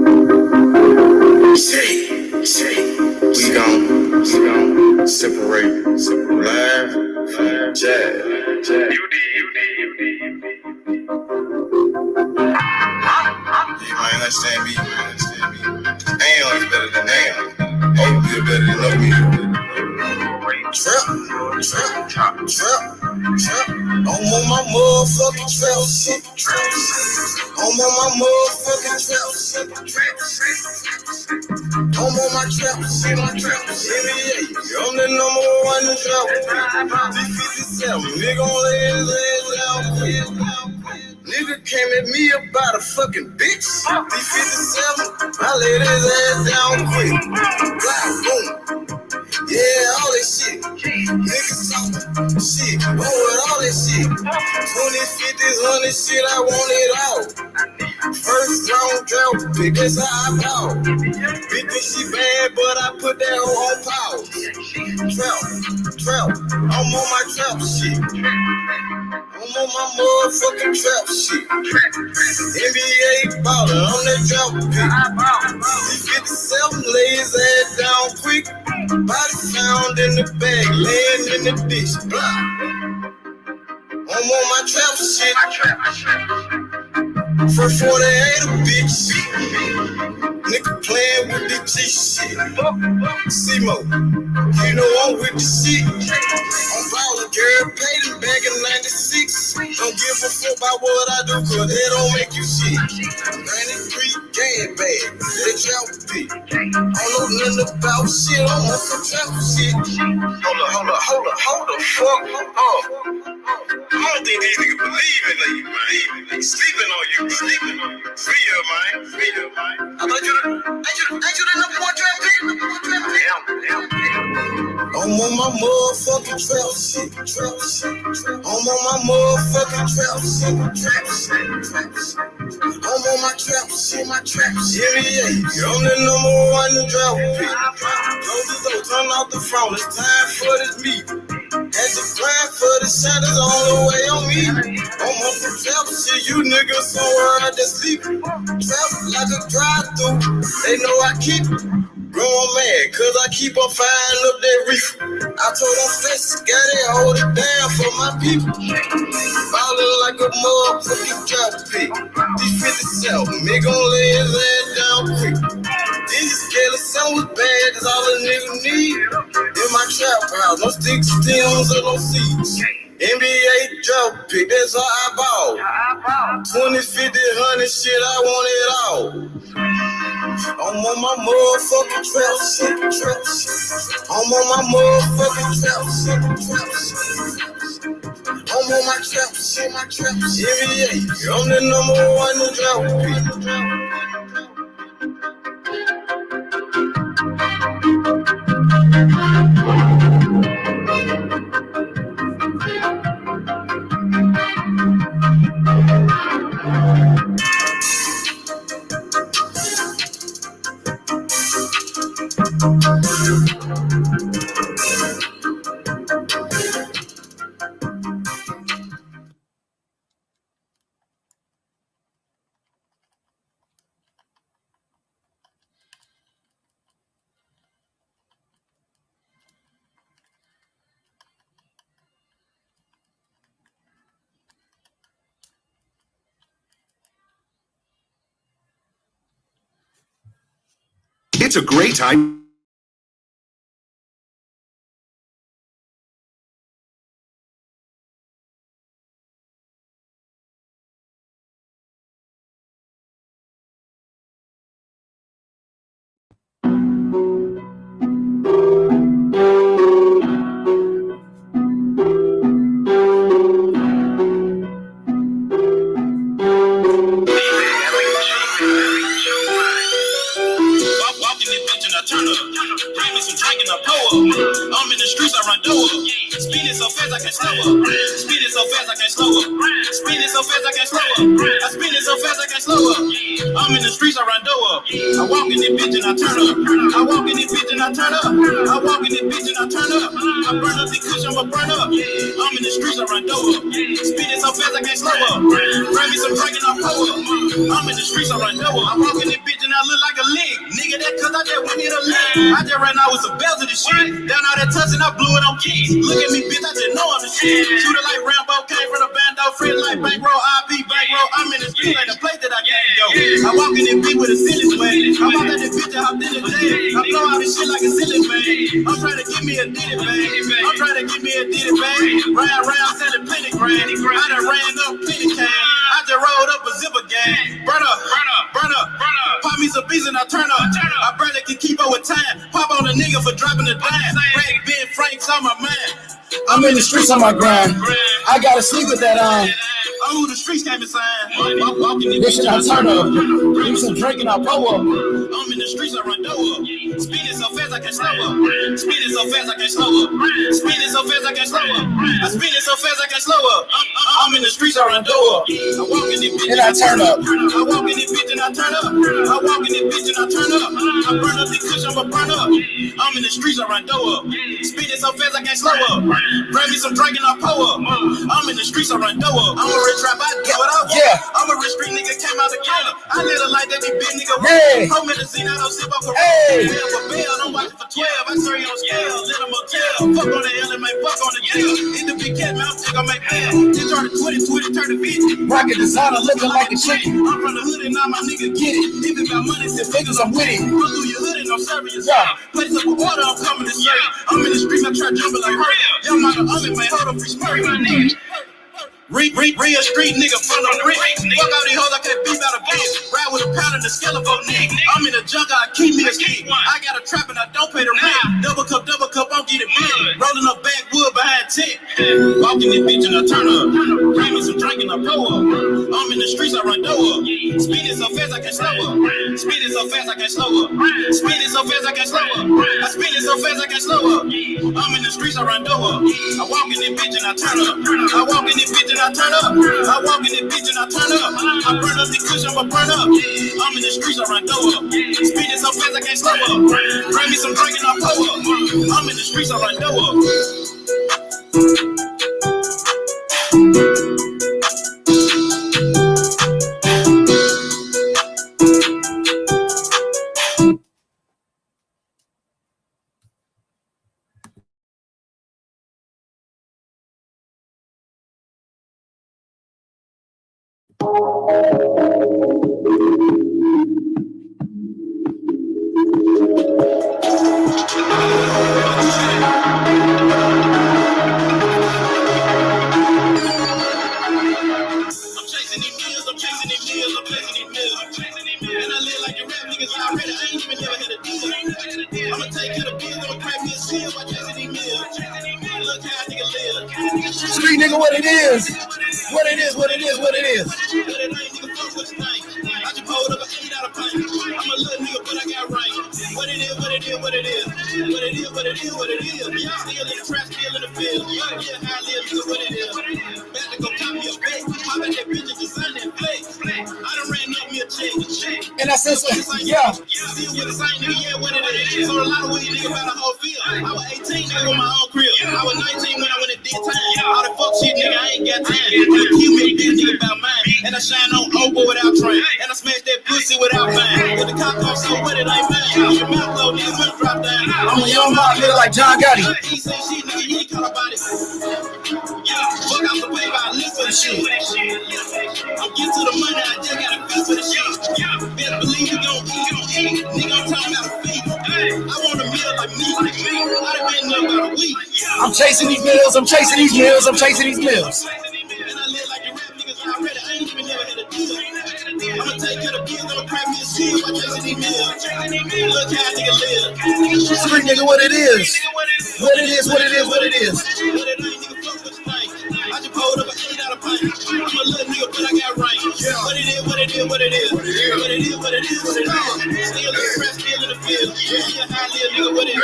We gon' separate, laugh, jazz. You might understand me. Am is better than am. Oh, you better than know me. Trap. I'm on my motherfucking trap shit. I'm on my motherfucking trap shit. I'm on my trap shit. NBA, I'm the number one trap. D57, nigga on his ass out. Nigga came at me about a fucking bitch. D57, I laid his ass down quick. Black, boom. Yeah, all that shit. Niggas talking shit. Roll with all that shit. 20, 50s, 100 shit, I want it all. First round drought pick, that's how I ball. Bitch, think she bad, but I put that hoe on pause. Trap. I'm on my trap shit. I'm on my motherfucking trap shit. NBA baller, I'm that drought pick. D57 lay his ass down quick. Body found in the bag, laying in the ditch. I'm on my trap shit. First 48 a bitch. Nigga playing with the G shit. C-Mo, you know I'm with the shit. I'm ballin', girl, paid him back in 96. Don't give a fuck about what I do, cause they don't make you shit. 93 game bag, they trap pick. I don't know nothing about shit, I'm on some trap shit. Hold the fuck up. I don't think these niggas believe in you, man. They sleeping on you, man. Free up, man. I thought ain't you the number one trap pick? I'm on my motherfucking trap shit. I'm on my motherfucking trap shit. I'm on my trap shit. NBA, I'm the number one trap pick. Close the door, turn off the phone. It's time for this meet. Had to grind for the shadows all the way on me. I'm on some trap shit, you niggas somewhere out there sleeping. Trap like a drive-through, they know I keep growing mad, cause I keep on firing up that reefer. I told them faces, gotta hold it down for my people. Ballin' like a motherfucking trap pick. D57, me gon' lay his ass down quick. These scaling son was bad, that's all a nigga need. In my trap house, no sticks, stems, or no seeds. NBA drop pick, that's how I ball. 20, 50, 100 shit, I want it all. I'm on my motherfucking trap shit. I'm on my motherfucking trap shit. I'm on my trap shit. NBA, I'm the number one drop pick. It's a great time. I'm in the streets, I run door. Speeding so fast I can't slow up. Speeding so fast I can't slow up. Speeding so fast I can't slow up. I speeding so fast I can't slow up. I'm in the streets, I run door. I walk in this bitch and I turn up. I walk in this bitch and I turn up. I walk in this bitch and I turn up. I burn up the cushion, but burn up. I'm in the streets, I run door. Speeding so fast I can't slow up. Grab me some drink and I pull up. I'm in the streets, I run door. I walk in this bitch and I look look like a lick. Nigga, that cause I just went hit a lick. I just ran out with some bells of the shit. Down all that touch and I blew it on keys. Look at me, bitch, I just know I'm the shit. Shooter like Rambo, came from the bando, friend like bankroll, IP, bankroll. I'm in the street like the place that I can't go. I walk in this bitch with a silly swag. I walk out this bitch and hopped in the jail. I blow out this shit like a silly man. I'm trying to give me a ditty bag. I'm trying to give me a ditty bag. Round, selling plenty grand. I done ran up plenty cash. I just rolled up a zipper gang. Burn up. Pop me some beats and I turn up. I barely can keep up with time. Pop on a nigga for dropping the dime. Red Ben Frank's on my mind. I'm in the streets on my grind. I gotta sleep with that on. Oh, the streets came inside. Walking in This shit I turn up. Do some drinking, I pull up. I'm in the streets, I run door up. Speeding so fast I can't slow up. Speeding so fast I can't slow up. Speeding so fast I can't slow up. I speeding so fast I can't slow up. I'm in the streets, I run door up. I walk in this bitch And I turn up. I walk in this bitch and I turn up. I walk in this bitch and I turn up. I burn up the cushion, I'ma burn up. I'm in the streets, I run door up. Speeding so fast I can't slow up. Grab me some drink and I pour up. I'm in the streets, I run door up. I'm a rich trap, I get what I want. Yeah. I'm a rich street nigga, came out the counter. I live a life that these big nigga Hey. Home in the scene, I don't sip up for Hey. Bail for bail, don't watch it for 12. I serve you on scale, let them motel. Fuck on the element, fuck on the jail. In the big cat mouth, nigga make bail. 10 turn to 20, turn to 50. Rocket designer looking like a chicken. I'm from the hood and now my nigga get it. If it got money, The figures I'm with it. run through your hood and I'm serving you. Yeah. Place up a order, I'm coming to serve. I'm in the streets, I try jumping like her. Young mother, I'm in my hold up, free smurf, my nigga. Real street nigga from the brick. Fuck all these hoes, I can't beat out a bitch. Ride with a pound and a skeleton nigga. I'm in the jungle, I keep me a stick. I got a trap and I don't pay the rent. Double cup, I'm getting big. Rolling up backwood behind tent. Walking this bitch and I turn up. Bring me some drink and I blow up. I'm in the streets, I run door up. Speeding so fast I can't slow up. Speeding so fast I can't slow up. Speeding so fast I can't slow up. I speeding so fast I can't slow up. I'm in the streets, I run door up. I walk in this bitch and I turn up. I walk in this bitch and I turn up. I walk in this bitch and I turn up. I burn up the cushion, I'ma burn up. I'm in the streets, I run door up. Speeding so fast I can't slow up. Bring me some drink and I pour up. I'm in the streets, I run door up. Street nigga, what it is. What it is. I just pulled up an 8 out of pint. I'm a little nigga, but I got rank. What it is. Y'all still in the trap, still in the field. Yeah, how I live, nigga, what it is. Better go cop me a bag. Pop at that bitch and design that flex. I done ran up me a check. And I said so, yeah. Still with the same nigga, yeah, what it is. So a lot of weed nigga about a whole field. I was 18, nigga, with my own crib. I was 19 when I went and did time. All the fuck shit, nigga, I ain't got time. I'm a cute bitch, nigga, about mine. And I shine on Obo without trying. And I smash that pussy without buying. With the cop car, so what it ain't mine. Your mouth low, nigga, when drop down. I'm a young man, nigga like John Gotti. He say shit, nigga, you ain't call about it. Yeah, fuck out the paper, I live for the shit. I'm getting to the money, I just got a feel for the shit. Better believe you gon' eat. Nigga, I'm talking about a feet. I want a meal like me. I done been there about a week. I'm chasing these meals. And I live like the rap niggas already. I ain't even never had a deal. I'ma take care of the bills, I'ma crack me a seal. I chasing these meals. Look how a nigga live. Street nigga, what it is. What it is. I just pulled up an 8 out of pint. I'm a little nigga, but I got rank. What it is. Still in the trap, still in the field. Yeah, how I live, nigga, what it is.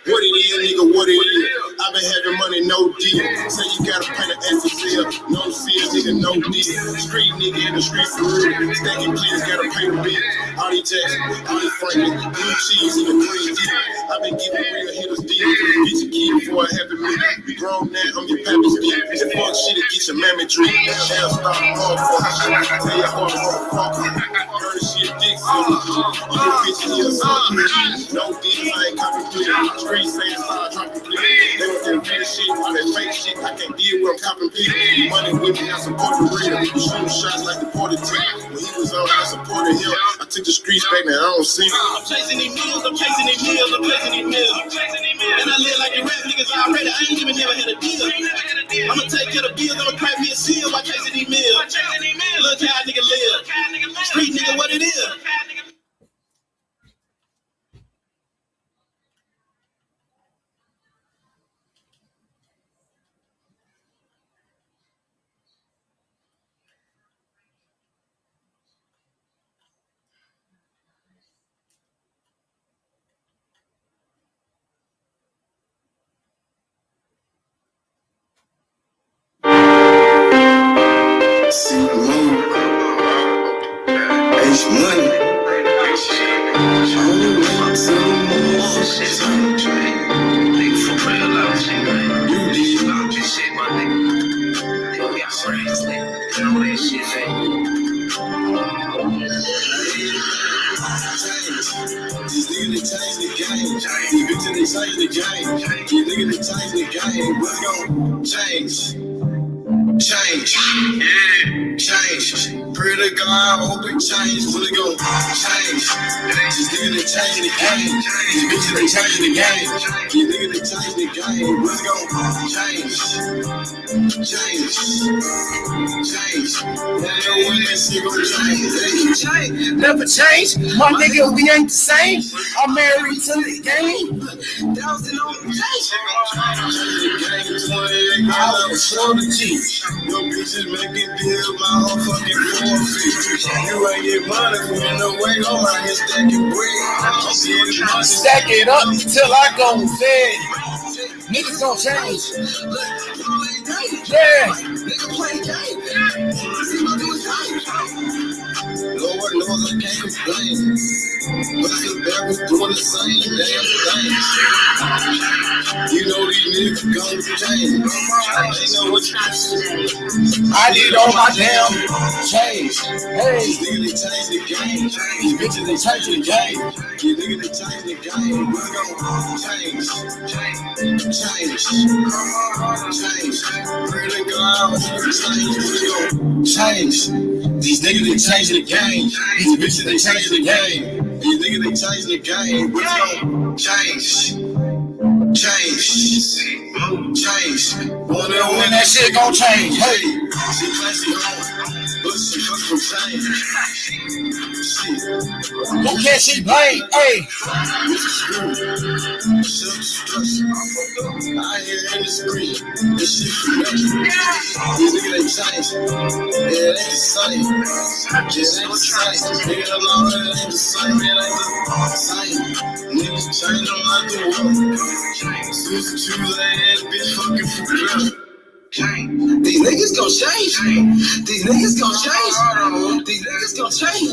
What it is, nigga, what it is. I been having money, no deal. Say you gotta pay the F for sale. No seal, nigga, no deal. Street nigga in the street for real. Stacking please, gotta pay the bills. All these Jackson, all these Franklin, blue cheese and the green tea. I been giving real hitters deals. Get your key for a happy minute. You grown now, I'm your pappy's kid. If fuck shit, it get your mammy drink. Hell stop, motherfucker. Tell your heart, motherfucker. Heard shit, dick No deals, I ain't copy please. Streets say it's hard, dropping please. They was that real shit, all that fake shit. I can't deal with them copping please. Money with me, I support the real. Shooting shots like the Porter team. When he was on, I supported him. I took the streets back, man, I don't see him. I'm chasing these meals, I'm chasing these meals, I'm chasing these meals. And I live like the rap niggas already. I ain't even never had a deal. I'ma take care of the bills, I'ma crack me a seal by chasing these meals. Look how a nigga live. Street nigga, what it is. See the moon, H money. Only way to see the moon. Nigga for real, I was saying, You did. I'm just shit, my nigga. They got friends, nigga. You know that shit, man. These niggas that change the game. These bitches that change the game. These niggas that change the game. What's gon' change? Change. Change. Pray to God, I hope it change. What's gon' change? These niggas that change the game. These bitches that change the game. These niggas that change the game. What's gon' change? Change. Change. Wonder when that shit gon' change. Never change, my nigga, we ain't the same. I'm married to the game. Thousand on the I was sure the G. Your bitches making deals, my whole fucking forfeit. You ain't get money from the way home, I get stacking bread. stack it up till I go fed. Niggas gon' change. Yeah. Lord knows I can't complain. But the bad was doing the same damn thing. You know these niggas gon' change. They know what you I did all my damn change. Hey, These niggas they change the game. these bitches they change the game. These niggas they change the game. What's gon' change? Change. Pray to God, I hope it change. What's gon' change? These niggas they change the game. These bitches they change the game. These niggas they change the game. What's gon' change? Change. Change. Wonder When that shit gon' change. Hey, she classy home, but she comes from change. Shit. who can she blame? Hey, I hear in the street, this shit from me. These niggas they change. Yeah, it ain't the same. Yeah, it ain't the same. Nigga, alone, it ain't the same. It ain't the same. Niggas change on like the world. Susan choose that ass bitch fucking for real. these niggas gon' change. These niggas gon' change. These niggas gon' change.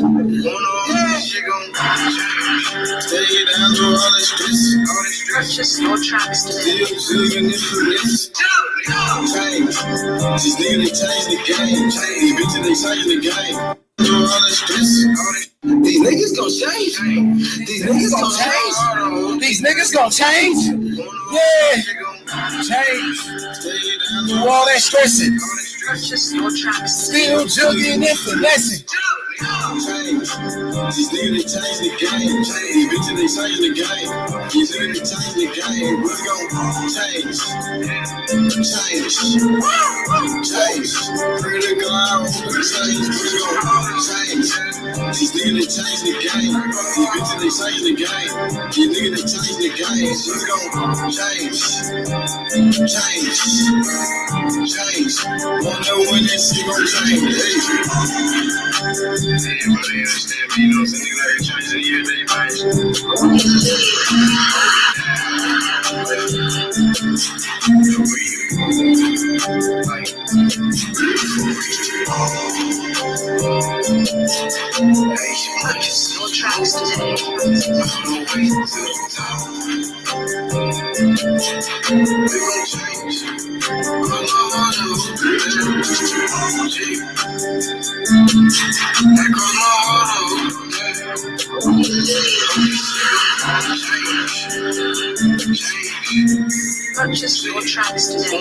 Stay down through all that stress. Purchase your tracks today. Still jugging this for this. Change. These niggas they change the game. These bitches they change the game. Through all that stress. These niggas gon' change. These niggas gon' change. These niggas gon' change. Yeah, change. Stay down Through all that stressing, Purchase your tracks still jugging and finessing. change. These niggas they change the game. These bitches they change the game. These niggas they change the game. What's gon' change? Change. Change. Pray to God, I hope it change. What's gon' change? These niggas they change the game. These bitches they change the game. These niggas they change the game. What's gon' change? Change. Change. Wonder when that shit gon' change. Hey. Purchase your tracks today. Purchase your tracks today.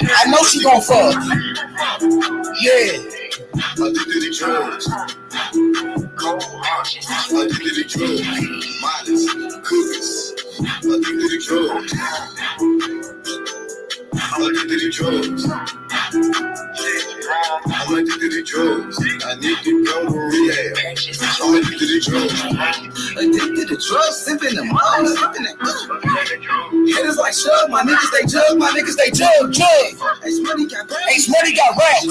I know she gon' fuck. Yeah. Addicted to drugs. Addicted to drugs. Models, cookies. Addicted to drugs. Addicted to drugs. I'm addicted to drugs. I need to go to rehab. I'm addicted to drugs. Addicted to drugs, sipping them all, sipping that. Haters like Shug, my niggas they jug, my niggas they jug. Ace Money got racks.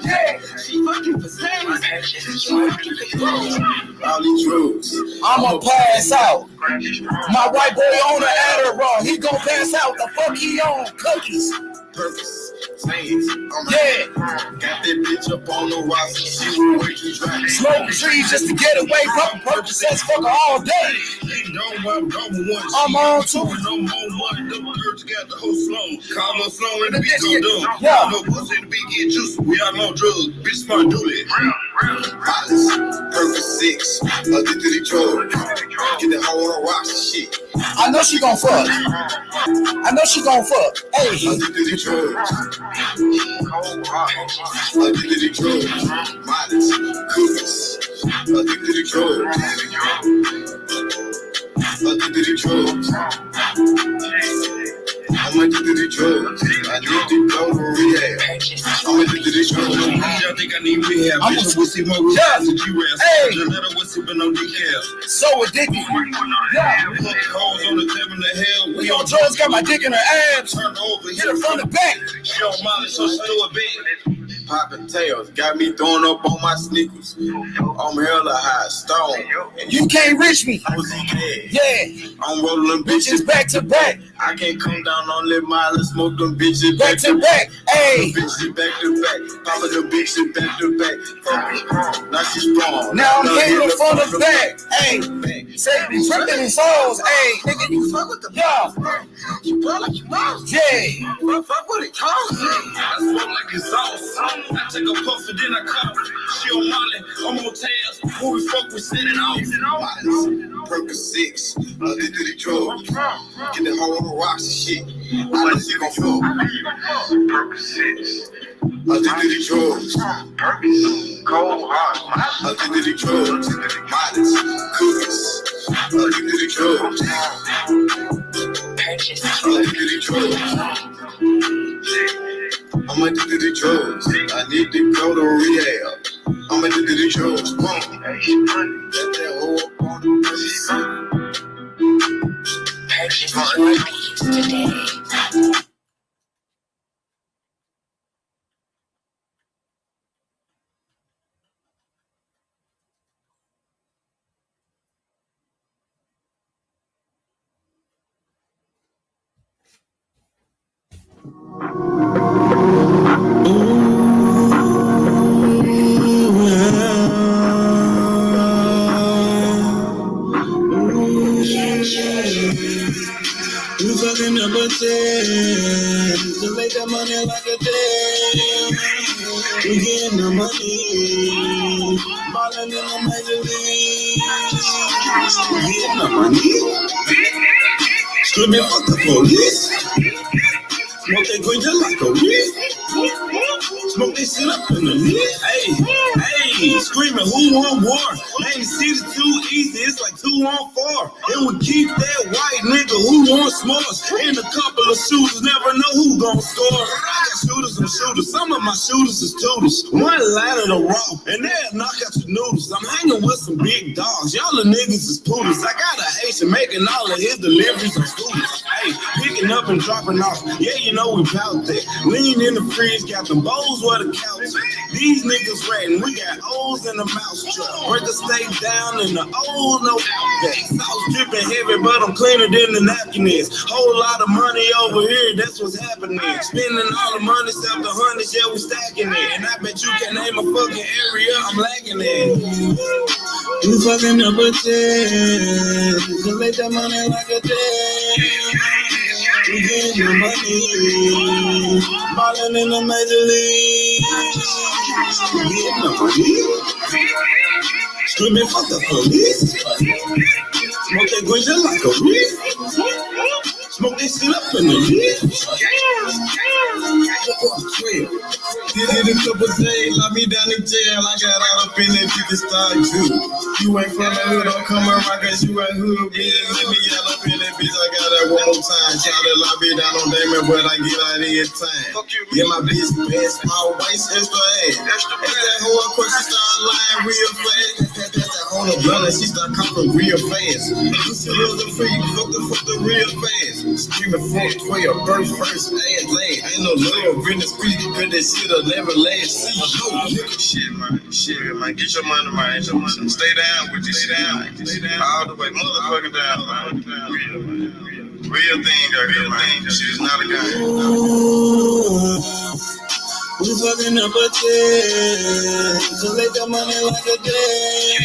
Yeah, she fucking possessed. All these drugs. I'ma pass out. My white boy on the Adderall, he gon' pass out. The fuck he on? Cookies. Purpose. Sayings. Yeah. Got that bitch up on the roster. She will wait to drive. Smoking trees just to get away. Popping Percocets, fuck her all day. I'm on two. No more one. Them girls got the whole slow. Call her slow and the bitch go dumb. Yeah. No pussy to be get juicy. We all on drugs. Bitch smart do that. Hollis, Purpose 6. Addicted to drugs. Get the whole on rocks and shit. I know she gon' fuck. I know she gon' fuck. Hey. Addicted to drugs. Addicted to drugs. Models, cookies. Addicted to drugs. Addicted to drugs. I'm addicted to drugs. I need to go to rehab. I'm addicted to drugs. I think I need rehab. I'm Bitch, what's it more Yeah. than you ass? Hey. The letter was sipping on decaf. So addicted. Yeah. Put holes on the table in the hell. We on drugs, got my dick in her abs. Turn over, Hit her from the back. She on Molly, so she do a bit. Popping tails, got me throwing up on my sneakers. I'm hella high, stone. And You can't reach me. pussy dead. Yeah. I'm rolling them Bitches bitches. back to back. I can't come down on Lil Miley, smoke them bitches Back to back. Hey. Bitches back to back, popping them bitches back to back. Now she's strong. Now I'm hitting her from the back. Hey. Say me tripping in souls. Hey. Nigga, you fuck with the yeah. You blow like you lost. Yeah. Fuck what it costs. I smoke like it's sauce. I take a puff and then I cut. She on Molly, I'm on tails. Who we fuck with sitting off. Purpose 6, addicted to drugs. Get the whole on the rocks and shit. I know she gon' fuck. Purpose 6. Addicted to drugs. Purpose. Cold hard. Addicted to drugs. Models, cookies. Addicted to drugs. Addicted to drugs. I'm addicted to drugs. I need to go to rehab. I'm addicted to drugs. Boom. Let that hoe up on the pussy. Purchase your beats today. You fucking up a check to make that money like a day. You getting the money, ballin' in the major league. You getting the money, screaming fuck the police. Smoke that green just like a weed. Smoke that shit up in the lid. Hey, screaming who want war? Ain't the city too easy, it's like 2 on 4. It would keep that white nigga who wants s'mores. And a couple of shooters never know who gon' score. I got shooters and shooters, some of my shooters is tutors. One line of the raw, and they'll knock out your noodles. I'm hanging with some big dogs, y'all the niggas is poodles. I got a Haitian making all of his deliveries on scooters. Hey, picking up and dropping off, yeah, you know we bout that. Lean in the fridge, got them bowls where the couch. These niggas ratting, we got O's in the mouse trap. Break the steak down in the old no outback. Sauce dripping heavy, but I'm cleaner than the napkin is. Whole lot of money over here, that's what's happening. Spending all the money, except the hundreds, yeah, we stacking it. And I bet you can't name a fucking area I'm lacking in. You fucking up a check to make that money like a day. You getting the money, ballin' in the major league. You getting the money, screaming fuck the police. Smoke that green just like a weed. Smoke that shit up in the lid. Did a couple days, lock me down in jail. I got all up in that bitch start you. You ain't from the hood, don't come around cause you ain't hood, bitch. Let me all up in that bitch, I got that one more time. Try to lock me down on Damon, but I get out every time. Yeah, my bitch best, my wife's extra ass. That's that whole question start lying real fast. That's that whole blunt and she start coughing real fast. Pussy wasn't free, fuck the real fast. Screaming 412, birth first, ass last. Ain't no love in the street, cause that shit'll never last. Shit, man, get your money, man. Stay down with this shit, all the way, motherfucking down, man. Real thing, girl, man. This shit is not a game. We fucking up a check to make that money like a day.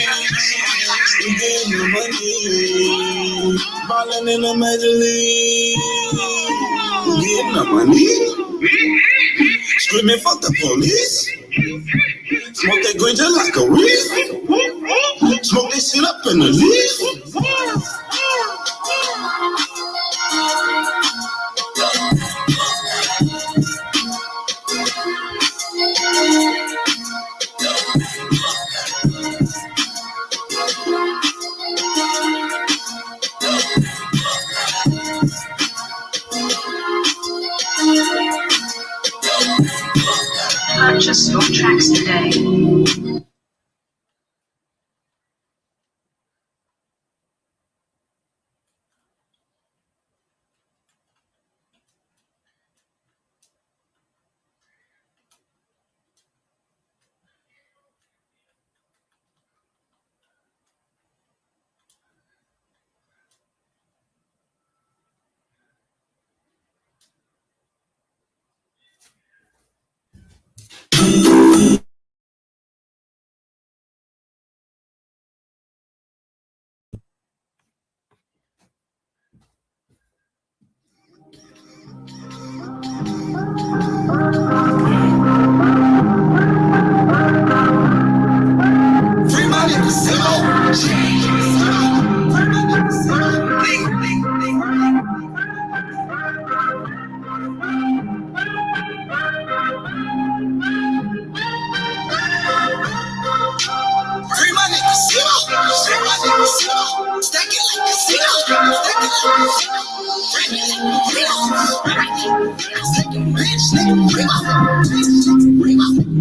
We getting the money, ballin' in the major league. We getting the money, screaming fuck the police. Smoke that green just like a weed. Smoke that shit up in the lid. Purchase your tracks today.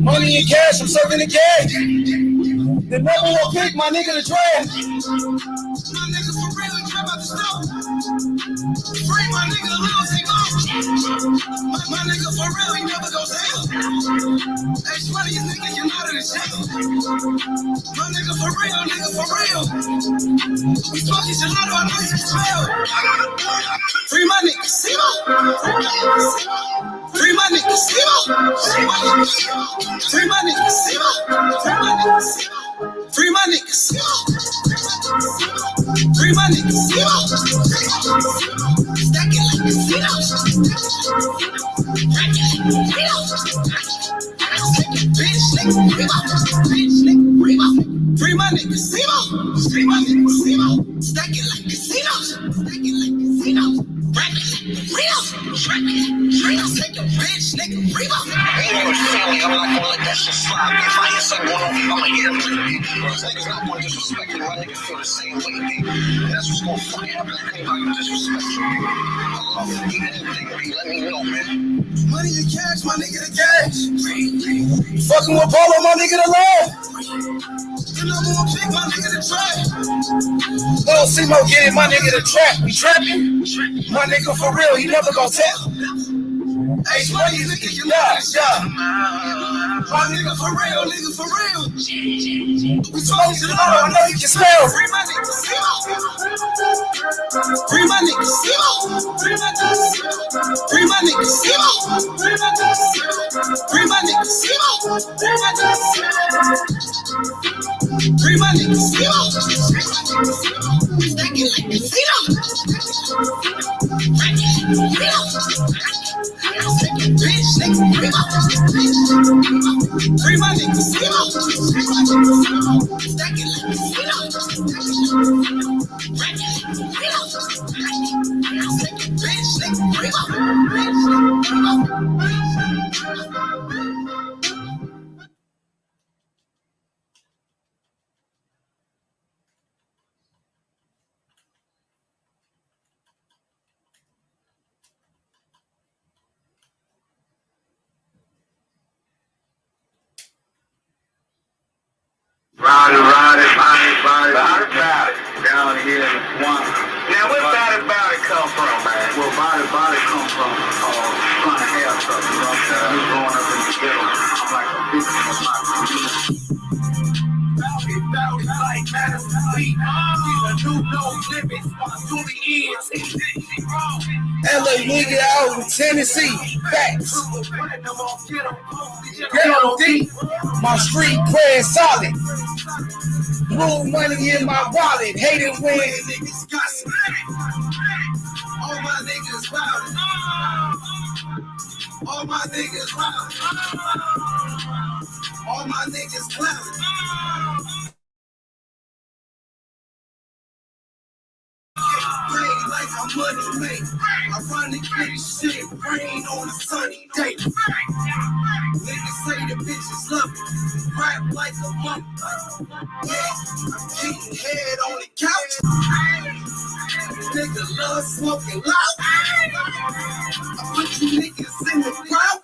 Money and cash, I'm serving the cash. The number one pick, my nigga, the trash. My nigga for real, you about to stop. Free my nigga, the little thing off. My nigga for real, he never goes down. Hey, swear these niggas, you're not in the shadow. My nigga for real. We smoking gelato, I know you can smell. Free my nigga, see Free my nigga, Free my nigga, Free my nigga, Free my niggas, stacking like casinos. Bitch, nigga, free my niggas, free my niggas, stacking like casinos. Take a bitch, nigga, Reba. Ain't no family, I'm not gonna let that shit slide. If I hear something going on, I'ma hit him. Those niggas not gonna disrespect me. My niggas feel the same way, B. That's what's gonna fucking happen. Anybody who disrespect you, B. I love it. Even anything, B. Let me know, man. Money and cash, my nigga, the cash. Fucking with Polo, my nigga, the love. The number one pick, my nigga, the trap. Lil Simo get it, my nigga, the trap. We trapping. My nigga, for real, he never gon' tell. Hey, money, nigga, you yeah. My nigga, for real, nigga, for real. We smoke to the bottle, I know you can smell. Free my nigga, Simo. Free my nigga, Simo. Free my nigga, Simo. Free my nigga, Simo. Free my nigga, Simo. Stacking like casino. Bitch, nigga, free my nigga, Simo. Stacking like casino. Bitch, nigga, Ride it. Down here in the swamp. Now, where Body come from, man? Well, body come from trying to have something, you know what I'm saying? We growing up in the ghetto. I'm like a victim of my community. Like Madison Lee, these are new no limits to the end. LA nigga out in Tennessee, facts. Ghetto D, my street cred solid. Blue money in my wallet, hate it when niggas gossip. All my niggas wild. All my niggas wild. All my niggas clown. Like my money made. Ironic shit, rain on a sunny day. Niggas say the bitches love me. Rap like a monk. Yeah, I'm getting head on the couch. Nigga love smoking loud. I put you niggas in the crowd.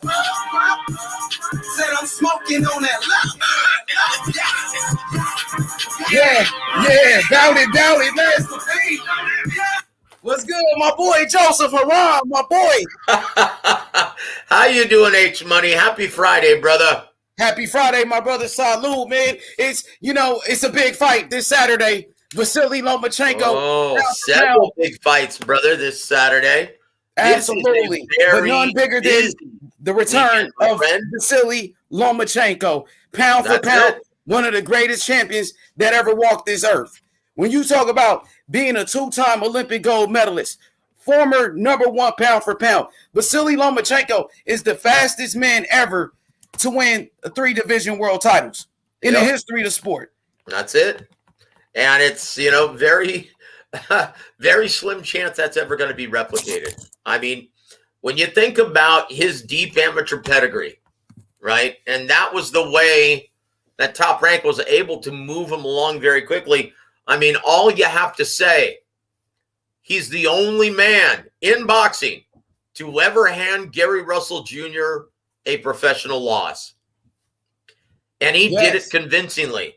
Said I'm smoking on that loud. Yeah, down it, man. What's good, my boy Joseph Haram, my boy. How you doing, H Money? Happy Friday, brother. Happy Friday, my brother. Salud, man. It's a big fight this Saturday. Vasiliy Lomachenko. Oh, several big fights, brother, this Saturday. Absolutely. But none bigger than the return of Vasiliy Lomachenko. Pound for pound, one of the greatest champions that ever walked this earth. When you talk about being a two-time Olympic gold medalist, former number one pound for pound, Vasiliy Lomachenko is the fastest man ever to win 3 division world titles in the history of the sport. That's it. And it's, very, very slim chance that's ever going to be replicated. I mean, when you think about his deep amateur pedigree, right? And that was the way that Top Rank was able to move him along very quickly. I mean, all you have to say, he's the only man in boxing to ever hand Gary Russell Jr. a professional loss. And he did it convincingly.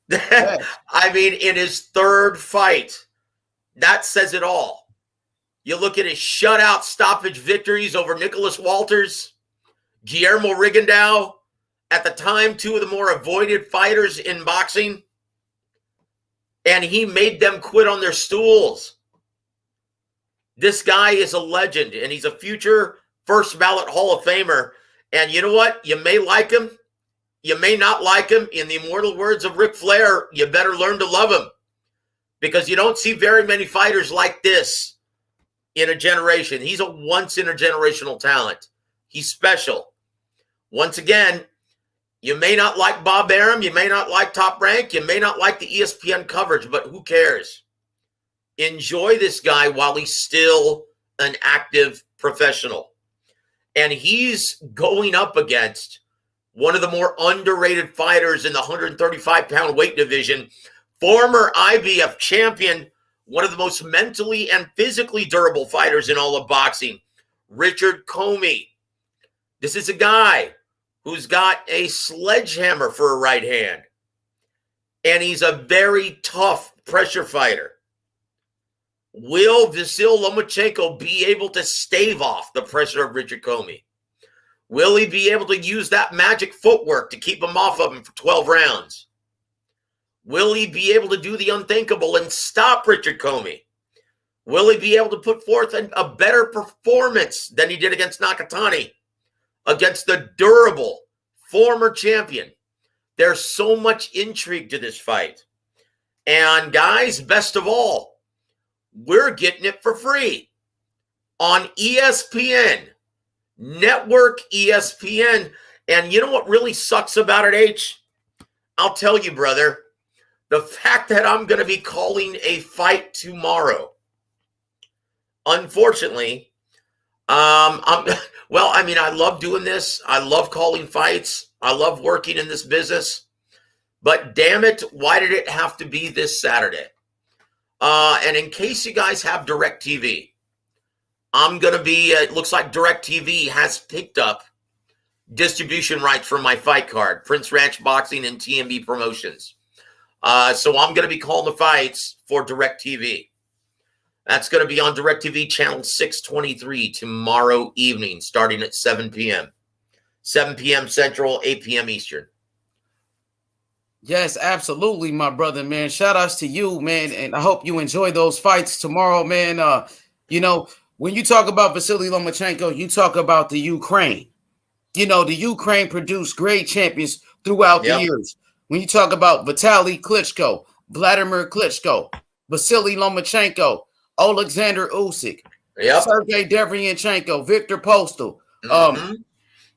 Yes. I mean, in his 3rd fight, that says it all. You look at his shutout stoppage victories over Nicholas Walters, Guillermo Rigondeaux, at the time, 2 of the more avoided fighters in boxing. And he made them quit on their stools. This guy is a legend, and he's a future first ballot Hall of Famer. And you know what? You may like him. You may not like him. In the immortal words of Ric Flair, you better learn to love him. because you don't see very many fighters like this in a generation. He's a once-in-a-generational talent. He's special. Once again, you may not like Bob Arum, you may not like Top Rank, you may not like the ESPN coverage, but who cares? Enjoy this guy while he's still an active professional. And he's going up against one of the more underrated fighters in the 135-pound weight division, former IBF champion, one of the most mentally and physically durable fighters in all of boxing, Richard Commey. This is a guy who's got a sledgehammer for a right hand. And he's a very tough pressure fighter. Will Vasiliy Lomachenko be able to stave off the pressure of Richard Commey? Will he be able to use that magic footwork to keep him off of him for 12 rounds? Will he be able to do the unthinkable and stop Richard Commey? Will he be able to put forth a better performance than he did against Nakatani, against the durable former champion? There's so much intrigue to this fight. And guys, best of all, we're getting it for free on ESPN, Network ESPN. And you know what really sucks about it, H? I'll tell you, brother, the fact that I'm going to be calling a fight tomorrow. Unfortunately, I love doing this. I love calling fights. I love working in this business. But damn it, why did it have to be this Saturday? And in case you guys have DirecTV, I'm going to be, it looks like DirecTV has picked up distribution rights for my fight card, Prince Ranch Boxing and TMB Promotions. So I'm going to be calling the fights for DirecTV. That's going to be on DirecTV channel 623 tomorrow evening, starting at 7 p.m. 7 p.m. Central, 8 p.m. Eastern. Yes, absolutely, my brother, man. Shout outs to you, man. And I hope you enjoy those fights tomorrow, man. When you talk about Vasiliy Lomachenko, you talk about the Ukraine. The Ukraine produced great champions throughout the years. When you talk about Vitaly Klitschko, Vladimir Klitschko, Vasiliy Lomachenko, Alexander Usyk, Sergey Derevyanchenko, Viktor Postol,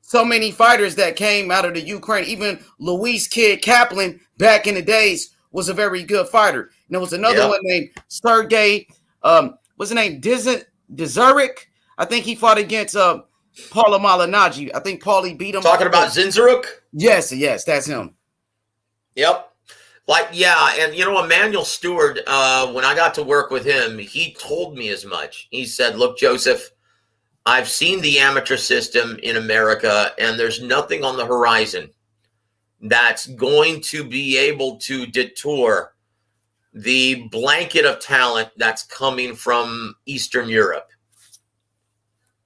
so many fighters that came out of the Ukraine. Even Luis Kid Kaplan back in the days was a very good fighter. And there was another one named Sergey, what's his name? Dizurek. I think he fought against Paula Malignaggi. I think Paulie beat him. Talking about Zinzaruk? Yes, that's him. Yep. And Emmanuel Stewart, when I got to work with him, he told me as much. He said, look, Joseph, I've seen the amateur system in America, and there's nothing on the horizon that's going to be able to detour the blanket of talent that's coming from Eastern Europe.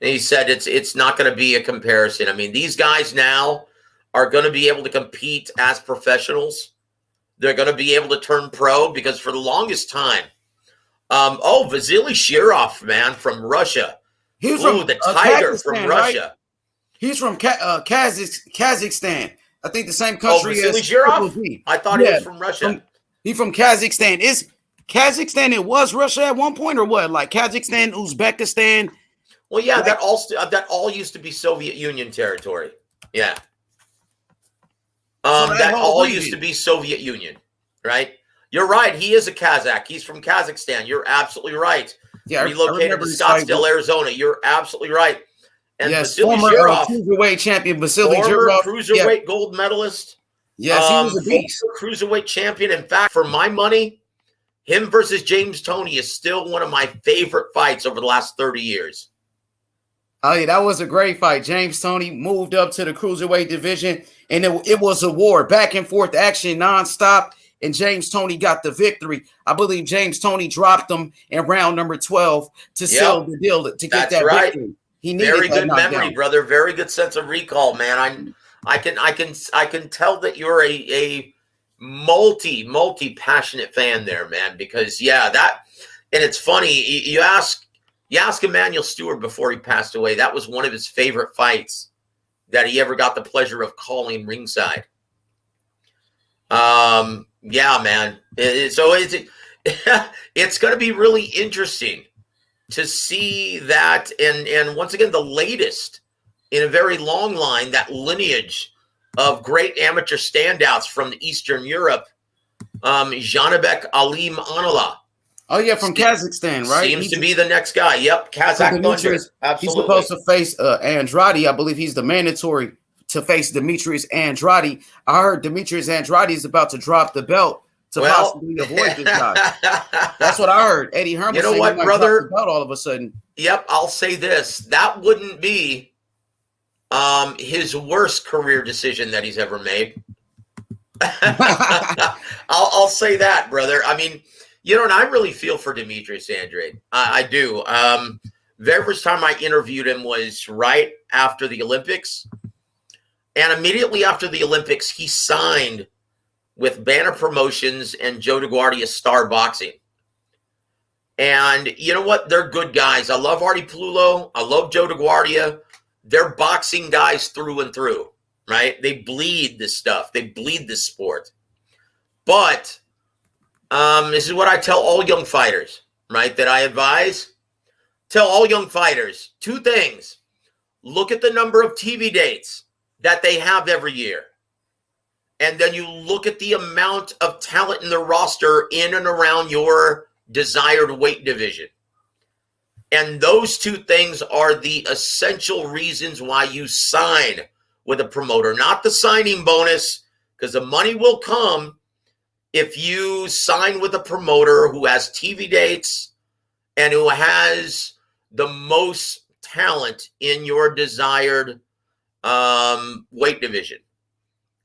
And he said it's not going to be a comparison. I mean, these guys now are going to be able to compete as professionals. They're going to be able to turn pro because for the longest time, Vasily Shirov, man, from Russia. He's from the Tiger from Russia. Right? He's from Kazakhstan. I think the same country Vasily as Shirov? I thought he was from Russia. He's from Kazakhstan. Is Kazakhstan, it was Russia at one point or what? Like Kazakhstan, Uzbekistan? Well, yeah, that all used to be Soviet Union territory. Yeah. That all used to be Soviet Union, right? You're right. He is a Kazakh. He's from Kazakhstan. You're absolutely right. Yeah, relocated to Scottsdale, Arizona. You're absolutely right. And yes, Vasily former Shirov, cruiserweight champion Vasily former Shirov, cruiserweight gold medalist. Yes, he was a beast. Cruiserweight champion. In fact, for my money, him versus James Toney is still one of my favorite fights over the last 30 years. Oh, yeah, that was a great fight. James Toney moved up to the cruiserweight division, and it was a war, back and forth action nonstop, and James Toney got the victory. I believe James Toney dropped him in round number 12 to seal the deal to get that victory. He needed very good memory, knockdown. brother. Very good sense of recall, man. I can tell that you're a multi passionate fan there, man. Because and it's funny. You ask Emmanuel Stewart before he passed away. That was one of his favorite fights that he ever got the pleasure of calling ringside. Yeah, man. So it's going to be really interesting to see that. And once again, the latest in a very long line, that lineage of great amateur standouts from Eastern Europe, Janibek Alim Anala. Oh, yeah, from Kazakhstan, right? Seems to be the next guy. Yep, Kazakh Thunder. Absolutely. He's supposed to face Andrade. I believe he's the mandatory to face Demetrius Andrade. I heard Demetrius Andrade is about to drop the belt to possibly avoid this guy. That's what I heard. Eddie Herman. You know what, brother? Drop the belt all of a sudden. Yep, I'll say this. That wouldn't be his worst career decision that he's ever made. I'll say that, brother. I mean, you know, and I really feel for Demetrius Andrade. I do. Very first time I interviewed him was right after the Olympics. And immediately after the Olympics, he signed with Banner Promotions and Joe DeGuardia Star Boxing. And you know what? They're good guys. I love Artie Palulo. I love Joe DeGuardia. They're boxing guys through and through, right? They bleed this stuff. They bleed this sport. But this is what I tell all young fighters, right, that I advise. Tell all young fighters two things. Look at the number of TV dates that they have every year. And then you look at the amount of talent in the roster in and around your desired weight division. And those two things are the essential reasons why you sign with a promoter, not the signing bonus, because the money will come if you sign with a promoter who has TV dates and who has the most talent in your desired weight division.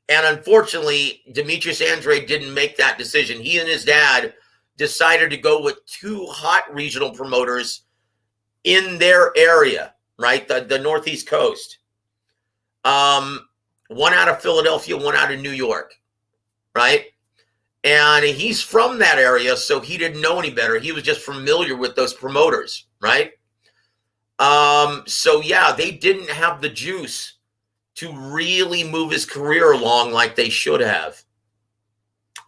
And unfortunately, Demetrius Andrade didn't make that decision. He and his dad decided to go with two hot regional promoters in their area, right? The Northeast Coast. One out of Philadelphia, one out of New York, right? And he's from that area, so he didn't know any better. He was just familiar with those promoters, right? So, yeah, they didn't have the juice to really move his career along like they should have.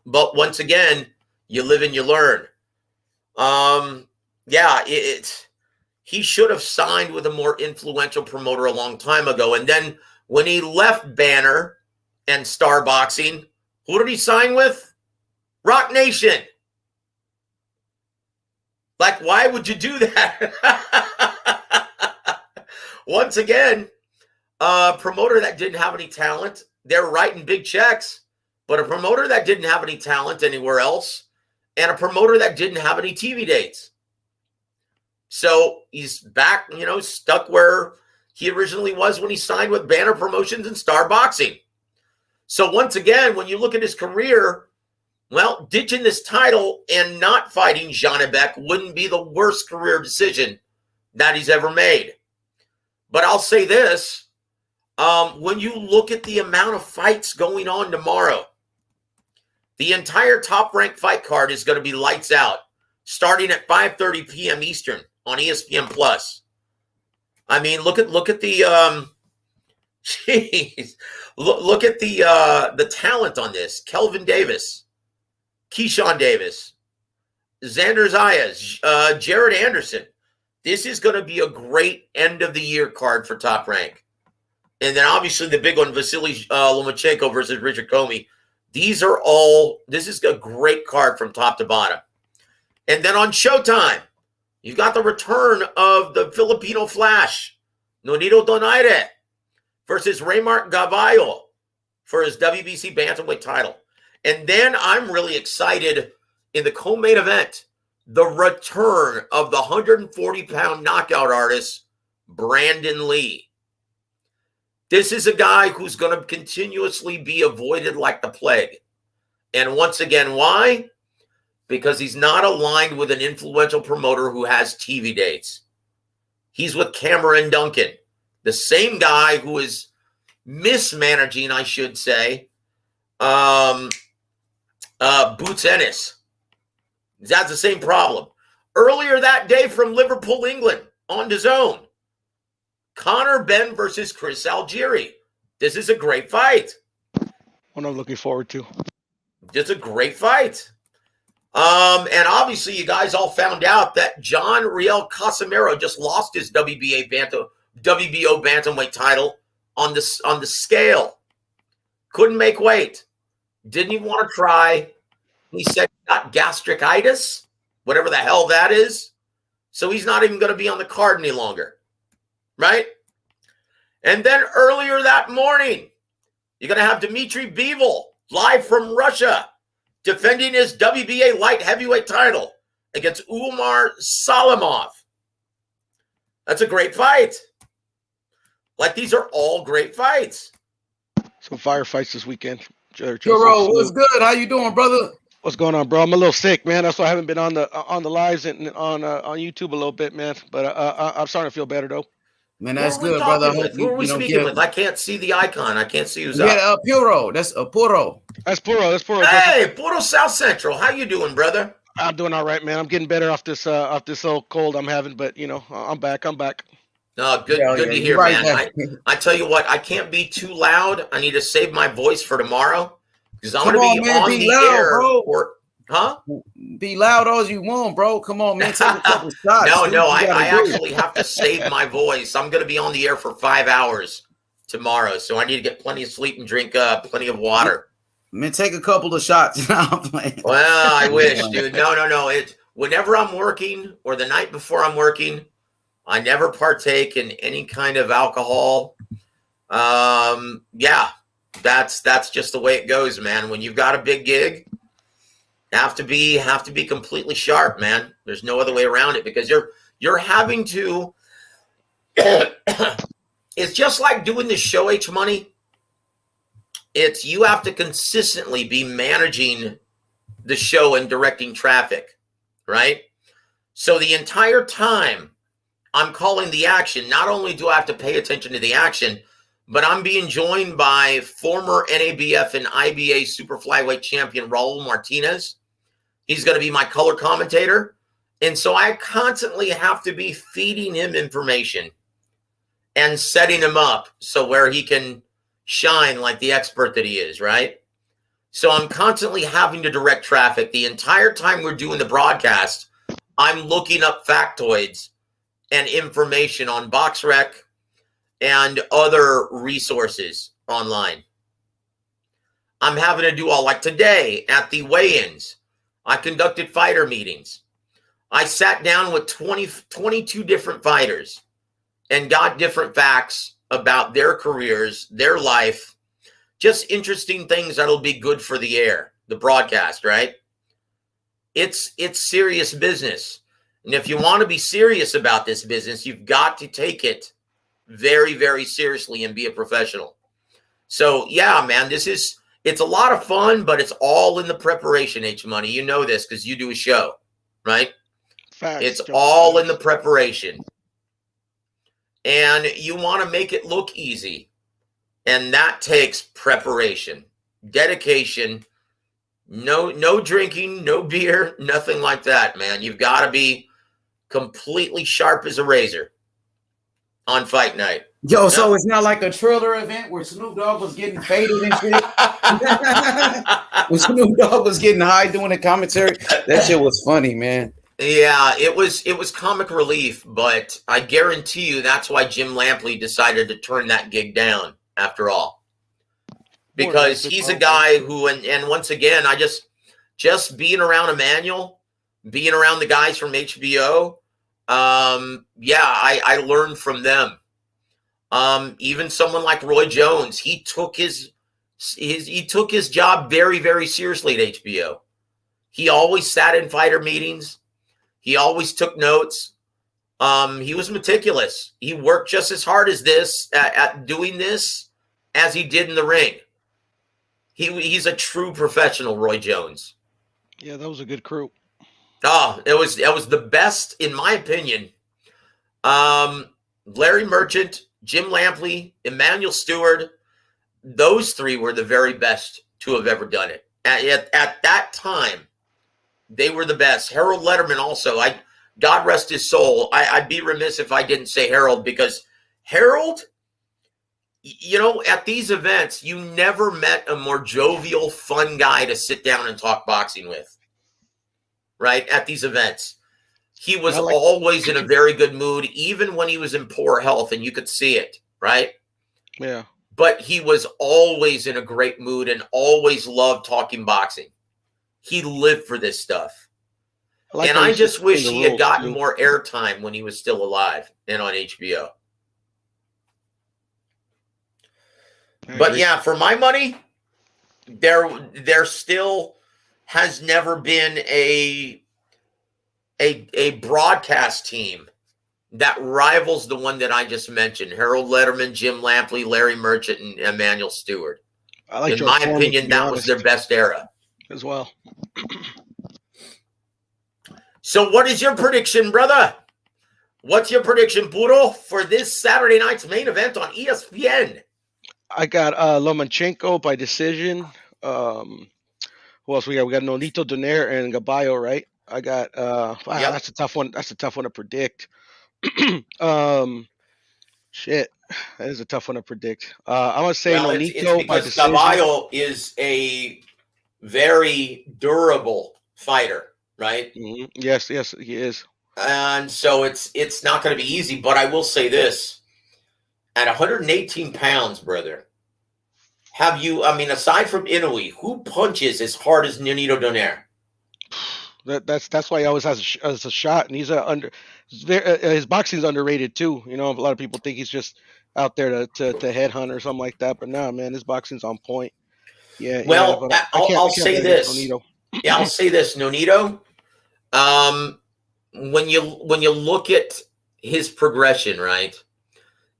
But once again, you live and you learn. He should have signed with a more influential promoter a long time ago. And then when he left Banner and Star Boxing, who did he sign with? Rock Nation. Like, why would you do that? Once again, a promoter that didn't have any talent, they're writing big checks, but a promoter that didn't have any talent anywhere else, and a promoter that didn't have any TV dates. So he's back, stuck where he originally was when he signed with Banner Promotions and Star Boxing. So once again, when you look at his career, well, ditching this title and not fighting Janibek wouldn't be the worst career decision that he's ever made. But I'll say this, when you look at the amount of fights going on tomorrow, the entire Top-Ranked fight card is going to be lights out, starting at 5:30 p.m. Eastern on ESPN Plus. I mean, look at the look at the talent on this. Kelvin Davis, Keyshawn Davis, Xander Zayas, Jared Anderson. This is going to be a great end of the year card for Top Rank. And then obviously the big one, Vasiliy Lomachenko versus Richard Commey. This is a great card from top to bottom. And then on Showtime, you've got the return of the Filipino Flash, Nonito Donaire, versus Raymart Gavallo for his WBC Bantamweight title. And then I'm really excited in the co-main event, the return of the 140-pound knockout artist, Brandon Lee. This is a guy who's going to continuously be avoided like the plague. And once again, why? Because he's not aligned with an influential promoter who has TV dates. He's with Cameron Duncan, the same guy who is mismanaging, I should say, Boots Ennis. That's the same problem. Earlier that day from Liverpool, England, on DAZN, Conor Benn versus Chris Algieri. This is a great fight. One I'm looking forward to. Just a great fight. And obviously, you guys all found out that John Riel Casimiro just lost his WBO bantamweight title on the scale. Couldn't make weight. Didn't even want to try. He said he got gastritis, whatever the hell that is. So he's not even going to be on the card any longer. Right? And then earlier that morning, you're going to have Dmitry Bivol live from Russia defending his WBA light heavyweight title against Umar Salimov. That's a great fight. Like, these are all great fights. Some firefights this weekend. Juro, what's good? How you doing, brother? What's going on, bro? I'm a little sick, man. That's why I haven't been on the lives and on YouTube a little bit, man. But I'm starting to feel better though. Man, that's good, brother. I hope Who are we speaking with? I can't see the icon. I can't see who's up. Yeah, Puro. That's Puro. That's Puro. Hey, Puro South Central. How you doing, brother? I'm doing all right, man. I'm getting better off this old cold I'm having, but you know, I'm back. No, good to hear, right, man. I tell you what, I can't be too loud. I need to save my voice for tomorrow because I'm going to be on the air. Bro. Huh? Be loud all you want, bro. Come on, man. Take a couple shots. No, I actually have to save my voice. I'm going to be on the air for 5 hours tomorrow, so I need to get plenty of sleep and drink plenty of water. Man, take a couple of shots. Well, I wish, dude. No. Whenever I'm working or the night before I'm working, I never partake in any kind of alcohol. Yeah, that's just the way it goes, man. When you've got a big gig, have to be completely sharp, man. There's no other way around it because you're having to. It's just like doing the show, H Money. It's you have to consistently be managing the show and directing traffic, right? So the entire time I'm calling the action, not only do I have to pay attention to the action, but I'm being joined by former NABF and IBA super flyweight champion Raul Martinez. He's going to be my color commentator. And so I constantly have to be feeding him information and setting him up so where he can shine like the expert that he is, right? So I'm constantly having to direct traffic. The entire time we're doing the broadcast, I'm looking up factoids and information on BoxRec and other resources online. I'm having to do all, like today at the weigh-ins, I conducted fighter meetings. I sat down with 22 different fighters and got different facts about their careers, their life, just interesting things that'll be good for the air, the broadcast, right? It's serious business. And if you want to be serious about this business, you've got to take it very, very seriously and be a professional. So, yeah, man, it's a lot of fun, but it's all in the preparation, H Money. You know this because you do a show, right? Facts, it's all in the preparation. And you want to make it look easy. And that takes preparation, dedication, no drinking, no beer, nothing like that, man. You've got to be completely sharp as a razor on fight night. Yo, so it's not like a Triller event where Snoop Dogg was getting faded and shit. When Snoop Dogg was getting high doing the commentary, that shit was funny, man. Yeah, it was comic relief, but I guarantee you that's why Jim Lampley decided to turn that gig down after all. Because he's a guy who, and once again, I just being around Emmanuel, being around the guys from HBO, I learned from them. Even someone like Roy Jones, he took his job very, very seriously at HBO. He always sat in fighter meetings. He always took notes. He was meticulous. He worked just as hard as at doing this as he did in the ring. He's a true professional, Roy Jones. Yeah, that was a good crew. Oh, it was the best, in my opinion. Larry Merchant, Jim Lampley, Emmanuel Stewart, those three were the very best to have ever done it. At that time, they were the best. Harold Letterman also. God rest his soul. I'd be remiss if I didn't say Harold, because Harold, you know, at these events, you never met a more jovial, fun guy to sit down and talk boxing with. right, at these events. He was always in a very good mood, even when he was in poor health, and you could see it, right? Yeah. But he was always in a great mood and always loved talking boxing. He lived for this stuff. And I just wish he had gotten more airtime when he was still alive and on HBO. But yeah, for my money, there still has never been a broadcast team that rivals the one that I just mentioned: Harold Letterman, Jim Lampley, Larry Merchant, and Emmanuel Stewart. In my opinion, that was their best era as well. So what is your prediction, brother? What's your prediction, Puro, for this Saturday night's main event on ESPN? I got Lomachenko by decision. Who else we got? We got Nonito Donaire and Gaballo, right? I got that's a tough one. That's a tough one to predict. Shit. That is a tough one to predict. I'm gonna say Nonito by decision. Gaballo is a very durable fighter, right? Mm-hmm. Yes, he is. And so it's not going to be easy, but I will say this: at 118 pounds, brother, aside from Inoue, who punches as hard as Nonito Donaire? That's why he always has a shot, and he's his boxing's underrated too. You know, a lot of people think he's just out there to headhunt or something like that, but nah, man, his boxing's on point. Yeah. Well, I'll say this. Yeah, I'll say this, Nonito. When you look at his progression, right?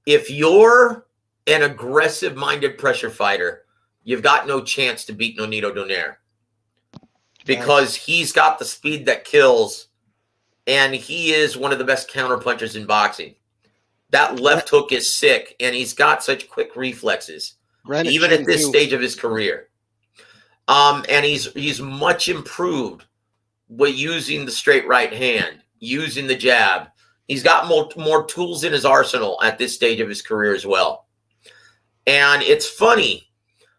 If you're an aggressive-minded pressure fighter, you've got no chance to beat Nonito Donaire because he's got the speed that kills, and he is one of the best counterpunchers in boxing. That left hook is sick, and he's got such quick reflexes, even at this stage of his career. And he's much improved with using the straight right hand, using the jab. He's got more tools in his arsenal at this stage of his career as well. And it's funny.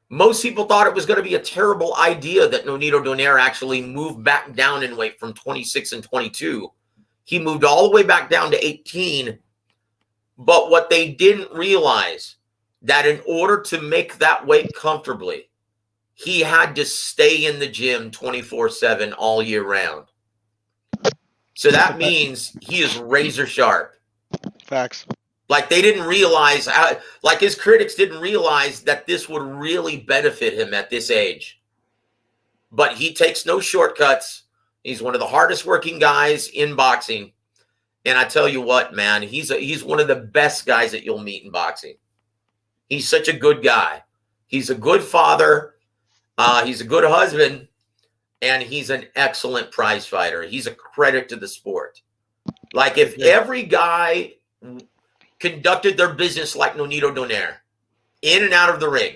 Most people thought it was going to be a terrible idea that Nonito Donaire actually moved back down in weight from 26 and 22. He moved all the way back down to 18. But what they didn't realize, that in order to make that weight comfortably, he had to stay in the gym 24/7 all year round. So that means he is razor sharp. Facts. Like they didn't realize, like his critics didn't realize that this would really benefit him at this age. But he takes no shortcuts. He's one of the hardest working guys in boxing. And I tell you what, man, he's one of the best guys that you'll meet in boxing. He's such a good guy. He's a good father. He's a good husband. And he's an excellent prize fighter. He's a credit to the sport. Like if every guy conducted their business like Nonito Donaire, in and out of the ring,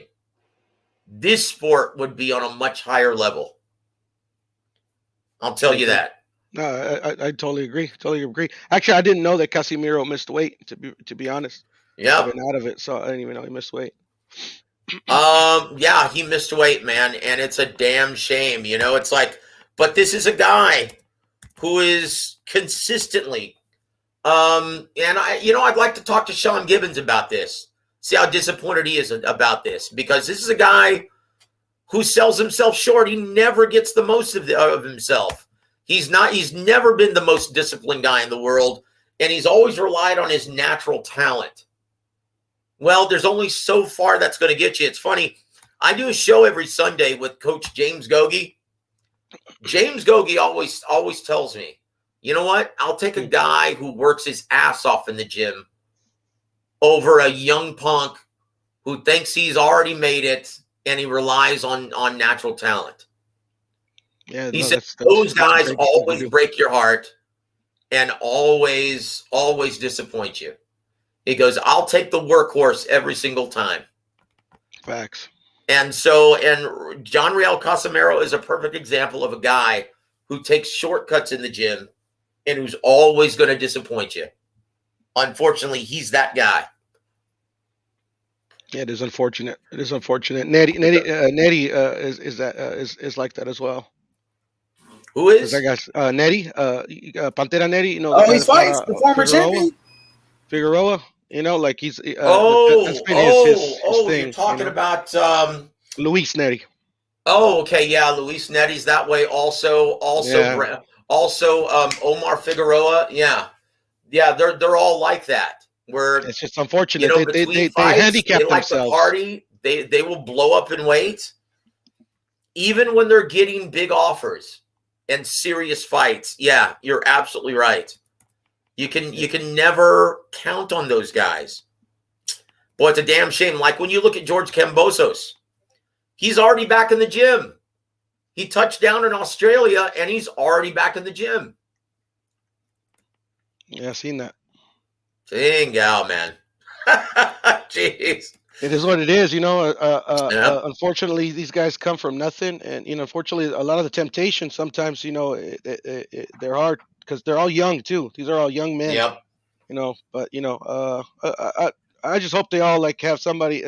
this sport would be on a much higher level. I'll tell you that. No, I totally agree. Totally agree. Actually, I didn't know that Casimiro missed weight. To be honest, I've been out of it, so I didn't even know he missed weight. Yeah, he missed weight, man, and it's a damn shame. You know, it's like, but this is a guy who is consistently, and I'd like to talk to Sean Gibbons about this. See how disappointed he is about this, because this is a guy who sells himself short. He never gets the most of himself. He's never been the most disciplined guy in the world, and he's always relied on his natural talent. Well, there's only so far that's going to get you. It's funny. I do a show every Sunday with Coach James Gogi. James Gogi always tells me, you know what? I'll take a guy who works his ass off in the gym over a young punk who thinks he's already made it and he relies on natural talent. Yeah, he said those guys always break your heart and always disappoint you. He goes, I'll take the workhorse every single time. Facts. And John Real Casimiro is a perfect example of a guy who takes shortcuts in the gym and who's always going to disappoint you. Unfortunately, he's that guy. Yeah, it is unfortunate. It is unfortunate. Nettie is like that as well. Who is? That guy's Neri, Pantera Neri. You know, Oh, the guy he that fought, fights the former champion. Figueroa. You know, like he's that's been his thing. You're talking about Luis Neri. Oh, okay, yeah, Luis Neri's that way. Also, Yeah. Omar Figueroa. Yeah, they're all like that. Where It's just unfortunate. you know, they between fights, handicap they like themselves. to party. They will blow up in weight, even when they're getting big offers and serious fights. Yeah, you're absolutely right. You can never count on those guys. Boy, it's a damn shame. Like when you look at George Kambosos, he's already back in the gym. He touched down in Australia, and he's already back in the gym. Yeah, I've seen that. Dang gal, man. Jeez. It is what it is, you know. Unfortunately, these guys come from nothing, and unfortunately, a lot of the temptation sometimes, they're hard because they're all young too. These are all young men. Yep. But I just hope they all have somebody.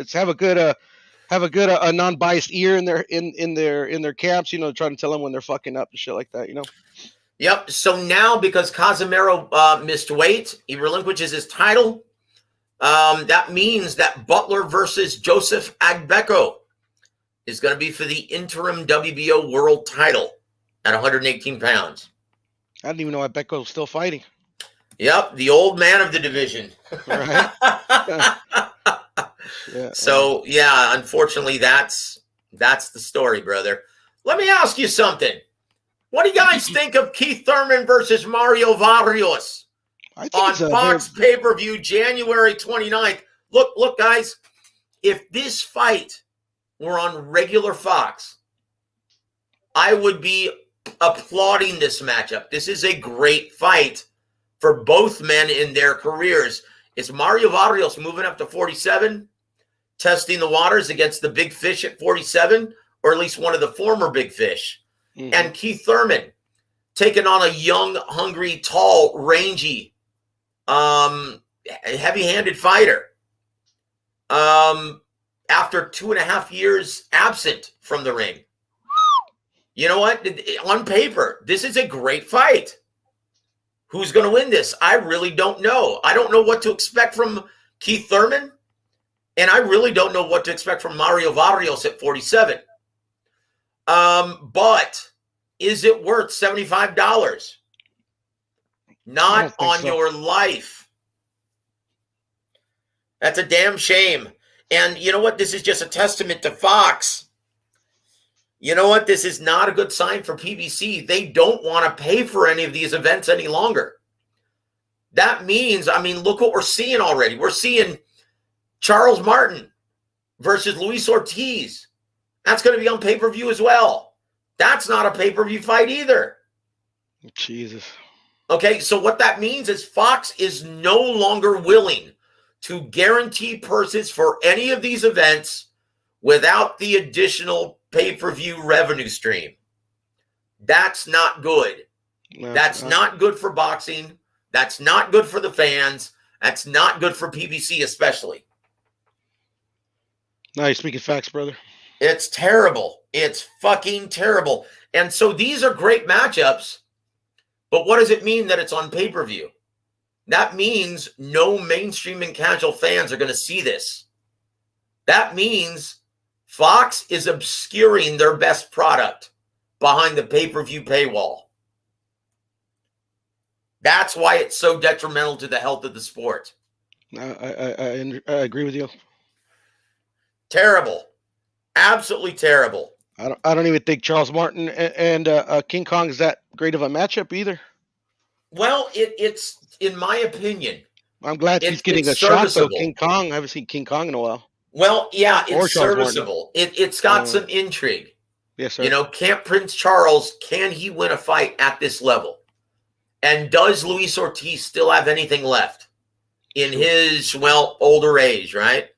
Have a good non-biased ear in their camps. Trying to tell them when they're fucking up and shit like that. Yep. So now, because Casimero missed weight, he relinquishes his title. That means that Butler versus Joseph Agbeko is going to be for the interim WBO world title at 118 pounds. I didn't even know Agbeko was still fighting. Yep, the old man of the division. Right. So, unfortunately, that's the story, brother. Let me ask you something. What do you guys think of Keith Thurman versus Mario Varrios on Fox pay-per-view January 29th? Look, guys, if this fight were on regular Fox, I would be applauding this matchup. This is a great fight for both men in their careers. It's Mario Varrios moving up to 47, testing the waters against the big fish at 47, or at least one of the former big fish. Mm-hmm. And Keith Thurman taking on a young, hungry, tall, rangy, heavy-handed fighter. After 2.5 years absent from the ring. You know what? On paper, this is a great fight. Who's going to win this? I really don't know. I don't know what to expect from Keith Thurman, and I really don't know what to expect from Mario Varrios at 47. But is it worth $75? Not on your life. That's a damn shame. And you know what? This is just a testament to Fox. You know what? This is not a good sign for PBC. They don't want to pay for any of these events any longer. That means, look what we're seeing already. We're seeing Charles Martin versus Luis Ortiz. That's going to be on pay-per-view as well. That's not a pay-per-view fight either. Jesus. Okay, so what that means is Fox is no longer willing to guarantee purses for any of these events without the additional pay-per-view revenue stream. That's not good. No, That's not good for boxing. That's not good for the fans. That's not good for PBC especially. No, you're speaking facts, brother. It's terrible. It's fucking terrible. And so these are great matchups, but what does it mean that it's on pay-per-view? That means no mainstream and casual fans are going to see this. That means Fox is obscuring their best product behind the pay-per-view paywall. That's why it's so detrimental to the health of the sport. I agree with you. Terrible. Absolutely terrible. I don't even think Charles Martin and King Kong is that great of a matchup either. Well, it's in my opinion. I'm glad he's getting a shot though. King Kong. I haven't seen King Kong in a while. Well, yeah, it's serviceable. It's got some intrigue. Yes, sir. Can't Prince Charles, can he win a fight at this level? And does Luis Ortiz still have anything left in his, older age, right?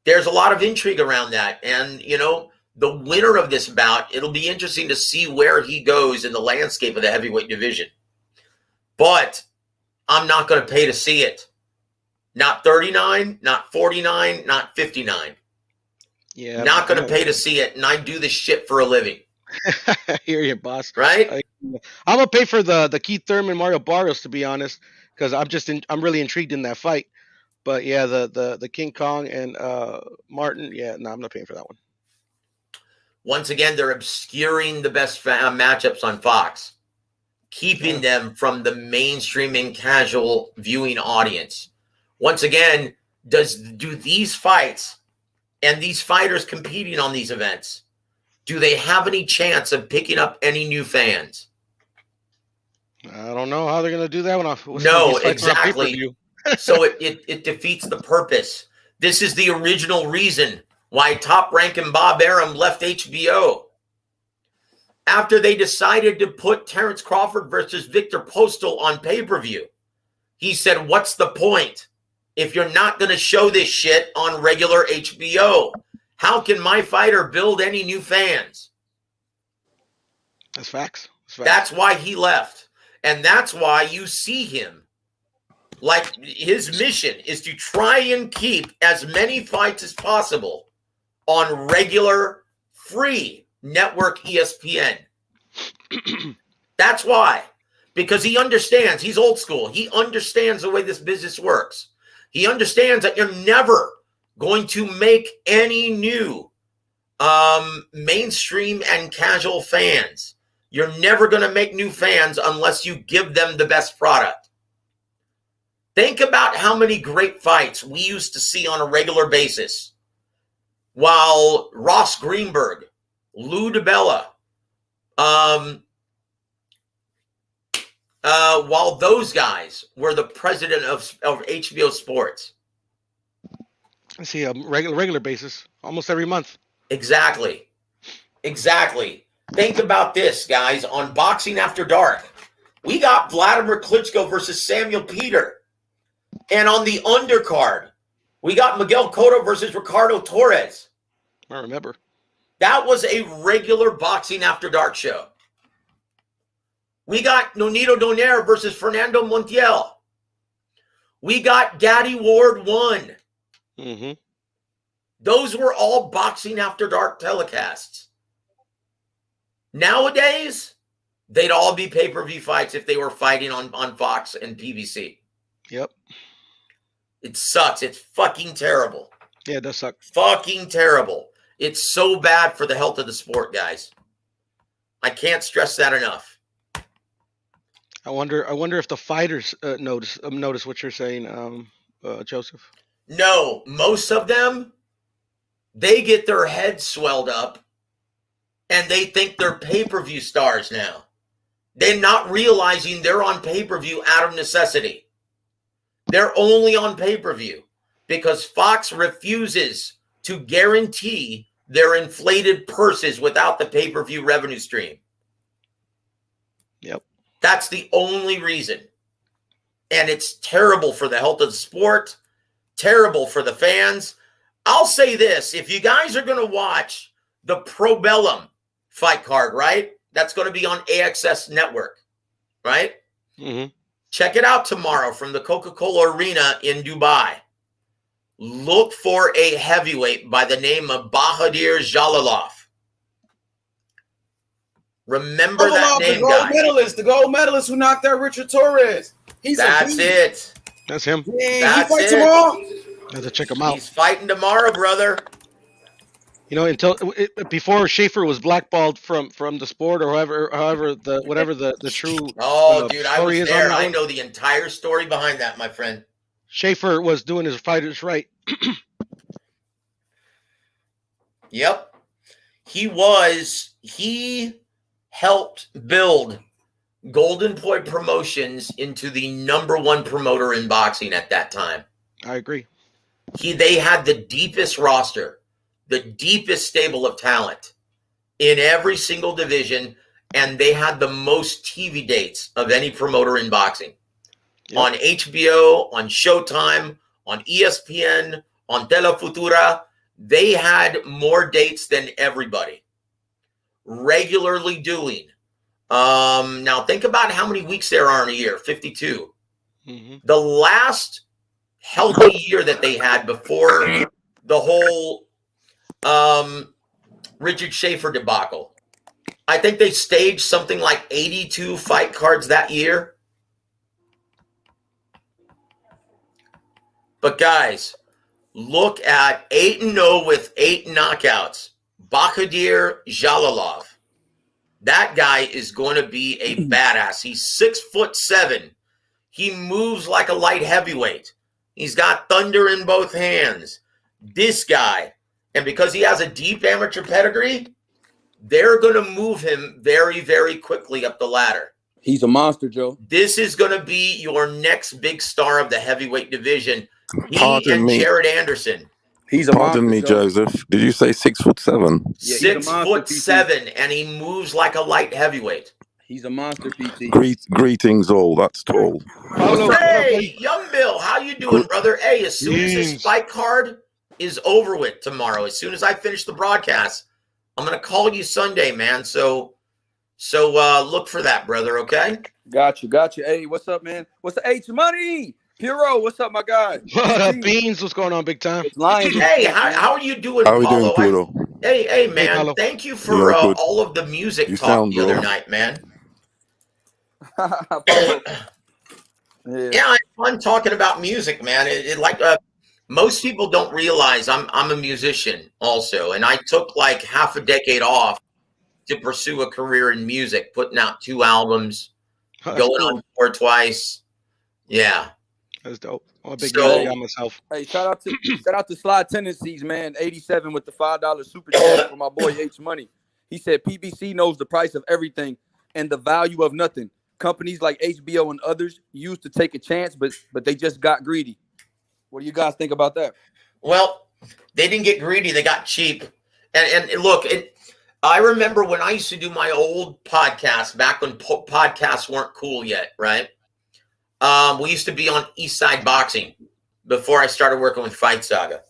There's a lot of intrigue around that. And, the winner of this bout, it'll be interesting to see where he goes in the landscape of the heavyweight division. But I'm not going to pay to see it. Not 39, not 49, not 59. Yeah. Not going to pay to see it, and I do this shit for a living. I hear you, boss. right? I'm gonna pay for the Keith Thurman Mario Barrios, to be honest, because I'm really intrigued in that fight. But yeah, the King Kong and Martin, yeah, no, I'm not paying for that one. Once again, they're obscuring the best matchups on Fox, keeping them from the mainstream and casual viewing audience. Once again, do these fights and these fighters competing on these events, do they have any chance of picking up any new fans? I don't know how they're gonna do that when no, exactly. So it defeats the purpose. This is the original reason why Top Rank and Bob Arum left HBO. After they decided to put Terrence Crawford versus Victor Postal on pay-per-view, he said, what's the point if you're not going to show this shit on regular HBO? How can my fighter build any new fans? That's facts. That's why he left. And that's why you see him. Like, his mission is to try and keep as many fights as possible on regular, free network ESPN. That's why. Because he understands. He's old school. He understands the way this business works. He understands that you're never going to make any new mainstream and casual fans. You're never going to make new fans unless you give them the best product. Think about how many great fights we used to see on a regular basis while Ross Greenberg, Lou DiBella, while those guys were the president of HBO Sports. I see a regular basis, almost every month. Exactly. Think about this, guys. On Boxing After Dark, we got Vladimir Klitschko versus Samuel Peter. And on the undercard, we got Miguel Cotto versus Ricardo Torres. I remember. That was a regular Boxing After Dark show. We got Nonito Donaire versus Fernando Montiel. We got Gaddy Ward 1. Mm-hmm. Those were all Boxing After Dark telecasts. Nowadays, they'd all be pay-per-view fights if they were fighting on Fox and PBC. Yep. It sucks. It's fucking terrible. Yeah, it does suck. Fucking terrible. It's so bad for the health of the sport, guys. I can't stress that enough. I wonder if the fighters notice what you're saying, Joseph. No, most of them, they get their heads swelled up and they think they're pay-per-view stars now. They're not realizing they're on pay-per-view out of necessity. They're only on pay-per-view because Fox refuses to guarantee their inflated purses without the pay-per-view revenue stream. Yep. That's the only reason. And it's terrible for the health of the sport, terrible for the fans. I'll say this, if you guys are going to watch the Pro Bellum fight card, right? That's going to be on AXS Network, right? Mm-hmm. Check it out tomorrow from the Coca-Cola Arena in Dubai. Look for a heavyweight by the name of Bahadir Jalilov. Remember that name, guys. The gold medalist who knocked out Richard Torres. That's it. That's him. Yeah, he fights tomorrow. I have to check him out. He's fighting tomorrow, brother. You know, before Schaefer was blackballed from the sport, or however the true. Oh, dude, I was is there. I know the entire story behind that, my friend. Schaefer was doing his fighters right. Yep, he helped build Golden Boy Promotions into the #1 promoter in boxing at that time. I agree. They had the deepest roster, the deepest stable of talent in every single division, and they had the most TV dates of any promoter in boxing. Yep. On HBO, on Showtime, on ESPN, on Telefutura, they had more dates than everybody. Regularly doing. Now think about how many weeks there are in a year, 52. Mm-hmm. The last healthy year that they had before the whole Richard Schaefer debacle, I think they staged something like 82 fight cards that year. But guys, look at 8-0 with 8 knockouts. Bahadir Jalalov. That guy is going to be a badass. He's 6'7". He moves like a light heavyweight. He's got thunder in both hands. This guy, and because he has a deep amateur pedigree, they're going to move him very, very quickly up the ladder. He's a monster, Joe. This is going to be your next big star of the heavyweight division. Pardon me. Jared Anderson. He's a Pardon monster, me, Joe. Joseph. Did you say 6'7"? Yeah, 6'7", and he moves like a light heavyweight. He's a monster, PT. Greetings all. That's tall. Hey, young Bill, how you doing, brother? Hey, as soon as this fight card is over with tomorrow, as soon as I finish the broadcast, I'm gonna call you Sunday, man. So look for that, brother. Okay. Got you. Hey, what's up, man? What's the H Money? Piro, what's up, my guy? What up, Beans? What's going on, big time? Hey, how are you doing, How are you Paulo? doing, Puro? Hey, man. Paulo. Thank you for Yeah, good. all of the music You talk sound the other good. night, man. Yeah. Yeah, I had fun talking about music, man. Most people don't realize I'm a musician also, and I took like half a decade off to pursue a career in music, putting out 2 albums, going on tour twice. Yeah, That's dope. I'm a big So- guy myself. Hey, shout out to Sly Tendencies, man. 87 with the $5 super chat for my boy H Money. He said PBC knows the price of everything and the value of nothing. Companies like HBO and others used to take a chance, but they just got greedy. What do you guys think about that? well, they didn't get greedy; they got cheap. And look, I remember when I used to do my old podcast back when podcasts weren't cool yet, right? We used to be on Eastside Boxing before I started working with Fight Saga.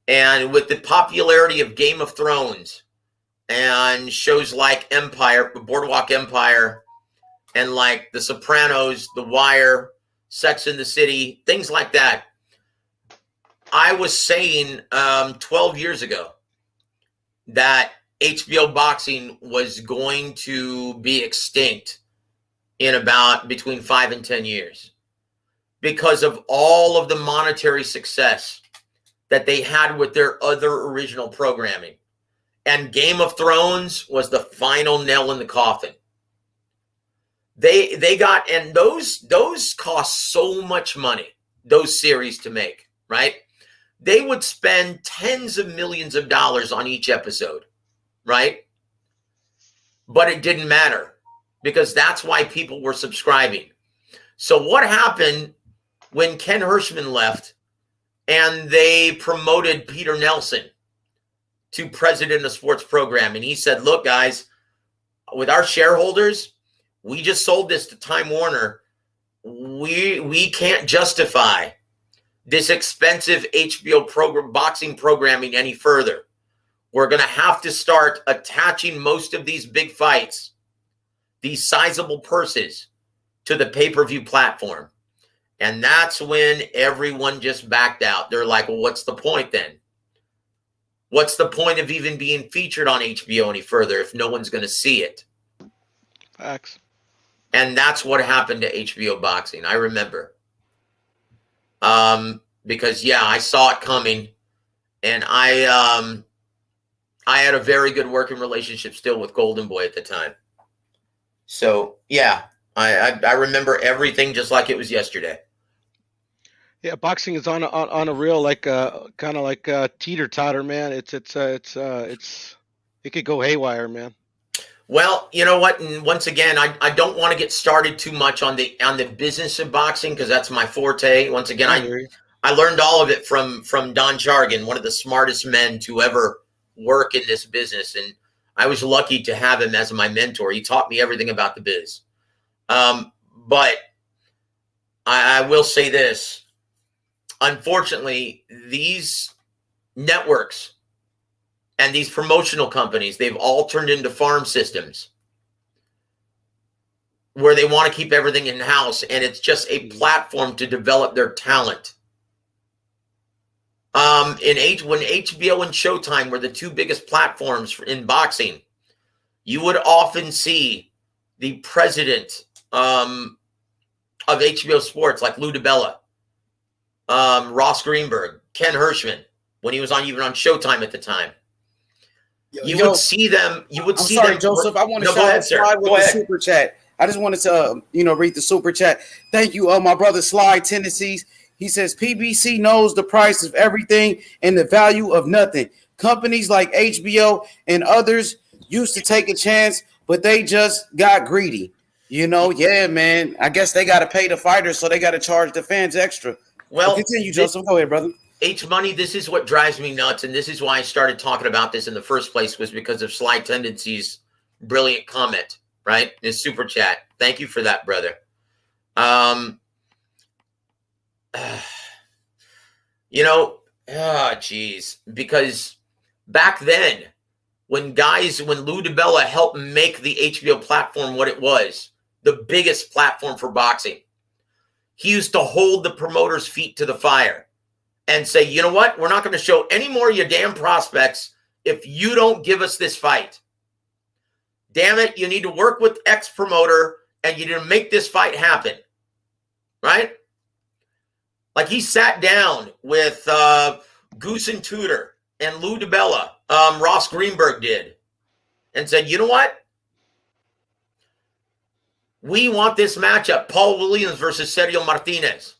And with the popularity of Game of Thrones and shows like Empire, Boardwalk Empire, and like The Sopranos, The Wire, Sex and the City, things like that, I was saying 12 years ago that HBO boxing was going to be extinct in about between 5 and 10 years because of all of the monetary success that they had with their other original programming. And Game of Thrones was the final nail in the coffin. They got, and those cost so much money, those series to make, right? They would spend tens of millions of dollars on each episode, right? But it didn't matter because that's why people were subscribing. So what happened when Ken Hirschman left and they promoted Peter Nelson to president of sports programming? He said, look, guys, with our shareholders, we just sold this to Time Warner. We can't justify this expensive HBO boxing programming any further. We're going to have to start attaching most of these big fights, these sizable purses, to the pay-per-view platform. And that's when everyone just backed out. They're like, well, what's the point then? What's the point of even being featured on HBO any further if no one's going to see it? Facts. And that's what happened to HBO boxing. I remember. Because, yeah, I saw it coming. And I had a very good working relationship still with Golden Boy at the time. So, yeah, I remember everything just like it was yesterday. Yeah, boxing is on a real kind of like teeter-totter, man. It could go haywire, man. Well, you know what? And once again, I don't want to get started too much on the business of boxing because that's my forte. Once again, I learned all of it from Don Jargon, one of the smartest men to ever work in this business, and I was lucky to have him as my mentor. He taught me everything about the biz. But I will say this. Unfortunately, these networks and these promotional companies, they've all turned into farm systems where they want to keep everything in-house, and it's just a platform to develop their talent. When HBO and Showtime were the 2 biggest platforms in boxing, you would often see the president of HBO Sports, like Lou DiBella, Ross Greenberg, Ken Hirschman, when he was even on Showtime at the time. You would see them. You would see them. Joseph. I want to go shout ahead, out sir. Sly with Go the ahead. super chat. I just wanted to, read the super chat. Thank you, my brother Sly Tennessees. He says PBC knows the price of everything and the value of nothing. Companies like HBO and others used to take a chance, but they just got greedy. Yeah, man. I guess they got to pay the fighters, so they got to charge the fans extra. Well, continue, Joseph. Go ahead, brother. H Money, this is what drives me nuts, and this is why I started talking about this in the first place, was because of Sly Tendency's brilliant comment, right? His super chat. Thank you for that, brother. Geez. Because back then, when Lou DiBella helped make the HBO platform what it was, the biggest platform for boxing, he used to hold the promoters' feet to the fire and say, you know what? We're not going to show any more of your damn prospects if you don't give us this fight. Damn it, you need to work with X promoter and you need to make this fight happen. Right? Like he sat down with Goose and Tudor and Lou DiBella, Ross Greenberg did, and said, you know what? We want this matchup, Paul Williams versus Sergio Martinez.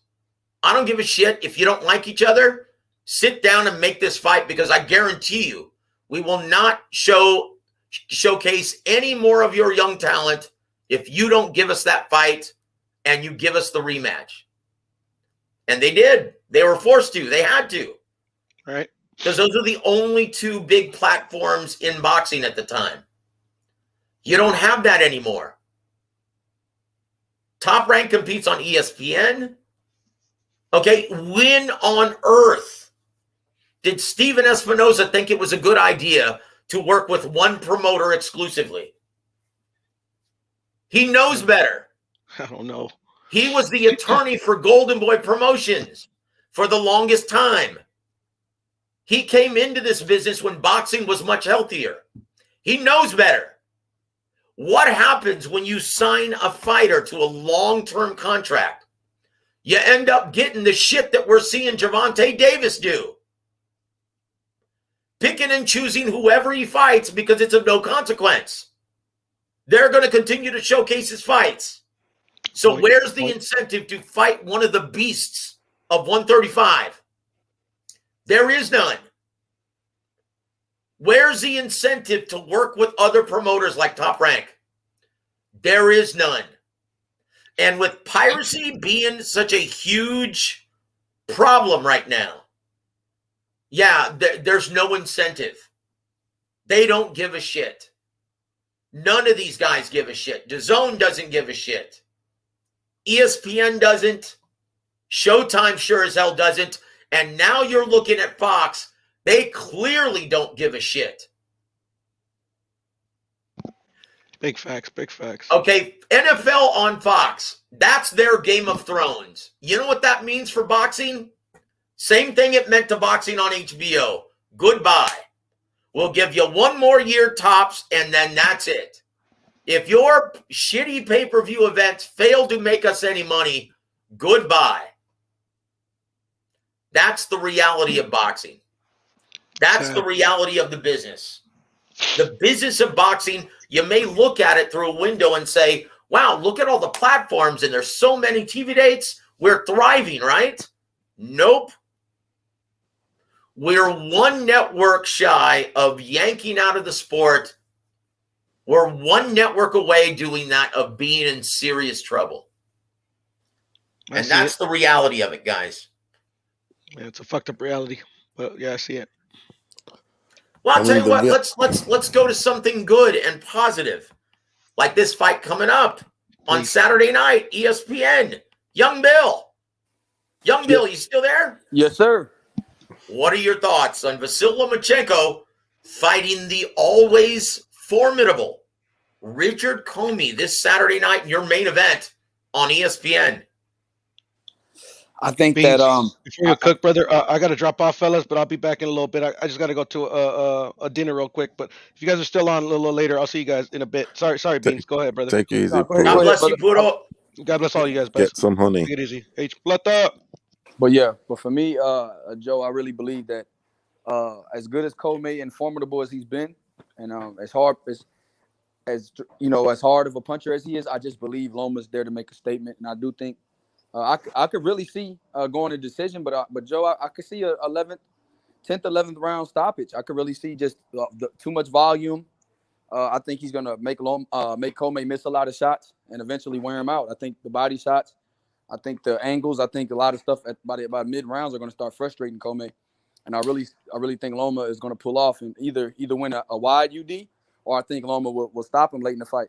I don't give a shit if you don't like each other. Sit down and make this fight, because I guarantee you we will not showcase any more of your young talent if you don't give us that fight and you give us the rematch. And they did. They were forced to. They had to. Right. Because those are the only two big platforms in boxing at the time. You don't have that anymore. Top Rank competes on ESPN. Okay, when on earth did Steven Espinoza think it was a good idea to work with one promoter exclusively? He knows better. I don't know. He was the attorney for Golden Boy Promotions for the longest time. He came into this business when boxing was much healthier. He knows better. What happens when you sign a fighter to a long-term contract? You end up getting the shit that we're seeing Gervonta Davis do. Picking and choosing whoever he fights because it's of no consequence. They're going to continue to showcase his fights. So where's the incentive to fight one of the beasts of 135? There is none. Where's the incentive to work with other promoters like Top Rank? There is none. And with piracy being such a huge problem right now, there's no incentive. They don't give a shit. None of these guys give a shit. DAZN doesn't give a shit. ESPN doesn't. Showtime sure as hell doesn't. And now you're looking at Fox. They clearly don't give a shit. Big facts, big facts. Okay, NFL on Fox. That's their Game of Thrones. You know what that means for boxing? Same thing it meant to boxing on HBO. Goodbye. We'll give you one more year tops, and then that's it. If your shitty pay-per-view events fail to make us any money, goodbye. That's the reality of boxing. That's the reality of the business. The business of boxing, you may look at it through a window and say, wow, look at all the platforms and there's so many TV dates. We're thriving, right? Nope. We're one network shy of yanking out of the sport. We're one network away doing that, of being in serious trouble. And that's the reality of it, guys. Yeah, it's a fucked up reality. But yeah, I see it. Well, I'll tell you what, let's go to something good and positive. Like this fight coming up on Saturday night, ESPN. Young Bill. Young Bill, you still there? Yes, sir. What are your thoughts on Vasiliy Lomachenko fighting the always formidable Richard Commey this Saturday night in your main event on ESPN? I think Beans, that before you cook, brother, I got to drop off, fellas, but I'll be back in a little bit. I just got to go to a dinner real quick. But if you guys are still on a little later, I'll see you guys in a bit. Sorry, Beans. Go ahead, brother. Take it easy, no, go God ahead, Puro. bless you, brother. Puro. God bless all you guys, Get guys. some honey. Take it easy. H. Plata. But yeah, but for me, Joe, I really believe that as good as Commey and formidable as he's been, and as hard as you know, as hard of a puncher as he is, I just believe Loma's there to make a statement, and I do think I could really see going to decision, but Joe, I could see a 10th, 11th round stoppage. I could really see just too much volume. I think he's gonna make Commey miss a lot of shots and eventually wear him out. I think the body shots, I think the angles, I think a lot of stuff by mid rounds are gonna start frustrating Commey, and I really think Loma is gonna pull off and either win a wide UD, or I think Loma will stop him late in the fight,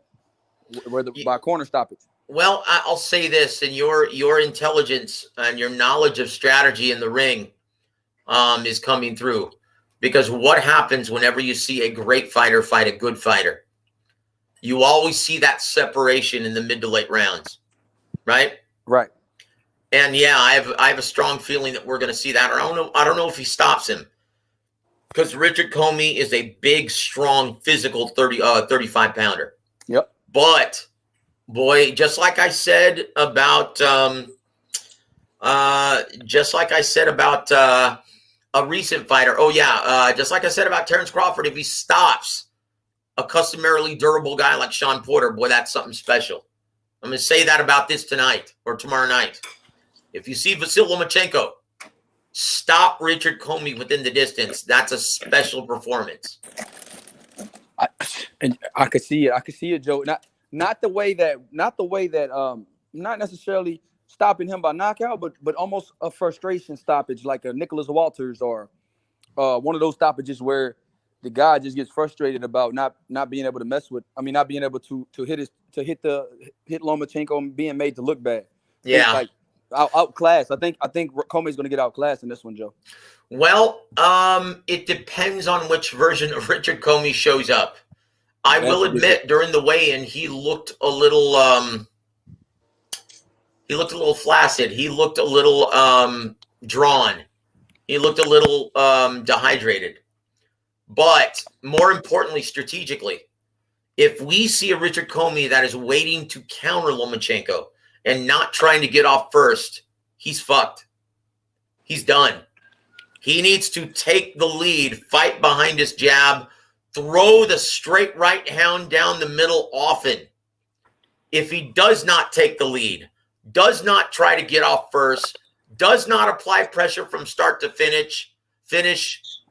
whether by corner stoppage. Well, I'll say this, and your intelligence and your knowledge of strategy in the ring is coming through. Because what happens whenever you see a great fighter fight a good fighter? You always see that separation in the mid to late rounds, right? Right. And yeah, I have a strong feeling that we're going to see that. Or I don't know if he stops him, because Richard Commey is a big, strong, physical 35 pounder. Yep. But boy, just like I said about a recent fighter. Oh yeah, just like I said about Terrence Crawford, if he stops a customarily durable guy like Sean Porter, boy, that's something special. I'm going to say that about this tonight or tomorrow night. If you see Vasiliy Lomachenko stop Richard Commey within the distance, that's a special performance. I could see it. I could see it, Joe. Not the way that not necessarily stopping him by knockout, but almost a frustration stoppage, like a Nicholas Walters or one of those stoppages where the guy just gets frustrated about not being able to not being able to hit Lomachenko and being made to look bad. Yeah, like outclassed. I think Commey's going to get outclassed in this one, Joe. Well, it depends on which version of Richard Commey shows up. I will admit, during the weigh-in, he looked a little flaccid. He looked a little drawn. He looked a little dehydrated. But more importantly, strategically, if we see a Richard Commey that is waiting to counter Lomachenko and not trying to get off first, he's fucked. He's done. He needs to take the lead, fight behind his jab, throw the straight right hand down the middle often. If he does not take the lead, does not try to get off first, does not apply pressure from start to finish,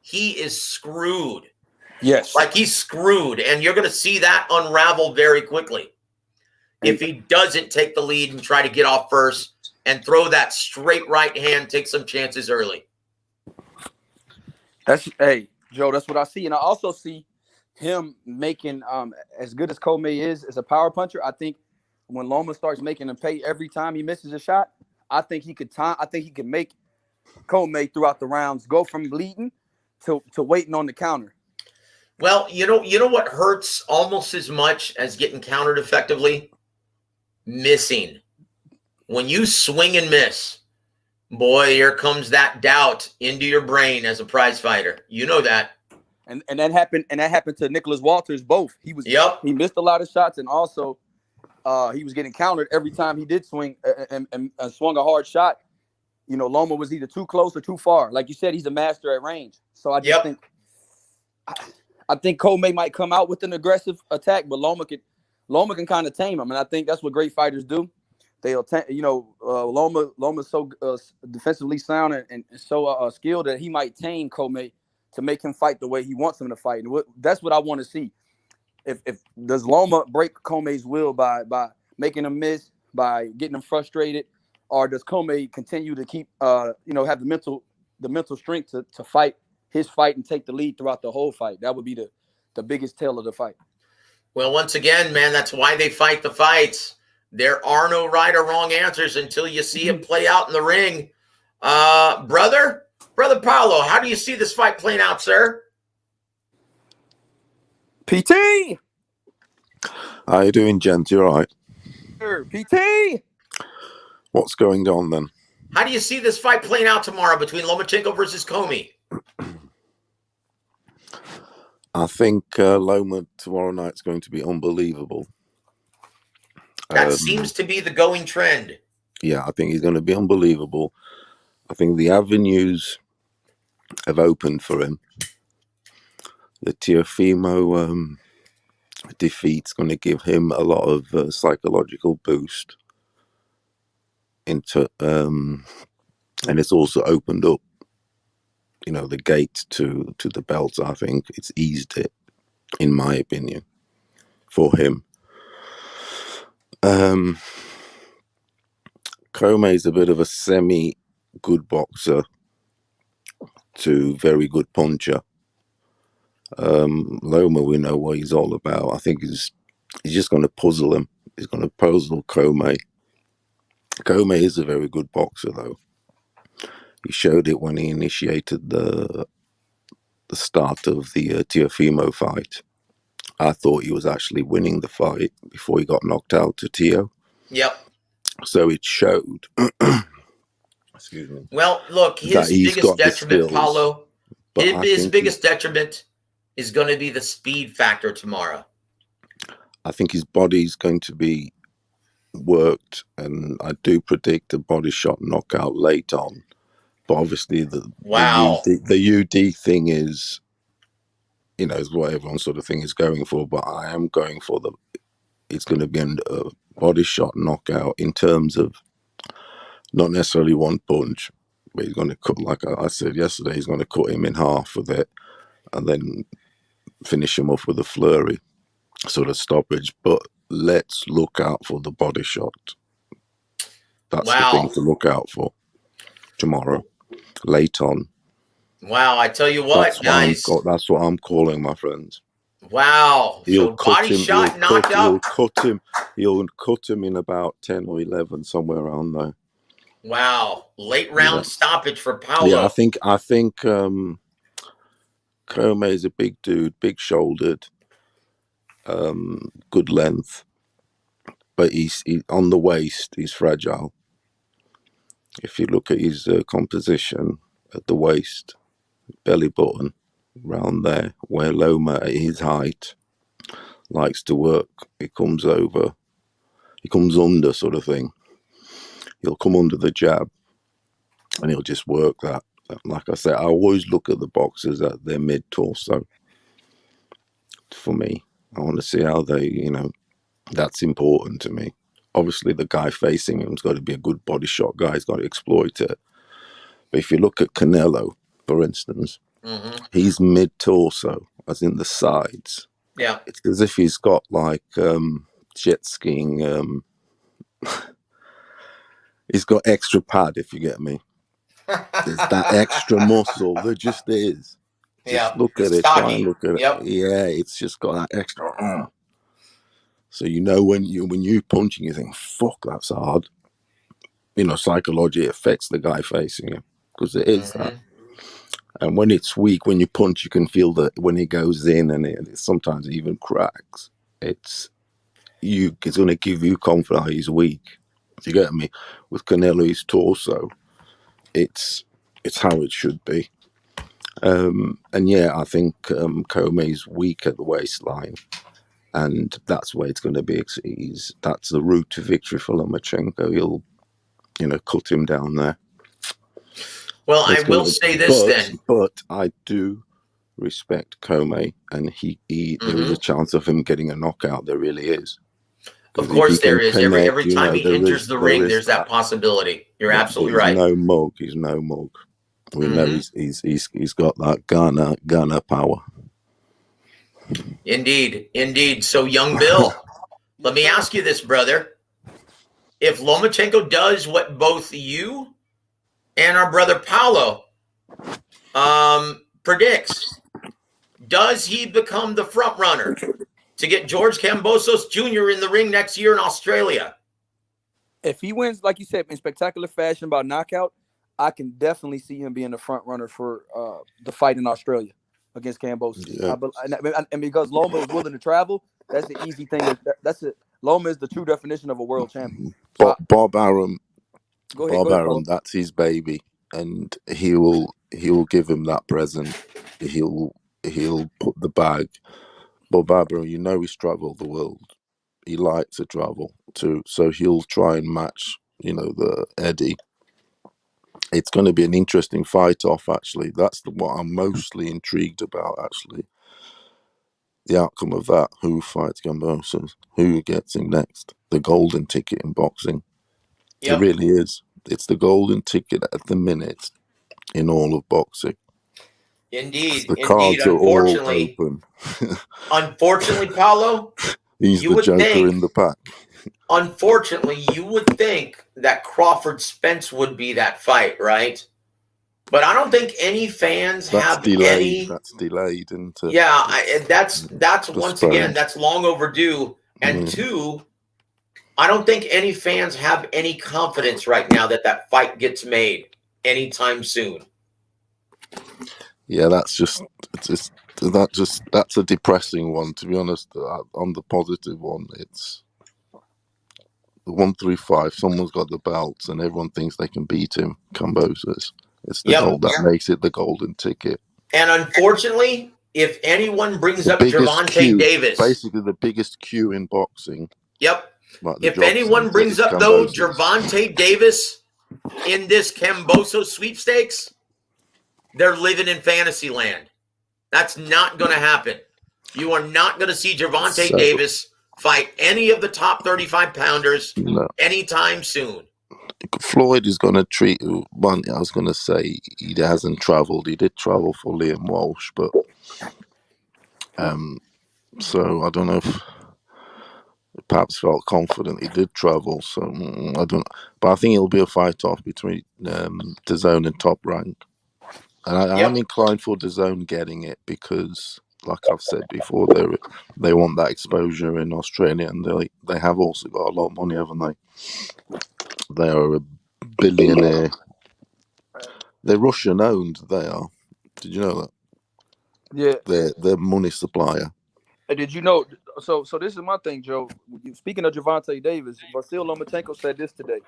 he is screwed. Yes. Like he's screwed, and you're going to see that unravel very quickly. If he doesn't take the lead and try to get off first and throw that straight right hand, take some chances early. Hey, Joe, that's what I see. And I also see him making, as good as Commey is as a power puncher, I think when Loma starts making him pay every time he misses a shot, I think he could make Commey throughout the rounds go from leading to waiting on the counter. Well, you know what hurts almost as much as getting countered effectively? Missing. When you swing and miss, boy, here comes that doubt into your brain as a prize fighter. You know that. And that happened to Nicholas Walters both. He missed a lot of shots, and also he was getting countered every time he did swing and swung a hard shot. You know, Loma was either too close or too far. Like you said, he's a master at range. So I just think I think Commey might come out with an aggressive attack, but Loma can kind of tame him, and I think that's what great fighters do. They'll, Loma's so defensively sound and so skilled that he might tame Commey to make him fight the way he wants him to fight. And that's what I want to see. If does Loma break Commey's will by making him miss, by getting him frustrated, or does Commey continue to keep have the mental strength to fight his fight and take the lead throughout the whole fight? That would be the biggest tell of the fight. Well, once again, man, that's why they fight the fights. There are no right or wrong answers until you see it play out in the ring. Brother Paulo, how do you see this fight playing out, sir? PT! How you doing, gent? You all right? Sir, PT! What's going on then? How do you see this fight playing out tomorrow between Lomachenko versus Commey? I think Loma tomorrow night's going to be unbelievable. That seems to be the going trend. Yeah, I think he's going to be unbelievable. I think the avenues have opened for him. The Teofimo defeat's going to give him a lot of psychological boost into, and it's also opened up, the gate to the belt. I think it's eased it, in my opinion, for him. Commey's a bit of a semi-good boxer to very good puncher. Loma, we know what he's all about. I think he's just going to puzzle him. He's going to puzzle Commey. Commey is a very good boxer, though. He showed it when he initiated the start of the Teofimo fight. I thought he was actually winning the fight before he got knocked out to Teo. Yep. So it showed. Excuse me. Well, look, his biggest detriment, Paulo, his biggest detriment is going to be the speed factor tomorrow. I think his body's going to be worked, and I do predict a body shot knockout late on. But obviously, the UD thing is, is what everyone sort of thing is going for. But I am going for it's going to be a body shot knockout in terms of not necessarily one punch, but he's going to cut, like I said yesterday, he's going to cut him in half with it and then finish him off with a flurry sort of stoppage. But let's look out for the body shot. That's the thing to look out for tomorrow, late on. Wow, I tell you what, guys. That's what I'm calling, my friends. Wow. He'll cut him, knockout. He'll cut him in about 10 or 11, somewhere around there. Wow. Late round stoppage for Paulo. Yeah, I think Commey is a big dude, big-shouldered, good length. But he's on the waist, he's fragile. If you look at his composition at the waist, belly button, around there, where Loma, at his height, likes to work, he comes under sort of thing. He'll come under the jab, and he'll just work that. Like I said, I always look at the boxers at their mid-torso. For me, I want to see how they, that's important to me. Obviously, the guy facing him's got to be a good body shot guy. He's got to exploit it. But if you look at Canelo, for instance, he's mid-torso, as in the sides. Yeah. It's as if he's got like jet skiing. He's got extra pad, if you get me. There's that extra muscle. There just is. Just look at it. Try and look at it. Yeah, it's just got that extra. So when you punching, you think, "Fuck, that's hard." Psychology affects the guy facing you, because it is that. And when it's weak, when you punch, you can feel that when it goes in, and it sometimes even cracks. It's going to give you confidence. He's weak. You get me? With Canelo's torso, it's how it should be. And yeah, I think Commey's weak at the waistline, and that's where it's going to be. That's the route to victory for Lomachenko. He'll, cut him down there. Well, I will say this then. But I do respect Commey, and there is a chance of him getting a knockout. There really is. Of course there is. Every time he enters the ring, there's that possibility. You're absolutely right. He's no mug. We know he's got that Ghana power. Indeed. So, young Bill, let me ask you this, brother. If Lomachenko does what both you and our brother Paulo predicts, does he become the front runner to get George Kambosos Jr. in the ring next year in Australia? If he wins, like you said, in spectacular fashion by knockout, I can definitely see him being the front runner for the fight in Australia against Kambosos. Yeah. And because Loma is willing to travel, that's the easy thing. Loma is the true definition of a world champion. Bob Arum Go Bob ahead, Arum, Paul. that's his baby, and he will give him that present. He'll put the bag. Bob Arum, you know, he's traveled the world. He likes to travel too, so he'll try and match, you know, the Eddie. It's going to be an interesting fight off. Actually, that's what I'm mostly intrigued about. Actually, the outcome of that. Who fights Gamboa? Who gets him next? The golden ticket in boxing. Yep. It really is. It's the golden ticket at the minute in all of boxing. Indeed. The cards are all open. Unfortunately, Paulo, He's the joker in the pack. Unfortunately, you would think that Crawford Spence would be that fight, right? But I don't think any fans have delayed. any. That's delayed, and that's once again, that's long overdue. And two, I don't think any fans have any confidence right now that that fight gets made anytime soon. Yeah, that's a depressing one, to be honest. On the positive one, it's the 135. Someone's got the belts, and everyone thinks they can beat him. Cambosos. It's the gold that makes it the golden ticket. And unfortunately, if anyone brings up Gervonta Davis, basically the biggest queue in boxing. Yep. If anyone brings up though Gervonta Davis in this Camboso sweepstakes, they're living in fantasy land. That's not going to happen. You are not going to see Gervonta Davis fight any of the top 35 pounders anytime soon. Floyd is going to treat one. I was going to say he hasn't traveled. He did travel for Liam Walsh, but so I don't know if perhaps felt confident he did travel. So I don't. But I think it'll be a fight off between DAZN and Top Rank, and I am inclined for DAZN getting it because, like I've said before, they want that exposure in Australia, and they have also got a lot of money, haven't they? They are a billionaire. They're Russian owned. They are. Did you know that? Yeah. They're money supplier. Did you know? So this is my thing, Joe. Speaking of Gervonta Davis, Vasiliy Lomachenko said this today.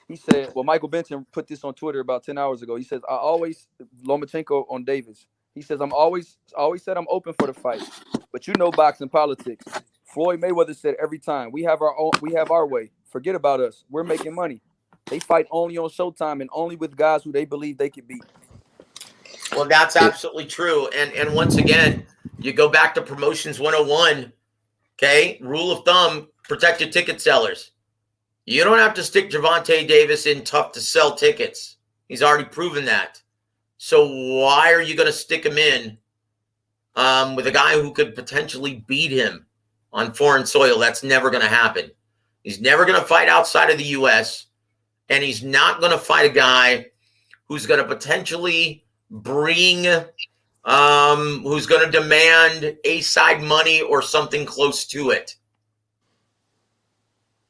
He said, well, Michael Benson put this on Twitter about 10 hours ago. He says, Lomachenko on Davis. He says, I always said I'm open for the fight, but you know boxing politics. Floyd Mayweather said every time we have our way. Forget about us. We're making money. They fight only on Showtime and only with guys who they believe they could beat. Well, that's absolutely true. And once again, you go back to Promotions 101, okay? Rule of thumb, protect your ticket sellers. You don't have to stick Gervonta Davis in tough to sell tickets. He's already proven that. So why are you going to stick him in with a guy who could potentially beat him on foreign soil? That's never going to happen. He's never going to fight outside of the U.S., and he's not going to fight a guy who's going to potentially bring, who's going to demand A-side money or something close to it.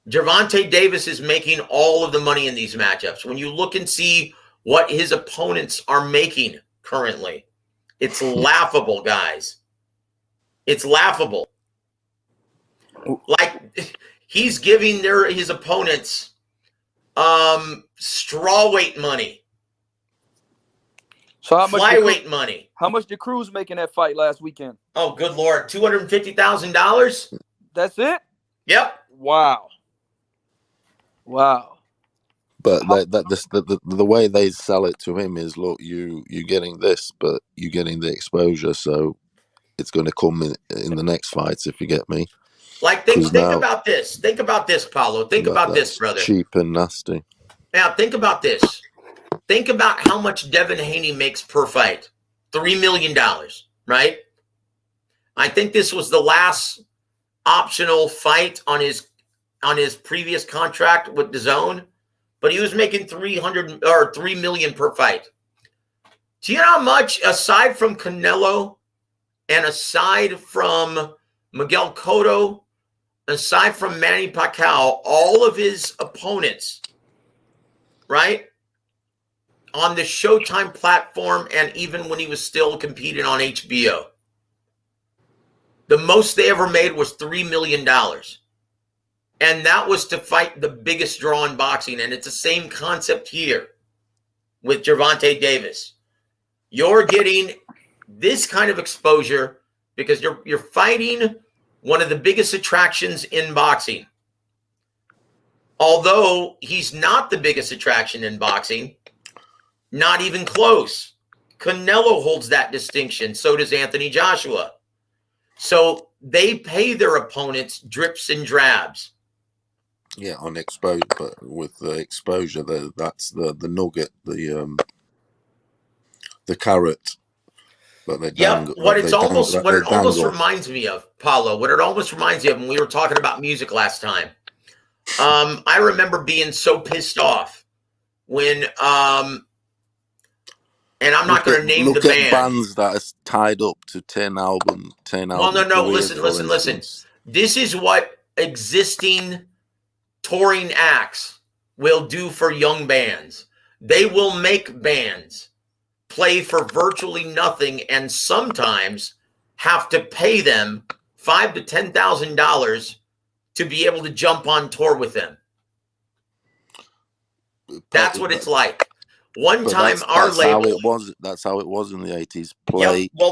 Gervonta Davis is making all of the money in these matchups. When you look and see what his opponents are making currently, it's laughable, guys. It's laughable. Like, he's giving his opponents strawweight money. So how much flyweight money? How much did Cruz make in that fight last weekend? Oh, good Lord, $250,000. That's it? Yep. Wow. But the way they sell it to him is, look, you're getting this, but you're getting the exposure, so it's going to come in the next fights, if you get me. Like, think about this. Think about this, Paulo. Think about this, brother. Cheap and nasty. Now, think about this. Think about how much Devin Haney makes per fight. $3 million, right? I think this was the last optional fight on his previous contract with DAZN, but he was making $3 million per fight. Do you know how much, aside from Canelo and aside from Miguel Cotto, aside from Manny Pacquiao, all of his opponents, right, on the Showtime platform, and even when he was still competing on HBO, the most they ever made was $3 million. And that was to fight the biggest draw in boxing. And it's the same concept here with Gervonta Davis. You're getting this kind of exposure because you're fighting one of the biggest attractions in boxing. Although he's not the biggest attraction in boxing, not even close. Canelo holds that distinction. So does Anthony Joshua. So they pay their opponents drips and drabs. Yeah, on exposure, but with the exposure, that's the nugget, the carrot. But they dangle. What it almost reminds me of, Paulo, what it almost reminds me of when we were talking about music last time. I remember being so pissed off when and I'm not going to name the band. Bands that are tied up to 10 albums. Well, no. Listen. This is what existing touring acts will do for young bands. They will make bands play for virtually nothing and sometimes have to pay them $5,000 to $10,000 to be able to jump on tour with them. That's what it's like. One time, our label. That's how it was in the 80s.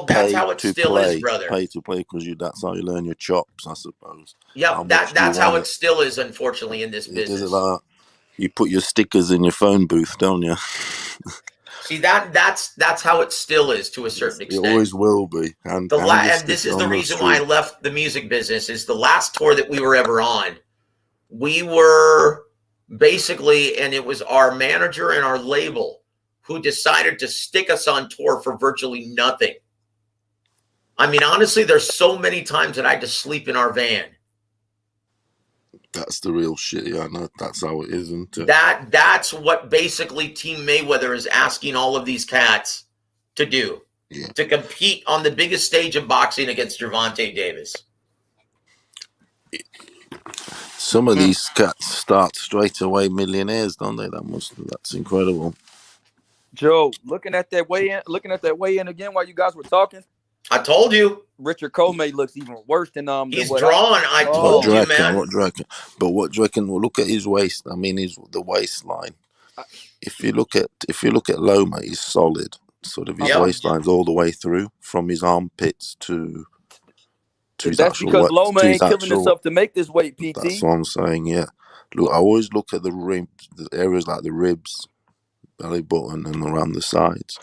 That's how it still is, brother. Pay to play because that's how you learn your chops, I suppose. Yeah, that's how it still is, unfortunately, in this business. You put your stickers in your phone booth, don't you? See, that's how it still is to a certain extent. It always will be. And this is the reason why I left the music business. Is the last tour that we were ever on. We were basically, and it was our manager and our label who decided to stick us on tour for virtually nothing. I mean, honestly, there's so many times that I had to sleep in our van. That's the real shit. Yeah, no, that's how it is, isn't it? That's what basically Team Mayweather is asking all of these cats to do. Yeah. To compete on the biggest stage of boxing against Gervonta Davis. Some of these cats start straight away millionaires, don't they? That's incredible. Joe, looking at that weigh-in again while you guys were talking. I told you. Richard Commey looks even worse than he's drawn. I told you, man. What do you reckon? But what do you reckon? Well, look at his waist. I mean, the waistline. If you look at Loma, he's solid. Sort of his waistline's all the way through, from his armpits to his actual. That's because Loma ain't killing himself to make this weight, PT. That's what I'm saying. Yeah. Look, I always look at the ribs, the areas like the ribs, belly button, and around the sides.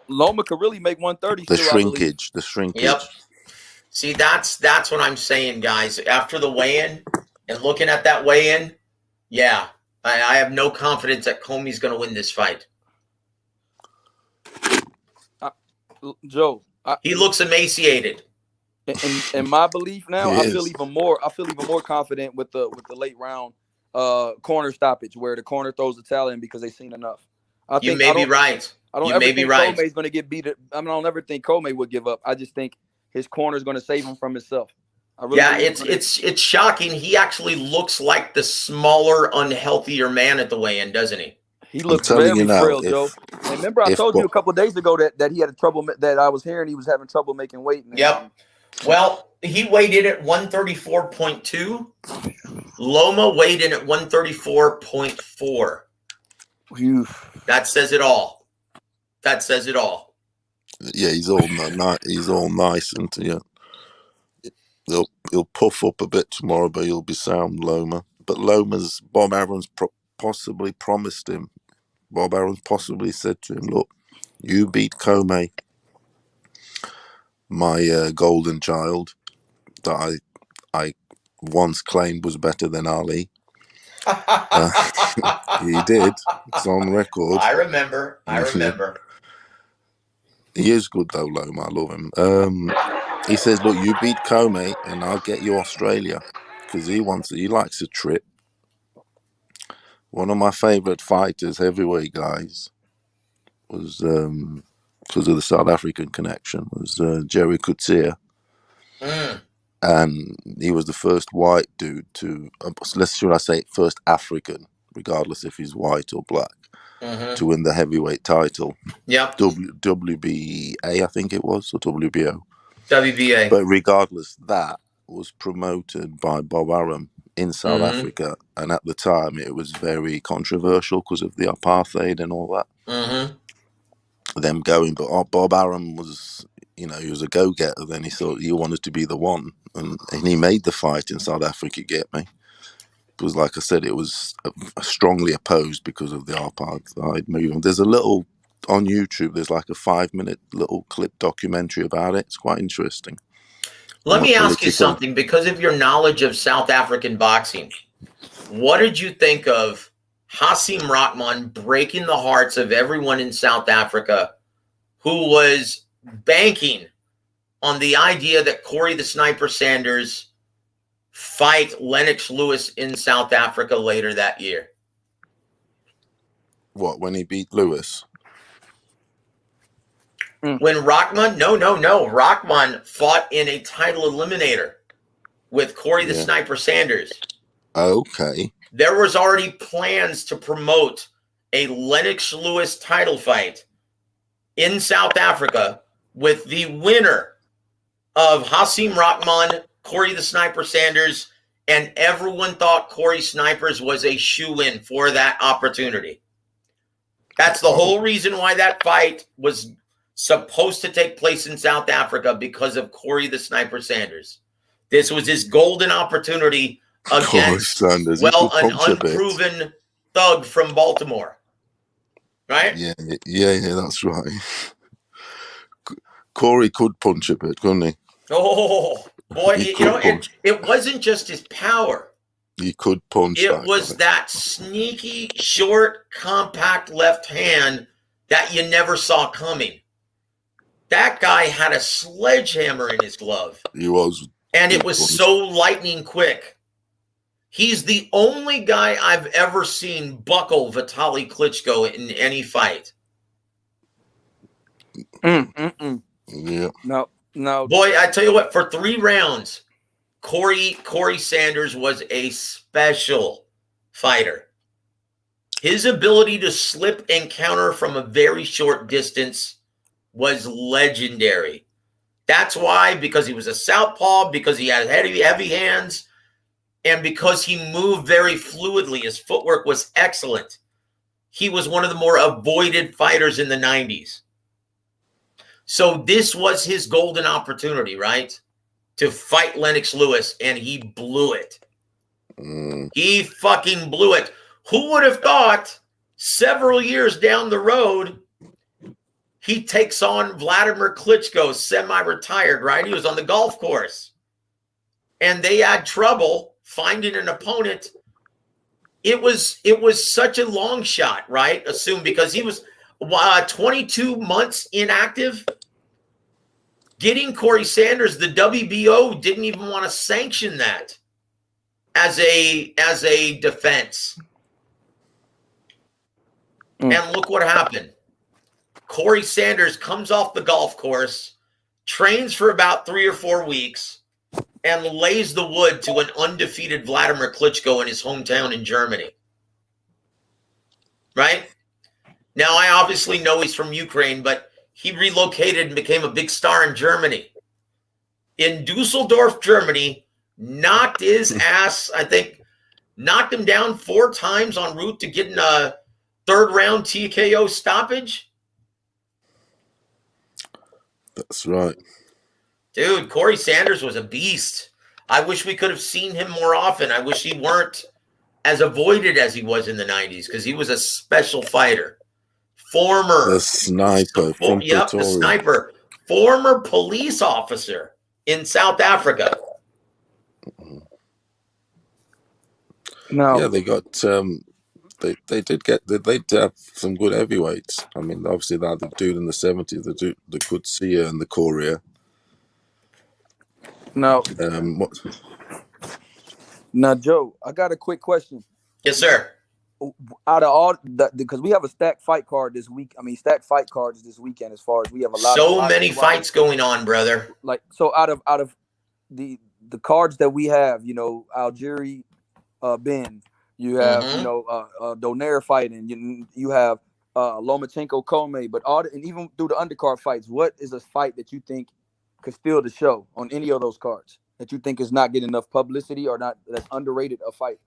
Loma could really make 130. The shrinkage. Yep. See, that's what I'm saying, guys. After the weigh-in and looking at that weigh-in, yeah, I have no confidence that Commey's going to win this fight. Joe, he looks emaciated. In my belief now, I feel even more confident with the late round corner stoppage where the corner throws the towel in because they've seen enough. You may be right. I don't ever think Commey's going to get beat. I don't ever think Commey would give up. I just think his corner is going to save him from himself. It's shocking. He actually looks like the smaller, unhealthier man at the weigh-in, doesn't he? He looks very frail, Joe. And remember, I told you a couple of days ago that he had trouble. That I was hearing he was having trouble making weight. Yep. Well, he weighed in at 134.2. Loma weighed in at 134.4. That says it all. Yeah, he's all nice and he'll puff up a bit tomorrow, but he'll be sound, Loma. But Bob Arum's possibly promised him. Bob Arum possibly said to him, "Look, you beat Commey, my golden child that I once claimed was better than Ali." He did. It's on record. I remember. He is good though, Loma. I love him. He says, "Look, you beat Commey, and I'll get you Australia," because he likes a trip. One of my favourite fighters, heavyweight guys, was because of the South African connection, was Jerry Coetzee. And he was the first white dude first African, regardless if he's white or black, to win the heavyweight title. Yep. WBA, I think it was, or WBO. WBA. But regardless, that was promoted by Bob Arum in South Africa, and at the time it was very controversial because of the apartheid and all that. Them going, but Bob Arum was, he was a go-getter. Then he thought he wanted to be the one, and he made the fight in South Africa. Get me? Because, like I said, it was strongly opposed because of the apartheid movement. There's a little on YouTube. There's like a 5-minute little clip documentary about it. It's quite interesting. Let me ask you something, because of your knowledge of South African boxing. What did you think of Hasim Rahman breaking the hearts of everyone in South Africa who was banking on the idea that Corey the Sniper Sanders fight Lennox Lewis in South Africa later that year? What, when he beat Lewis? When Rahman, no. Rahman fought in a title eliminator with Corey the Sniper Sanders. Okay. There was already plans to promote a Lennox Lewis title fight in South Africa with the winner of Hasim Rahman, Corey the Sniper Sanders, and everyone thought Corey Snipers was a shoo-in for that opportunity. That's the whole reason why that fight was supposed to take place in South Africa, because of Corey the Sniper Sanders. This was his golden opportunity against, an unproven thug from Baltimore. Right? Yeah, that's right. Corey could punch a bit, couldn't he? Oh, boy, it wasn't just his power. He could punch. It was that sneaky, short, compact left hand that you never saw coming. That guy had a sledgehammer in his glove. He was. And it was so lightning quick. He's the only guy I've ever seen buckle Vasiliy Klitschko in any fight. Yeah. No. Boy, I tell you what, for 3 rounds, Corey Sanders was a special fighter. His ability to slip and counter from a very short distance was legendary. That's why, because he was a southpaw, because he had heavy hands, and because he moved very fluidly. His footwork was excellent. He was one of the more avoided fighters in the 90s. So this was his golden opportunity, right? To fight Lennox Lewis, and he blew it. He fucking blew it. Who would have thought several years down the road, he takes on Vladimir Klitschko, semi-retired, right? He was on the golf course. And they had trouble finding an opponent. It was such a long shot, right? Assume, because he was 22 months inactive. Getting Corey Sanders, the WBO didn't even want to sanction that as a defense. And look what happened. Corey Sanders comes off the golf course, trains for about 3 or 4 weeks, and lays the wood to an undefeated Vladimir Klitschko in his hometown in Germany. Right? Now, I obviously know he's from Ukraine, but he relocated and became a big star in Germany. In Dusseldorf, Germany, knocked his ass, I think, knocked him down 4 times en route to getting a 3rd round TKO stoppage. That's right. Dude, Corey Sanders was a beast. I wish we could have seen him more often. I wish he weren't as avoided as he was in the 90s, because he was a special fighter. The sniper. The sniper. Former police officer in South Africa. No. Yeah, they got they'd have some good heavyweights. I mean, obviously they had the dude in the 70s, the Kutsia and the Korea. Now, Joe, I got a quick question. Yes, sir. Out of all because we have a stacked fight card this week. I mean, stacked fight cards this weekend. As far as we have a lot, so many fights going on, brother. Like, so out of the cards that we have, Algieri, Ben, you have Donaire fighting. You have Lomachenko, Commey, but and even through the undercard fights, what is a fight that you think could steal the show on any of those cards? that you think is not getting enough publicity or not that's underrated a fight?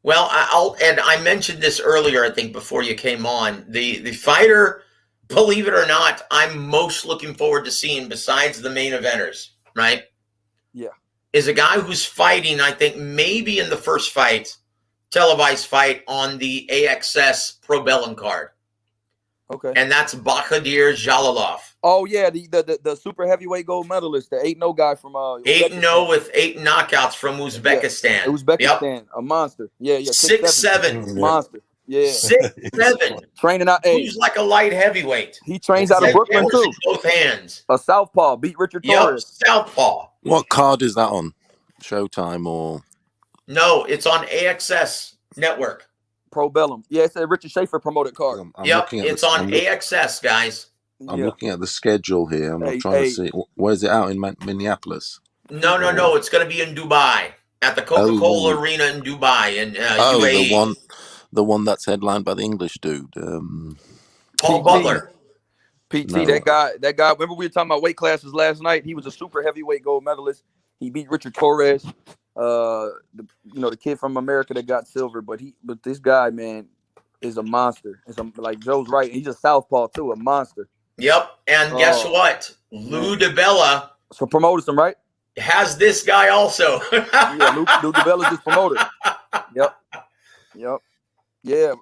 Well, I mentioned this earlier, I think, before you came on. The fighter, believe it or not, I'm most looking forward to seeing, besides the main eventers, right? Yeah. Is a guy who's fighting, I think, maybe in the first fight, televised fight on the AXS Pro Bellum card. Okay. And that's Bahadir Jalilov. Oh yeah, the super heavyweight gold medalist, the 8-0 guy from 8-0 with 8 knockouts from Uzbekistan. Yeah. Uzbekistan, a monster. Yeah, 6'7", monster. Yeah, 6'7". Training out. Who's like a light heavyweight. He trains out of Brooklyn too. Both hands. A southpaw beat Richard Torres. Southpaw. What card is that on? Showtime or? No, it's on AXS Network. Pro Bellum. Yeah, it's a Richard Schaefer promoted card. It's on AXS, guys. I'm looking at the schedule here. I'm not trying to see. Where's it out in Minneapolis? No. It's going to be in Dubai at the Coca-Cola Arena in Dubai in UAE. The one that's headlined by the English dude, Paul Butler. PT, that guy. Remember we were talking about weight classes last night? He was a super heavyweight gold medalist. He beat Richard Torres. The kid from America that got silver, but this guy, man, is a monster. Like Joe's right. He's a southpaw too, a monster. Yep. And guess what? Lou DiBella. So promoted him, right? Has this guy also. Yeah, Lou DiBella's just promoted. Yep. Yeah.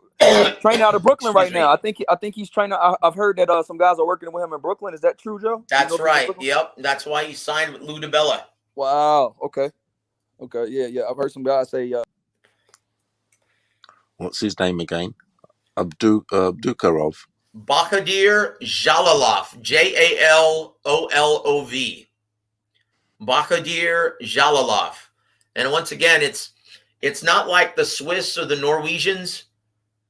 Training out of Brooklyn right now. I think he's training. I've heard that some guys are working with him in Brooklyn. Is that true, Joe? That's right. Yep. That's why he signed with Lou DiBella. Wow. Okay. Yeah. I've heard some guys say. What's his name again? Abdukarov. Bahadir Jalilov. Jalolov. Bahadir Jalilov. And once again, it's not like the Swiss or the Norwegians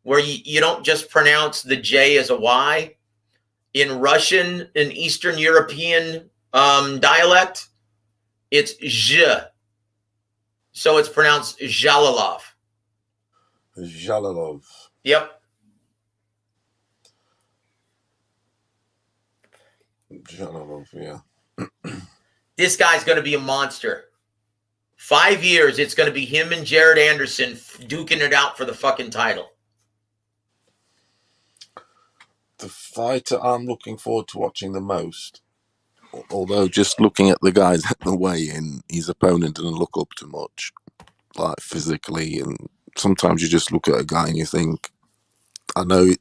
where you don't just pronounce the J as a Y. In Russian, in Eastern European dialect, it's Zh. So it's pronounced Jalilov. Jalilov. Yep. Jalilov, yeah. This guy's going to be a monster. 5 years, it's going to be him and Jared Anderson duking it out for the fucking title. The fighter I'm looking forward to watching the most, although just looking at the guys at the weigh-in, his opponent didn't look up to much, like physically, and sometimes you just look at a guy and you think, I know you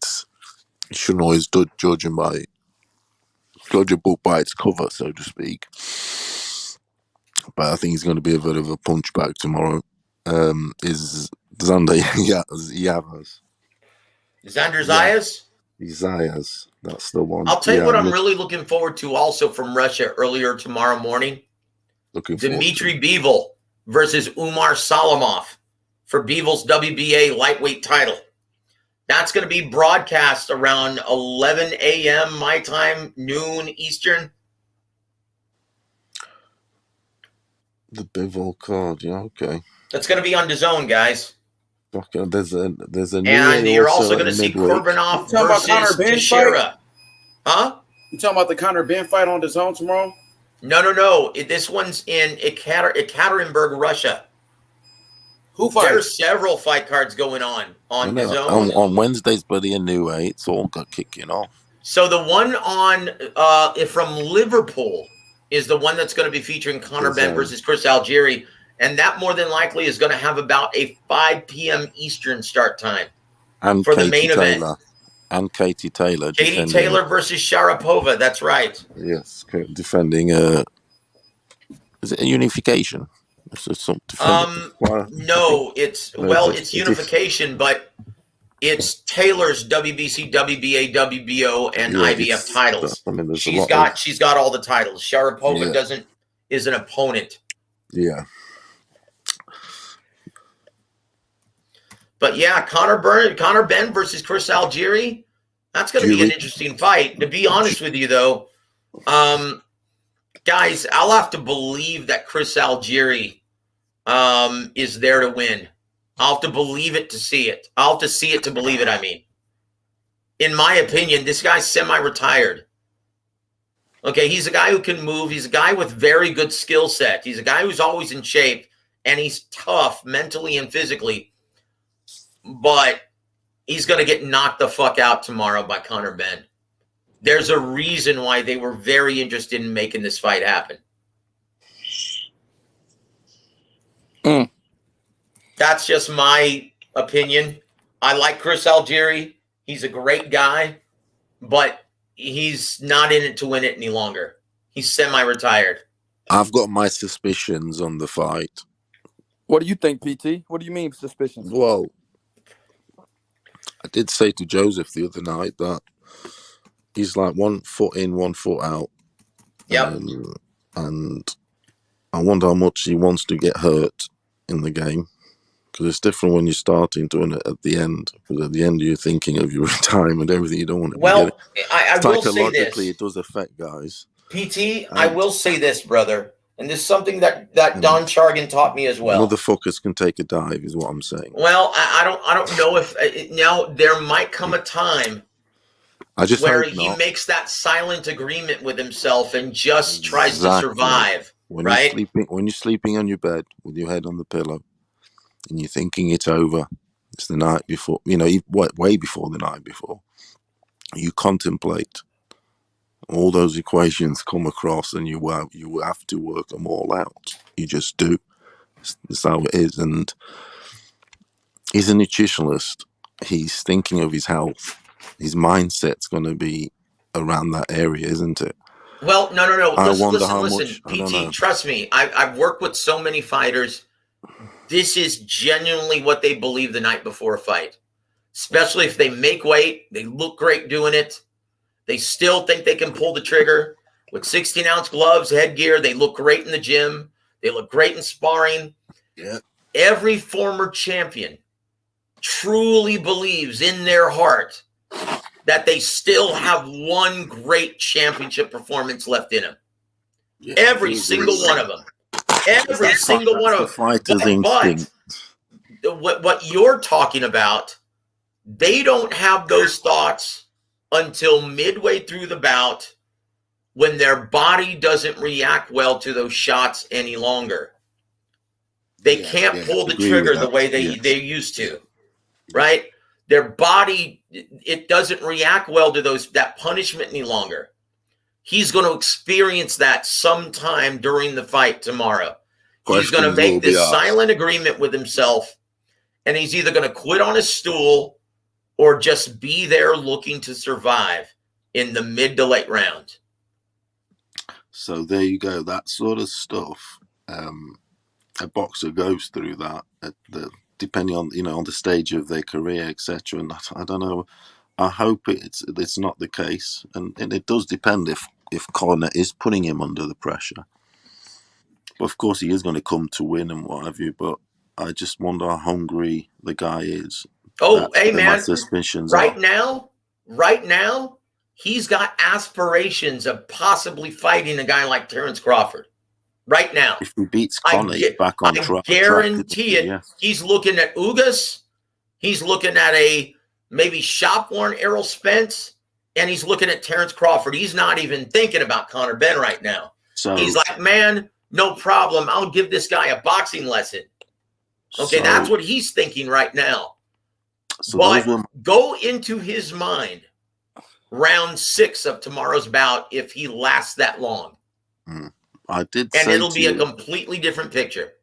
shouldn't always judge a book by its cover, so to speak. But I think he's going to be a bit of a punchbag tomorrow. Is Xander Yavas. Xander Zayas? Zayas, that's the one. I'll tell you what I'm really looking forward to also from Russia earlier tomorrow morning. Dmitry Bivol versus Umar Salamov for Bivol's WBA lightweight title. That's going to be broadcast around 11 a.m. my time, noon Eastern. The Bivol card, yeah, okay. That's going to be on DAZN, guys. Okay, there's a new and you're also going to see Kurbanov versus Teixeira. Huh? You talking about the Conor Ben fight on DAZN tomorrow? No. This one's in Ekaterinburg, Russia. Who fights? There's several fight cards going on DAZN. On Wednesdays, buddy, anyway, it's all got kicking off. So the one on from Liverpool is the one that's going to be featuring Conor Ben versus Chris Algieri. And that more than likely is going to have about a 5 p.m. Eastern start time for the main event. And Katie Taylor. Katie Taylor versus Sharapova. That's right. Yes, defending is it a unification? No, it's unification, but it's Taylor's WBC, WBA, WBO, and IBF titles. She's got all the titles. Sharapova is an opponent. Yeah. But yeah, Conor Ben versus Chris Algieri. That's going to be an interesting fight. To be honest with you, though, guys, I'll have to believe that Chris Algieri is there to win. I'll have to believe it to see it. I'll have to see it to believe it, I mean. In my opinion, this guy's semi-retired. Okay, he's a guy who can move. He's a guy with very good skill set. He's a guy who's always in shape, and he's tough mentally and physically. But he's going to get knocked the fuck out tomorrow by Conor Benn. There's a reason why they were very interested in making this fight happen. That's just my opinion. I like Chris Algieri. He's a great guy, but he's not in it to win it any longer. He's semi-retired. I've got my suspicions on the fight. What do you think, PT? What do you mean suspicions? Well, I did say to Joseph the other night that he's like 1 foot in, 1 foot out. Yep. And I wonder how much he wants to get hurt in the game. Because it's different when you're starting to it at the end. Because at the end, you're thinking of your retirement, everything you don't want to Well, I will say psychologically, this. it does affect guys. PT, I will say this, brother. And this is something that Don Chargan taught me as well. Motherfuckers can take a dive, is what I'm saying. Well, I don't know if now there might come a time where he makes that silent agreement with himself and just tries to survive. When right? When you're sleeping on your bed with your head on the pillow and you're thinking it's over, it's the night before, way before the night before, you contemplate. All those equations come across and you have to work them all out. You just do. That's how it is. And he's a nutritionalist. He's thinking of his health. His mindset's going to be around that area, isn't it? Well, no. Listen, much, PT, trust me. I've worked with so many fighters. This is genuinely what they believe the night before a fight. Especially if they make weight, they look great doing it. They still think they can pull the trigger with 16-ounce gloves, headgear. They look great in the gym. They look great in sparring. Yeah. Every former champion truly believes in their heart that they still have one great championship performance left in them. Yeah, every single one of them. Every single one of them. But what you're talking about, they don't have those thoughts until midway through the bout when their body doesn't react well to those shots any longer. They can't pull the trigger the way they used to, right? Their body, it doesn't react well to that punishment any longer. He's going to experience that sometime during the fight tomorrow. He's going to make this silent agreement with himself, and he's either going to quit on his stool or just be there looking to survive in the mid to late round. So there you go. That sort of stuff, a boxer goes through that, depending on on the stage of their career, etc. And I don't know. I hope it's not the case, and it does depend if Conor is putting him under the pressure. But of course, he is going to come to win and what have you. But I just wonder how hungry the guy is. Oh, hey man! My suspicions right now, he's got aspirations of possibly fighting a guy like Terence Crawford. Right now, if he beats Conor, he's back on track. I guarantee it. Yes. He's looking at Ugas. He's looking at a maybe shop-worn Errol Spence, and he's looking at Terence Crawford. He's not even thinking about Conor Benn right now. So he's like, man, no problem. I'll give this guy a boxing lesson. Okay, that's what he's thinking right now. So but go into his mind round 6 of tomorrow's bout if he lasts that long. I did, and it'll be a completely different picture.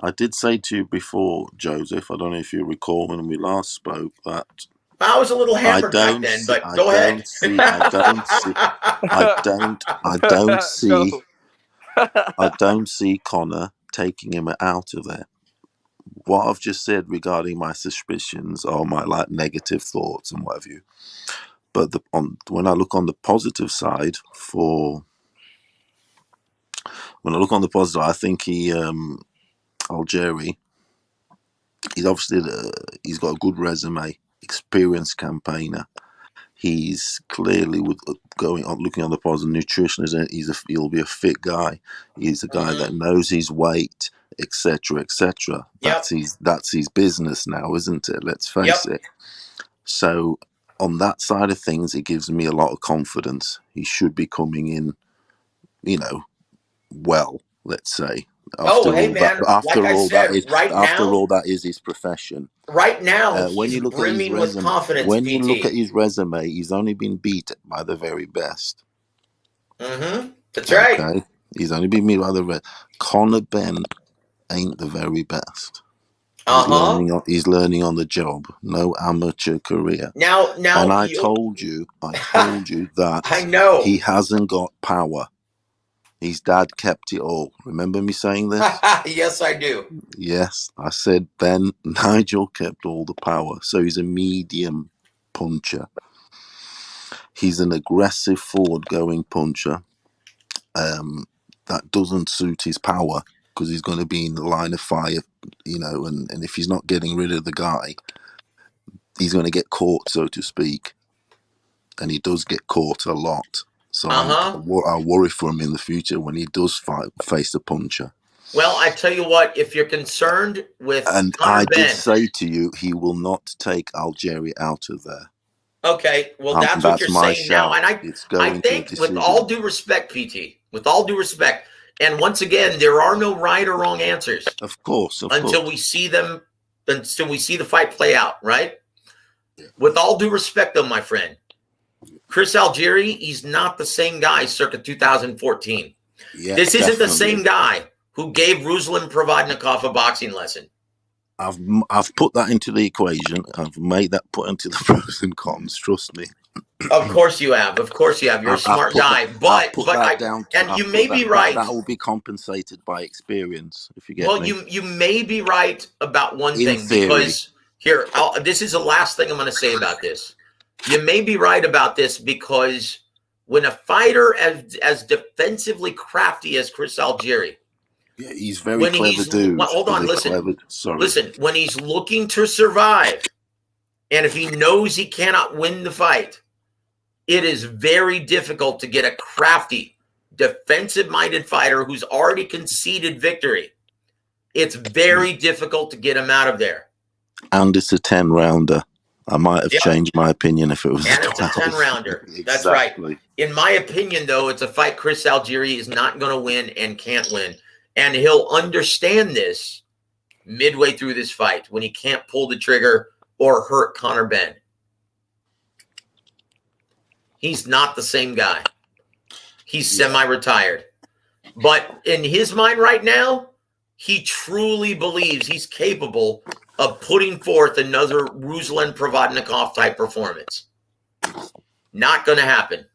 I did say to you before, Joseph, I don't know if you recall when we last spoke, that I was a little hampered back then, but go ahead. I don't see Conor taking him out of there. What I've just said regarding my suspicions or my negative thoughts and what have you, but when I look on the positive side, I think Algieri, he's obviously he's got a good resume, experienced campaigner. He's clearly looking on the positive, nutritionist. He'll be a fit guy. He's a guy that knows his weight, etc., etc. That's his business now, isn't it? Let's face it. So on that side of things, it gives me a lot of confidence. He should be coming in, well, let's say. Oh, hey man, like I said, right after now, all that is his profession. Right now, When he's you look at his brimming with resume, confidence, when you look PT. at his resume, he's only been beat by the very best. Mm-hmm. That's right. Okay, he's only been beat by the best. Conor Benn ain't the very best. He's learning on the job. No amateur career. Now, and I told you that I know he hasn't got power. His dad kept it all. Remember me saying this? Yes, I do. Yes, I said then Nigel kept all the power. So he's a medium puncher. He's an aggressive forward-going puncher. That doesn't suit his power because he's going to be in the line of fire, and if he's not getting rid of the guy, he's going to get caught, so to speak. And he does get caught a lot. So I worry for him in the future when he does face a puncher. Well, I tell you what, if you're concerned with and Conor Ben, did say to you, he will not take Algeria out of there. Okay, well, that's what you're saying shout. Now. And I think with all due respect, PT, with all due respect, and once again, there are no right or wrong answers. Of course. Until we see the fight play out, right? Yeah. With all due respect, though, my friend, Chris Algieri, he's not the same guy circa 2014. Yeah, this isn't the same guy who gave Ruslan Provodnikov a boxing lesson. I've put that into the equation. I've made that put into the pros and cons. Trust me. Of course you have. Of course you have. You're a smart guy. But you may be right. That will be compensated by experience, if you get me. Well, you may be right about one thing. Because here, this is the last thing I'm going to say about this. You may be right about this because when a fighter as defensively crafty as Chris Algieri, yeah, he's very clever dude. Hold on, listen. Listen, when he's looking to survive, and if he knows he cannot win the fight, it is very difficult to get a crafty, defensive-minded fighter who's already conceded victory. It's very difficult to get him out of there. And it's a 10-rounder. I might have changed my opinion if it was and it's a 10-rounder. Exactly. That's right. In my opinion, though, it's a fight Chris Algieri is not going to win and can't win. And he'll understand this midway through this fight when he can't pull the trigger or hurt Conor Ben. He's not the same guy. He's semi-retired. But in his mind right now, he truly believes he's capable of putting forth another Ruslan Provodnikov type performance. Not going to happen.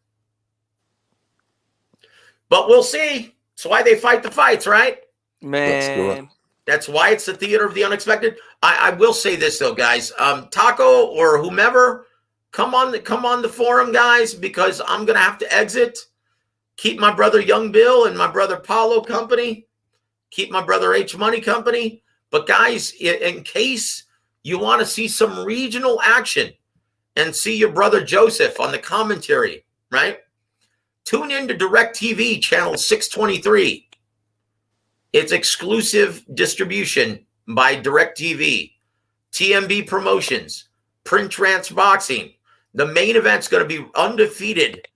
But we'll see. That's why they fight the fights, right? Man. That's why it's the theater of the unexpected. I will say this, though, guys. Taco or whomever, come on the forum, guys, because I'm going to have to exit. Keep my brother Young Bill and my brother Paulo company. Keep my brother H Money company. But, guys, in case you want to see some regional action and see your brother Joseph on the commentary, right? Tune in to DirecTV channel 623. It's exclusive distribution by DirecTV, TMB Promotions, Print Trance Boxing. The main event's going to be undefeated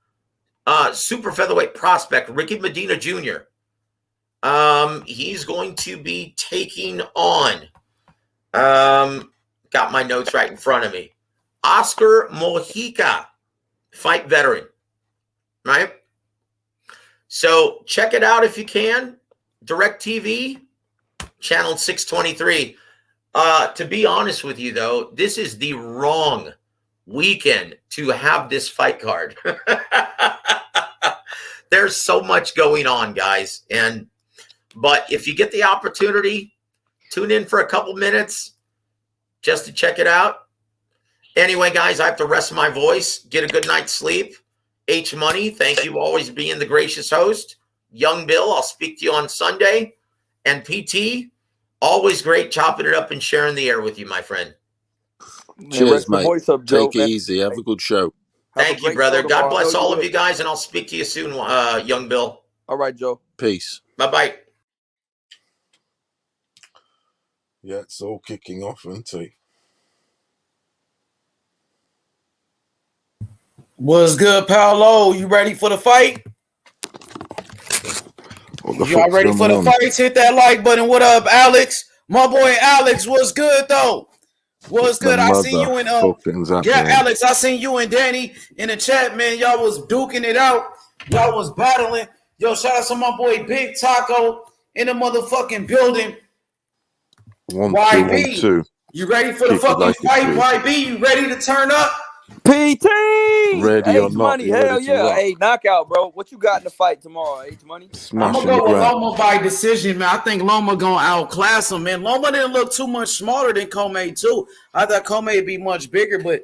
super featherweight prospect Ricky Medina Jr. He's going to be taking on, got my notes right in front of me, Oscar Mojica, fight veteran, right? So check it out if you can. DirecTV, channel 623. To be honest with you, though, this is the wrong weekend to have this fight card. There's so much going on, guys. But if you get the opportunity, tune in for a couple minutes just to check it out. Anyway, guys, I have to rest my voice, get a good night's sleep. H Money, thank you always being the gracious host. Young Bill, I'll speak to you on Sunday. And PT, always great chopping it up and sharing the air with you, my friend. Cheers, mate. Take it easy. Have a good show. Thank you, brother. God bless all of you guys, and I'll speak to you soon, Young Bill. All right, Joe. Peace. Bye-bye. Yeah, it's all kicking off, isn't it? What's good, Paolo? You ready for the fight? Y'all ready for the fights? Hit that like button. What up, Alex? My boy Alex, what's good though? What's good? I seen you and Alex, I seen you and Danny in the chat, man. Y'all was duking it out. Y'all was battling. Yo, shout out to my boy Big Taco in the motherfucking building. YB, you ready for the fucking fight? YB, you ready to turn up? PT, ready or not? Money, hell yeah! Hey, knockout, bro. What you got in the fight tomorrow? H Money. I'm gonna go with Loma by decision, man. I think Loma gonna outclass him, man. Loma didn't look too much smaller than Commey too. I thought Commey would be much bigger, but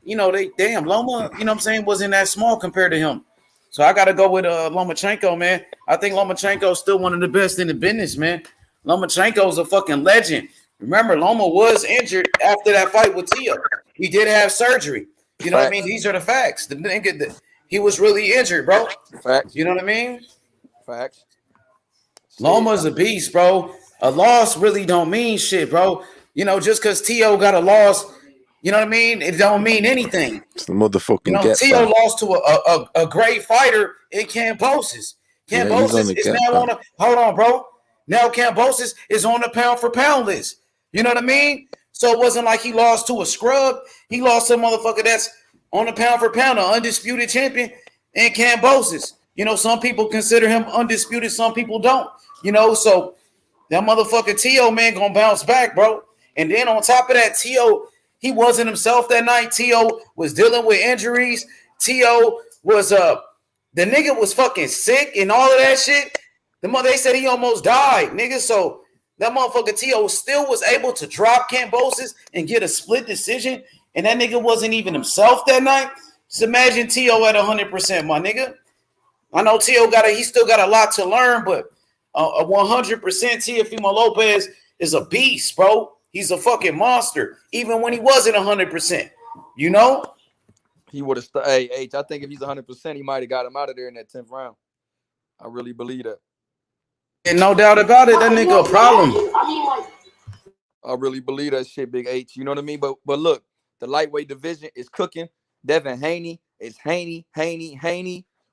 you know Loma, you know what I'm saying, wasn't that small compared to him. So I got to go with Lomachenko, man. I think Lomachenko is still one of the best in the business, man. Lomachenko is a fucking legend. Remember, Loma was injured after that fight with Tia. He did have surgery. You know what I mean? These are the facts. The nigga, he was really injured, bro. Facts. You know what I mean? Facts. Loma's a beast, bro. A loss really don't mean shit, bro. You know, just because T.O. got a loss, you know what I mean? It don't mean anything. It's the motherfucking. You know, T.O. lost to a great fighter in Kambosos. Kambosos is now on a hold on, bro. Now Kambosos is on the pound for pound list. You know what I mean? So it wasn't like he lost to a scrub. He lost to a motherfucker that's on the pound for pound, an undisputed champion in Kambosos. You know, some people consider him undisputed, some people don't. You know, so that motherfucker T.O. man gonna bounce back, bro. And then on top of that, T.O. he wasn't himself that night. T.O. was dealing with injuries. T.O. was the nigga was fucking sick and all of that shit. They said he almost died, nigga. So that motherfucker T.O. still was able to drop Kambosos and get a split decision, and that nigga wasn't even himself that night. Just imagine T.O. at 100%, my nigga. I know T.O. he still got a lot to learn, but 100% Teofimo Lopez is a beast, bro. He's a fucking monster, even when he wasn't 100%. You know? He would have. Hey, H, I think if he's 100%, he might have got him out of there in that 10th round. I really believe that. And no doubt about it, that nigga a problem. I really believe that shit, Big H. You know what I mean? But look, the lightweight division is cooking. Devin Haney is Haney.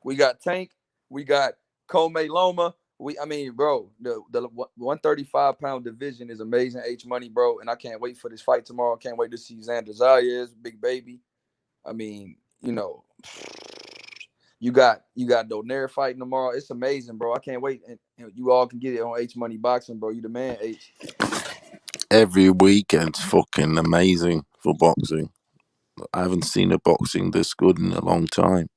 We got Tank. We got Commey Loma. Bro, the 135-pound division is amazing, H Money, bro. And I can't wait for this fight tomorrow. Can't wait to see Xander Zayas, Big Baby. I mean, you know, you got Donaire fighting tomorrow. It's amazing, bro. I can't wait. And you all can get it on H Money Boxing, bro. You the man, H. Every weekend's fucking amazing for boxing. I haven't seen a boxing this good in a long time.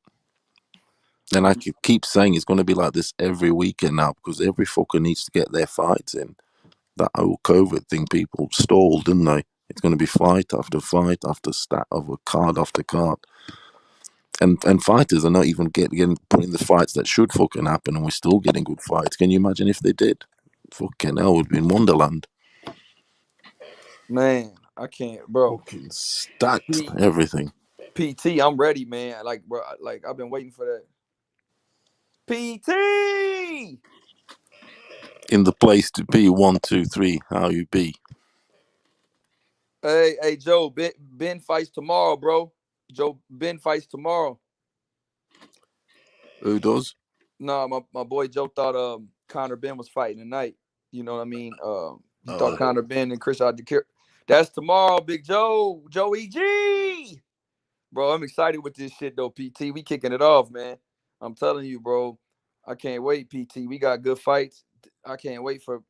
And I keep saying it's going to be like this every weekend now because every fucker needs to get their fights in. That whole COVID thing, people stalled, didn't they? It's going to be fight after fight after stat over card after card. And fighters are not even getting put in the fights that should fucking happen, and we're still getting good fights. Can you imagine if they did? Fucking hell, would be in Wonderland. Man, I can't, bro. Fucking stacked everything. PT, I'm ready, man. Like, bro, I've been waiting for that. PT in the place to be. 1, 2, 3. How you be? Hey, Joe. Ben fights tomorrow, bro. Ben fights tomorrow. Who does? No, my boy Joe thought Conor Ben was fighting tonight. You know what I mean? He thought Conor Ben and Chris Adjakir. That's tomorrow, Big Joe. Joey G. Bro, I'm excited with this shit though, PT. We kicking it off, man. I'm telling you, bro. I can't wait, PT. We got good fights. I can't wait for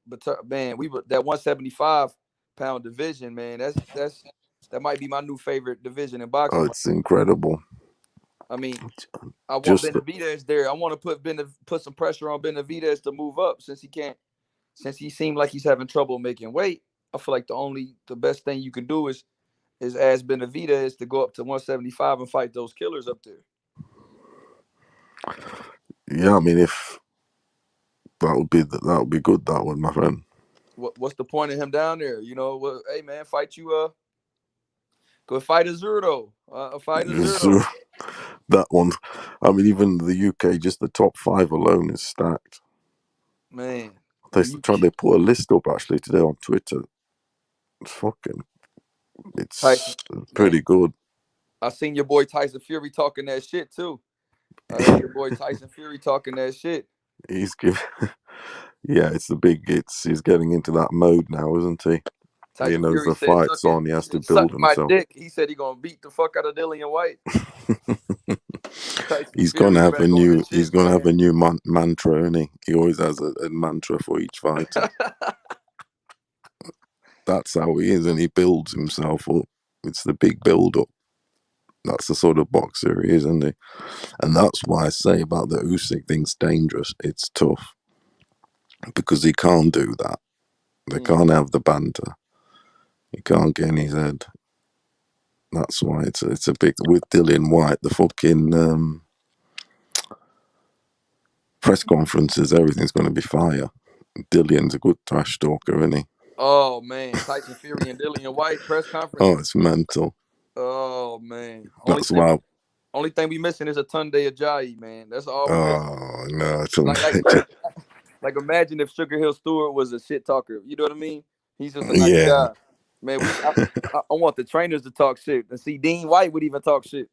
man. That 175-pound division, man. That might be my new favorite division in boxing. Oh, it's incredible. I mean, I want Benavidez there. I want to put some pressure on Benavidez to move up since he seemed like he's having trouble making weight. I feel like the best thing you can do is ask Benavidez to go up to 175 and fight those killers up there. Yeah, I mean, if that would be good. That one, my friend. What's the point of him down there? You know, hey man, fight you. Go fight Azurdo. Fight Azurdo. That one. I mean, even the UK, just the top 5 alone is stacked. Man, they put a list up actually today on Twitter. It's pretty good. I seen your boy Tyson Fury talking that shit too. I heard your boy Tyson Fury talking that shit. He's good. Yeah, he's getting into that mode now, isn't he? Tyson he knows Fury the said, fight's on. He has to suck build my himself. dick. He said he gonna beat the fuck out of Dillian White. He's gonna have a new. He's gonna have a new mantra, isn't he? He always has a mantra for each fighter. That's how he is, and he builds himself up. It's the big build-up. That's the sort of boxer he is, isn't he? And that's why I say about the Usyk thing's dangerous. It's tough because he can't do that. They can't have the banter. He can't get in his head. That's why it's a big with Dillian White. The fucking press conferences, everything's going to be fire. Dillian's a good trash talker, isn't he? Oh man, Tyson Fury and Dillian White press conference. Oh, it's mental. Oh man, that's why. Only thing we missing is a Tunde Ajayi, man. That's all. Oh no, like imagine if Sugar Hill Stewart was a shit talker. You know what I mean? He's just a nice guy, man. I want the trainers to talk shit and see Dean White would even talk shit.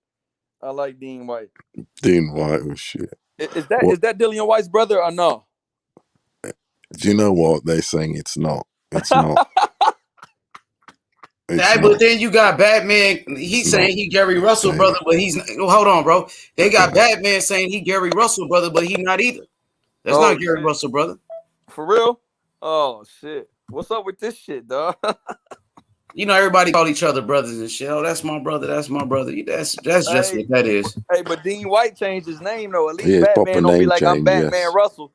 I like Dean White. Dean White was shit. Is that Dillian White's brother or no? Do you know what they're saying? It's not. It's not. But then you got Batman. He's saying he Gary Russell brother, but he's hold on, bro. They got Batman saying he Gary Russell brother, but he's not either. That's not Gary Russell brother. For real? Oh shit. What's up with this shit, dog? You know, everybody call each other brothers and shit. Oh, that's my brother. That's my brother. That's just what that is. Hey, but Dean White changed his name though. At least Batman don't be like I'm Batman Russell.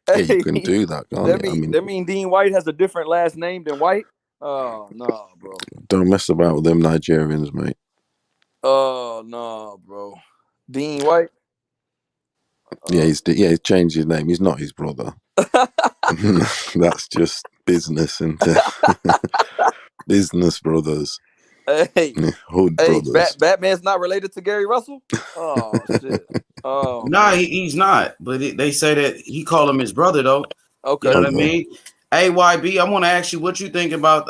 Yeah, you can do that, can't you? That mean Dean White has a different last name than White? Oh no, bro. Don't mess about with them Nigerians, mate. Oh no, bro. Dean White. Yeah, he's changed his name. He's not his brother. That's just business, isn't it? Business brothers. Hey, hood brothers. Batman's not related to Gary Russell. Oh shit. Oh. Nah, he's not. But they say that he called him his brother though. Okay. You know what I mean? AYB, I want to ask you what you think about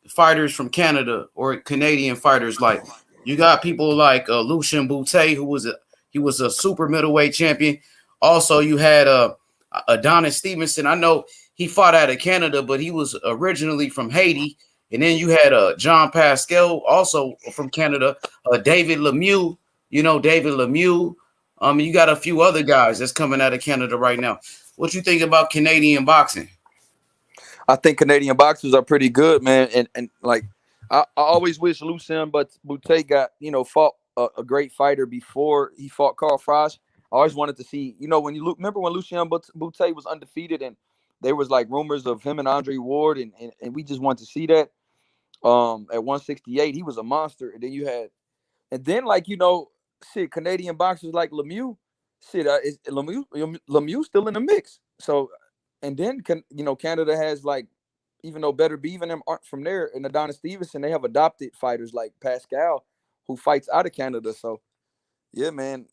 fighters from Canada or Canadian fighters. Like you got people like Lucien Boutte, who was a super middleweight champion. Also, you had Adonis Stevenson. I know he fought out of Canada, but he was originally from Haiti. And then you had John Pascal, also from Canada. David Lemieux, David Lemieux. You got a few other guys that's coming out of Canada right now. What you think about Canadian boxing? I think Canadian boxers are pretty good, man. And like I always wish Lucien Boutte got, fought a great fighter before he fought Carl Froch. I always wanted to see, remember when Lucien Boutte was undefeated and there was like rumors of him and Andre Ward and we just wanted to see that. At 168, he was a monster. And then you had, Canadian boxers like Lemieux, is Lemieux still in the mix. So, and then Canada has like, even though Better Beef and them aren't from there, and Adonis Stevenson, they have adopted fighters like Pascal, who fights out of Canada. So, yeah, man,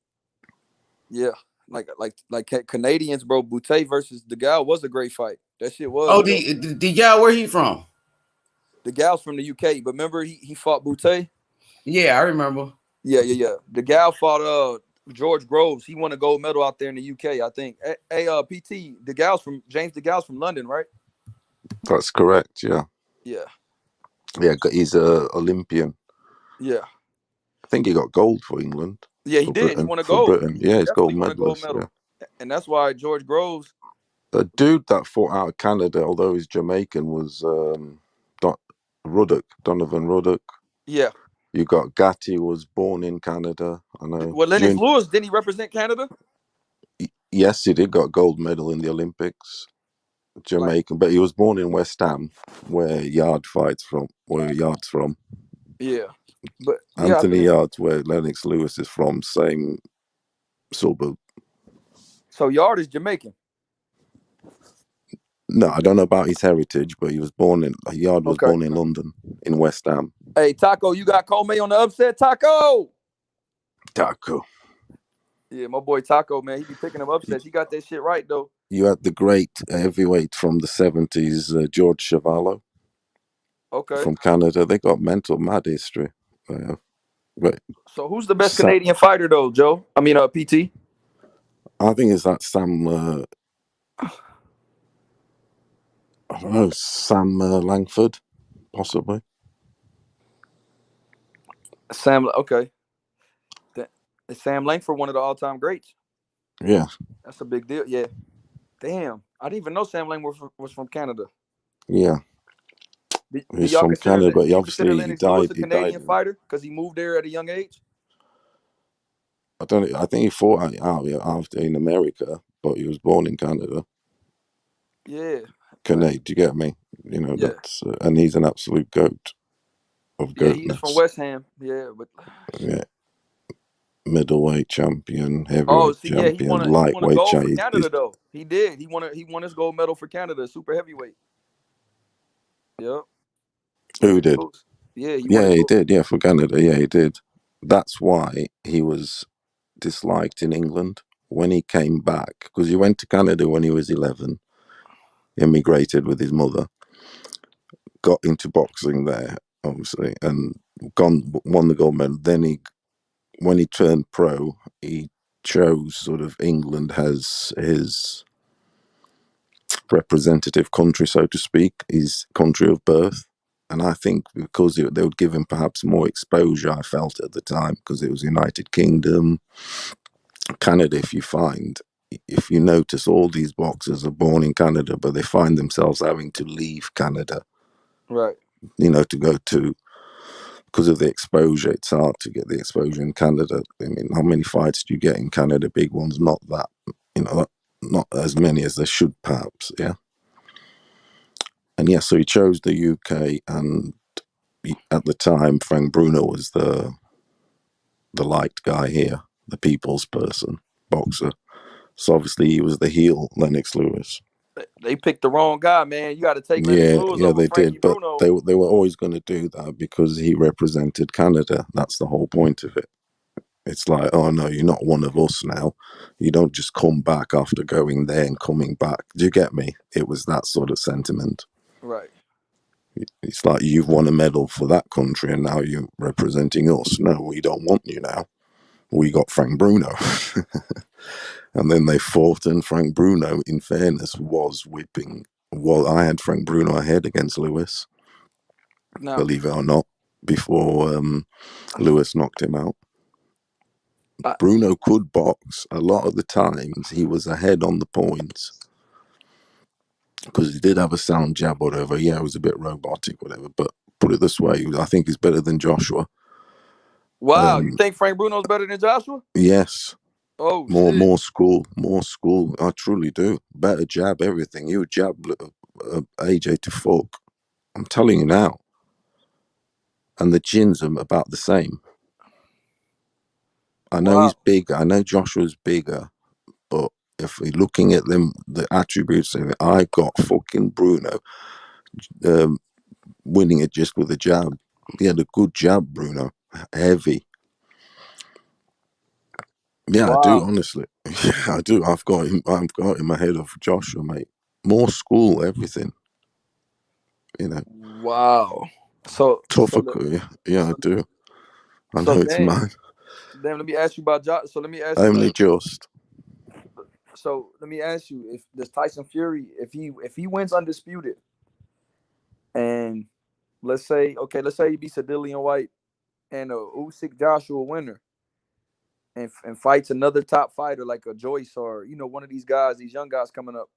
yeah, like Canadians, bro. Boutte versus DeGale was a great fight. That shit was. Oh, DeGale, where he from? DeGale's from the UK, but remember he fought Boutte? Yeah, I remember. Yeah. DeGale fought George Groves. He won a gold medal out there in the UK, I think. Hey, PT, James DeGale's from London, right? That's correct, yeah. Yeah. Yeah, he's a Olympian. Yeah. I think he got gold for England. Yeah, he did. Britain, he won a gold. Britain. Yeah, he's gold medalist. Yeah. And that's why George Groves. The dude that fought out of Canada, although he's Jamaican, was Donovan Ruddock. Yeah. You got Gatti, was born in Canada. I know. Well, Lennox Lewis, didn't he represent Canada? Yes, he did. Got gold medal in the Olympics. Jamaican, but he was born in West Ham, where Yard's from. Yeah. But Anthony Yard's where Lennox Lewis is from, same suburb. So Yard is Jamaican. No, I don't know about his heritage, but Yard was born in London, in West Ham. Hey, Taco, you got Commey on the upset, Taco. Yeah, my boy Taco, man, he be picking them upsets. He got that shit right though. You had the great heavyweight from the 70s, George Chavallo. Okay. From Canada. They got mad history. But So who's the best Canadian fighter though, Joe? I mean, PT. I think it's that Sam. I don't know, Sam Langford, possibly. Sam. Okay. Is Sam Langford one of the all-time greats? Yeah. That's a big deal. Yeah. Damn, I didn't even know Sam Langford was from Canada. Yeah. Do He's y'all from consider Canada, but do you consider obviously he Lennox Lewis died. a He died. Canadian fighter because he moved there at a young age? I think he fought out after in America, but he was born in Canada. Yeah. Canada, do you get me? You know, Yeah. that's and he's an absolute goat of Yeah, he is from goatness. West Ham. Yeah, but Yeah. Middleweight champion, oh, heavyweight see, yeah, he champion, won a lightweight gold for champion. Canada though. He did. He won his gold medal for Canada, super heavyweight. Yep. Who Lennox did? Lewis. Yeah, he won Yeah, a he gold. did. Yeah, for Canada. Yeah, he did. That's why he was disliked in England when he came back, because he went to Canada when he was 11, immigrated with his mother, got into boxing there, obviously, and won the gold medal. Then when he turned pro, he chose sort of England as his representative country, so to speak, his country of birth. And I think because they would give him perhaps more exposure, I felt at the time, because it was United Kingdom, Canada. If you notice, all these boxers are born in Canada, but they find themselves having to leave Canada, Right. to go to, because of the exposure. It's hard to get the exposure in Canada. I mean, how many fights do you get in Canada? Big ones, not that, not as many as they should, perhaps. Yeah. And yeah, so he chose the UK, and at the time, Frank Bruno was the liked guy here, the people's person, boxer. So obviously he was the heel, Lennox Lewis. They picked the wrong guy, man. You got to take Lennox Yeah, Lewis yeah, over they Frankie did, but Bruno. they were always going to do that because he represented Canada. That's the whole point of it. It's like, oh no, you're not one of us now. You don't just come back after going there and coming back. Do you get me? It was that sort of sentiment. Right. It's like, you've won a medal for that country and now you're representing us. No, we don't want you now. We got Frank Bruno. And then they fought, and Frank Bruno, in fairness, was whipping. Well, I had Frank Bruno ahead against Lewis, believe it or not, before Lewis knocked him out. Bruno could box. A lot of the times he was ahead on the points because he did have a sound jab, whatever. Yeah, it was a bit robotic, whatever. But put it this way, I think he's better than Joshua. Wow, you think Frank Bruno's better than Joshua? Yes. Oh, more school. I truly do. Better jab, everything. You jab AJ to fuck. I'm telling you now. And the chins are about the same. I know he's bigger. I know Joshua's bigger, but if we're looking at them, the attributes, I got fucking Bruno winning it just with a jab. He had a good jab, Bruno. Heavy. Yeah, I do, honestly. Yeah, I do. I've got him ahead of Joshua, mate. More school, everything. Wow. So Tougher, yeah, I do. I know it's mine. Damn, let me ask you about Josh. So let me ask you. Only just. So let me ask you: if this Tyson Fury, if he wins undisputed, and let's say he beats a Dillian White and a Usyk Joshua winner, and fights another top fighter like a Joyce or one of these guys, these young guys coming up,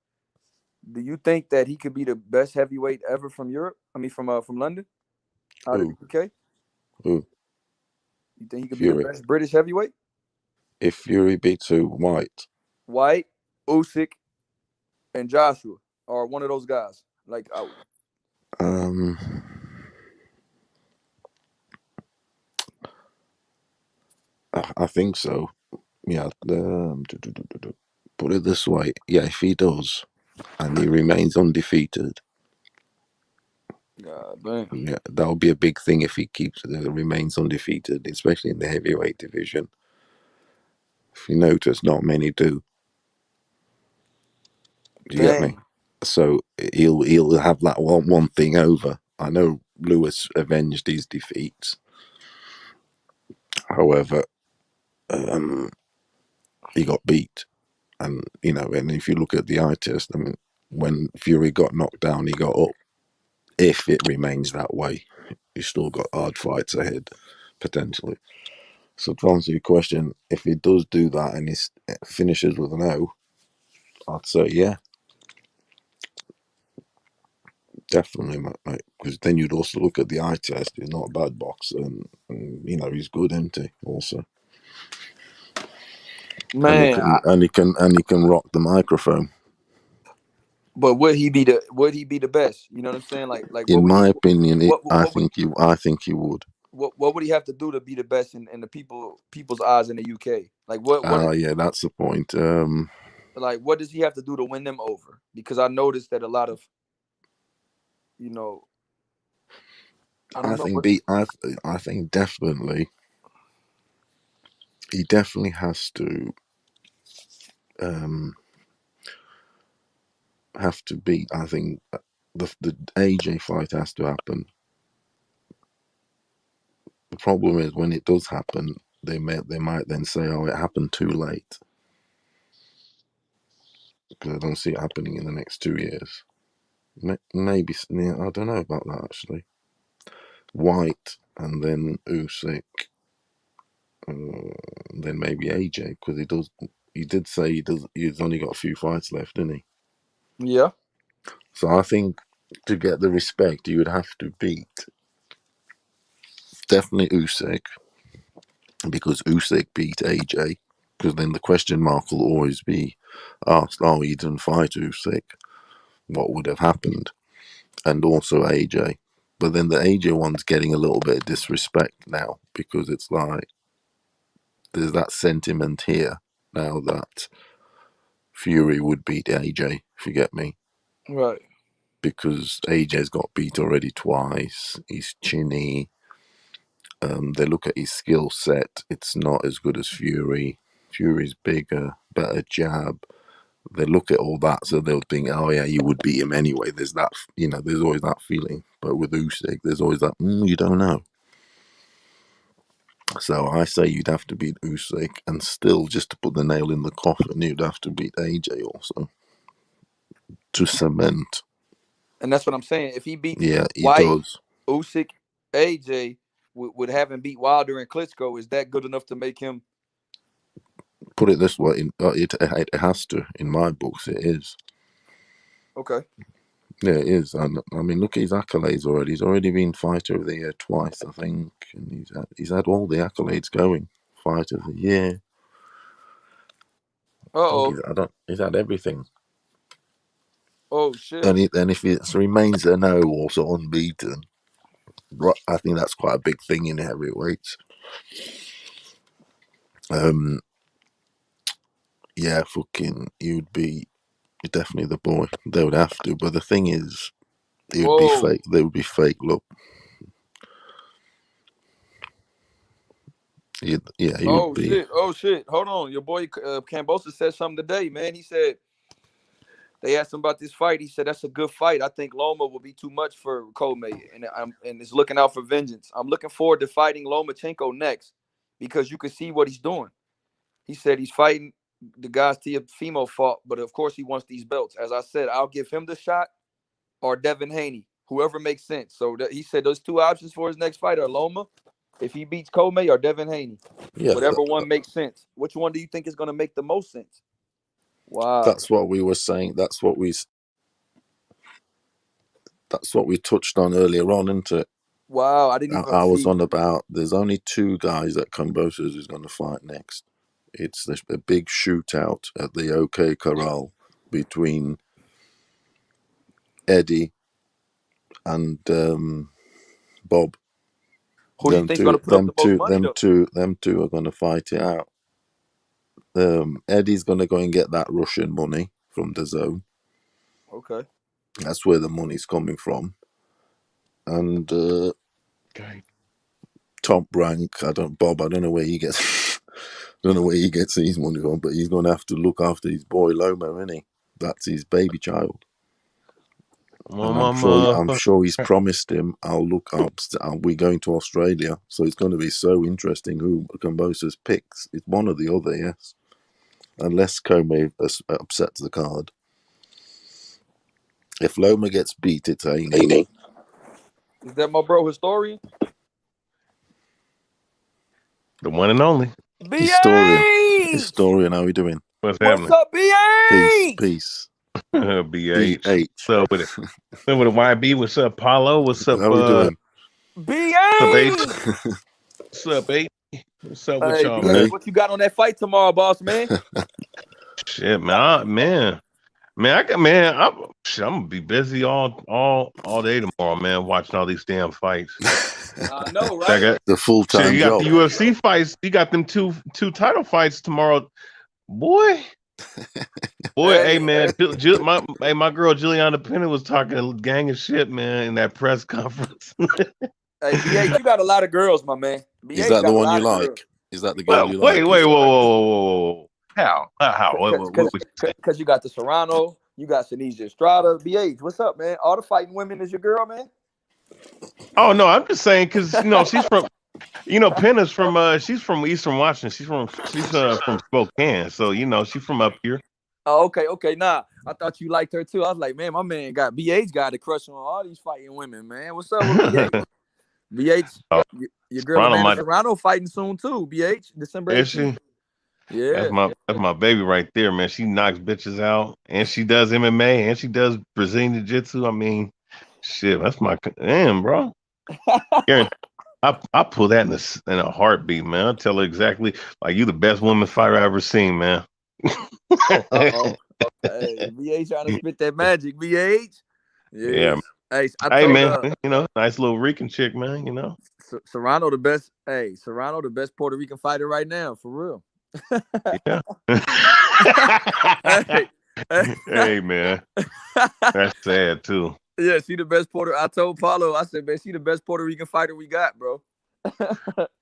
do you think that he could be the best heavyweight ever from Europe? I mean, from London, out of the UK. Who? You think he could Fury. be the best British heavyweight? If Fury beats who? White, Usyk, and Joshua, or one of those guys. Like, I think so. Yeah. Put it this way. Yeah, if he does, and he remains undefeated. God damn. Yeah, that'll be a big thing if he remains undefeated, especially in the heavyweight division. If you notice, not many do. Do you get me? So he'll have that one thing over. I know Lewis avenged his defeats, However, he got beat. And, and if you look at the eye test, I mean, when Fury got knocked down, he got up. If it remains that way, he's still got hard fights ahead, potentially. So to answer your question, if he does do that and he finishes with an O, I'd say yeah. Definitely, mate. Because then you'd also look at the eye test. He's not a bad boxer, and he's good, isn't he? Also, Man, and he can rock the microphone. But would he be the best? You know what I'm saying? Like in my opinion, I think he would. What would he have to do to be the best in the people's eyes in the UK? Like what? Yeah, that's the point. Like what does he have to do to win them over? Because I noticed that a lot of, I think definitely he definitely has to beat. I think the AJ fight has to happen. The problem is when it does happen, they might then say, "Oh, it happened too late," because I don't see it happening in the next 2 years. Maybe I don't know about that actually. White and then Usyk, then maybe AJ, because he did say he's only got a few fights left, didn't he? Yeah. So I think to get the respect, you would have to beat definitely Usyk, because Usyk beat AJ. Because then the question mark will always be asked: "Oh, he didn't fight Usyk. What would have happened?" And also AJ. But then the AJ one's getting a little bit of disrespect now, because it's like there's that sentiment here now that Fury would beat AJ, if you get me. Right. Because AJ's got beat already twice. He's chinny. They look at his skill set. It's not as good as Fury. Fury's bigger, better jab. They look at all that, so they'll think, "Oh yeah, you would beat him anyway." There's that, there's always that feeling. But with Usyk, there's always that, you don't know. So I say you'd have to beat Usyk, and still, just to put the nail in the coffin, you'd have to beat AJ also to cement. And that's what I'm saying. If he beats he White, does. Usyk, AJ, would having beat Wilder and Klitschko, is that good enough to make him? Put it this way, it has to. In my books, it is. Okay. Yeah, it is. And I mean, look at his accolades already. He's already been Fighter of the Year twice, I think, and he's had all the accolades going. Fighter of the Year. He's had everything. Oh shit! And if it remains a no, also unbeaten, I think that's quite a big thing in heavyweights. Yeah, you'd be definitely the boy. They would have to, but the thing is, it would be fake. They would be fake. Look, he would be. Shit! Oh shit! Hold on, your boy Cambosa said something today, man. He said they asked him about this fight. He said that's a good fight. I think Loma will be too much for Commey, and is looking out for vengeance. I'm looking forward to fighting Lomachenko next, because you can see what he's doing. He said he's fighting the guys Teofimo fought, but of course he wants these belts. As I said, I'll give him the shot or Devin Haney, whoever makes sense. So he said those two options for his next fight are Loma, if he beats Commey, or Devin Haney. Yeah, whatever one makes sense. Which one do you think is going to make the most sense? Wow. That's what we were saying. That's what we touched on earlier on, isn't it? Wow, I didn't even I was on about there's only two guys that Cambosa is going to fight next. It's a big shootout at the OK Corral between Eddie and Bob. Who do you think is going to put up the most money? Them two are going to fight it out. Eddie's going to go and get that Russian money from the zone. Okay. That's where the money's coming from. And Top Rank, Bob, I don't know where he gets his money from, but he's going to have to look after his boy Loma, isn't he? That's his baby child. I'm sure he's promised him. We're going to Australia, so it's going to be so interesting who Kambosos picks. It's one or the other, yes. Unless Commey upsets the card. If Loma gets beat, it's Haney. Is that my bro Historian? The one and only. Historian, how we doing? What's happening? What's up, BH? Peace. BH. What's up with it? What's up with the YB? What's up, Paulo? What's up? How we doing? BH. What's up, H? What's up with y'all, BH, man? what you got on that fight tomorrow, boss man? Shit, man. I'm gonna be busy all day tomorrow, man, watching all these damn fights. I know, right? I got the full-time you got job. the UFC fights. You got them two title fights tomorrow, boy. Hey man, my girl Juliana Pena was talking a gang of shit, man, in that press conference. Hey, BH, you got a lot of girls, my man. BH Is that the one you like? Girls. Is that the girl you like? Wait, whoa. How? Because you got the Serrano, you got Sinise Estrada. BH, what's up, man? All the fighting women is your girl, man? Oh, no, I'm just saying because, she's from, Penna's from, she's from Eastern Washington. She's from Spokane. So, she's from up here. Oh, okay. Nah, I thought you liked her, too. I was like, man, my man BH got a crush on all these fighting women, man. What's up with BH? BH, your girl Amanda Serrano fighting soon, too, BH, December 18th. Is she? Yeah, that's my baby right there, man. She knocks bitches out, and she does MMA, and she does Brazilian Jiu-Jitsu. I mean, shit, that's my damn, bro. I pull that in a heartbeat, man. I'll tell her exactly, like, you the best woman fighter I ever seen, man. Hey, BH trying to spit that magic, BH. Yeah. Hey, man, nice little Rican chick, man. Serrano the best. Hey, Serrano the best Puerto Rican fighter right now, for real. Yeah. Hey, man, that's sad too. Yeah, she the best I told Paulo, I said, man, she the best Puerto Rican fighter we got, bro.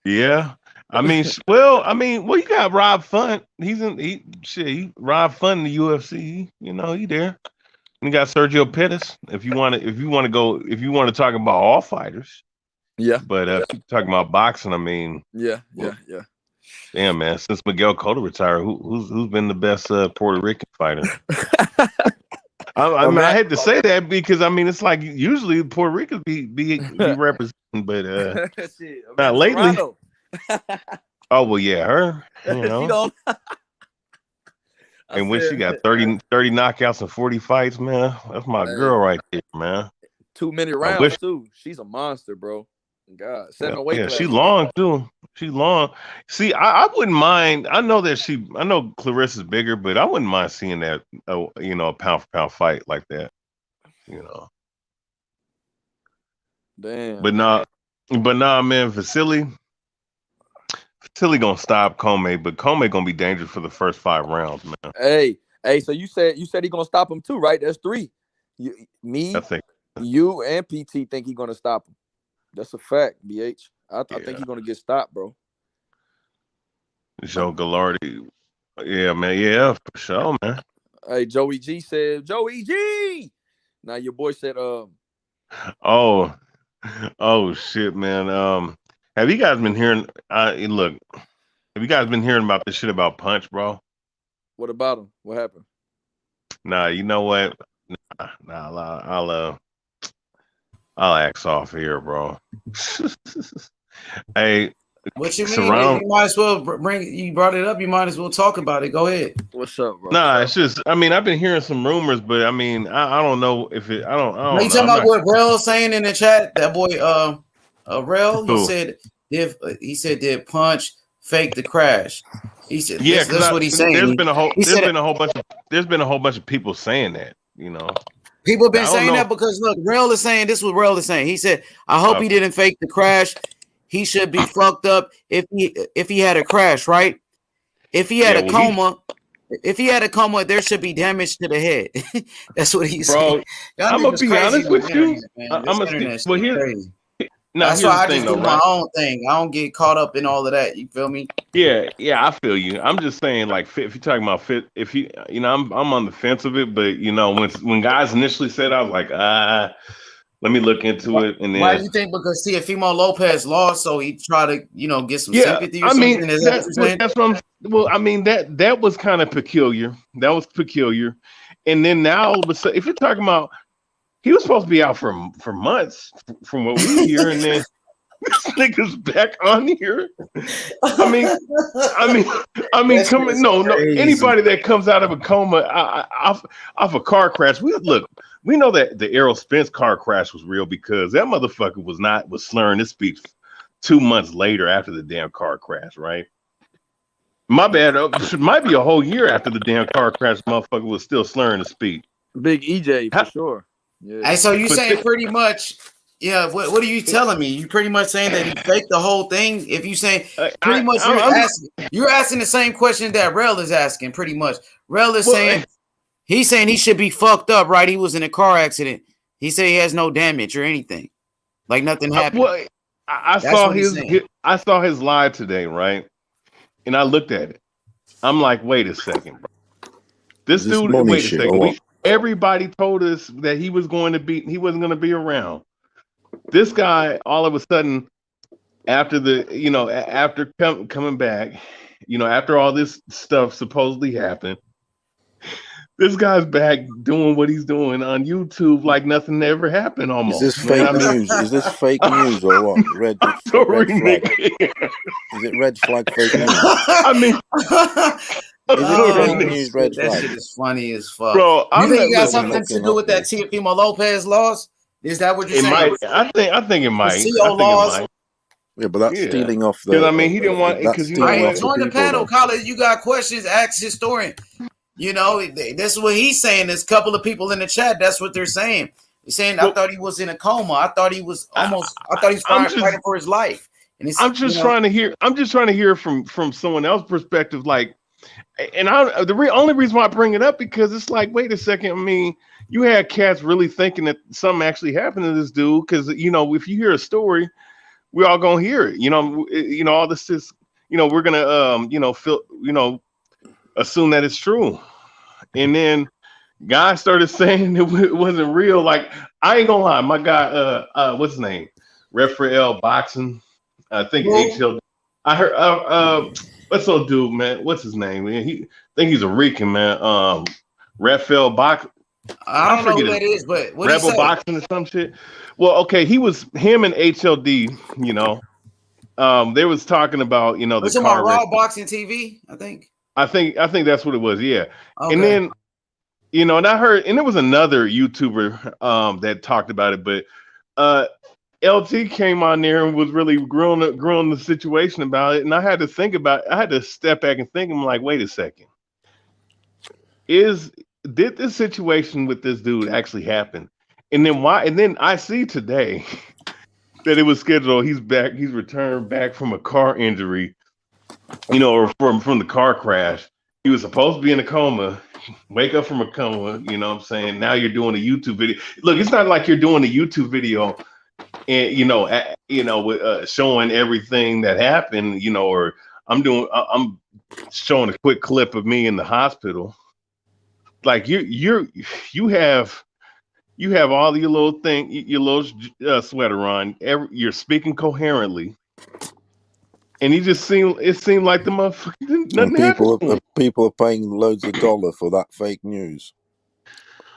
Yeah, you got Rob Font. Rob Font in the UFC. He there. And you got Sergio Pettis. If you want to talk about all fighters. Yeah. But if you're talking about boxing, I mean. Yeah. Damn, man. Since Miguel Cotto retired, who's been the best Puerto Rican fighter? I hate to say that because it's like usually Puerto Ricans be represented, but not lately. Oh well, yeah, her. And when she got 30 knockouts and 40 fights, man, that's my girl right there, man. 2-minute rounds too. She's a monster, bro. God, 7 weight class. She's long too. She's long. See, I wouldn't mind. I know Clarissa's bigger, but I wouldn't mind seeing that. A pound for pound fight like that. Damn. But nah, man. Vasiliy gonna stop Commey, but Commey gonna be dangerous for the first 5 rounds, man. Hey. So you said he gonna stop him too, right? That's 3. I think you and PT think he gonna stop him. That's a fact, BH. I think he's gonna get stopped, bro. Joe Gallardi. Yeah, man. Yeah, for sure, man. Hey, Joey G said, Joey G. Now your boy said, Oh shit, man. Have you guys been hearing? Have you guys been hearing about this shit about Punch, bro? What about him? What happened? Nah, you know what? I'll axe off here, bro. Hey, what you mean? You might as well you brought it up. You might as well talk about it. Go ahead. What's up, bro? Nah, it's just. I've been hearing some rumors, but I don't know if it. I don't you talking about what Rel's saying in the chat? That boy, Rel, he said did Punch fake the crash? He said, yeah, that's what he's saying. There's been a whole bunch of people saying that. People have been saying that because look, Rel is saying this. What Rel is saying. He said, "I hope he didn't fake the crash. He should be fucked up if he had a crash, right? If he had a coma, there should be damage to the head." That's what he's saying. I'm gonna be honest with you. No, That's here's why the I thing, just though, do my right? own thing. I don't get caught up in all of that. You feel me? Yeah, I feel you. I'm just saying, like, if you're talking about fit, if you, I'm on the fence of it, but when guys initially said, I was like, let me look into it, and Why then do you think? Because Teofimo Lopez lost, so he try to, get some yeah, sympathy or I mean something. Is that what you're saying? that's what I'm. Well, I mean that was kind of peculiar. That was peculiar, and then now all of a sudden, if you're talking about, he was supposed to be out for months, from what we hear, and then this nigga's back on here. I mean, come no, anybody that comes out of a coma off a car crash. We know that the Errol Spence car crash was real because that motherfucker was slurring his speech 2 months later after the damn car crash, right? My bad. It might be a whole year after the damn car crash. Motherfucker was still slurring his speech. Big EJ for sure. Yeah. And so you saying pretty much, yeah. What are you telling me? You pretty much saying that he faked the whole thing? If you saying pretty much, you're asking the same question that Rel is asking. Pretty much, Rel is saying he's saying he should be fucked up, right? He was in a car accident. He said he has no damage or anything, like nothing happened. I saw his live today, right? And I looked at it. I'm like, wait a second, bro. This dude, wait a second. Everybody told us that he wasn't going to be around. This guy, all of a sudden, after after coming back, after all this stuff supposedly happened, this guy's back doing what he's doing on YouTube like nothing ever happened. Almost. Is this fake news? Is this fake news or what? Red flag. Is it red flag fake news? I mean. Is it fake news, red that flag? shit is funny as fuck. Bro, you think it got something to do with that Teofimo Lopez loss? Is that what you're saying? I think it might. Yeah, but that's stealing off the. Because I mean, he didn't want because join the panel, Colin. You got questions? Ask historian. This is what he's saying. There's a couple of people in the chat. That's what they're saying. They're saying, I thought he was in a coma. I thought he was fighting for his life. And I'm just trying to hear from someone else's perspective, like. And the only reason why I bring it up because it's like, wait a second. I mean, you had cats really thinking that something actually happened to this dude because if you hear a story, we're all gonna hear it. All this is we're gonna assume that it's true, and then guys started saying it wasn't real. Like I ain't gonna lie, my guy, what's his name, Raphael Boxing, I think HL. I heard what's old dude, man? What's his name? Man? I think he's a Rican, man. Raphael Box. I don't know who that is, but what Rebel Boxing or some shit. Well, okay, him and HLD. They was talking about the car Raw Boxing TV. I think that's what it was. Yeah, okay. And then and I heard, and there was another YouTuber that talked about it, but LT came on there and was really grilling the situation about it, and I had to step back and think. I'm like, wait a second, did this situation with this dude actually happen? And then why? And then I see today that it was scheduled. He's returned back from a car injury, or from the car crash. He was supposed to be in a coma, wake up from a coma. You know what I'm saying? Now you're doing a YouTube video. Look, it's not like you're doing a YouTube video and with showing everything that happened, or I'm showing a quick clip of me in the hospital. Like you have all your little thing, your little sweater on. You're speaking coherently, and it seemed like the motherfucker. People are paying loads of dollars for that fake news.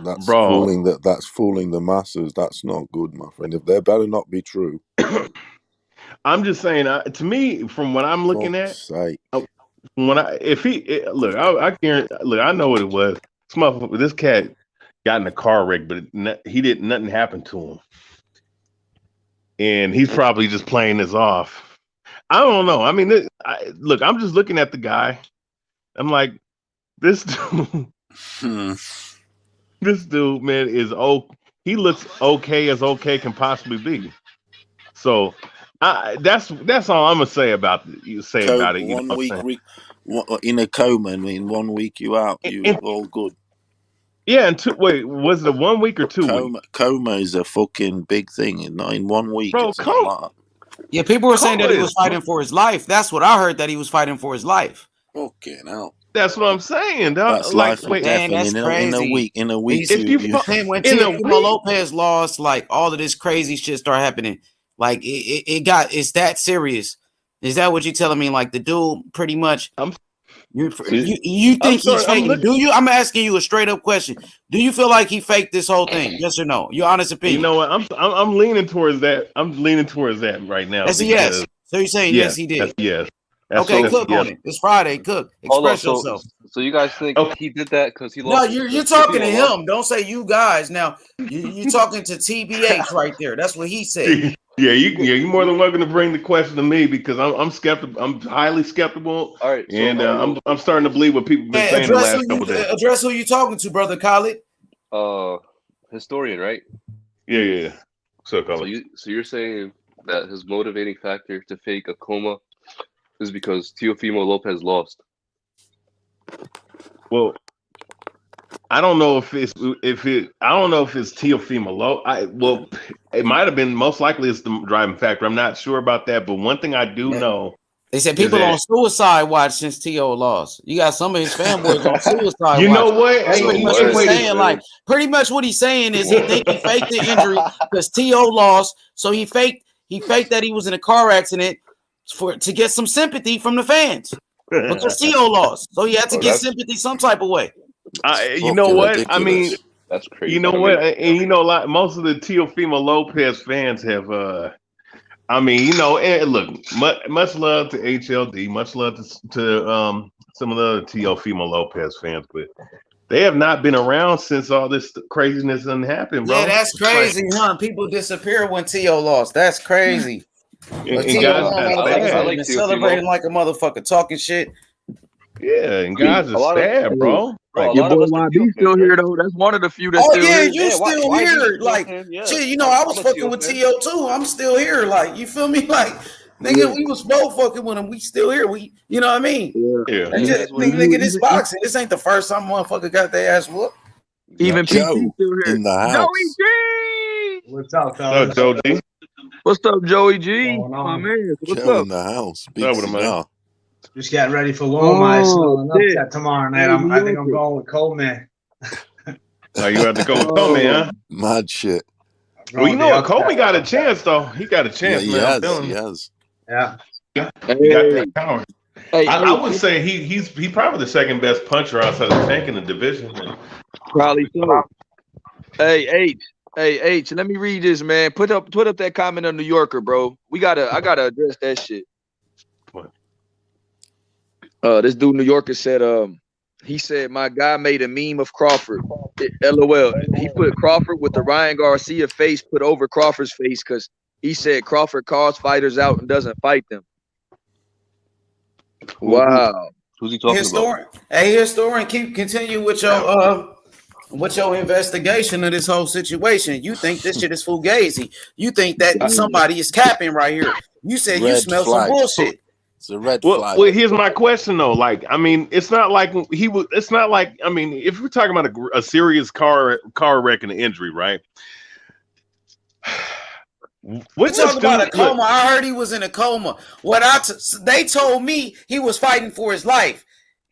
That's fooling the masses. That's not good, my friend. If they better not be true. I'm just saying. To me, from what I'm looking at, I know what it was. This cat got in a car wreck, but nothing happened to him, and he's probably just playing this off. I don't know. I mean, I'm just looking at the guy. I'm like, this dude. This dude, man, he looks okay as okay can possibly be. So that's all I'm gonna say about it. 1 week in a coma, and in 1 week you out, you all good. Yeah, and wait, was it 1 week or 2 weeks? Coma is a fucking big thing. Not in 1 week. Bro, It's not like Yeah, people were saying that he was fighting for his life. That's what I heard, that he was fighting for his life. fucking hell. That's what I'm saying. That's Like, life and death. And in a week, when in Teofimo Lopez lost, like all of this crazy shit started happening. Like it's that serious. Is that what you're telling me? Like the dude pretty much you think he's faking? I'm asking you a straight up question. Do you feel like he faked this whole thing? Yes or no? Your honest opinion. You know what? I'm leaning towards that. I'm leaning towards that right now. That's a yes. So you're saying yes, he did. Yes. Okay, cook on it. It's Friday. Cook. Express yourself. So you guys think he did that because he lost? No, you're talking to him. Don't say you guys. Now you're talking to TBH right there. That's what he said. You're more than welcome to bring the question to me because I'm skeptical. I'm highly skeptical. All right, and I'm starting to believe what people have been saying the last couple days. Address who you talking to, brother Khalid. Historian, right? Yeah. So you're saying that his motivating factor to fake a coma is because Teofimo Lopez lost. Well, I don't know if it's Teofimo Lopez. It might have been, most likely it's the driving factor. I'm not sure about that, but one thing I do know, they said people on suicide watch since T.O. lost. You got some of his fanboys on suicide watch. You know what? That's pretty much what he's saying. Like, pretty much what he's saying is he think he faked the injury because T.O. lost, so he faked that he was in a car accident to get some sympathy from the fans because T.O. lost, so he had to get sympathy some type of way. You know what? Ridiculous. I mean, that's crazy. You know what? And you know, most of the Teofimo Lopez fans have, and look, much love to HLD, much love to some of the other Teofimo Lopez fans, but they have not been around since all this craziness didn't happen, bro. Yeah, that's crazy, huh? People disappear when T.O. lost. That's crazy. But T.O. like celebrating like a motherfucker, talking shit. Yeah, and guys are sad, bro. Your boy YB still here though. That's one of the few that's still here. You still here. Like, shit, I was fucking with T.O. too. I'm still here. Like, you feel me? Like, nigga, we was both fucking with him. We still here. You know what I mean? Yeah. Nigga, this boxing. This ain't the first time motherfucker got their ass whooped. Even PT still here. In the house. Joey G. What's up, fellas? Joe G? What's up, Joey G? My man. What's Joe up? in the house. Just getting ready for Loma tomorrow night. I think I'm going with Coleman. Oh, you have to go with Commey, huh? Mad shit. Well, you know what? Commey got a chance, though. He got a chance, man. He has. Yeah. He got that power. I would say he's probably the second best puncher outside of Tank in the division. Probably so. Hey, H, let me read this, man. Put up that comment on New Yorker, bro. I gotta address that shit. What? This dude New Yorker said, he said my guy made a meme of Crawford. LOL. He put Crawford with the Ryan Garcia face put over Crawford's face because he said Crawford calls fighters out and doesn't fight them. Wow. Who's he talking about? Hey, historian, continue with your investigation of this whole situation. You think this shit is fugazi. You think that somebody is capping right here. You said you smell some bullshit. It's a red flag. Well, here's my question though. Like, I mean, it's not like he was. It's not like, I mean, if we're talking about a serious car wreck and an injury, right? We're talking about a coma. I heard he was in a coma. They told me he was fighting for his life.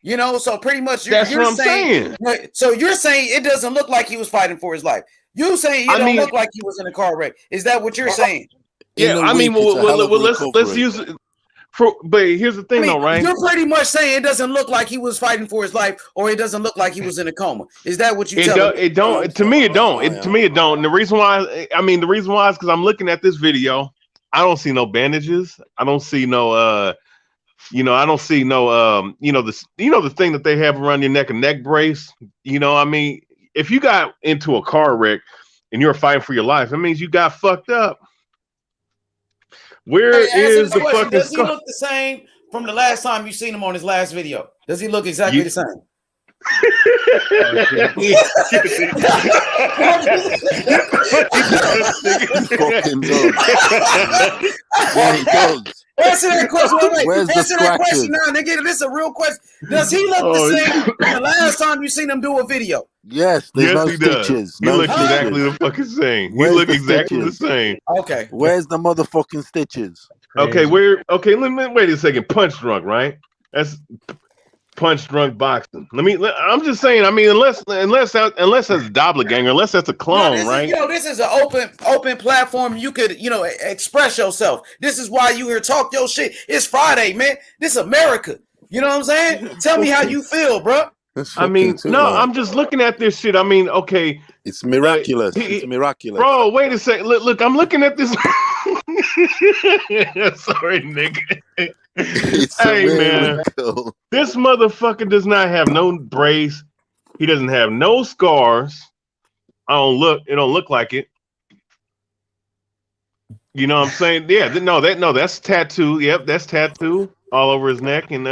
So pretty much you're saying. So you're saying it doesn't look like he was fighting for his life. You saying it don't look like he was in a car wreck. Is that what you're saying? Yeah, I mean, let's use it. But here's the thing, though, right? You're pretty much saying it doesn't look like he was fighting for his life, or it doesn't look like he was in a coma. Is that what you tell me? It don't. To me, it don't. To me, it don't. And the reason why, is because I'm looking at this video. I don't see no bandages. I don't see no. I don't see no. The thing that they have around your neck, a neck brace. I mean, if you got into a car wreck and you're fighting for your life, that means you got fucked up. Where is the fucking? Does he look the same from the last time you seen him on his last video? Does he look exactly the same? Fucking does. Yeah, he does. Answer that question. Wait, Where's the answer that scratches? question now, nigga. This is a real question. Does he look the same the last time you seen him do a video? Yes, there's no he does. stitches. He No looks stitches. exactly the fucking same. He Where's look the exactly stitches? the same. Okay. Where's the motherfucking stitches? Okay, let me wait a second. Punch drunk, right? That's punch drunk boxing. I'm just saying. I mean, unless that's doppelganger, unless that's a clone, right? This is an open platform. You could, express yourself. This is why you here talk your shit. It's Friday, man. This is America. You know what I'm saying? Tell me how you feel, bro. I mean, I'm just looking at this shit. I mean, okay, it's miraculous. It's miraculous, bro. Wait a second. Look, I'm looking at this. Sorry, nigga. Hey, man, this motherfucker does not have no brace. He doesn't have no scars. It don't look like it. You know what I'm saying? Yeah, that's tattoo. Yep, that's tattoo all over his neck. And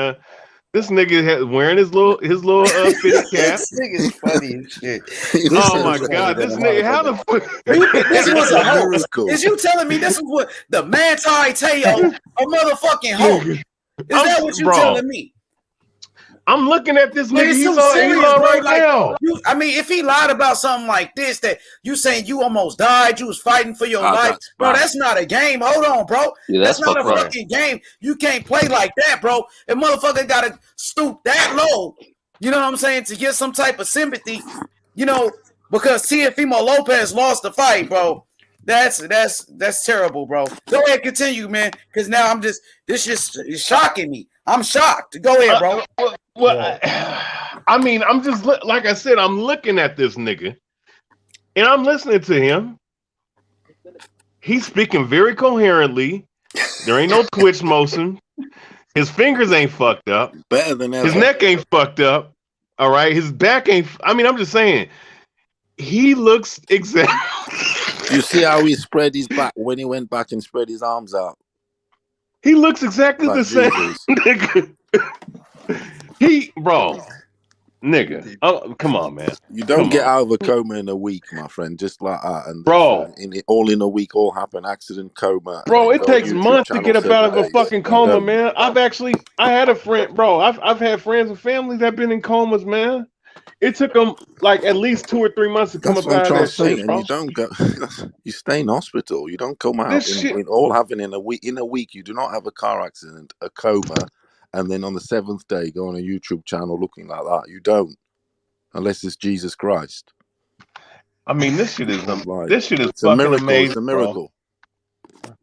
this nigga wearing his little fitted cap. This nigga's funny as shit. Oh my god, this nigga, how the fuck? This was a hoax. Is you telling me this is what the Manti Te'o a motherfucking hoax? Is that what you telling me? I'm looking at this nigga. He's on right now. I mean, if he lied about something like this, that you saying you almost died, you was fighting for your life, bro. That's not a game. Hold on, bro. Yeah, that's not a fucking game. You can't play like that, bro. A motherfucker gotta stoop that low. You know what I'm saying? To get some type of sympathy. Because Teofimo Lopez lost the fight, bro. That's terrible, bro. Go ahead, continue, man. Because now this just is shocking me. I'm shocked. Go ahead, bro. I mean, I'm just like I said, I'm looking at this nigga, and I'm listening to him. He's speaking very coherently. There ain't no twitch motion. His fingers ain't fucked up. Better than ever. His neck ain't fucked up. All right, his back ain't. I mean, I'm just saying. He looks exactly. You see how he spread his back when he went back and spread his arms out? He looks exactly the same. Nigga. Nigga. Oh, come on, man. You don't get out of a coma in a week, my friend, just like that. And bro, all in a week, all happen. Accident, coma. Bro, it takes months to get up out of a fucking coma, man. I had a friend, bro. I've had friends and families that been in comas, man. It took them like at least 2 or 3 months to come up out of that shit, bro. And you don't go. You stay in hospital. You don't come out. In all happening in a week. In a week, you do not have a car accident, a coma, and then on the 7th day go on a YouTube channel looking like that. You don't, unless it's Jesus Christ. I mean, this shit is it's a miracle. Amazing, it's a miracle. Bro.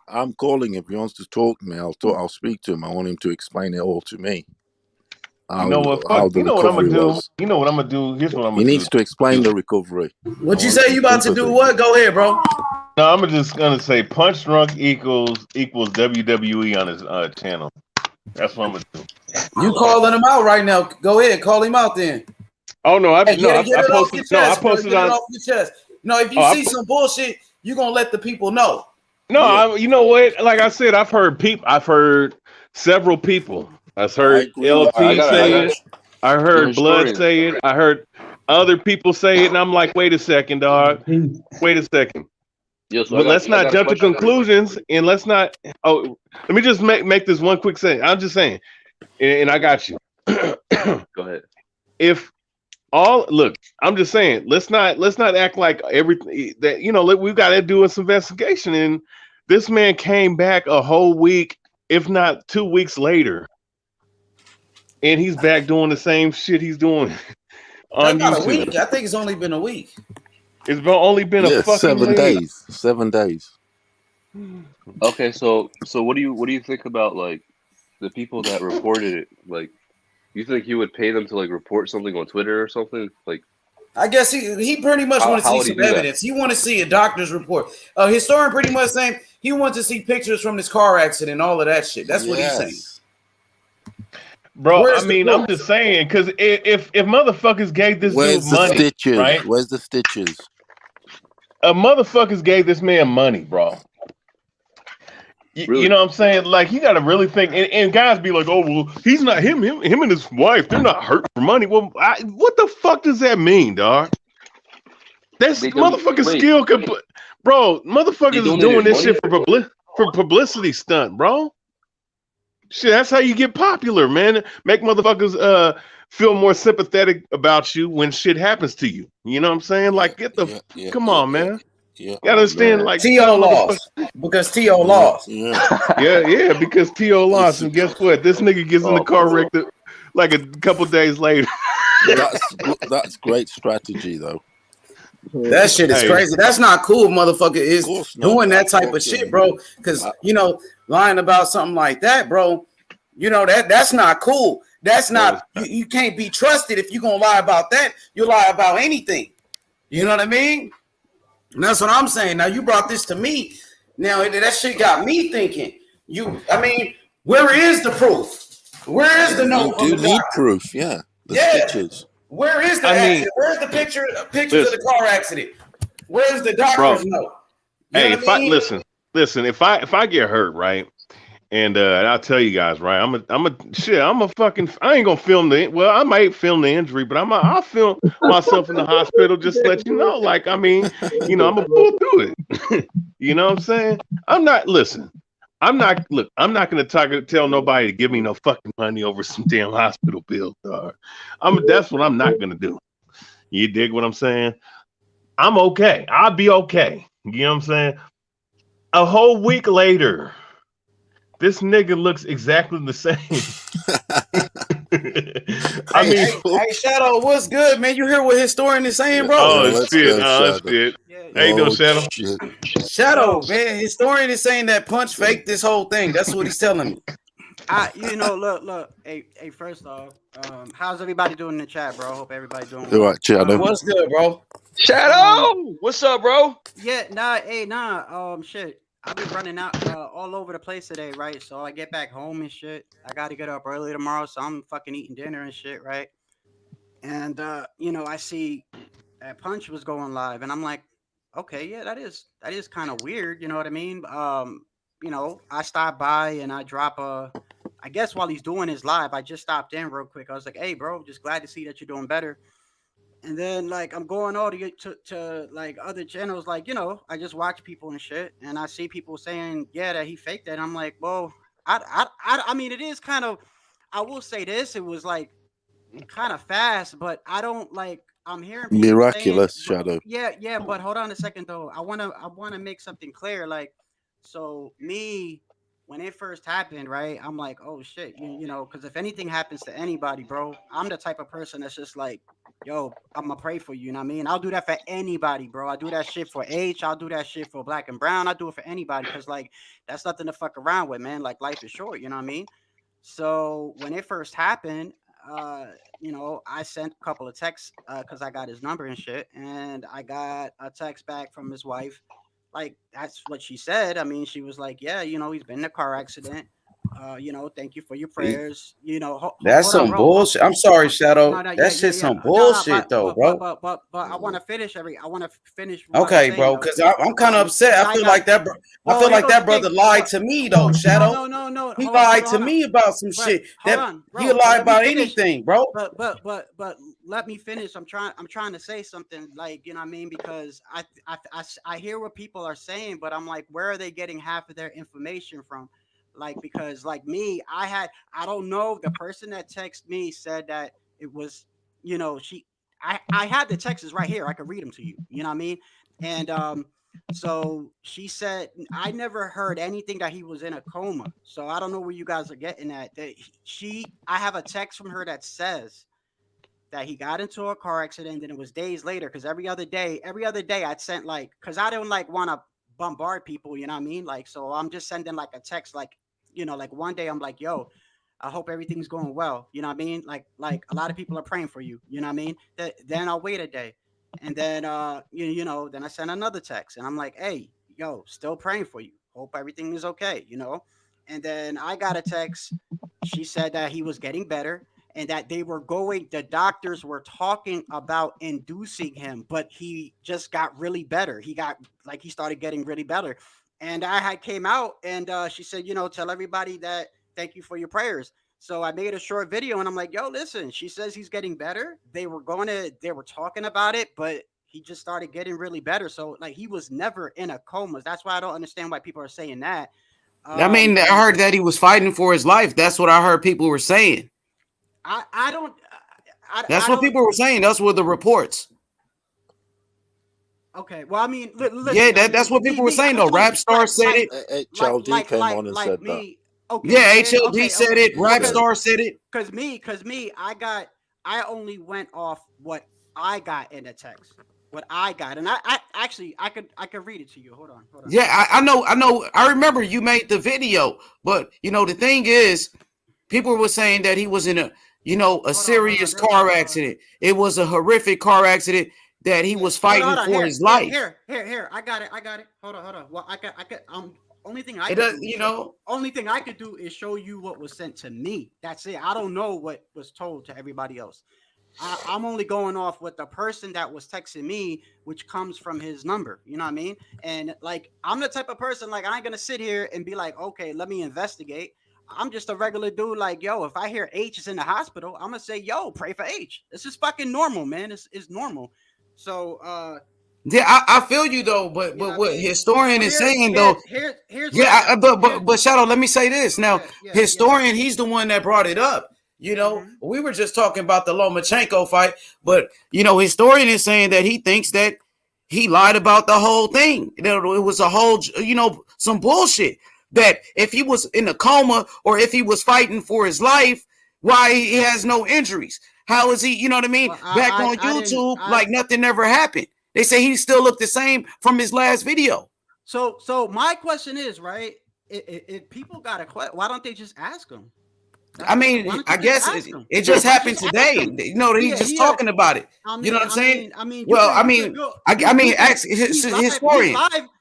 I'm calling him. If he wants to talk to me, I'll speak to him. I want him to explain it all to me. You know what? You know what I'm gonna do. You know what I'm gonna do. Here's what I'm gonna do. He needs to explain the recovery. What you say? You about to do what? Go ahead, bro. No, I'm just gonna say Punch Drunk equals WWE on his channel. That's what I'm gonna do. You calling him out right now? Go ahead, call him out then. Oh no, I posted on. Off your chest. No, if you see some bullshit, you gonna let the people know. No, you know what? Like I said, I've heard several people. I've heard LT say it. I heard Blood say it. I heard other people say it, and I'm like, wait a second, dog. Wait a second. Let's not jump to conclusions, and let's not. Oh, let me just make this one quick thing. I'm just saying, and I got you. Go ahead. I'm just saying, let's not act like everything that we've got to do some investigation. And this man came back a whole week, if not 2 weeks later. And he's back doing the same shit he's doing on YouTube. A week. I think it's only been a week. It's only been a fucking 7 days. 7 days. Okay, so what do you think about like the people that reported it? Like, you think you would pay them to like report something on Twitter or something? Like, I guess he pretty much want to see some evidence. He want to see a doctor's report. A historian pretty much saying he wants to see pictures from this car accident, all of that shit. That's what he's saying. Bro, I'm just saying, because if motherfuckers gave this dude money, stitches? Right? Where's the stitches? Motherfuckers gave this man money, bro. You know what I'm saying? Like, you got to really think. And guys be like, oh, well, he's not him and his wife. They're not hurt for money. Well, what the fuck does that mean, dog? That's motherfucking skill. Bro, motherfuckers is doing this shit for publicity stunt, bro. Shit, that's how you get popular, man. Make motherfuckers feel more sympathetic about you when shit happens to you. You know what I'm saying? Like, come on, man. Yeah, you gotta understand, like, T.O. lost because T.O. lost. Yeah, because T.O. lost, and guess what? This nigga gets in the car wrecked like a couple days later. That's great strategy, though. That shit is crazy. That's not cool, motherfucker. Is doing that type of shit, bro. Because lying about something like that, bro. That's not cool. That's not. You can't be trusted if you're gonna lie about that. You lie about anything. You know what I mean? And that's what I'm saying. Now you brought this to me. Now that shit got me thinking. Where is the proof? Where is the note? You do need proof, yeah. The pictures. Where is the accident? Where's the pictures of the car accident? Where's the doctor's note? Listen, if I get hurt, right? And I'll tell you guys, right? I ain't gonna film I might film the injury, but I'll film myself in the hospital just to let you know. Like, I'm gonna pull through it. You know what I'm saying? I'm not gonna tell nobody to give me no fucking money over some damn hospital bills, dog. That's what I'm not gonna do. You dig what I'm saying? I'm okay. I'll be okay. You know what I'm saying? A whole week later, this nigga looks exactly the same. Hey, Shadow, what's good, man? You hear what historian is saying, bro? Oh, shit. How you doing, Shadow? Shadow, man, historian is saying that Punch faked this whole thing. That's what he's telling me. Look. Hey, first off, how's everybody doing in the chat, bro? Hope everybody doing well. All right, Shadow. What's good, bro? Shadow, what's up, bro? Yeah, shit. I've been running out all over the place today, right? So I get back home and shit. I got to get up early tomorrow, so I'm fucking eating dinner and shit, right? And I see that Punch was going live, and I'm like, okay, yeah, that is kind of weird. You know what I mean? I stopped by and I drop I guess while he's doing his live, I just stopped in real quick. I was like, hey, bro, just glad to see that you're doing better. And then, like, I'm going all to like other channels, like, I just watch people and shit, and I see people saying, yeah, that he faked that. And I'm like, well, I mean, it is kind of, I will say this, it was like kind of fast, but I don't like. I'm hearing miraculous, Shadow. Yeah, but hold on a second though. I wanna make something clear. Like, so me, when it first happened, right? I'm like, oh shit, because if anything happens to anybody, bro, I'm the type of person that's just like, yo, I'm gonna pray for you. You know what I mean? I'll do that for anybody, bro. I do that shit for H. I'll do that shit for Black and Brown. I do it for anybody because, like, that's nothing to fuck around with, man. Like, life is short. You know what I mean? So when it first happened, I sent a couple of texts because I got his number and shit, and I got a text back from his wife. Like, that's what she said. I mean, she was like, yeah, he's been in a car accident. Thank you for your prayers. That's some bullshit. I'm sorry, Shadow. That's just some bullshit, though, bro. But I want to finish. Okay, bro, because I'm kind of upset. I feel like that. I feel like that brother lied to me, though, Shadow. No. He lied to me about some shit. He lied about anything, bro. But let me finish. I'm trying to say something, like, you know what I mean? Because I hear what people are saying, but I'm like, where are they getting half of their information from? Like, because like me, I don't know, the person that texted me said that it was, I had the texts right here. I could read them to you. You know what I mean? And so she said, I never heard anything that he was in a coma. So I don't know where you guys are getting at. I have a text from her that says that he got into a car accident and it was days later. Because every other day I'd sent, like, because I don't like want to bombard people, you know what I mean? Like, so I'm just sending like a text, like, like one day I'm like, yo, I hope everything's going well. You know what I mean? Like a lot of people are praying for you. You know what I mean? Then I'll wait a day. And then, then I send another text and I'm like, hey, yo, still praying for you. Hope everything is okay, And then I got a text. She said that he was getting better and that the doctors were talking about inducing him, but he just got really better. He started getting really better. And I had came out and she said, tell everybody that thank you for your prayers. So I made a short video and I'm like, yo, listen, she says he's getting better. They were talking about it, but he just started getting really better. So like he was never in a coma. That's why I don't understand why people are saying that. I mean, I heard that he was fighting for his life. That's what I heard people were saying. That's what people were saying. That's what the reports. Okay, well, I mean, listen, yeah, that's what people were saying though. Rap Star said it. HLD came on and said that. Okay, yeah, HLD said it. Rap Star said it. Cause me, I only went off what I got in the text, what I got, and I could read it to you. Hold on. Yeah, I know. I remember you made the video, but the thing is, people were saying that he was in a serious car accident. It was a horrific car accident. That he was fighting for his life. Here. I got it. Hold on. Well, I could. Only thing I only thing I could do is show you what was sent to me. That's it. I don't know what was told to everybody else. I'm only going off with the person that was texting me, which comes from his number. You know what I mean? And like, I'm the type of person like I ain't gonna sit here and be like, okay, let me investigate. I'm just a regular dude. Like, yo, if I hear H is in the hospital, I'm gonna say, yo, pray for H. This is fucking normal, man. It's normal. So yeah, I feel you though, but what historian is saying though, but Shadow, let me say this now. Historian, he's the one that brought it up. We were just talking about the Lomachenko fight, but historian is saying that he thinks that he lied about the whole thing. That it was a whole, some bullshit. That if he was in a coma or if he was fighting for his life, why he has no injuries. How is he, you know what I mean? Well, back on YouTube, like nothing ever happened. They say he still looked the same from his last video. So my question is, right? If people got a question, why don't they just ask him? I mean, I guess it just happened today. He's just talking about it. You know what I'm saying? Ask historian.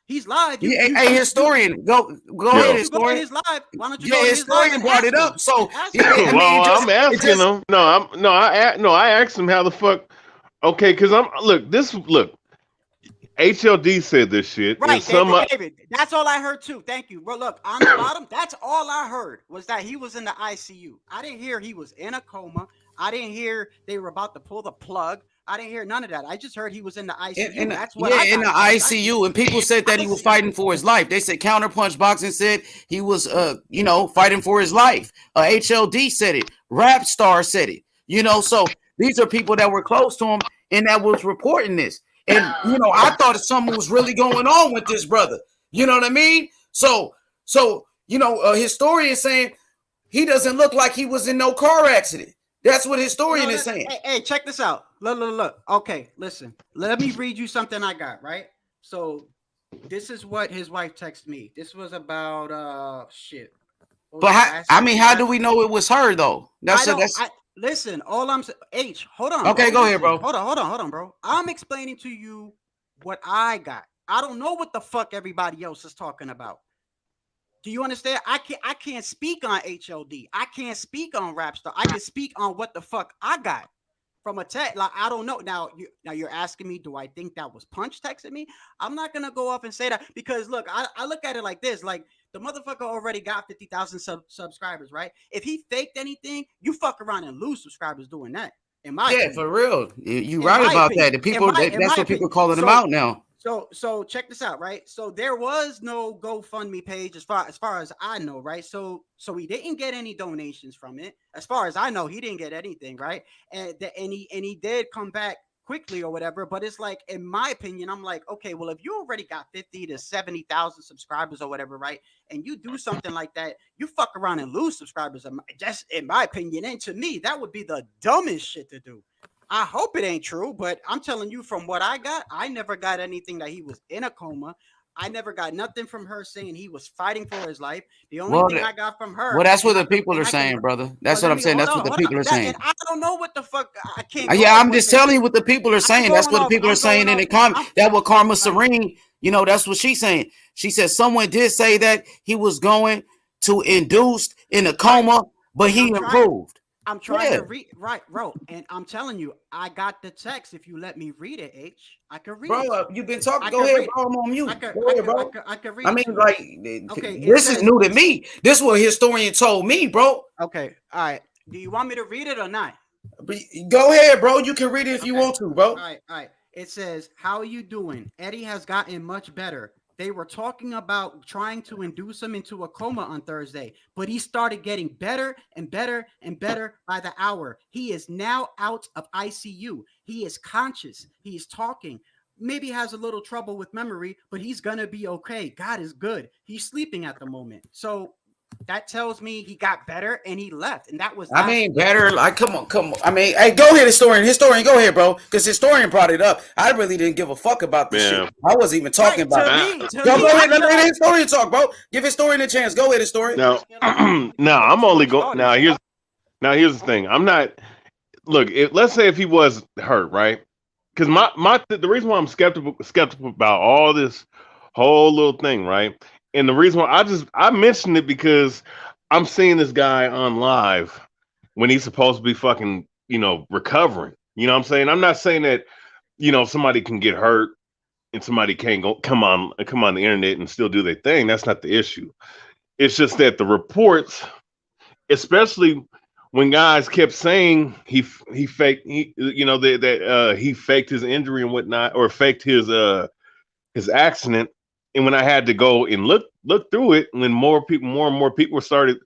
He's live. Hey, historian, go ahead, historian. Why don't you historian brought it up. So, I'm asking him. I asked him how the fuck. Okay, because look. HLD said this shit. Right, David. That's all I heard too. Thank you. Well, look, on the bottom, that's all I heard was that he was in the ICU. I didn't hear he was in a coma. I didn't hear they were about to pull the plug. I didn't hear none of that. I just heard he was in the ICU. That's what I got. In the ICU, and people said that he was fighting for his life. They said Counterpunch Boxing said he was, fighting for his life. HLD said it. Rap Star said it. So these are people that were close to him and that was reporting this. And, I thought something was really going on with this brother. You know what I mean? So a historian is saying he doesn't look like he was in no car accident. That's what historian is saying. Hey, check this out. Look. Okay, listen. Let me read you something I got, right? So this is what his wife texted me. This was about shit. But how do we know it was her though? Listen, all I'm saying, H, hold on. Okay, go ahead, bro. Hold on, bro. I'm explaining to you what I got. I don't know what the fuck everybody else is talking about. Do you understand? I can't speak on HLD. I can't speak on Rapstar. I can speak on what the fuck I got from a text. Like, I don't know. Now you're asking me, do I think that was Punch texting me? I'm not gonna go off and say that because look, I look at it like this, like the motherfucker already got 50,000 subscribers, right? If he faked anything, you fuck around and lose subscribers doing that. In my opinion. For real. You right about that. The people that's what people calling him out now. So check this out, right? So there was no GoFundMe page as far as I know, right? So he didn't get any donations from it. As far as I know, he didn't get anything, right? And he did come back quickly or whatever, but it's like, in my opinion, I'm like, okay, well, if you already got 50 to 70,000 subscribers or whatever, right? And you do something like that, you fuck around and lose subscribers, just in my opinion. And to me, that would be the dumbest shit to do. I hope it ain't true, but I'm telling you from what I got, I never got anything that he was in a coma. I never got nothing from her saying he was fighting for his life. The only thing I got from her. Well, that's what the people are saying, brother. That's what I'm saying. That's what the people are saying. And I don't know what the fuck. I can't. Yeah, I'm just telling you what the people are saying. That's what the people are saying in the comment. That what Karma Serene, that's what she's saying. She said someone did say that he was going to induced in a coma, but he improved. I'm trying to read, right, bro. And I'm telling you, I got the text. If you let me read it, H, I can read it. Bro, you've been talking. Go ahead, bro. I'm on mute. Go ahead, bro. I can read I it. mean, like, okay, this is new to me. This is what a historian told me, bro. Okay, all right. Do you want me to read it or not? Go ahead, bro. You can read it if you want to, bro. All right. It says, "How are you doing? Eddie has gotten much better. They were talking about trying to induce him into a coma on Thursday, but he started getting better and better and better by the hour. He is now out of ICU. He is conscious. He is talking. Maybe has a little trouble with memory, but he's going to be okay. God is good. He's sleeping at the moment." So that tells me he got better and he left. And that was, I mean, better. Like, come on. I mean, hey, go ahead, historian. Go ahead, bro. Because historian brought it up. I really didn't give a fuck about this shit. I wasn't even talking about it. Go ahead, let the historian talk, bro. Give historian a chance. Go ahead, historian. Now, I'm only going. Now, here's the thing. I'm not. Look, let's say if he was hurt, right? Because the reason why I'm skeptical about all this whole little thing, right? And the reason why I mentioned it because I'm seeing this guy on live when he's supposed to be fucking, recovering. You know what I'm saying? I'm not saying that, somebody can get hurt and somebody can't come on the internet and still do their thing. That's not the issue. It's just that the reports, especially when guys kept saying he faked his injury and whatnot, or faked his accident. And when I had to go and look through it, when more and more people started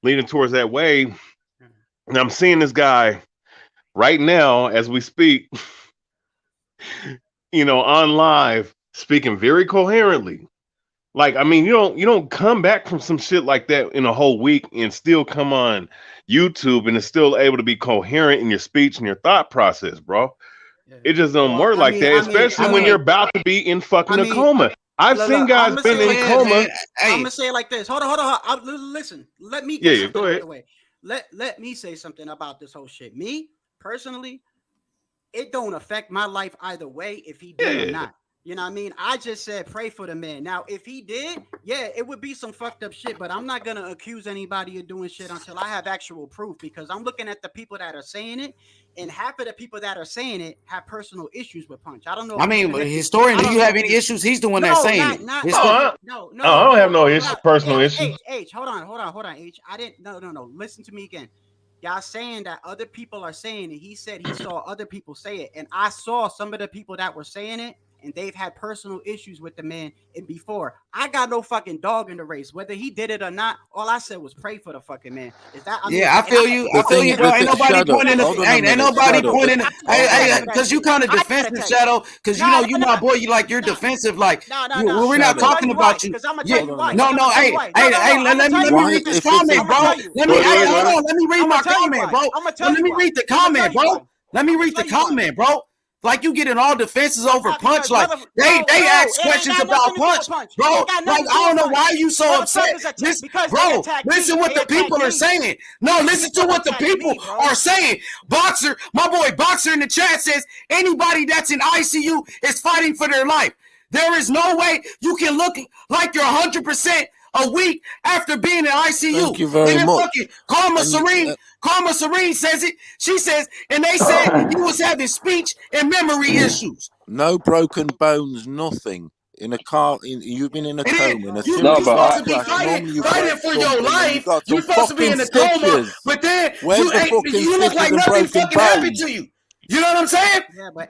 leaning towards that way, and I'm seeing this guy right now as we speak, on live, speaking very coherently. Like, I mean, you don't come back from some shit like that in a whole week and still come on YouTube and is still able to be coherent in your speech and your thought process, bro. It just don't work like that, especially when you're about to be in fucking a coma. I've seen guys been in coma. I'm gonna say it like this. Hold on. Listen, let me get go ahead. Away. Let me say something about this whole shit. Me personally, it don't affect my life either way if he did or not. You know what I mean? I just said pray for the man. Now, if he did, it would be some fucked up shit, but I'm not going to accuse anybody of doing shit until I have actual proof, because I'm looking at the people that are saying it, and half of the people that are saying it have personal issues with Punch. I don't know. I mean, historian, do you have any issues? He's the one that's saying it. I don't have no personal issues. H, hold on, H. I didn't, no. Listen to me again. Y'all saying that other people are saying it. He said he saw other people say it, and I saw some of the people that were saying it, and they've had personal issues with the man. And before, I got no fucking dog in the race, whether he did it or not. All I said was pray for the fucking man. Is that? I feel you. I feel you, bro. Ain't nobody pointing. Because you kind of defensive, Shadow. Because you my boy. You're defensive. Like, we're not talking about you. No. Hey, let me read this comment, bro. Hold on. Let me read my comment, bro. Let me read the comment, bro. Let me read the comment, bro. Like, you getting all defenses over Punch. Like, they ask questions about Punch, bro. Like, I don't know why you so upset. Bro, listen what the people are saying. No, listen to what the people are saying. Boxer, my boy Boxer in the chat says anybody that's in ICU is fighting for their life. There is no way you can look like you're 100% a week after being in ICU. Thank you very much. Karma Serene says it. She says, and they said he was having speech and memory issues. No broken bones, nothing. In a car, you've been in a coma. You're supposed to be fighting for your life. You're supposed to be in a coma, but then you look like nothing fucking happened to you. You know what I'm saying?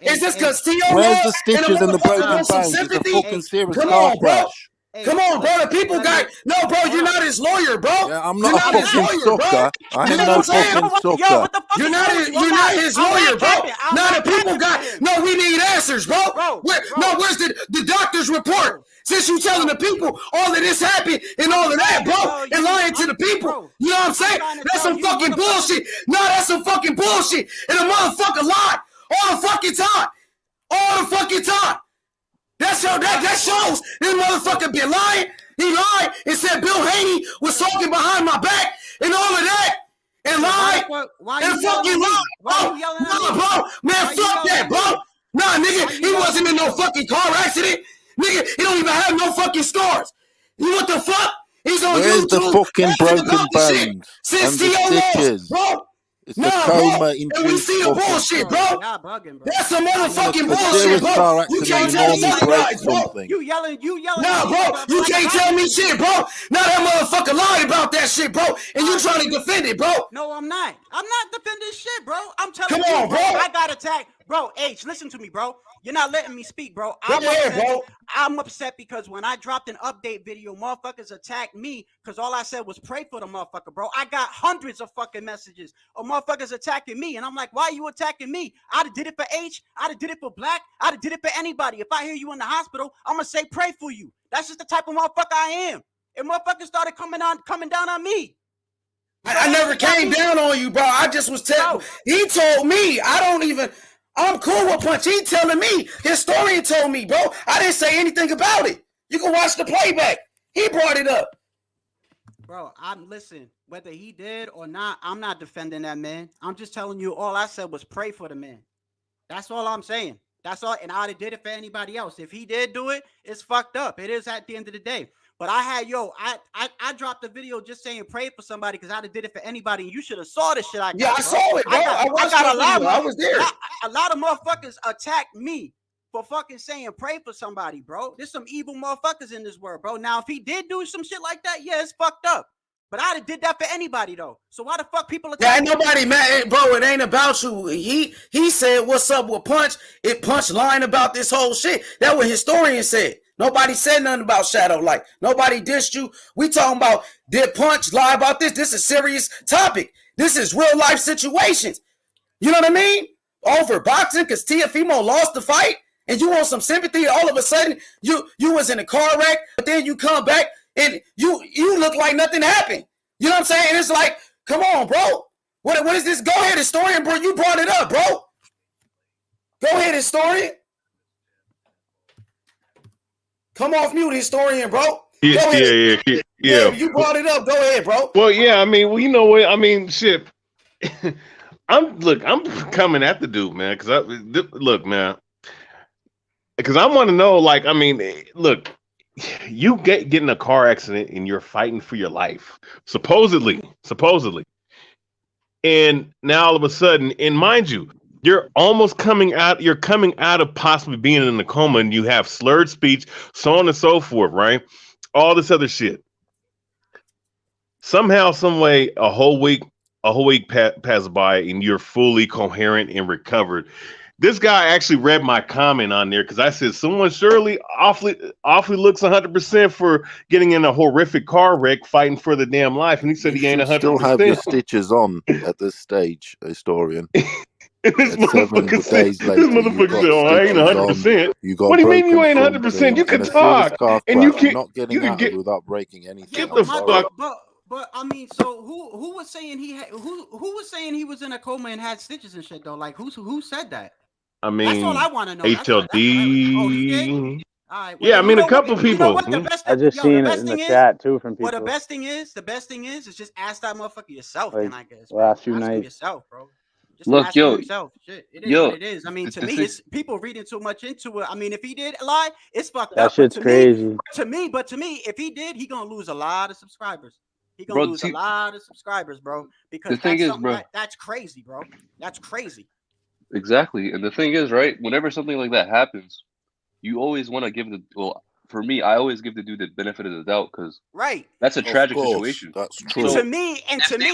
Is this because T.O. Where's the stitches and the broken bones? It's a fucking serious car crash. Come on, bro. The people got you're not his lawyer, bro. Yeah, I'm not a fucking sucker. I am no fucking sucker. You're not his lawyer, bro. Now the people we need answers, bro. Where's the doctor's report? Since you telling the people all of this happened and all of that, bro, and lying to the people. You know what I'm saying? That's some fucking bullshit. No, that's some fucking bullshit. And a motherfucker lied all the fucking time. All the fucking time. That shows this motherfucker been lying. He lied and said Bill Haney was talking behind my back and all of that. And lied. And fucking lied. Bro. Man, fuck that, bro. Nah, nigga, he wasn't in no fucking car accident. Nigga, he don't even have no fucking scars. You what the fuck? He's on Where's YouTube. The fucking broken bones since and the stitches? Bro. It's Nah, a bro. coma-induced And we see the bullshit, bro. Y'all bugging, bro. That's some motherfucking A bullshit, serious bro. car You accident, can't you tell me normally something break lies, bro. something. You yelling, Nah, at me, bro, you like can't I tell me did. shit, bro. Now that motherfucker lied about that shit, bro, and you trying to defend it, bro. No, I'm not. I'm not defending shit, bro. I'm telling Come you, on, bro. bro. I got attacked, bro. H, listen to me, bro. You're not letting me speak, bro. Go ahead, bro. I'm upset because when I dropped an update video, motherfuckers attacked me because all I said was pray for the motherfucker, bro. I got hundreds of fucking messages of motherfuckers attacking me, and I'm like, why are you attacking me? I'd have did it for H. I'd have did it for Black. I'd have did it for anybody. If I hear you in the hospital, I'm gonna say pray for you. That's just the type of motherfucker I am. And motherfuckers started coming down on me. I never came down on you, bro. I just was telling. He told me. I'm cool with Punch. He telling me. Historian told me, bro. I didn't say anything about it. You can watch the playback. He brought it up. Bro, listen, whether he did or not, I'm not defending that man. I'm just telling you, all I said was pray for the man. That's all I'm saying. That's all. And I'd have did it for anybody else. If he did do it, it's fucked up. It is at the end of the day. But I dropped a video just saying pray for somebody because I'd have did it for anybody. And you should have saw the shit I got. Yeah, I saw it, bro. I got a lot. I was there. A lot of motherfuckers attacked me for fucking saying pray for somebody, bro. There's some evil motherfuckers in this world, bro. Now, if he did do some shit like that, yeah, it's fucked up. But I'd have did that for anybody though. So why the fuck people attack? Yeah, ain't nobody mad, bro. It ain't about you. He said, "What's up with Punch?" It Punch lying about this whole shit. That what historians said. Nobody said nothing about Shadow Light. Nobody dissed you. We talking about did Punch lie about this? This is a serious topic. This is real life situations. You know what I mean? Over boxing because Tiafimo lost the fight, and you want some sympathy. All of a sudden, you was in a car wreck, but then you come back. And you look like nothing happened. You know what I'm saying? And it's like, come on, bro. What is this? Go ahead, historian, bro. You brought it up, bro. Go ahead, historian. Come off mute, historian, bro. Yeah. You brought it up. Go ahead, bro. Well, yeah. I mean, well, you know what? I mean, shit. I'm coming at the dude, man. Because look, man. Because I want to know, like, I mean, look. You get in a car accident and you're fighting for your life, supposedly, and now all of a sudden, and mind you, you're almost coming out of possibly being in a coma, and you have slurred speech, so on and so forth, right? All this other shit. Somehow, some way, a whole week passes by, and you're fully coherent and recovered. This guy actually read my comment on there because I said someone surely awfully looks 100% for getting in a horrific car wreck, fighting for the damn life, and he said he ain't 100%. Still have your stitches on at this stage, historian. This motherfucker said, "Oh, I ain't 100%." What do you mean you ain't 100%? You can talk, and you can not getting out without breaking anything. Get the fuck. But I mean, so who was saying who was saying he was in a coma and had stitches and shit though? Like who said that? I mean, that's all I want to know. HLD. He did? All right, well, yeah, I mean, a couple people. I just seen it in the chat too from people. Well, the best thing is just ask that motherfucker yourself. Like, then I guess. Last few nights. Yourself, bro. Just look, yo, himself. Shit, it is what it is. I mean, to me, it's people reading too much into it. I mean, if he did lie, it's fucked up. That shit's crazy. To me, if he did, he gonna lose a lot of subscribers. He gonna lose a lot of subscribers, bro. Because the thing is, bro, that's crazy, bro. That's crazy. Exactly. And the thing is, right, whenever something like that happens, you always want to give for me, I always give the dude the benefit of the doubt because that's a tragic situation. That's true. And to me,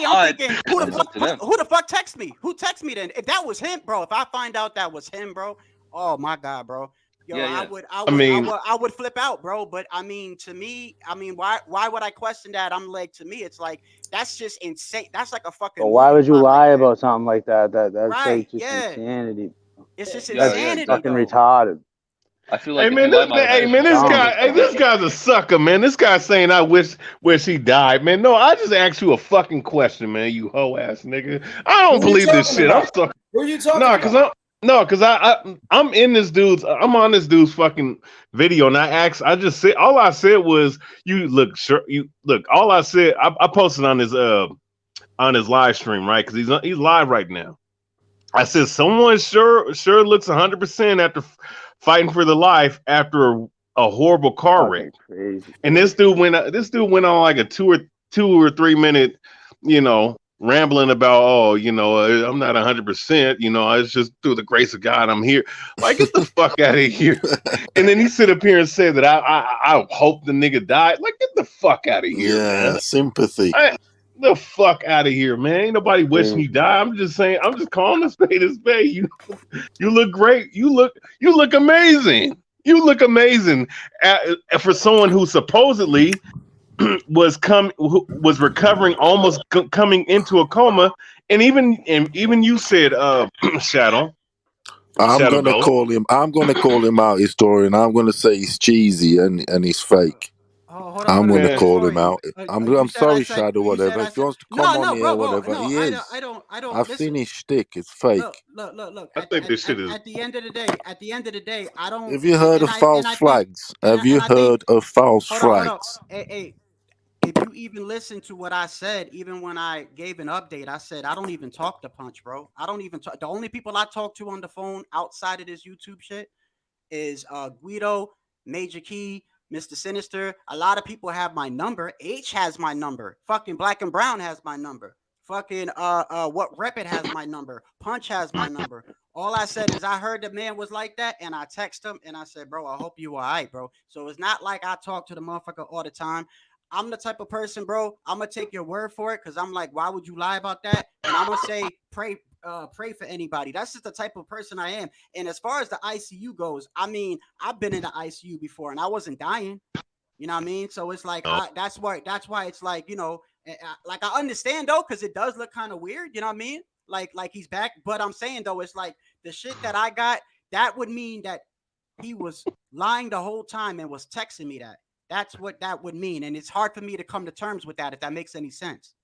I'm thinking, who the fuck text me? Who text me then? If that was him, bro, if I find out that was him, bro, oh my God, bro. Yo, yeah. I would flip out, bro. But I mean, to me, why would I question that? I'm like, to me, it's like that's just insane. That's like a fucking. But why would you lie about something like that? That's like just insanity. It's just insanity. Fucking retarded. I feel like this guy's a sucker, man. This guy's saying I wish he died, man. No, I just asked you a fucking question, man. You hoe ass nigga. I don't believe this shit. I'm stuck. Who are you talking about? Because I'm in this dude's. I'm on this dude's fucking video, and I just said all I said was all I said. I posted on his live stream, right? Because he's live right now. I said someone sure looks 100% after fighting for the life after a horrible car wreck. Crazy. And this dude went on like a 2 or 3 minute, rambling about, I'm not 100%, it's just through the grace of God I'm here. Like, get the fuck out of here. And then he sit up here and say that I hope the nigga died. Like, get the fuck out of here, man. Sympathy. The fuck out of here, man. Ain't nobody wishing you die. I'm just saying, I'm just calling the spade a spade. You look great. You look amazing. You look amazing for someone who supposedly was recovering, almost coming into a coma. And even you said, Shadow. I'm gonna call him out, historian. I'm gonna say he's cheesy and he's fake. I'm gonna call him out. I'm sorry, Shadow. Whatever. If he wants to come on here, whatever, he is. I don't. I've seen his shtick. It's fake. Look. I think this shit is. At the end of the day, I don't. Have you heard of false flags? Have you heard of false flags? Hey, if you even listen to what I said, even when I gave an update, I said I don't even talk to Punch, bro. I don't even talk. The only people I talk to on the phone outside of this YouTube shit is Guido, Major Key, Mr. Sinister. A lot of people have my number. H has my number. Fucking Black and Brown has my number. Fucking what Rep It has my number. Punch has my number. All I said is I heard the man was like that, and I text him and I said, bro, I hope you all right, bro. So it's not like I talk to the motherfucker all the time. I'm the type of person, bro, I'm gonna take your word for it, because I'm like, why would you lie about that? And I'm gonna say pray for anybody. That's just the type of person I am. And as far as the ICU goes, I mean, I've been in the ICU before and I wasn't dying. You know what I mean? So it's like that's why it's like, like I understand though, because it does look kind of weird, you know what I mean? Like he's back. But I'm saying though, it's like the shit that I got, that would mean that he was lying the whole time and was texting me that. That's what that would mean. And it's hard for me to come to terms with that, if that makes any sense.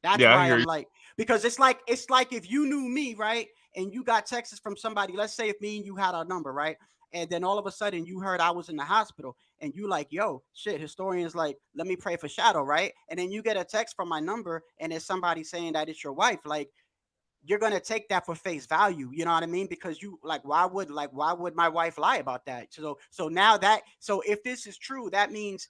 That's why I'm like, because it's like if you knew me, right? And you got texts from somebody, let's say if me and you had our number, right? And then all of a sudden you heard I was in the hospital and you like, yo, shit, historian's like, let me pray for Shadow, right? And then you get a text from my number and it's somebody saying that it's your wife. Like, you're going to take that for face value. You know what I mean? Because you like, why would my wife lie about that? So now so if this is true, that means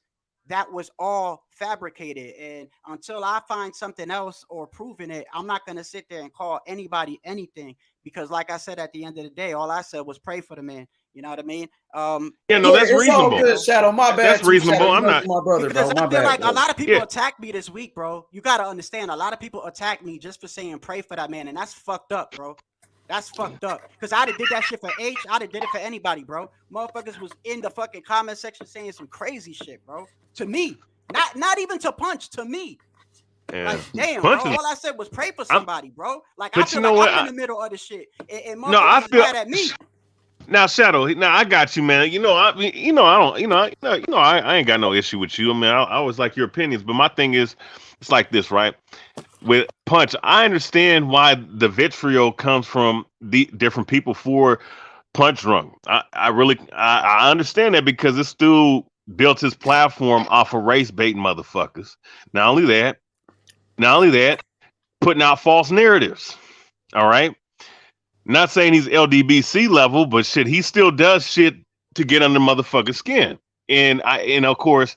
that was all fabricated. And until I find something else or proving it, I'm not going to sit there and call anybody anything, because like I said, at the end of the day, all I said was pray for the man. You know what I mean? That's reasonable. Good, Shadow. My bad. That's reasonable. Shadow, I'm not my brother, because bro. I feel like a lot of people attacked me this week, bro. You got to understand, a lot of people attacked me just for saying pray for that man, and that's fucked up, bro. That's fucked up. Because I'd have did that shit for H. I'd have did it for anybody, bro. Motherfuckers was in the fucking comment section saying some crazy shit, bro. To me. Not even to Punch, to me. Yeah. Like, damn, bro. All I said was pray for somebody, bro. Like, I feel like I'm in the middle of the shit. And motherfuckers is mad at me. Now, Shadow. Now I got you, man. I ain't got no issue with you. I mean, I always like your opinions, but my thing is, it's like this, right? With Punch, I understand why the vitriol comes from the different people for Punch Drunk. I understand that, because this dude built his platform off of race baiting motherfuckers. Not only that, putting out false narratives. All right. Not saying he's LDBC level, but shit, he still does shit to get under motherfucking skin. And of course,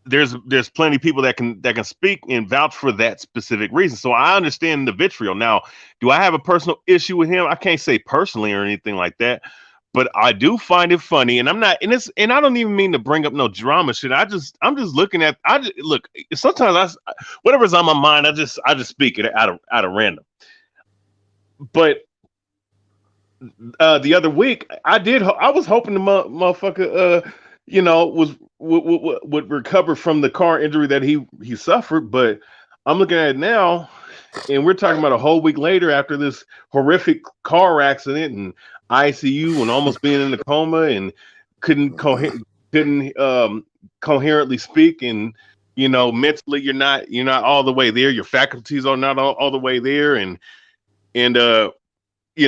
there's plenty of people that can speak and vouch for that specific reason. So I understand the vitriol. Now, do I have a personal issue with him? I can't say personally or anything like that, but I do find it funny. And I don't even mean to bring up no drama shit. I'm just looking at. Look. Sometimes whatever's on my mind, I just speak it out of random. But the other week, I was hoping the motherfucker, would recover from the car injury that he suffered. But I'm looking at it now, and we're talking about a whole week later after this horrific car accident and ICU and almost being in a coma and couldn't coherently speak, and mentally you're not all the way there. Your faculties are not all the way there, and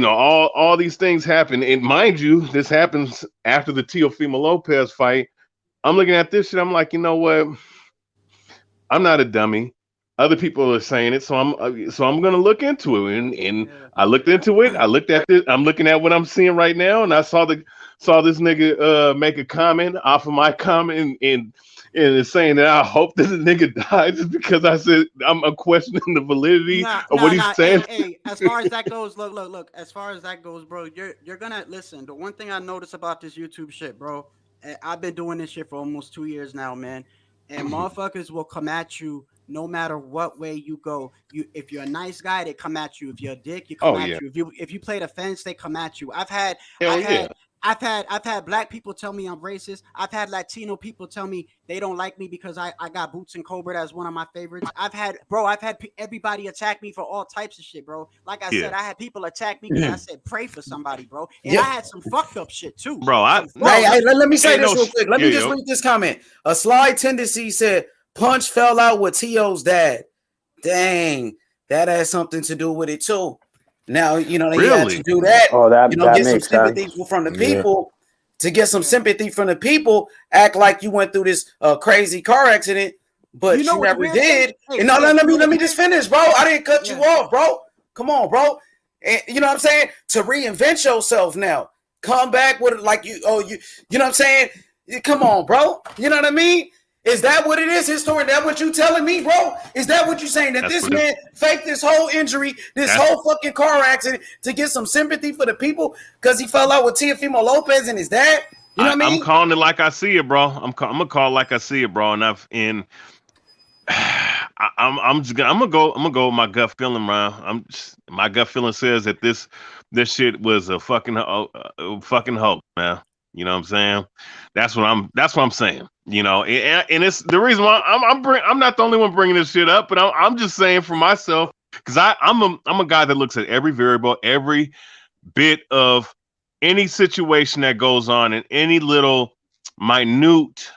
all these things happen. And mind you, this happens after the Teofimo Lopez fight. I'm looking at this shit. I'm like, you know what? I'm not a dummy. Other people are saying it, so I'm gonna look into it. And I looked into it. I looked at this. I'm looking at what I'm seeing right now, and I saw this nigga make a comment off of my comment, and and it's saying that I hope that the nigga dies is because I said I'm questioning the validity of what he's saying. Hey, as far as that goes, look. As far as that goes, bro, you're gonna listen. The one thing I notice about this YouTube shit, bro, I've been doing this shit for almost 2 years now, man. And motherfuckers will come at you no matter what way you go. If you're a nice guy, they come at you. If you're a dick, you come at you. If you play the fence, they come at you. I've had black people tell me I'm racist. I've had Latino people tell me they don't like me because I got Boots and Cobra as one of my favorites. I've had everybody attack me for all types of shit, bro. Like I said, I had people attack me because I said pray for somebody, bro. And I had some fucked up shit too, bro. Let me say this real quick. Let me just read this comment. A Sly Tendency said Punch fell out with T.O.'s dad. Dang, that has something to do with it too. Now, you know, they had to do that. Oh, that, you know, that get some makes sympathy sense. from the people. To get some sympathy from the people, act like you went through this crazy car accident, but you never did. And no, let me just finish, bro. I didn't cut you off, bro. Come on, bro. And you know what I'm saying? To reinvent yourself now. Come back with like you know what I'm saying? Come on, bro. You know what I mean? Is that what it is? His story? That what you telling me, bro? Is that what you saying? That this man faked this whole injury, this whole fucking car accident to get some sympathy for the people because he fell out with Teofimo Lopez and his dad? You know what I mean? I'm calling it like I see it, bro. I'm gonna call it like I see it, bro. And I'm gonna go with my gut feeling, man. My gut feeling says that this shit was a fucking hoax, man. You know what I'm saying? That's what I'm saying. You know, and it's the reason why I'm not the only one bringing this shit up, but I'm just saying for myself because I'm a guy that looks at every variable, every bit of any situation that goes on, and any little minute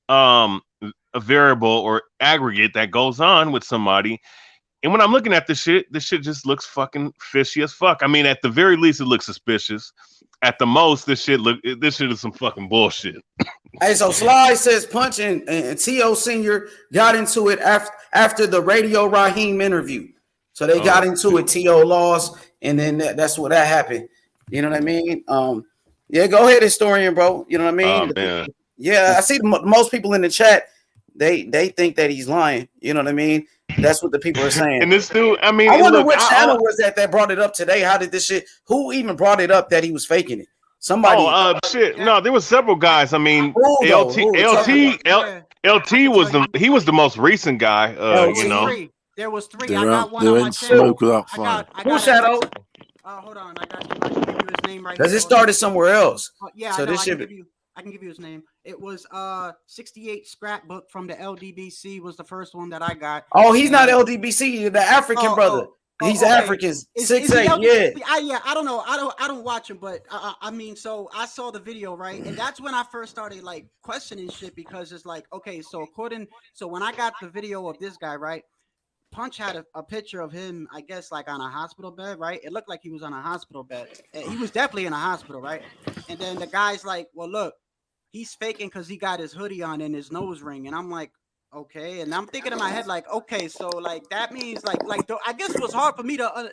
a variable or aggregate that goes on with somebody. And when I'm looking at this shit just looks fucking fishy as fuck. I mean, at the very least, it looks suspicious. At the most, this shit is some fucking bullshit. Hey, so Sly says Punch and T.O. Sr. got into it after the Radio Raheem interview. So they got into it. T.O. lost, and then that's what that happened. You know what I mean? Yeah, go ahead, historian, bro. You know what I mean? Man. Yeah, I see most people in the chat. They think that he's lying. You know what I mean? That's what the people are saying. And this dude, I mean, I wonder what channel was that brought it up today. How did this shit? Who even brought it up that he was faking it? Somebody. Shit. No, there was several guys. I mean, LT was the most recent guy. You know, there was three. They're I got one they're on in my channel. smoke without fire. Who Shadow? Hold on, I got you. I can give you his name right. Because it started somewhere else. Yeah, so this shit. I can give you his name. It was 68 Scrapbook from the LDBC was the first one that I got. Oh, he's not LDBC, the African brother. He's okay. African. 6'8", yeah. I don't know. I don't watch him, but I mean, so I saw the video, right? And that's when I first started like questioning shit because it's like, okay, so when I got the video of this guy, right? Punch had a picture of him, I guess, like on a hospital bed, right? It looked like he was on a hospital bed. He was definitely in a hospital, right? And then the guy's like, well, look, he's faking because he got his hoodie on and his nose ring. And I'm like, okay. And I'm thinking in my head, like, okay, so like that means like I guess it was hard for me to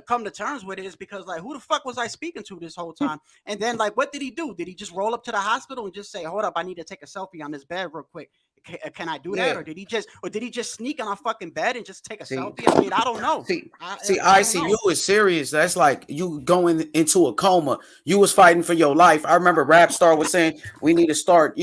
come to terms with it is because like who the fuck was I speaking to this whole time? And then like what did he do? Did he just roll up to the hospital and just say, hold up, I need to take a selfie on this bed real quick? Can I do that? Or did he just sneak on a fucking bed and just take a selfie? I mean, I don't know. See, ICU is serious. That's like you going into a coma. You was fighting for your life. I remember Rap Star was saying we need to start,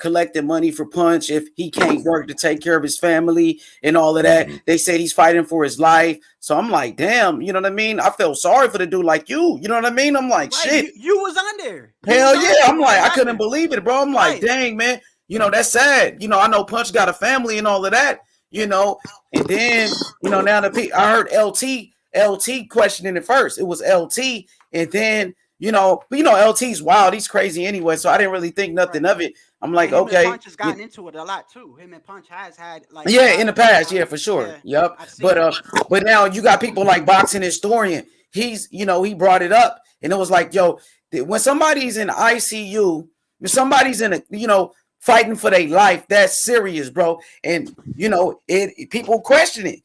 collecting money for Punch if he can't work to take care of his family and all of that. They said he's fighting for his life. So I'm like, damn, you know what I mean? I felt sorry for the dude like you. You know what I mean? I'm like, shit. You was on there. Hell yeah. I'm like, I couldn't believe it, bro. I'm like, dang, man. That's sad. I know Punch got a family and all of that, and then, now I heard LT questioning it first. It was LT. And then, LT's wild. He's crazy anyway. So I didn't really think nothing of it. I'm like, okay. Punch has gotten into it a lot too. Him and Punch has had like. Yeah, in the past. Yeah, for sure. Yeah, yep. But now you got people like Boxing Historian. He's, he brought it up and it was like, yo, when somebody's in ICU, when somebody's in a, fighting for their life, that's serious, bro. And people question it,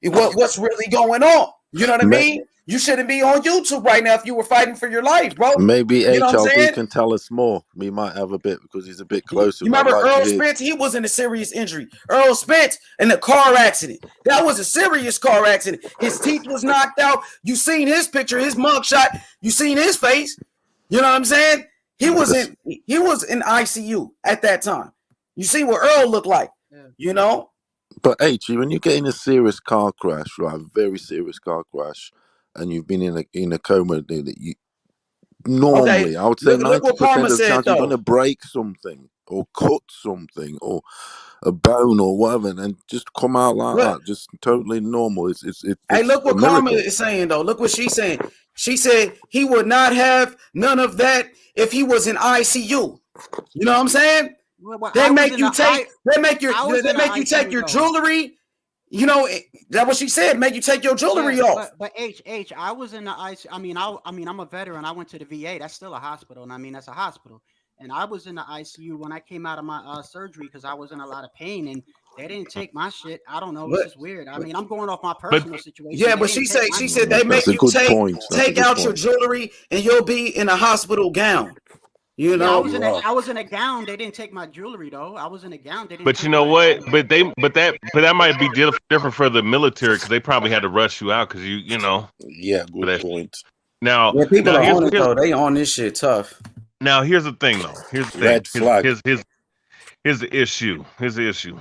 what's really going on. You know what I mean? You shouldn't be on YouTube right now if you were fighting for your life, bro. Maybe You know what I'm HLD saying? can tell us more. We might have a bit because he's a bit closer. You remember Earl Spence? He was in a serious injury. Earl Spence in a car accident. That was a serious car accident. His teeth was knocked out. You seen his picture, his mugshot. You seen his face. You know what I'm saying? He was in ICU at that time. You see what Earl looked like. You know? But H, when you get in a serious car crash, right, very serious car crash, and you've been in a coma, you normally, I would say 90% of the time you're going to break something or cut something or a bone or whatever, and just come out like that, just totally normal. It's hey, look what Karma is saying though. Look what she's saying. She said he would not have none of that if he was in ICU. You know what I'm saying? Well, they make you take your jewelry. You know, that's what she said. Make you take your jewelry off. But H, I was in the ICU. I mean, I'm a veteran. I went to the VA. That's still a hospital, and I mean, that's a hospital. And I was in the ICU when I came out of my surgery because I was in a lot of pain, and they didn't take my shit. I don't know. It's just weird. I mean, I'm going off my personal situation. Yeah, but she said they make you take out your jewelry, and you'll be in a hospital gown. You know, I was in a gown. They didn't take my jewelry though. I was in a gown. They didn't. But you know what? But that might be different for the military because they probably had to rush you out because you know. Yeah, good point. Now, people are on it though. They on this shit tough. Now, here's the thing though. Here's the red flag. Here's the issue. Here's the issue.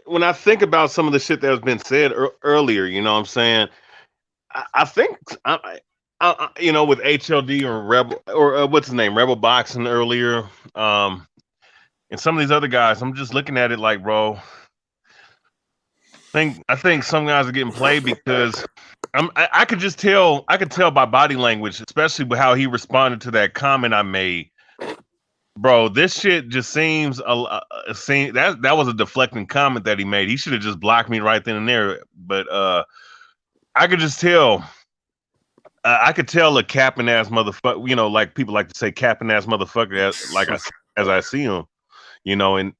When I think about some of the shit that has been said earlier, you know what I'm saying? I think you know, with HLD or Rebel or what's his name, Rebel Boxing earlier, and some of these other guys, I'm just looking at it like, bro, I think some guys are getting played because I could just tell. I could tell by body language, especially with how he responded to that comment I made. Bro, this shit just seems that was a deflecting comment that he made. He should have just blocked me right then and there. But I could just tell. I could tell a capping ass motherfucker, you know, like people like to say capping ass motherfucker as I see him, you know, and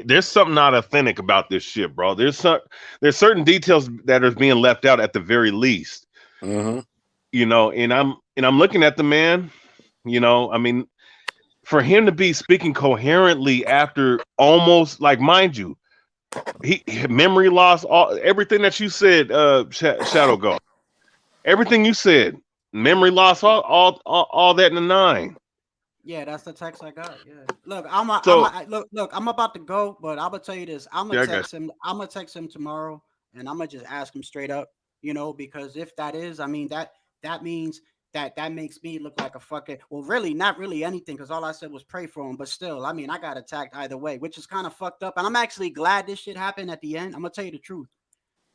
there's something not authentic about this shit, bro. There's certain details that are being left out at the very least, you know, and I'm looking at the man, you know, I mean, for him to be speaking coherently after almost like, mind you, he memory loss, everything that you said, Shadow God. Everything you said, memory loss, all that in the 9. Yeah, that's the text I got. Yeah. Look, I'm about to go, but I'm gonna tell you this. I'm gonna text him. I'm gonna text him tomorrow, and I'm gonna just ask him straight up. You know, because if that is, I mean, that means that makes me look like a fucking. Well, really, not really anything, because all I said was pray for him. But still, I mean, I got attacked either way, which is kind of fucked up. And I'm actually glad this shit happened at the end. I'm gonna tell you the truth.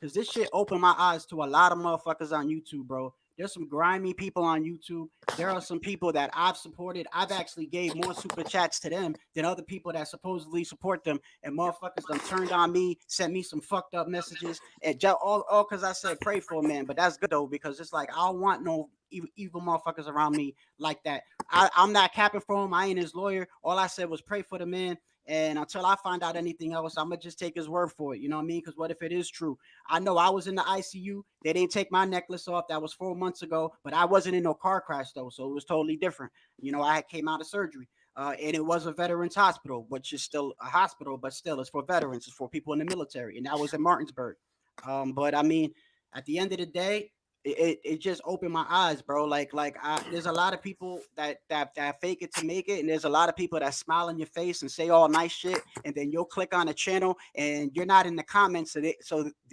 Because this shit opened my eyes to a lot of motherfuckers on YouTube, bro. There's some grimy people on YouTube. There are some people that I've supported. I've actually gave more super chats to them than other people that supposedly support them. And motherfuckers done turned on me, sent me some fucked up messages. And all because I said pray for a man. But that's good, though, because it's like I don't want no evil motherfuckers around me like that. I'm not capping for him. I ain't his lawyer. All I said was pray for the man. And until I find out anything else, I'm going to just take his word for it. You know what I mean? Because what if it is true? I know I was in the ICU. They didn't take my necklace off. That was 4 months ago. But I wasn't in no car crash, though. So it was totally different. You know, I came out of surgery. And it was a veterans hospital, which is still a hospital. But still, it's for veterans. It's for people in the military. And that was in Martinsburg. But, I mean, at the end of the day, it just opened my eyes, bro. There's a lot of people that fake it to make it, and there's a lot of people that smile in your face and say all nice shit, and then you'll click on a channel and you're not in the comments, so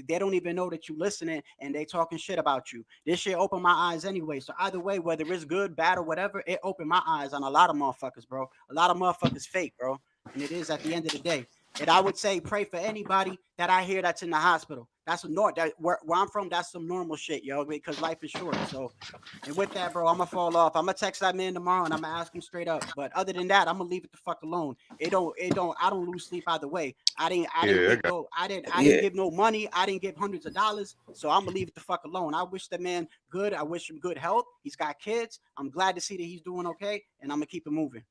they don't even know that you listening, and they talking shit about you. This shit opened my eyes anyway. So either way, whether it's good, bad, or whatever, it opened my eyes on a lot of motherfuckers, bro. A lot of motherfuckers fake, bro, and it is at the end of the day. And I would say pray for anybody that I hear that's in the hospital. That's where I'm from. That's some normal shit, yo, because life is short. So, and with that, bro, I'm gonna fall off. I'm gonna text that man tomorrow and I'm gonna ask him straight up. But other than that, I'm gonna leave it the fuck alone. I don't lose sleep either way. I didn't give no money. I didn't give hundreds of dollars. So I'm gonna leave it the fuck alone. I wish the man good. I wish him good health. He's got kids. I'm glad to see that he's doing okay, and I'm gonna keep it moving.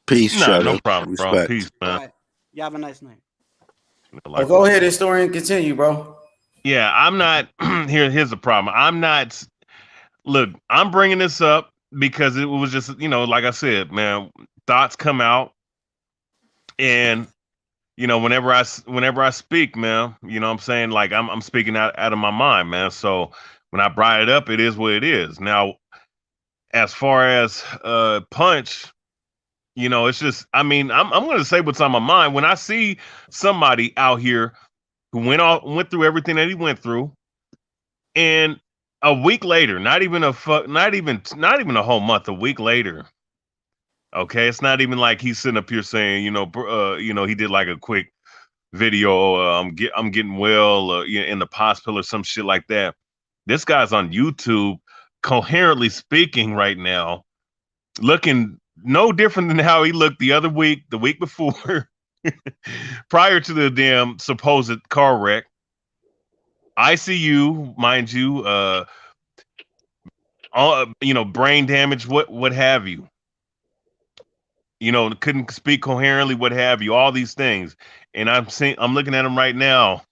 Peace, no problem, bro. Peace, man. Right. You have a nice night. Go ahead, historian. Continue, bro. Yeah, I'm not. Here's the problem. I'm not. Look, I'm bringing this up because it was just, like I said, man, thoughts come out, and whenever I speak, man, what I'm saying, like I'm speaking out of my mind, man. So when I brought it up, it is what it is. Now, as far as Punch, it's just, I mean, I'm going to say what's on my mind when I see somebody out here who went through everything that he went through, and a week later, not even a whole month, a week later. Okay, it's not even like he's sitting up here saying, he did like a quick video. I'm getting well, in the hospital or some shit like that. This guy's on YouTube, coherently speaking right now, looking no different than how he looked the week before, prior to the damn supposed car wreck. ICU, mind you, brain damage, what have you. Couldn't speak coherently, what have you, all these things. And I'm looking at him right now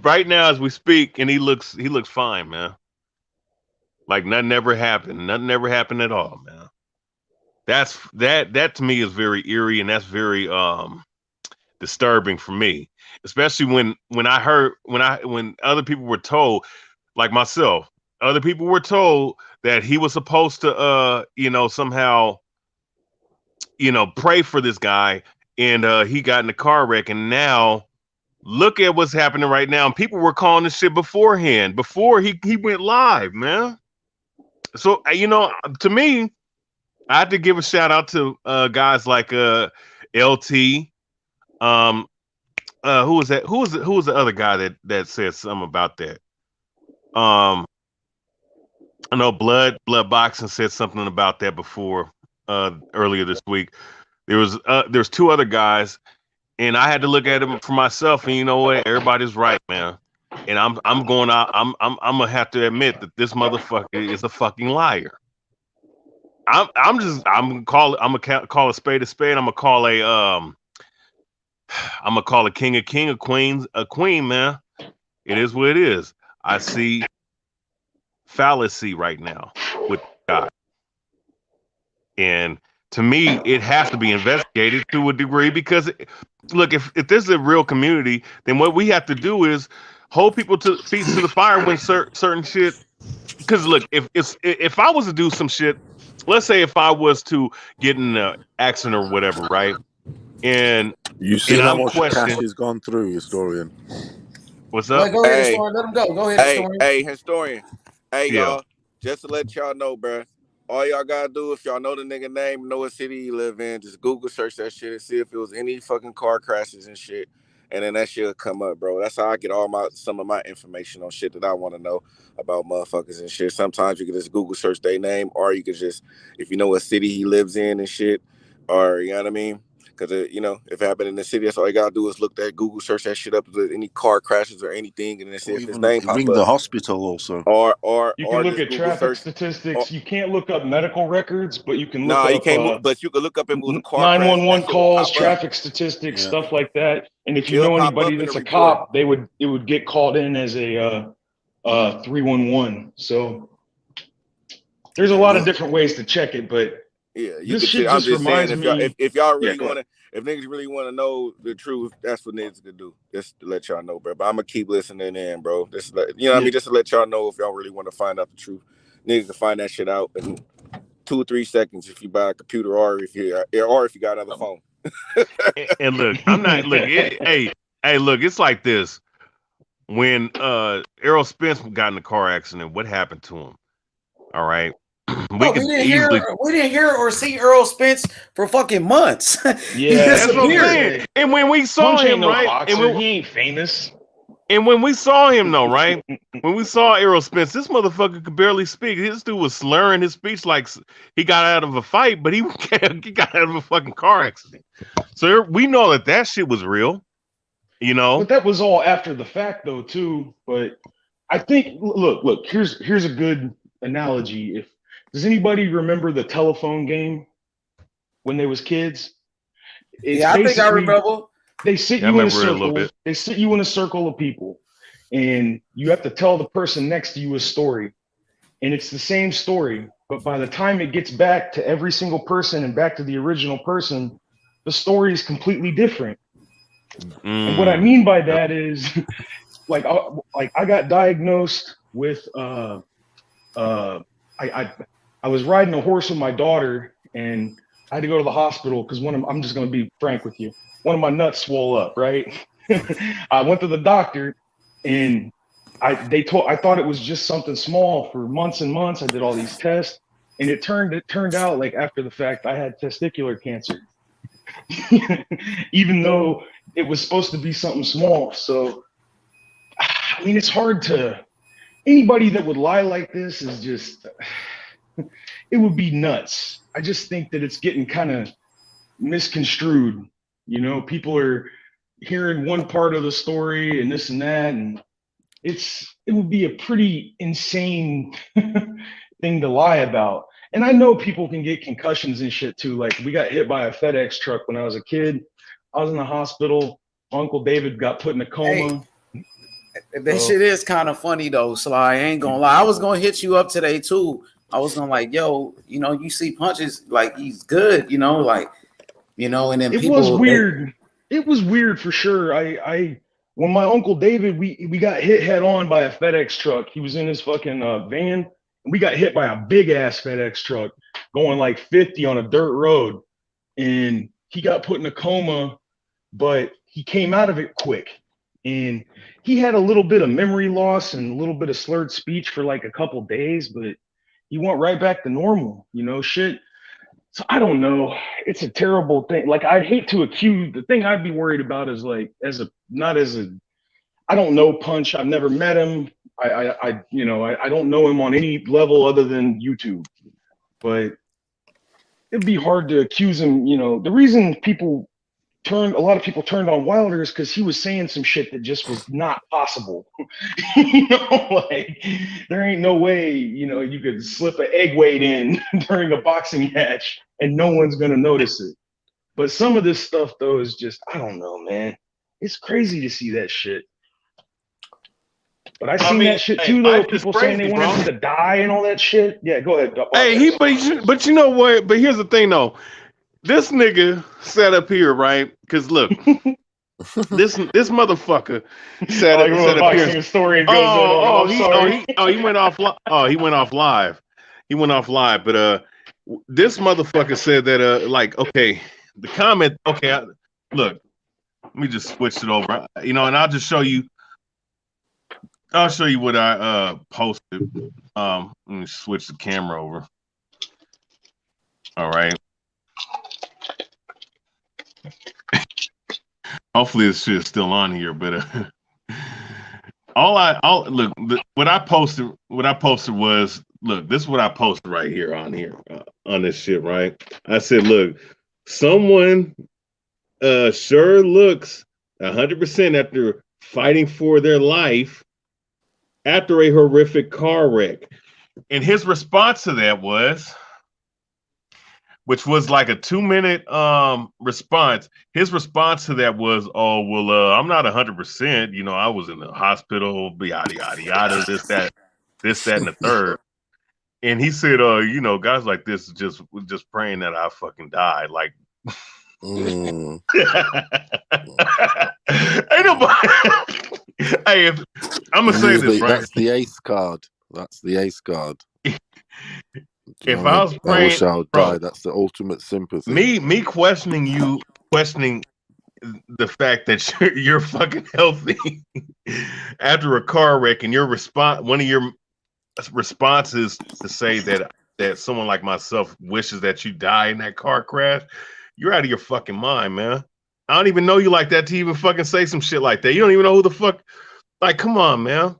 as we speak, and he looks fine, man. Like nothing ever happened. Nothing ever happened at all, man. That to me is very eerie, and that's very disturbing for me. Especially when other people were told, like myself, other people were told that he was supposed to somehow pray for this guy, and he got in a car wreck, and now look at what's happening right now. And people were calling this shit beforehand, before he went live, man. So to me, I have to give a shout out to guys like LT. Who was that? Who was the other guy that said something about that? I know Blood Boxing said something about that before, earlier this week. There's two other guys, and I had to look at them for myself, and you know what? Everybody's right, man. And I'm going out. I'm gonna have to admit that this motherfucker is a fucking liar. I'm gonna call a spade a spade. I'm gonna call a king a queen, man. It is what it is. I see fallacy right now with God. And to me, it has to be investigated to a degree, because look, if this is a real community, then what we have to do is hold people to feet to the fire when certain shit. Because look, if I was to do some shit, let's say if I was to get in an accident or whatever, right? And you see how I'm much cash questioning. has gone through, historian. What's up? Go ahead, historian. Let him go. Go ahead, historian. Hey, historian. Hey, Yeah. y'all. Just to let y'all know, bruh. All y'all gotta do, if y'all know the nigga name, know what city he live in, just Google search that shit and see if it was any fucking car crashes and shit. And then that shit will come up, bro. That's how I get some of my information on shit that I want to know about motherfuckers and shit. Sometimes you can just Google search their name, or you can just, if you know what city he lives in and shit, or you know what I mean? Because, if it happened in the city, that's all you got to do is look that Google search that shit up, any car crashes or anything, and then see if his name pops Ring up. the hospital also. You can look at traffic statistics. You can't look up medical records, but you can look up. You can't. But you can look up if it was a car 911 calls, traffic statistics, stuff like that. And if you know anybody that's a cop, it would get called in as a 311. So there's a lot of different ways to check it, but yeah, this shit just reminds me. If y'all really want to, if niggas really want to know the truth, that's what niggas can do. Just to let y'all know, bro. But I'm gonna keep listening in, bro. Just what I mean, just to let y'all know if y'all really want to find out the truth, niggas can find that shit out in 2 or 3 seconds if you buy a computer or if you got another phone. And look, I'm not look. Hey, look, it's like this. When Errol Spence got in a car accident, what happened to him? All right. We didn't hear or see Earl Spence for fucking months. Yeah, that's what I'm saying. And when we saw him, right? And he ain't famous. And when we saw him, though, right? When we saw Errol Spence, this motherfucker could barely speak. This dude was slurring his speech like he got out of a fight, but he got out of a fucking car accident. So we know that shit was real, But that was all after the fact, though, too. But I think, look. Here's a good analogy. Does anybody remember the telephone game when they was kids? I think I remember. They sit you in a circle. They sit you in a circle of people, and you have to tell the person next to you a story, and it's the same story, but by the time it gets back to every single person and back to the original person, the story is completely different. And what I mean by that is, like I got diagnosed with I was riding a horse with my daughter, and I had to go to the hospital because I'm just gonna be frank with you, one of my nuts swole up, right? I went to the doctor, and I thought it was just something small for months and months. I did all these tests, and it turned out, like, after the fact, I had testicular cancer. Even though it was supposed to be something small. So I mean, it's hard to, anybody that would lie like this is just, it would be nuts. I just think that it's getting kind of misconstrued. You know, people are hearing one part of the story and this and that, and it would be a pretty insane thing to lie about. And I know people can get concussions and shit too. Like, we got hit by a FedEx truck when I was a kid. I was in the hospital. Uncle David got put in a coma. Hey, that shit is kind of funny though, Sly. I ain't gonna lie. I was gonna hit you up today too. I was gonna like, yo, you know, you see Punches, like, he's good, you know, like, you know, and then it was weird. It was weird for sure. I when my Uncle David, we got hit head on by a FedEx truck. He was in his fucking van. We got hit by a big ass FedEx truck going like 50 on a dirt road, and he got put in a coma, but he came out of it quick. And he had a little bit of memory loss and a little bit of slurred speech for like a couple days, but he went right back to normal, you know, shit. So I don't know. It's a terrible thing. Like, I'd hate to accuse, the thing I'd be worried about is like, I don't know Punch. I've never met him. I don't know him on any level other than YouTube, but it'd be hard to accuse him. You know, the reason a lot of people turned on Wilder is because he was saying some shit that just was not possible. You know, like, there ain't no way, you know, you could slip an egg weight in during a boxing match and no one's gonna notice it. But some of this stuff though is just, I don't know, man. It's crazy to see that shit. But I seen that shit too, though. People saying they wanted him to die and all that shit. Yeah, go ahead. Hey, but you know what? But here's the thing, though. This nigga sat up here, right? Because look, this motherfucker sat up here. Story and he went off. He went off live. He went off live. But this motherfucker said that like, okay, the comment. Okay, look, let me just switch it over. You know, and I'll just show you. I'll show you what I posted. Let me switch the camera over. All right. Hopefully this shit is still on here, but what I posted was, look, this is what I posted right here on this shit, right? I said, look, someone sure looks 100% after fighting for their life after a horrific car wreck. And his response to that was, which was like a 2-minute response. His response to that was, oh, well, I'm not 100%. You know, I was in the hospital, yada, yada, yada, this, that, and the third. And he said, you know, guys like this is just praying that I fucking die. Like, ain't nobody. Hey, I'm gonna say this, right? That's the ace card. That's the ace card. If I was praying, I wish I would die. That's the ultimate sympathy. Me questioning the fact that you're fucking healthy after a car wreck, and one of your responses to say that someone like myself wishes that you die in that car crash, you're out of your fucking mind, man. I don't even know you like that to even fucking say some shit like that. You don't even know who the fuck. Like, come on, man.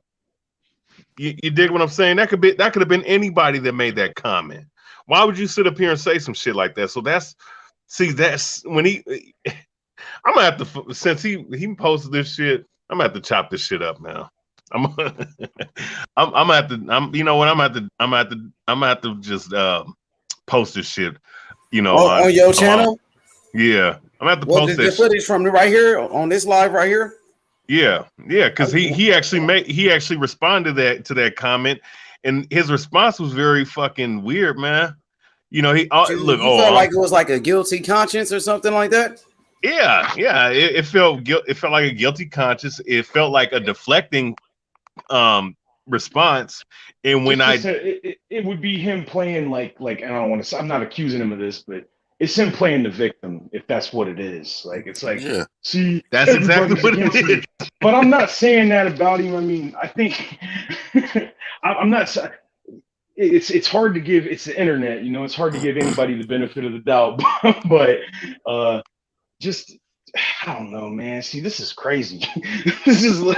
You dig what I'm saying? That could have been anybody that made that comment. Why would you sit up here and say some shit like that? So that's when I'm gonna have to, since he posted this shit, I'm gonna have to chop this shit up now. I'm gonna have to. You know what? I'm gonna have to just post this shit. You know, on your channel. Yeah, I'm gonna have to post this footage from right here on this live right here. Yeah, because he actually responded to that comment, and his response was very fucking weird, man. You know, he you felt like it was like a guilty conscience or something like that. Yeah, it felt like a guilty conscience. It felt like a deflecting response. And when it would be him playing like I don't want to. I'm not accusing him of this, but it's him playing the victim, if that's what it is. Like it's like, see, that's exactly what it is. But I'm not saying that about him. I mean, I think I'm not. It's hard to give. It's the internet, you know. It's hard to give anybody the benefit of the doubt. But just I don't know, man. See, this is crazy. This is like,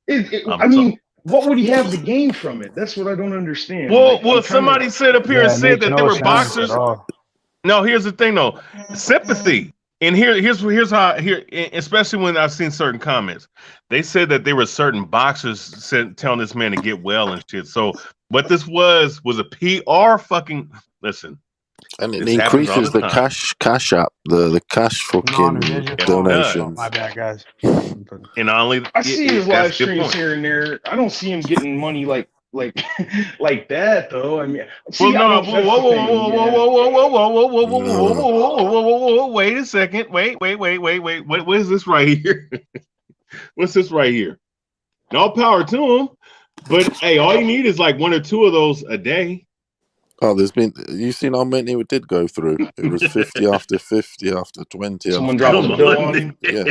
I mean, what would he have to gain from it? That's what I don't understand. Well, somebody said up here and said that they were boxers. No, here's the thing though, sympathy. And here's how especially when I've seen certain comments, they said that there were certain boxers telling this man to get well and shit. So what this was a PR fucking listen. And it increases the cash app, the cash fucking donations. My bad, guys. And I see his live streams here and there. I don't see him getting money like that though. I mean, whoa, wait a second. Wait. What is this right here? What's this right here? No power to him, but hey, all you need is like one or two of those a day. Oh, you seen how many we did go through? It was 50 after 50 after 20. Someone dropped a bill on him. Yeah.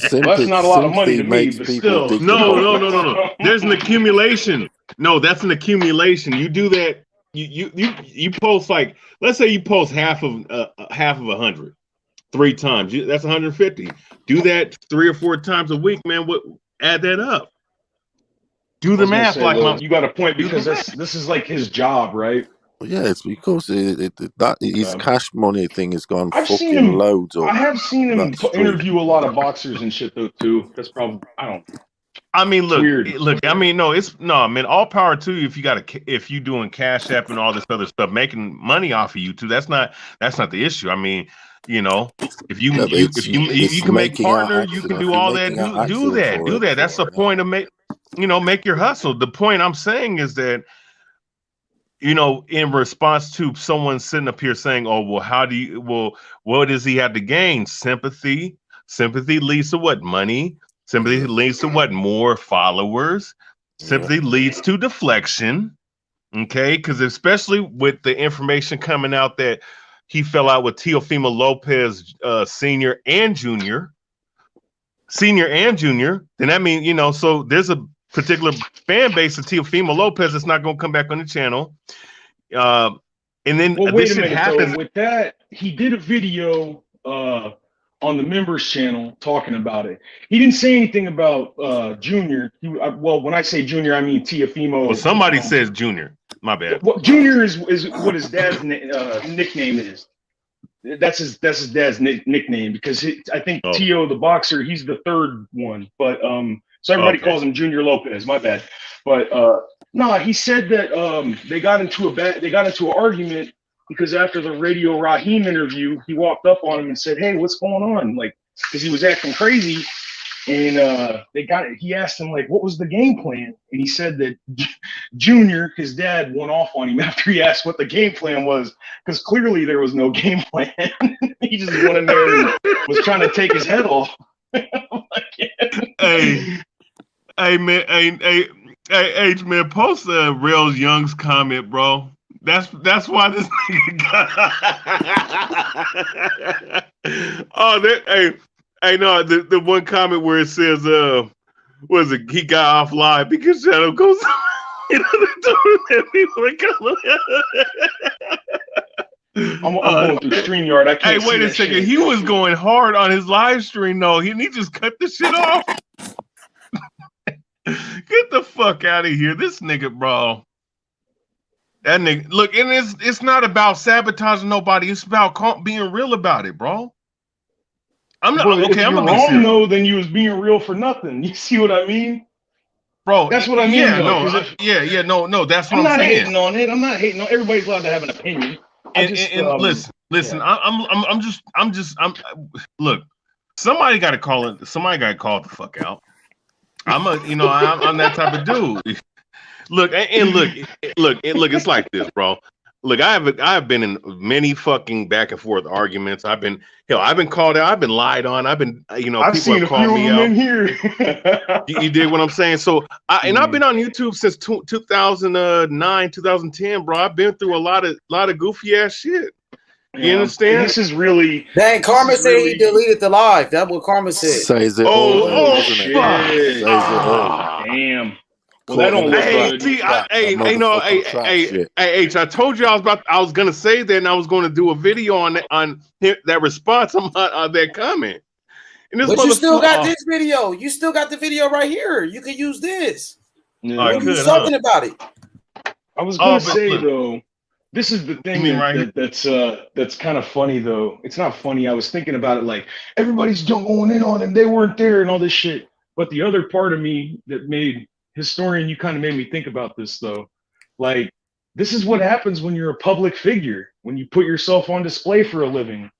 That's not a lot of money to me, but still. No. There's an accumulation. No, that's an accumulation. You do that. You post like, let's say you post half of 100 3 times. That's 150. Do that 3 or 4 times a week, man. Add that up. Do the math. You got a point because this is like his job, right? Well, yeah, it's because his cash money thing has gone loads up. I have seen him interview a lot of boxers and shit though too. That's probably I mean, look. I mean, all power to you if you doing Cash App and all this other stuff, making money off of YouTube. That's not the issue. I mean, you know, if you can make partner, you can do all that. Do that. That's the point of make your hustle. The point I'm saying is that, you know, in response to someone sitting up here saying, "Oh, well, what does he have to gain? Sympathy. Sympathy leads to what? Money. Sympathy leads to what? More followers. Sympathy leads to deflection." Okay, because especially with the information coming out that he fell out with Teofimo Lopez, senior and junior, then that means, you know, so there's a particular fan base of Teofimo Lopez that's not going to come back on the channel. And then wait a minute, happens. With that, he did a video on the members channel talking about it. He didn't say anything about Junior. Well, when I say Junior, I mean Teofimo. Well, somebody says Junior. My bad. Well, Junior is what his dad's nickname is. That's his dad's nickname because I think Tio the boxer, he's the third one, but so everybody calls him Junior Lopez. My bad, but he said that they got into an argument because after the Radio Raheem interview, he walked up on him and said, "Hey, what's going on?" Like, because he was acting crazy, and he asked him like, "What was the game plan?" And he said that Junior, his dad, went off on him after he asked what the game plan was, because clearly there was no game plan. He just went in there and was trying to take his head off. Hey, man, post Real Young's comment, bro. That's why this nigga got. The one comment where it says, he got off live because Shadow goes I'm going through StreamYard. I can't. Hey, wait a second. He was going hard on his live stream, though. He just cut the shit off. Get the fuck out of here, this nigga, bro. That nigga, look, and it's not about sabotaging nobody. It's about being real about it, bro. I'm not okay. I'm gonna be serious. No, then you was being real for nothing. You see what I mean, bro? That's what I mean. Yeah, no. That's what I'm saying. I'm not hating on it. I'm not hating on. Everybody's allowed to have an opinion. Listen. Yeah. I'm just. Look. Somebody got to call it. Somebody got to call it the fuck out. I'm that type of dude. Look, look. It's like this, bro. Look, I've been in many fucking back and forth arguments. I've been called out. I've been lied on. I've been, I've people seen have a few called of me them out. in here. You dig what I'm saying? So, I've been on YouTube since 2009, 2010, bro. I've been through a lot of goofy ass shit. You understand? And this is really. Dang, Karma said he deleted the live. That's what Karma said. Says it all there, doesn't shit. it? Says it all. Damn. Well, that don't look good. H, I told you I was gonna say that, and I was gonna do a video on that response on that comment. And this but you still got this video. You still got the video right here. You can use this. Yeah, what are you talking about it? I was gonna say though, this is the thing that's kind of funny though. It's not funny. I was thinking about it like everybody's going in on him. They weren't there and all this shit. But the other part of me that made historian, you kind of made me think about this though. Like, this is what happens when you're a public figure, when you put yourself on display for a living.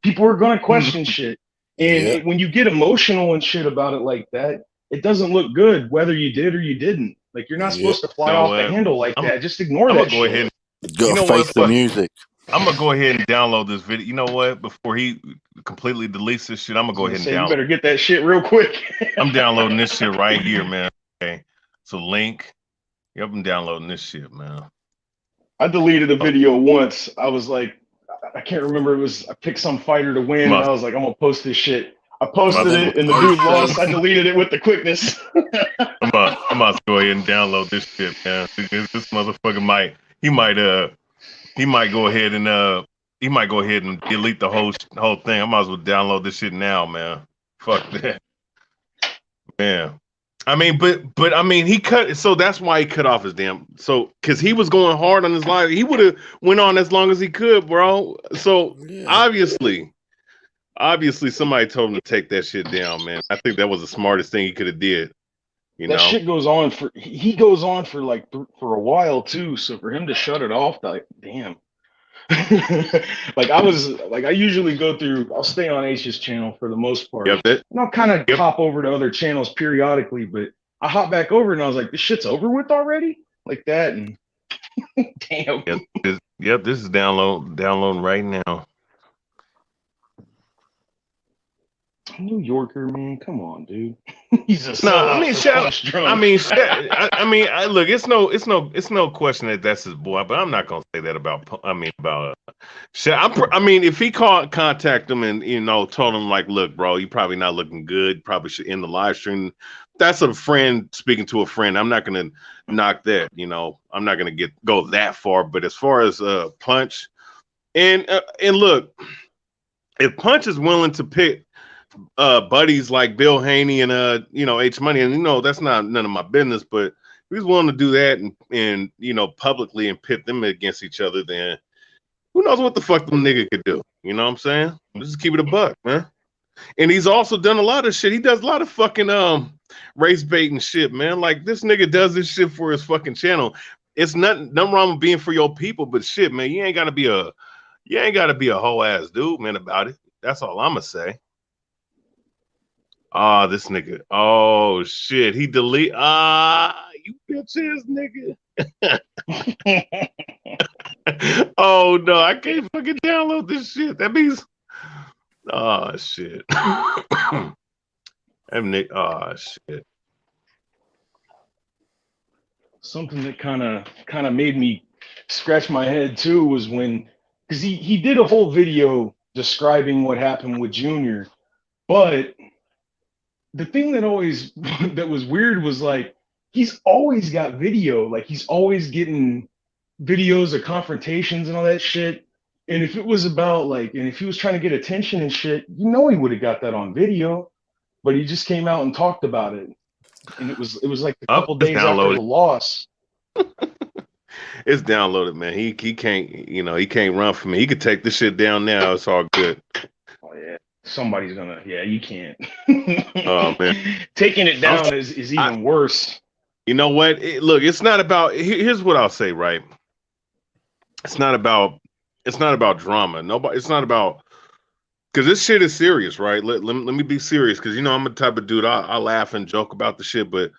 People are gonna question shit. And when you get emotional and shit about it like that, it doesn't look good whether you did or you didn't. Like, you're not supposed to fly off the handle like that. Just ignore that shit. Ahead. Face the music. I'm gonna go ahead and download this video. You know what? Before he completely deletes this shit, I'm gonna go ahead and download. You better get that shit real quick. I'm downloading this shit right here, man. Okay, so link. Yep, I'm downloading this shit, man. I deleted a video once. I was like, I can't remember. I picked some fighter to win, and I was like, I'm gonna post this shit. I posted it, and the dude lost. I deleted it with the quickness. I'm about to go ahead and download this shit, man. This motherfucker might go ahead and delete the whole thing. I might as well download this shit now, man. Fuck that, man. I mean, but I mean, he cut. So that's why he cut off his damn. So because he was going hard on his live, he would have went on as long as he could, bro. So obviously somebody told him to take that shit down, man. I think that was the smartest thing he could have did. That shit goes on for for a while too. So for him to shut it off, like, damn. I usually go through. I'll stay on H's channel for the most part. And I'll kind of hop over to other channels periodically, but I hop back over and I was like, this shit's over with already, like that. And damn. This is downloading right now. New Yorker, man, come on, dude. He's a look, it's no question that that's his boy, but I'm not gonna say that about. If he contact him and told him like, look, bro, you probably not looking good. Probably should end the live stream. That's a friend speaking to a friend. I'm not gonna knock that. I'm not gonna go that far. But as far as Punch, and look, if Punch is willing to pick buddies like Bill Haney and H Money, and that's not none of my business, but if he's willing to do that and publicly and pit them against each other, then who knows what the fuck them nigga could do? You know what I'm saying? Let's just keep it a buck, man. And he's also done a lot of shit. He does a lot of fucking race bait and shit, man. Like, this nigga does this shit for his fucking channel. It's nothing wrong with being for your people, but shit, man, you ain't gotta be a whole ass dude, man, about it. That's all I'ma say. This nigga. Oh shit. He delete. You bitch ass nigga. Oh no, I can't fucking download this shit. That means. Oh shit. Shit. Something that kind of made me scratch my head too was because he did a whole video describing what happened with Junior, but the thing that was weird was like, he's always got video. Like, he's always getting videos of confrontations and all that shit. And if it was about and if he was trying to get attention and shit, he would have got that on video. But he just came out and talked about it. And it was like a couple days after the loss. It's downloaded, man. He can't, he can't run from me. He could take this shit down now. It's all good. Oh yeah. Somebody's gonna, you can't. Oh man, taking it down is even worse. You know what? Look, it's not about. Here's what I'll say. Right? It's not about drama. It's not about because this shit is serious, right? Let me be serious, because I'm the type of dude I laugh and joke about the shit, but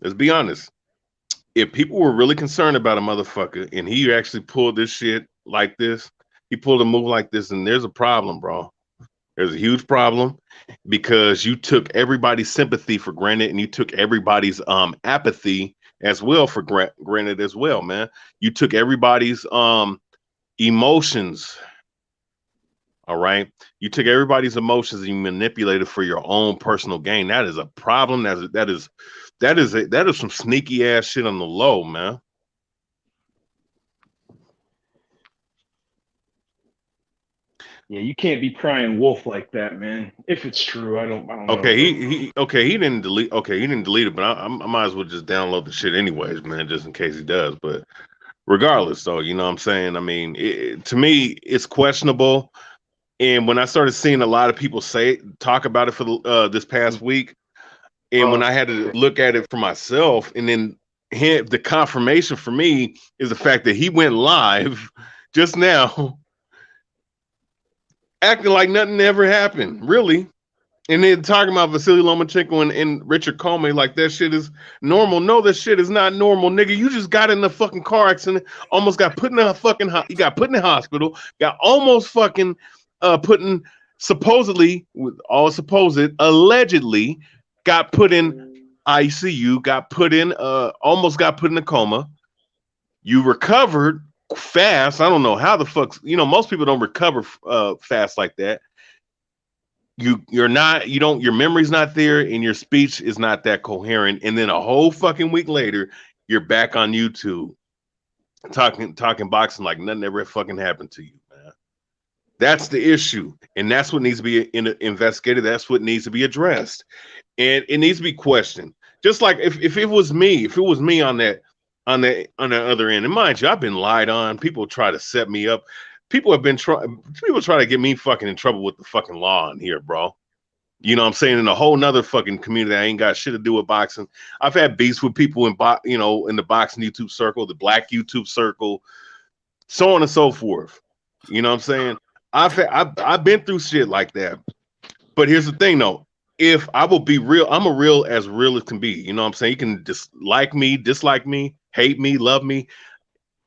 let's be honest. If people were really concerned about a motherfucker and he actually pulled this shit like this, he pulled a move like this, and there's a problem, bro. There's a huge problem, because you took everybody's sympathy for granted, and you took everybody's apathy as well for granted as well, man. You took everybody's emotions. All right. You took everybody's emotions and you manipulated for your own personal gain. That is a problem. That is some sneaky ass shit on the low, man. Yeah, you can't be crying wolf like that, man. If it's true, I don't know. Okay, he didn't delete. Okay, he didn't delete it, but I might as well just download the shit anyways, man, just in case he does. But regardless, though, you know what I'm saying? I mean, to me, it's questionable. And when I started seeing a lot of people talk about it for this past week, and when I had to look at it for myself, and then the confirmation for me is the fact that he went live just now, acting like nothing ever happened, really. And then talking about Vasiliy Lomachenko and Richard Commey like that shit is normal. No, that shit is not normal, nigga. You just got in a fucking car accident, almost got put in a fucking you got put in the hospital, got almost fucking put in, supposedly, with all supposed, allegedly got put in ICU, got put in almost got put in a coma. You recovered fast. I don't know how the fuck, most people don't recover fast like that. Your memory's not there, and your speech is not that coherent, and then a whole fucking week later you're back on YouTube talking boxing like nothing ever fucking happened to you, man. That's the issue, and that's what needs to be investigated. That's what needs to be addressed, and it needs to be questioned. Just like if it was me on the other end, and mind you, I've been lied on. People try to set me up. People try to get me fucking in trouble with the fucking law in here, bro. You know what I'm saying? In a whole nother fucking community that ain't got shit to do with boxing. I've had beefs with people in the boxing YouTube circle, the black YouTube circle, so on and so forth. You know what I'm saying? I've been through shit like that. But here's the thing, though. If I will be real, I'm as real as can be. You know what I'm saying? You can dislike me, hate me, love me.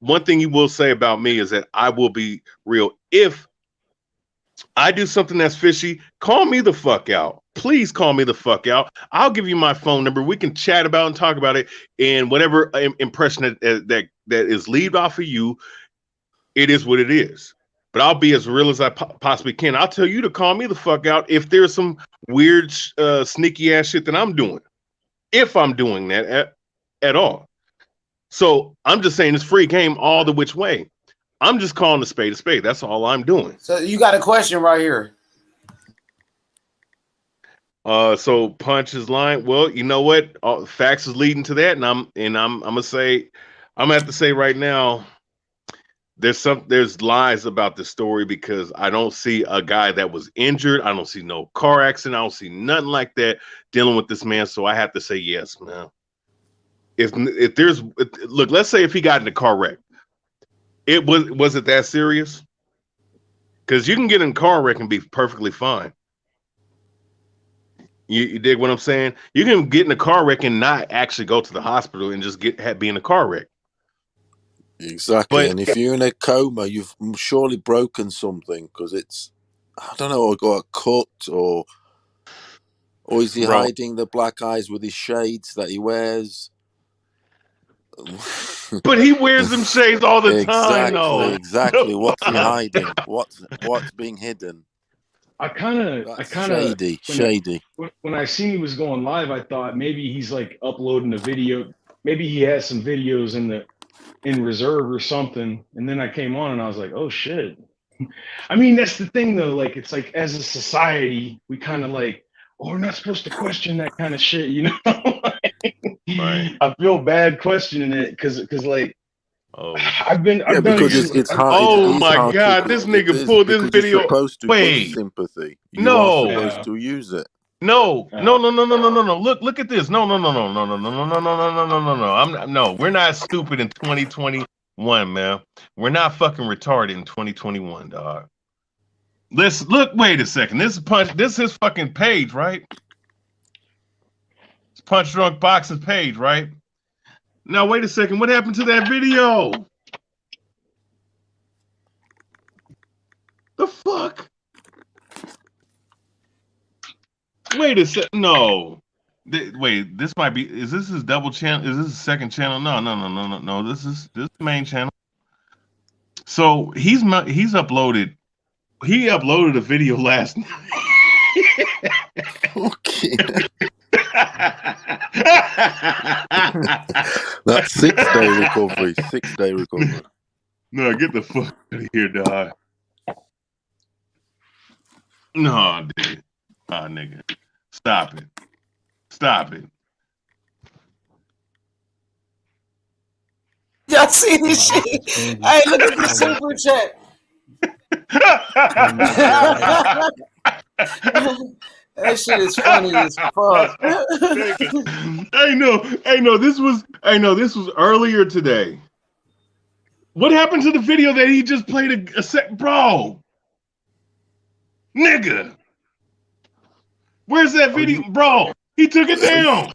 One thing you will say about me is that I will be real. If I do something that's fishy, call me the fuck out. Please call me the fuck out. I'll give you my phone number. We can chat about and talk about it. And whatever impression that is leaved off of you, it is what it is. But I'll be as real as I possibly can. I'll tell you to call me the fuck out if there's some weird, sneaky ass shit that I'm doing. If I'm doing that at all. So I'm just saying it's free game all the which way. I'm just calling a spade a spade. That's all I'm doing. So you got a question right here. So Punch is lying. Well, you know what? Facts is leading to that, and I'm gonna have to say right now, there's lies about the story, because I don't see a guy that was injured. I don't see no car accident. I don't see nothing like that dealing with this man. So I have to say yes, man. If there's look, let's say if he got in a car wreck, was it that serious? Because you can get in a car wreck and be perfectly fine. You dig what I'm saying? You can get in a car wreck and not actually go to the hospital and just be in a car wreck. Exactly. And if you're in a coma, you've surely broken something, because it's, I don't know, or got a cut, or is he hiding the black eyes with his shades that he wears? But he wears them shades all the time, though. Exactly. What's he hiding? What's being hidden? I kind of shady. When I seen he was going live, I thought maybe he's like uploading a video. Maybe he has some videos in reserve or something. And then I came on and I was like, oh shit. I mean, that's the thing though. Like, it's like, as a society, we kind of like, we're not supposed to question that kind of shit, you know? Right. I feel bad questioning it because like, I've done because it's hard. Oh my god, this nigga pulled this video. You're supposed to put sympathy. You are supposed to use it. No. Look at this. No. We're not stupid in 2021, man. We're not fucking retarded in 2021, dog. Let's look. Wait a second. This is Punch. This is his fucking page, right? It's Punch Drunk Boxing's page, right? Now wait a second. What happened to that video? The fuck? Wait a second. No. Wait. This might be. Is this his double channel? Is this his second channel? No. This is main channel. So he's uploaded. He uploaded a video last night. Okay. That's 6-day recovery. 6-day recovery. No, get the fuck out of here, dog. No, dude. Oh, nigga. Stop it. Stop it. Y'all see this shit? Hey, look at the super chat. That shit is funny as fuck. I know. This was earlier today. What happened to the video that he just played a sec, bro? Nigga, where's that video, bro? He took it down.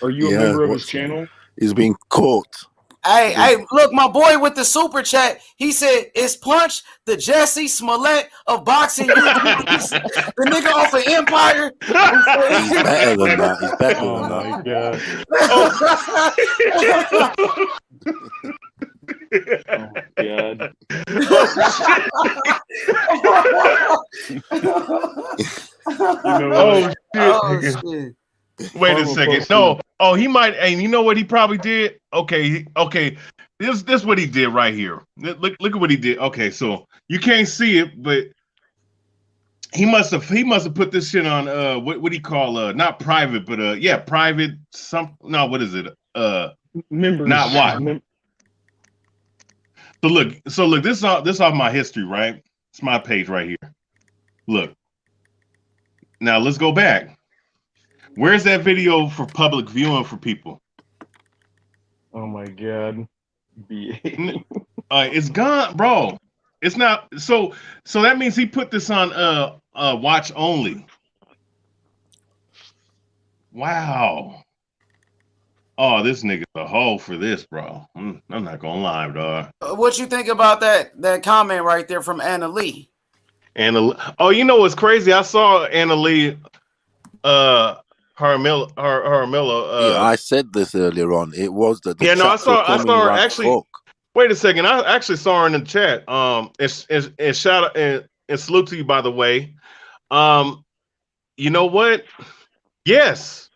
Are you a member of his channel? He's being caught. Hey, look, my boy with the super chat, he said, "Is Punch the Jesse Smollett of boxing?" The nigga off of Empire. He's better than that. He's better than that. Oh shit. Wait a second. No. Oh, he might. And you know what he probably did? Okay. This is what he did right here. Look at what he did. Okay, so you can't see it, but he must have put this shit on what do you call not private, but private what is it? Members. Not what? So look, this off my history, right? It's my page right here. Look. Now let's go back. Where's that video for public viewing for people? Oh my god. It's gone, bro. It's not so that means he put this on watch only. Wow. Oh, this nigga's a hoe for this, bro. I'm not gonna lie, dog. What you think about that comment right there from Anna Lee? Oh, you know what's crazy? I saw Anna Lee Harmilla. Yeah, I said this earlier on. It was that. I saw her actually. Fuck. Wait a second. I actually saw her in the chat. And shout out and salute to you, by the way. You know what? Yes.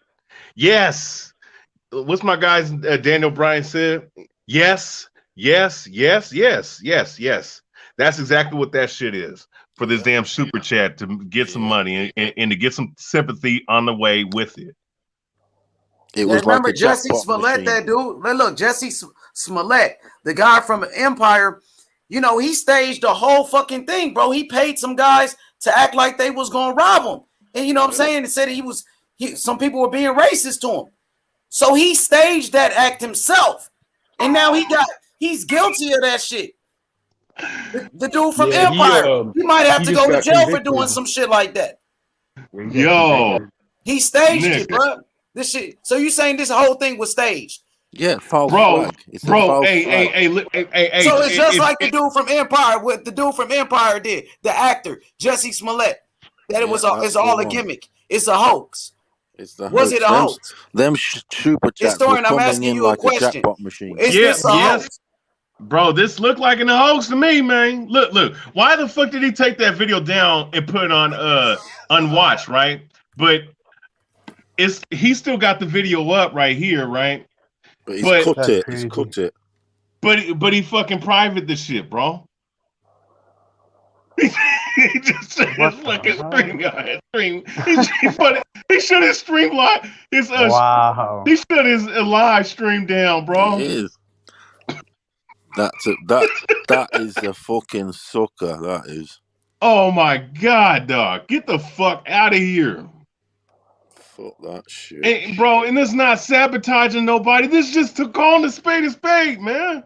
What's my guy's Daniel Bryan said? Yes. That's exactly what that shit is. For this damn super chat to get some money and to get some sympathy on the way with it. It was remember like a Jesse Smollett, that dude. Look, Jesse Smollett, the guy from Empire. You know, he staged the whole fucking thing, bro. He paid some guys to act like they was gonna rob him, and you know what I'm saying. It said some people were being racist to him, so he staged that act himself, and now he's guilty of that shit. The dude from Empire, he might have to go to jail for doing some shit like that. Yo, he staged it, bro. This shit. So you saying this whole thing was staged? Yeah, false flag. It's bro. Hey. So it's just like the dude from Empire. What the dude from Empire did, the actor Jesse Smollett. That it's all a gimmick. It's a hoax. Was it a hoax? Them super chats were coming in like a jackpot machine. Is this a hoax? Bro, this looked like a hoax to me, man. Look. Why the fuck did he take that video down and put it on unwatched, right? But he still got the video up right here, right? But he's cooked it. But he fucking private the shit, bro. He just said his fucking stream. He shut his stream live. He shut his live stream down, bro. It is. That is a fucking sucker. That is. Oh my god, dog! Get the fuck out of here. Fuck that shit, and, bro. And it's not sabotaging nobody. This is just to call a spade, man.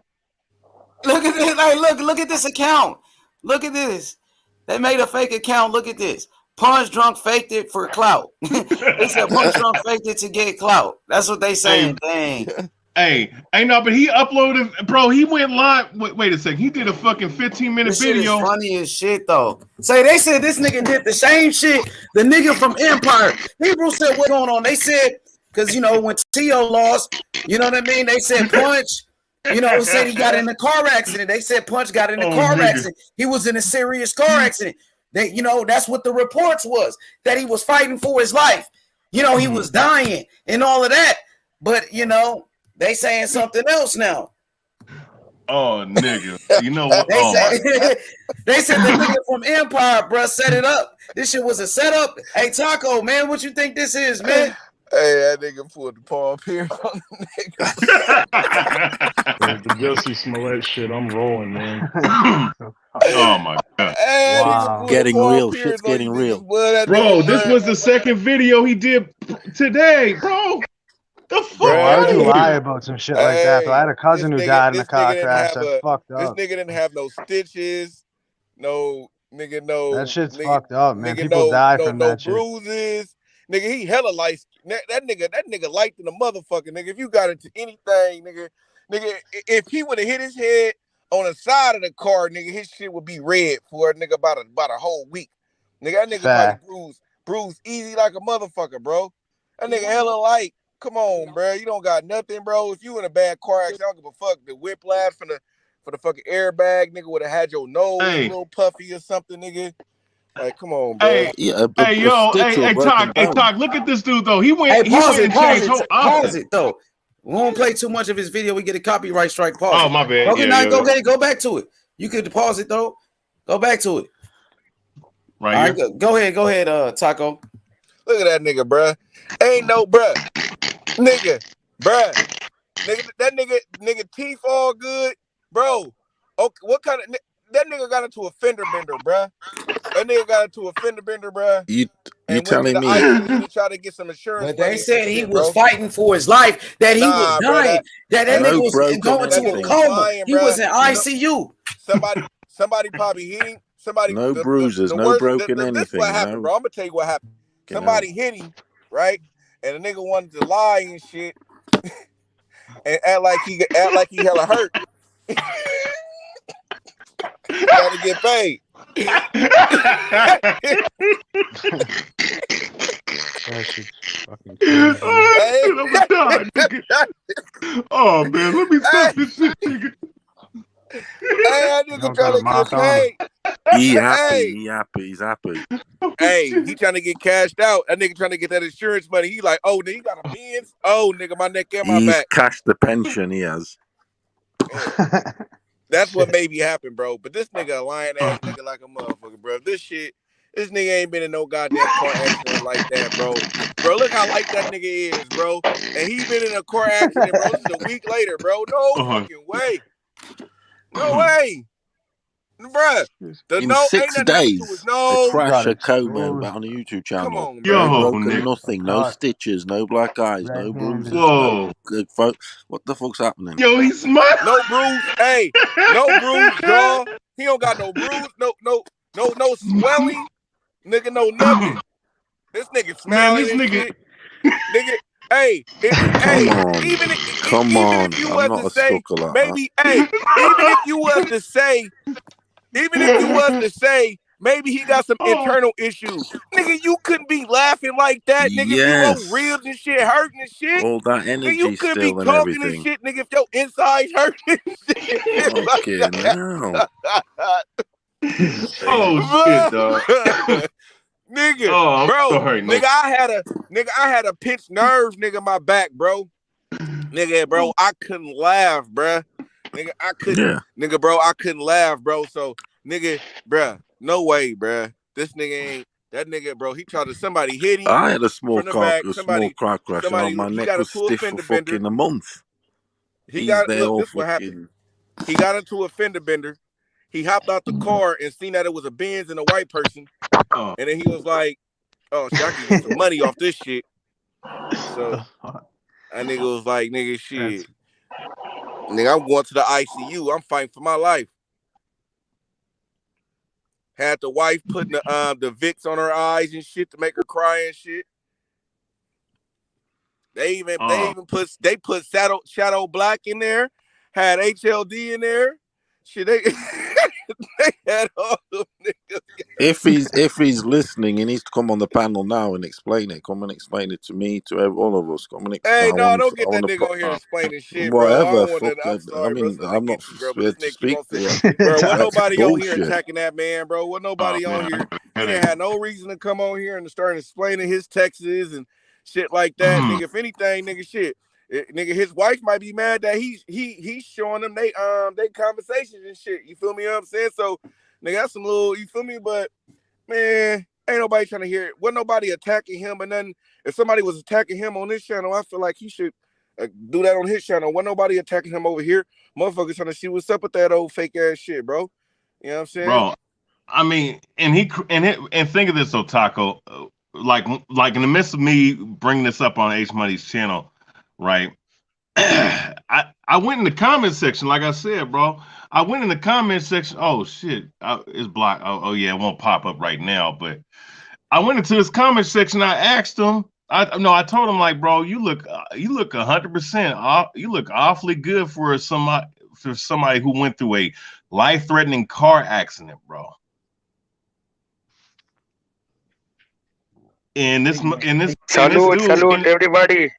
Look at this. Hey, look at this account. Look at this. They made a fake account. Look at this. Punch Drunk faked it for clout. They said Punch Drunk faked it to get clout. That's what they saying. Dang. Hey, no, but he uploaded, bro. He went live. Wait a second. He did a fucking 15-minute This shit video. is funny as shit, though. Say they said this nigga did the same shit. The nigga from Empire. People said what's going on. They said because when Tio lost, you know what I mean. They said Punch. Said he got in a car accident. They said Punch got in a car accident. He was in a serious car accident. They, that's what the reports was, that he was fighting for his life. He was dying and all of that. But they saying something else now. Oh, nigga. You know what? They said the nigga from Empire, bro, set it up. This shit was a setup. Hey, Taco, man, what you think this is, man? Hey, that nigga pulled the paw up here on the nigga. The Jussie Smollett shit, I'm rolling, man. Oh my god! Hey, wow. Getting real. Shit's getting real. Bro, this was the second video he did today, bro. The fuck? Why would you lie about some shit like that? Though I had a cousin who died in a car crash. That's fucked up. This nigga didn't have no stitches, no. That shit's fucked up, man. People die from that shit. Bruises. Nigga, he hella light. That nigga light than a motherfucker, nigga. If you got into anything, nigga, if he would have hit his head on the side of the car, nigga, his shit would be red for a nigga about a whole week. Nigga, that nigga probably bruised easy like a motherfucker, bro. That nigga hella light. Come on, bro. You don't got nothing, bro. If you in a bad car accident, I don't give a fuck. The whiplash for the fucking airbag, nigga, would have had your nose a little puffy or something, nigga. Like, come on, bro. Hey, Talk. Look at this dude though. He went. Hey, pause it. Pause it though. We won't play too much of his video. We get a copyright strike. Pause. Oh, my bad. Okay, go back to it. You could pause it though. Go back to it. Right. All right, go ahead, Taco. Look at that nigga, bruh. Ain't no bruh. Nigga, that nigga teeth all good, bro. Okay, what kind of that nigga got into a fender bender, bruh? That nigga got into a fender bender, bruh. You telling me? To try to get some insurance. But they said he was fighting for his life. That he was dying. That nigga was going to a coma. He was in ICU. Somebody probably hit him. No bruises, no broken anything. This is what happened, bro. I'm gonna tell you what happened. Somebody hit him, right? And the nigga wanted to lie and shit, and act like he hella hurt. Got to get paid. That shit's fucking crazy. Oh man, let me stop this shit, nigga. Hey, that nigga trying to get paid. He's happy. Hey, he trying to get cashed out. That nigga trying to get that insurance money. He like, oh, nigga, you got a Benz? Oh, nigga, my neck and my back. He's cashed the pension he has. That's what maybe happened, bro. But this nigga a lying ass nigga like a motherfucker, bro. This nigga ain't been in no goddamn car accident like that, bro. Bro, look how light that nigga is, bro. And he been in a car accident, bro. This is a week later, bro. No fucking way. No way. Bruh. In 6 days, the crash of Commey on the YouTube channel. Come on, no broken nothing, no stitches, no black eyes, no bruises. Whoa. What the fuck's happening? Yo, he's smart. No bruise. Hey, no bruise, jaw. He don't got no bruise, no swelling. Nigga, no nothing. This nigga smelling. Man, this nigga. Nigga. Hey, even if you was to say, maybe, even if you was to say, maybe he got some internal issues. Nigga, you couldn't be laughing like that, nigga. Yes. If your ribs and shit hurting and shit. All that energy nigga, you couldn't still be and talking everything. and shit, nigga, if your insides hurting and shit. Okay, now. Oh, shit, dog. Nigga, sorry, nigga, I had a pinched nerve, nigga, my back, bro. Nigga, bro, I couldn't laugh, bro. Nigga, I couldn't. Nigga, bro, I couldn't laugh, bro. So, nigga, bro, no way, bro. This nigga ain't. That nigga, bro, he tried to somebody hit him. I had a small car crash. My neck was stiff for fucking a month. This what happened. He got into a fender bender. He hopped out the car and seen that it was a Benz and a white person. And then he was like, oh, shit, I can get some money off this shit. So that nigga was like, nigga, shit. Nigga, I'm going to the ICU. I'm fighting for my life. Had the wife putting the Vicks on her eyes and shit to make her cry and shit. They even put Shadow Black in there. Had HLD in there. Shit, they had all them niggas. If he's listening, he needs to come on the panel now and explain it. Come and explain it to me, to all of us. Come and explain. Hey, no, don't get that nigga on here explaining shit, bro. Whatever. I'm sorry, I'm not scared to speak. Bro, what nobody on here attacking that man, bro? What nobody on here? He didn't have no reason to come on here and start explaining his texts and shit like that, nigga. If anything, nigga, shit. Nigga, his wife might be mad that he's showing them they conversations and shit. You feel me? You know what I'm saying? So, nigga, that's some little, you feel me? But man, ain't nobody trying to hear it. Wasn't nobody attacking him, and then if somebody was attacking him on this channel, I feel like he should do that on his channel. Wasn't nobody attacking him over here. Motherfuckers trying to see what's up with that old fake ass shit, bro. You know what I'm saying? Bro, I mean, and think of this, Otako, like in the midst of me bringing this up on H Money's channel, right? I went in the comment section, like I said, bro. I went in the comment section. Oh shit, it's blocked. Oh yeah, it won't pop up right now. But I went into his comment section. I asked him. I told him, like, bro, you look 100%. You look awfully good for somebody who went through a life-threatening car accident, bro. And this salute everybody.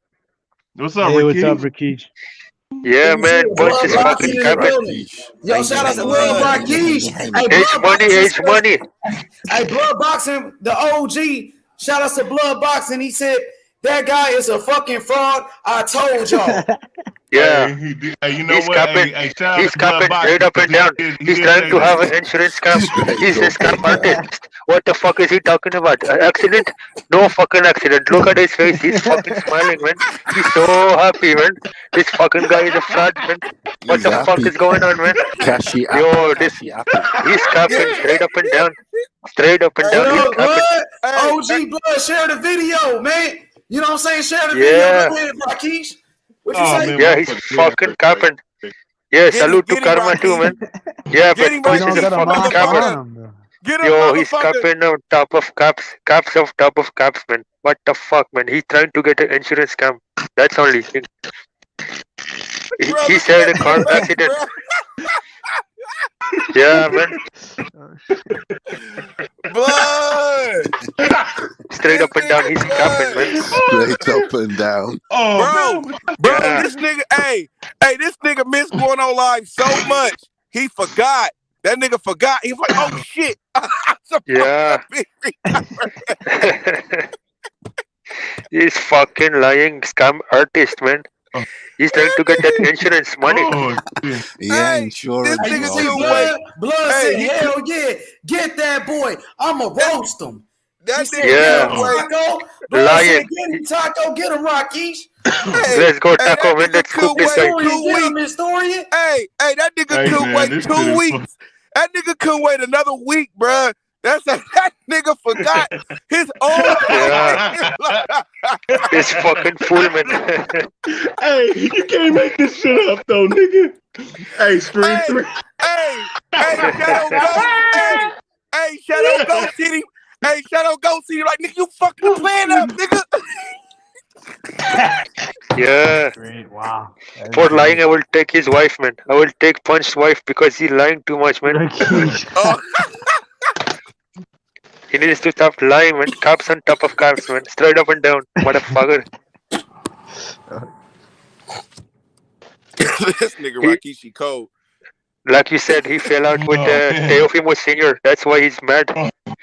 What's up, Hey, Rakesh? what's up, Rakesh? Yeah, man, bunch is fucking coming. Yo, shout out to Blood Rakesh. H money. Hey, Blood Boxing, the OG. Shout out to Blood Boxing. He said that guy is a fucking fraud. I told y'all. Yeah, hey, you know he's what? capping. Shout He's capping straight up and down. He's trying to have an insurance scam. He's a scam artist. What the fuck is he talking about? Accident? No fucking accident. Look at his face. He's fucking smiling, man. He's so happy, man. This fucking guy is a fraud, man. What the fuck is going on, man? Yo, he's capping straight up and down. Straight up and down. He's capping. OG Blood, share the video, man. You know what I'm saying? Share the video. Go ahead, Rakesh. What you say? Man, yeah, he's fucking capping. Yeah, salute to Karma too, man. Yeah, but Punch is a fucking capper. Yo, he's capping on top of caps of top of caps, man. What the fuck, man? He's trying to get an insurance scam. That's only thing. He said a car accident. Yeah, man. Blood. Straight up and down, he's capping, man. Straight up and down. Bro, this nigga, hey, this nigga missed going on live so much. He forgot. That nigga forgot. He's like, oh shit. Yeah. He's fucking lying scam artist, man. He's trying to get that insurance money. Yeah, insurance. This nigga Blood said, hell yeah, get that boy. I'ma roast him. That said, yeah. Taco. Lying. Get him, Taco. Get him, Rakesh. Let's go, Taco. Man, let's scoop this guy. Hey, that nigga couldn't wait 2 weeks. That nigga couldn't wait another week, bruh. That nigga forgot his own. Yeah. It's fucking fool, man. Hey, you can't make this shit up, though, nigga. Hey, Street. Hey, Shadow Ghost. Hey, Shadow Ghost City. Hey, Shadow Ghost City. Like, nigga, you fucking the plan up, nigga. Yeah. Great. Wow. For lying, I will take his wife, man. I will take Punch's wife because he's lying too much, man. He needs to stop lying, man. Caps on top of caps, man. Straight up and down. Motherfucker. This nigga Rakishi cold. Like you said, he fell out with Teofimo Sr. That's why he's mad.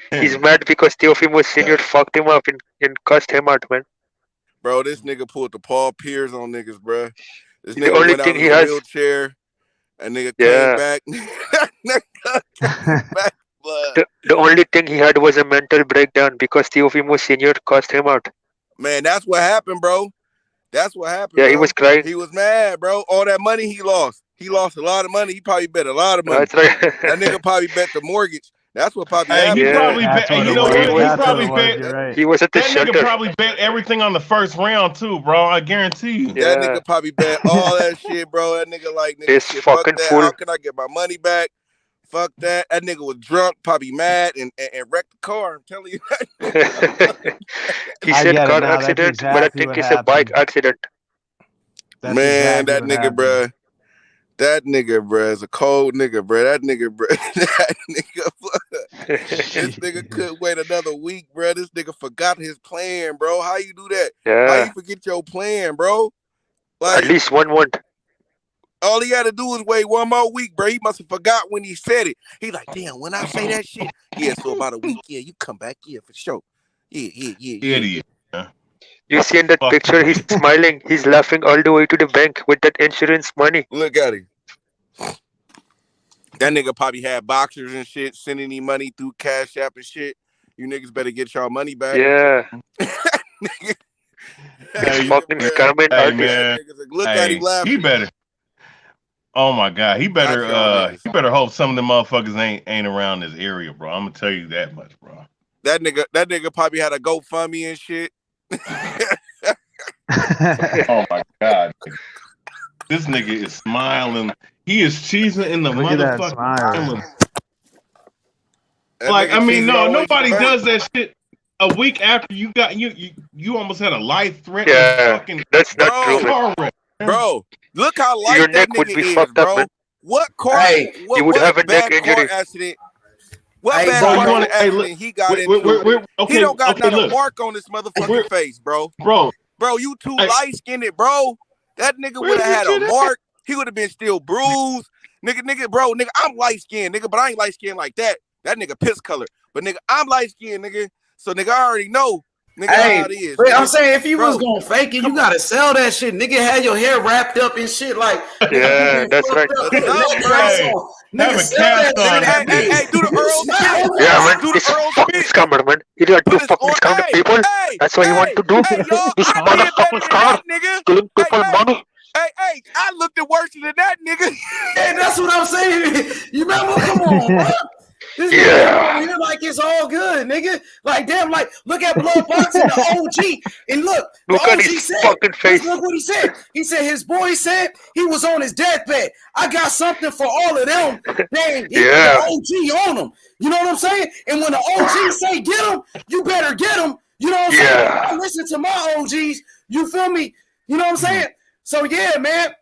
He's mad because Teofimo Sr. fucked him up and cussed him out, man. Bro, this nigga pulled the Paul Pierce on niggas, bro. This nigga the only went thing out he in a has. wheelchair. And nigga came back. Came back. The only thing he had was a mental breakdown because Teofimo Sr. cussed him out. Man, that's what happened, bro. That's what happened. Yeah, bro. he was crying. He was mad, bro. All that money he lost. He lost a lot of money. He probably bet a lot of money. That's right. That nigga probably bet the mortgage. That's what probably Hey, happened. he probably bet. Hey, you know what? He probably bet. Right. He was at the That shelter. nigga probably bet everything on the first round too, bro. I guarantee you. That nigga probably bet all that shit, bro. That nigga like, nigga, This shit, fucking fuck that. fool. How can I get my money back? Fuck that. That nigga was drunk, probably mad, and wrecked the car. I'm telling you. He said car accident, but I think it's a bike accident. Man, that nigga, bruh. That nigga, bruh, is a cold nigga, bruh. That nigga, bruh. That nigga, this nigga couldn't wait another week, bruh. This nigga forgot his plan, bro. How you do that? Yeah. How you forget your plan, bro? Like, at least 1 month. All he had to do was wait 1 more week, bro. He must have forgot when he said it. He like, damn, when I say that shit, yeah, so about a week, yeah, you come back, yeah, for sure. Yeah. Idiot. You see in that picture, he's smiling. He's laughing all the way to the bank with that insurance money. Look at him. That nigga probably had boxers and shit, sending him money through Cash App and shit. You niggas better get y'all money back. Yeah. Hey, fucking scamming artist. Man. Look at him laughing. He better. Oh my God, he better hope some of them motherfuckers ain't around this area, bro. I'm gonna tell you that much, bro. That nigga probably had a GoFundMe and shit. Oh my God. This nigga is smiling. He is cheesing in the motherfucking camera. Like, I mean, no, nobody does that shit a week after you got you almost had a life threat. Yeah, that's not true. Bro, look how light Your that neck nigga would be is, fucked bro. up, man. What car? What, you would have a bad neck car injury. accident? What bad car accident he got into? He don't got not a mark on his motherfucking face, bro. Bro, you too light skinned, bro. That nigga would have had a mark. He would have been still bruised. Nigga, I'm light skinned, nigga, but I ain't light skinned like that. That nigga piss color. But nigga, I'm light skinned, nigga. So nigga, I already know. Nigga, how it is. But I'm saying, if you was gonna fake it, you gotta sell that shit. Nigga had your hair wrapped up and shit. Like, yeah, that's right. Nigga, sell that shit. Hey, do the Earl spit. Yeah, man, this fucking scammer, man. He got two fucking scam people. That's what he want to do. This motherfucking scammer, killing people money. Hey, I looked at worse than that, nigga. Hey, that's what I'm saying. You remember? Come on, bro. This nigga here like it's all good, nigga. Like, damn, like, look at Blood Boxing, the OG. And look at his fucking face. Look what he said. He said his boy said he was on his deathbed. I got something for all of them. Dang, he the OG on them. You know what I'm saying? And when the OG say get him, you better get him. You know what I'm saying? I listen to my OGs. You feel me? You know what I'm saying? So, yeah, man.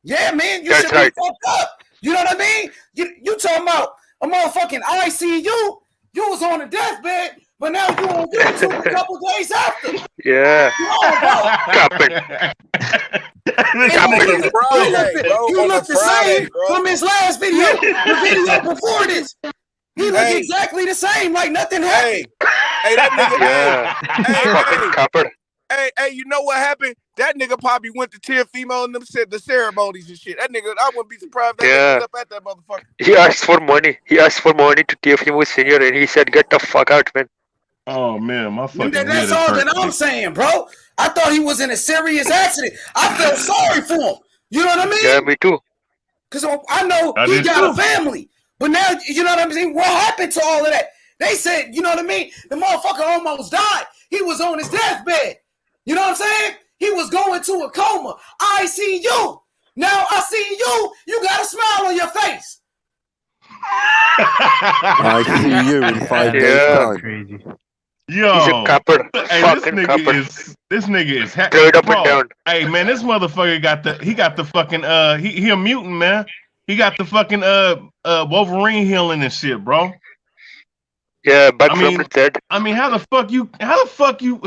Yeah, man. You should be fucked up. You know what I mean? You talking about a motherfucking ICU, you was on the deathbed, but now you on YouTube a couple days after. Yeah. He looked the same from his last video. The video before this. He looked exactly the same, like nothing happened. Hey, that nigga. Hey, you know what happened? That nigga probably went to 10 female and them said the ceremonies and shit. That nigga, I wouldn't be surprised if that nigga was up at that motherfucker. He asked for money. He asked for money to TFM senior, and he said, "Get the fuck out, man." Oh man, my fucking that's all that I'm saying, bro. I thought he was in a serious accident. I felt sorry for him. You know what I mean? Yeah, me too. Because I know he got a family, but now you know what I'm saying. What happened to all of that? They said, you know what I mean? The motherfucker almost died. He was on his deathbed. You know what I'm saying? He was going to a coma. ICU. Now I see you. You got a smile on your face. I see you in 5 days time. Crazy. Yo, he's a copper. This nigga is straight up and down. Hey man, this motherfucker got the fucking he a mutant, man. He got the fucking Wolverine healing and shit, bro. Yeah, but from the dead. I mean, how the fuck you,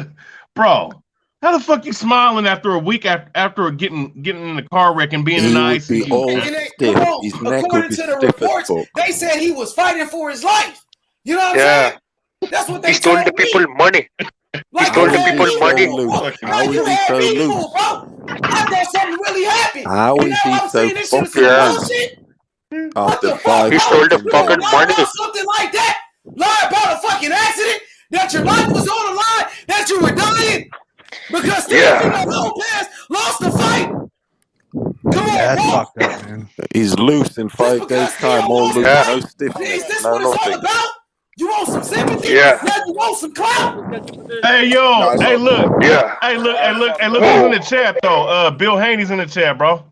bro? How the fuck you smiling after a week after getting in the car wreck and being in the ICU? Be all stiff. His neck would be stiff as fuck. They said he was fighting for his life. You know what I'm saying? That's what they he stole the people money. He stole the people money. How is he so loose? I thought something really happened. How is he so fucking loose? After 5 he stole the fucking money. Something like that. Lie about a fucking accident. That your life was on the line. That you were dying. Because Lopez lost the fight. Come on, that's fucked up, man. He's loose in 5 days time. All loose, no stiffness. Is this no what it's nothing. all about? You want some sympathy? Yeah. Now you want some clout? Hey yo, hey look, yeah. hey look, who's in the chat though? Bill Haney's in the chat, bro.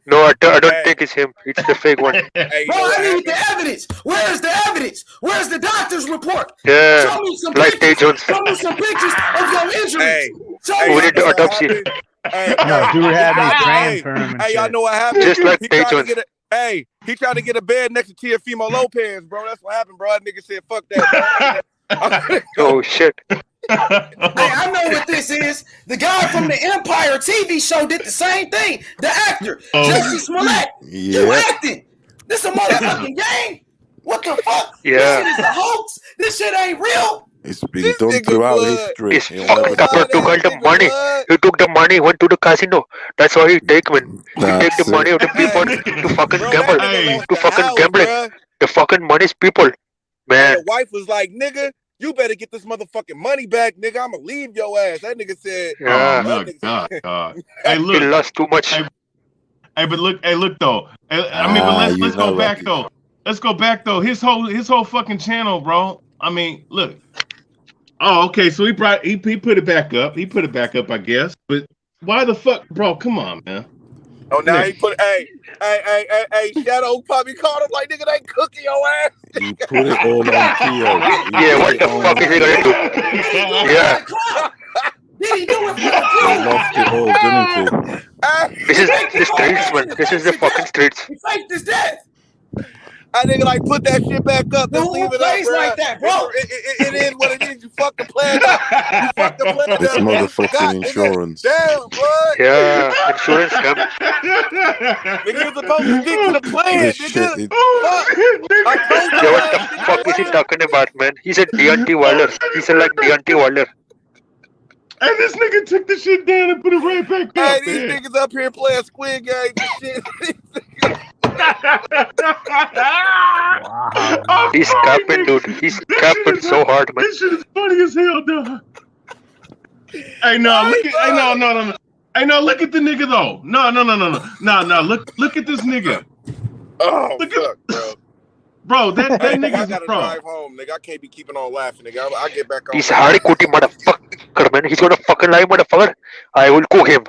No, I don't think it's him. It's the fake one. Hey, Bro, I need the evidence. Where's the evidence? Where's the doctor's report? Yeah, Show me some like Tay pictures. Jones. Show me some pictures of your injuries. Show We me. need the autopsy. No, dude had me praying for him and Hey, y'all shit. know what happened? Just like he Tay tried to Jones. get a, he tried to get a bed next to Teofimo Lopez, bro. That's what happened, bro. That nigga said, "Fuck that." Oh shit. Hey, I know what this is. The guy from the Empire TV show did the same thing. The actor, Jesse Smollett. You acting. This a motherfucking game. What the fuck? Yeah. This shit is a hoax. This shit ain't real. It's been done throughout history. He's He'll never fucked up, bro. Took all the money. He took the money, went to the casino. That's why he take, man. He take the money of the people to fucking gamble. To fucking gambling. The fucking money's people. Man. The wife was like, "Nigga, you better get this motherfucking money back, nigga. I'ma leave your ass." That nigga said, Yeah. Oh my God. Hey, look. He lost too much. Hey, but look. Hey, look though. I mean, but let's go back though. Let's go back though. His whole fucking channel, bro. I mean, look. Oh, okay. So he put it back up. He put it back up, I guess. But why the fuck, bro? Come on, man. Oh, now he put, hey, Shadow probably called him like, "Nigga, they cooking your ass." He put it all on Theo. Yeah, what the fuck is he gonna do? Yeah. Did he do it? He lost it all, didn't he? This is the streets, man. This is the fucking streets. He faked his death. I nigga like put that shit back up. Let's Who leave it plays up, bro. like that, bro? It is what it is. You fucking plan up. You fucked the plan up. It's motherfucking insurance. Damn, bro. Yeah, insurance scam. Nigga, you're supposed to stick to the plan, This nigga. shit, I told you. Yeah, what the fuck is he talking about, man? He said Deontay Wilder. He said like Deontay Wilder. And this nigga took the shit down and put it right back Hey, up. these niggas up here playing Squid Game and shit. Wow. He's capping, dude. He's capping so hard, man. This shit is funny as hell, dog. Hey, no, look at, hey, no. Hey, no, look at the nigga though. No. Look at this nigga. Oh, Look fuck, bro. Bro, that I nigga's gotta bro. drive home, nigga. I can't be keeping on laughing, nigga. I get back on. He's Hardy Kuti motherfucker, man. He's gonna fucking lie, motherfucker. I will cook him.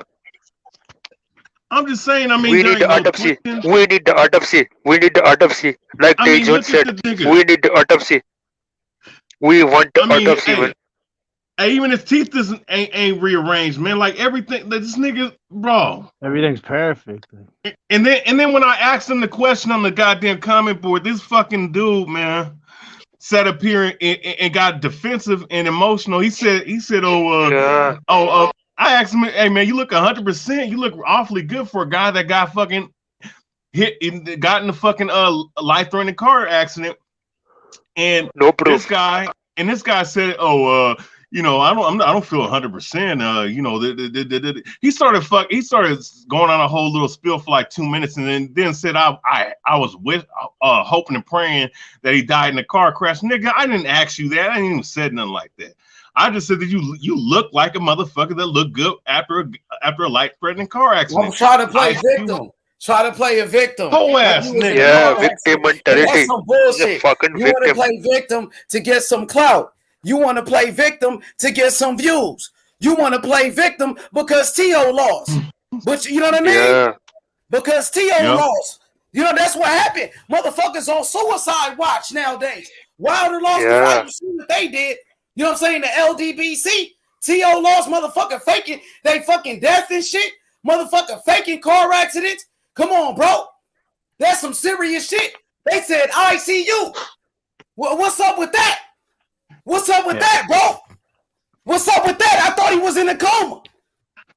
I'm just saying, I mean, We need the autopsy. We need the autopsy. We need the autopsy. Like I Tay mean, Jones look at said, the nigga. we need the autopsy. We want the autopsy, man. Hey, even his teeth ain't rearranged, man. Like everything, this nigga, bro. Everything's perfect. And then when I asked him the question on the goddamn comment board, this fucking dude, man, sat up here and got defensive and emotional. He said, I asked him, "Hey man, you look 100%. You look awfully good for a guy that got fucking got in the fucking life-threatening car accident." And this guy said, you know, I don't feel 100%. You know, he started going on a whole little spiel for like 2 minutes, and then said I was hoping and praying that he died in a car crash. Nigga, I didn't ask you that. I didn't even said nothing like that. I just said that you look like a motherfucker that looked good after a life-threatening car accident. I'm trying to play victim. Try to play a victim. Whole ass nigga. Yeah, victim mentality. That's some bullshit. Fucking You want to victim. play victim to get some clout. You want to play victim to get some views. You want to play victim because T.O. lost. But you know what I mean? Yeah. Because T.O. lost. You know, that's what happened. Motherfuckers on suicide watch nowadays. Wilder lost the fight. You see what they did. You know what I'm saying? The LDBC. T.O. lost, motherfucker faking they fucking death and shit. Motherfucker faking car accidents. Come on, bro. That's some serious shit. They said ICU. Well, what's up with that? What's up with that, bro? What's up with that? I thought he was in a coma.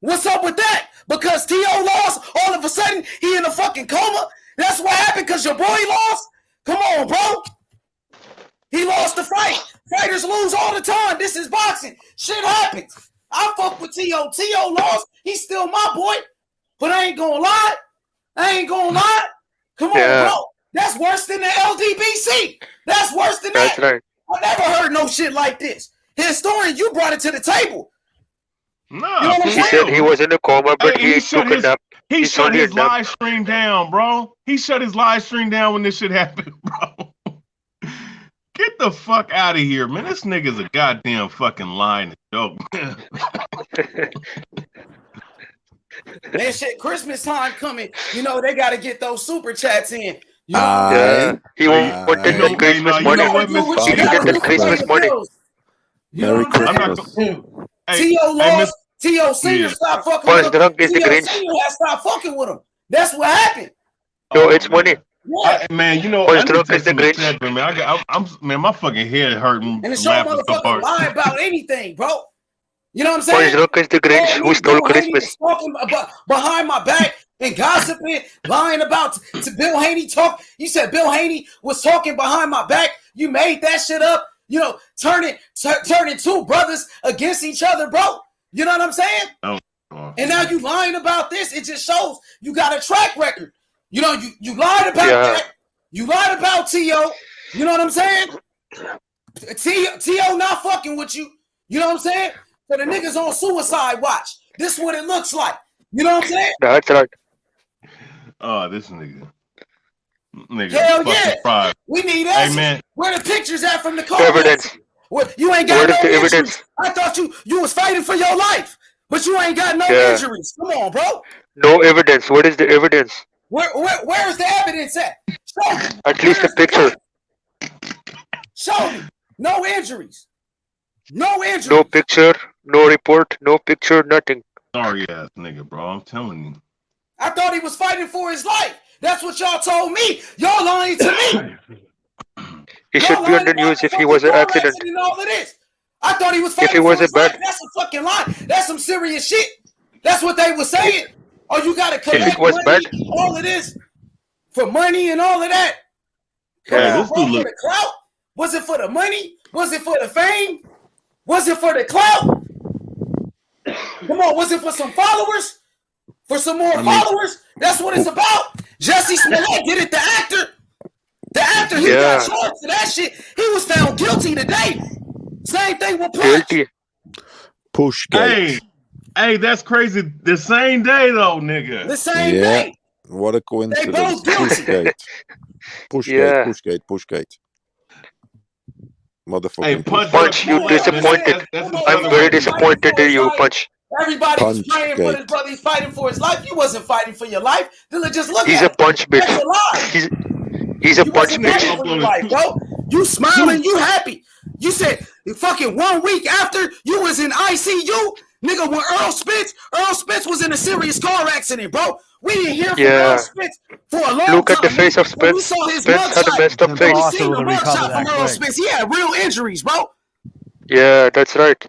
What's up with that? Because T.O. lost, all of a sudden he in a fucking coma? That's what happened because your boy lost? Come on, bro. He lost the fight. Fighters lose all the time. This is boxing. Shit happens. I fuck with T.O. T.O. lost. He's still my boy. But I ain't gonna lie. Come on, bro. That's worse than the LDBC. That's worse than that. That's right. I never heard no shit like this. Historian, you brought it to the table. No, you know He said he was in a coma, but he took a nap. He shut his live stream down, bro. He shut his live stream down when this shit happened, bro. Get the fuck out of here, man. This nigga's a goddamn fucking lying joke. Man, shit, Christmas time coming. You know, they got to get those super chats in. You know Yeah, he wanted that Christmas you money. know what, Miss? He needed that Christmas money. Merry Christmas. T.O. lost. T.O. Senior stopped fucking with Punch him. drunk is the T.O. Grinch. Senior has stopped fucking with him. That's what happened. Yo, it's money. Man, you know, Punch I need to drunk take is the some Grinch. check, man. Man, my fucking head hurting And the from show laughing so motherfucker hard. lie about anything, bro. You know what I'm Punch saying? drunk is the Grinch who stole Christmas. Was talking about behind my back and gossiping, lying about to Bill Haney talk. You said Bill Haney was talking behind my back. You made that shit up. You know, turning two brothers against each other, bro. You know what I'm saying? Oh. And now you lying about this. It just shows you got a track record. You know, you lied about that. You lied about T.O. You know what I'm saying? T.O. not fucking with you. You know what I'm saying? So the niggas on suicide watch. This is what it looks like. You know what I'm saying? That's right. Oh, this nigga. Hell yeah. Fried. We need that. Hey, man. Where the pictures at from the car? Evidence. You ain't got Where is no the injuries. evidence? I thought you was fighting for your life, but you ain't got no injuries. Come on, bro. No evidence. What is the evidence? Where is the evidence at? Show me. At least a picture. Show me. No injuries. No injuries. No picture, no report, no picture, nothing. Sorry ass nigga, bro. I'm telling you. I thought he was fighting for his life. That's what y'all told me. Y'all lying to me. He should be on the news if he was an accident. And all of this. I thought he was fighting If he was for his a bad- life. That's a fucking lie. That's some serious shit. That's what they were saying. Oh, you got to If collect it was money, bad- all of this for money and all of that. Yeah, this dude For the clout? Was it for the money? Was it for the fame? Was it for the clout? Come on, was it for some followers? For some more followers? That's what it's about. Jesse Smollett did it, the actor. The actor, he got charged for that shit. He was found guilty today. Same thing with Punch. Guilty. Pushgate. Hey, that's crazy. The same day though, nigga. The same day. What a coincidence. both guilty. Pushgate. Motherfucking Hey, Punch, you disappointed. I'm very disappointed in you, Punch. Everybody was praying for his brother. He's fighting for his life. You wasn't fighting for your life. Just look He's at a punch bitch. That's a lie. He's a You punch wasn't fighting bitch. for your life, bro. You smiling, you happy. You said fucking 1 week after you was in ICU, nigga. When Earl Spence was in a serious car accident, bro. We didn't hear from Earl Spence for a long time. Look at the face of When we Spence. saw his Spence had a mugshot, messed up we face. seen the mugshot from Earl Spence. He had real injuries, bro. Yeah, that's right.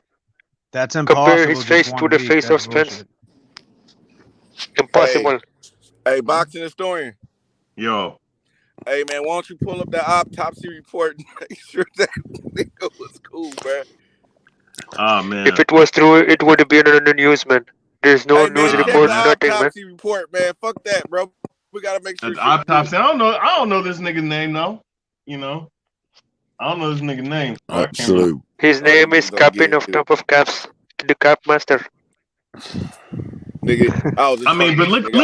That's impossible. Compare his just face one to the week. face That's of Spence. bullshit. Impossible. Hey, boxing historian. Yo. Hey man, why don't you pull up that autopsy report and make sure that nigga was cool, bro? Oh man. If it was true, it would have been on the news, man. There's no Hey, news man, check report, the nothing, man. autopsy report, man. Fuck that, bro. We gotta make sure. The autopsy. I don't know this nigga's name though. You know. I don't know this nigga's name. Absolute. His name is Captain of Top of Caps, the Cap Master. Nigga, I mean, but look, but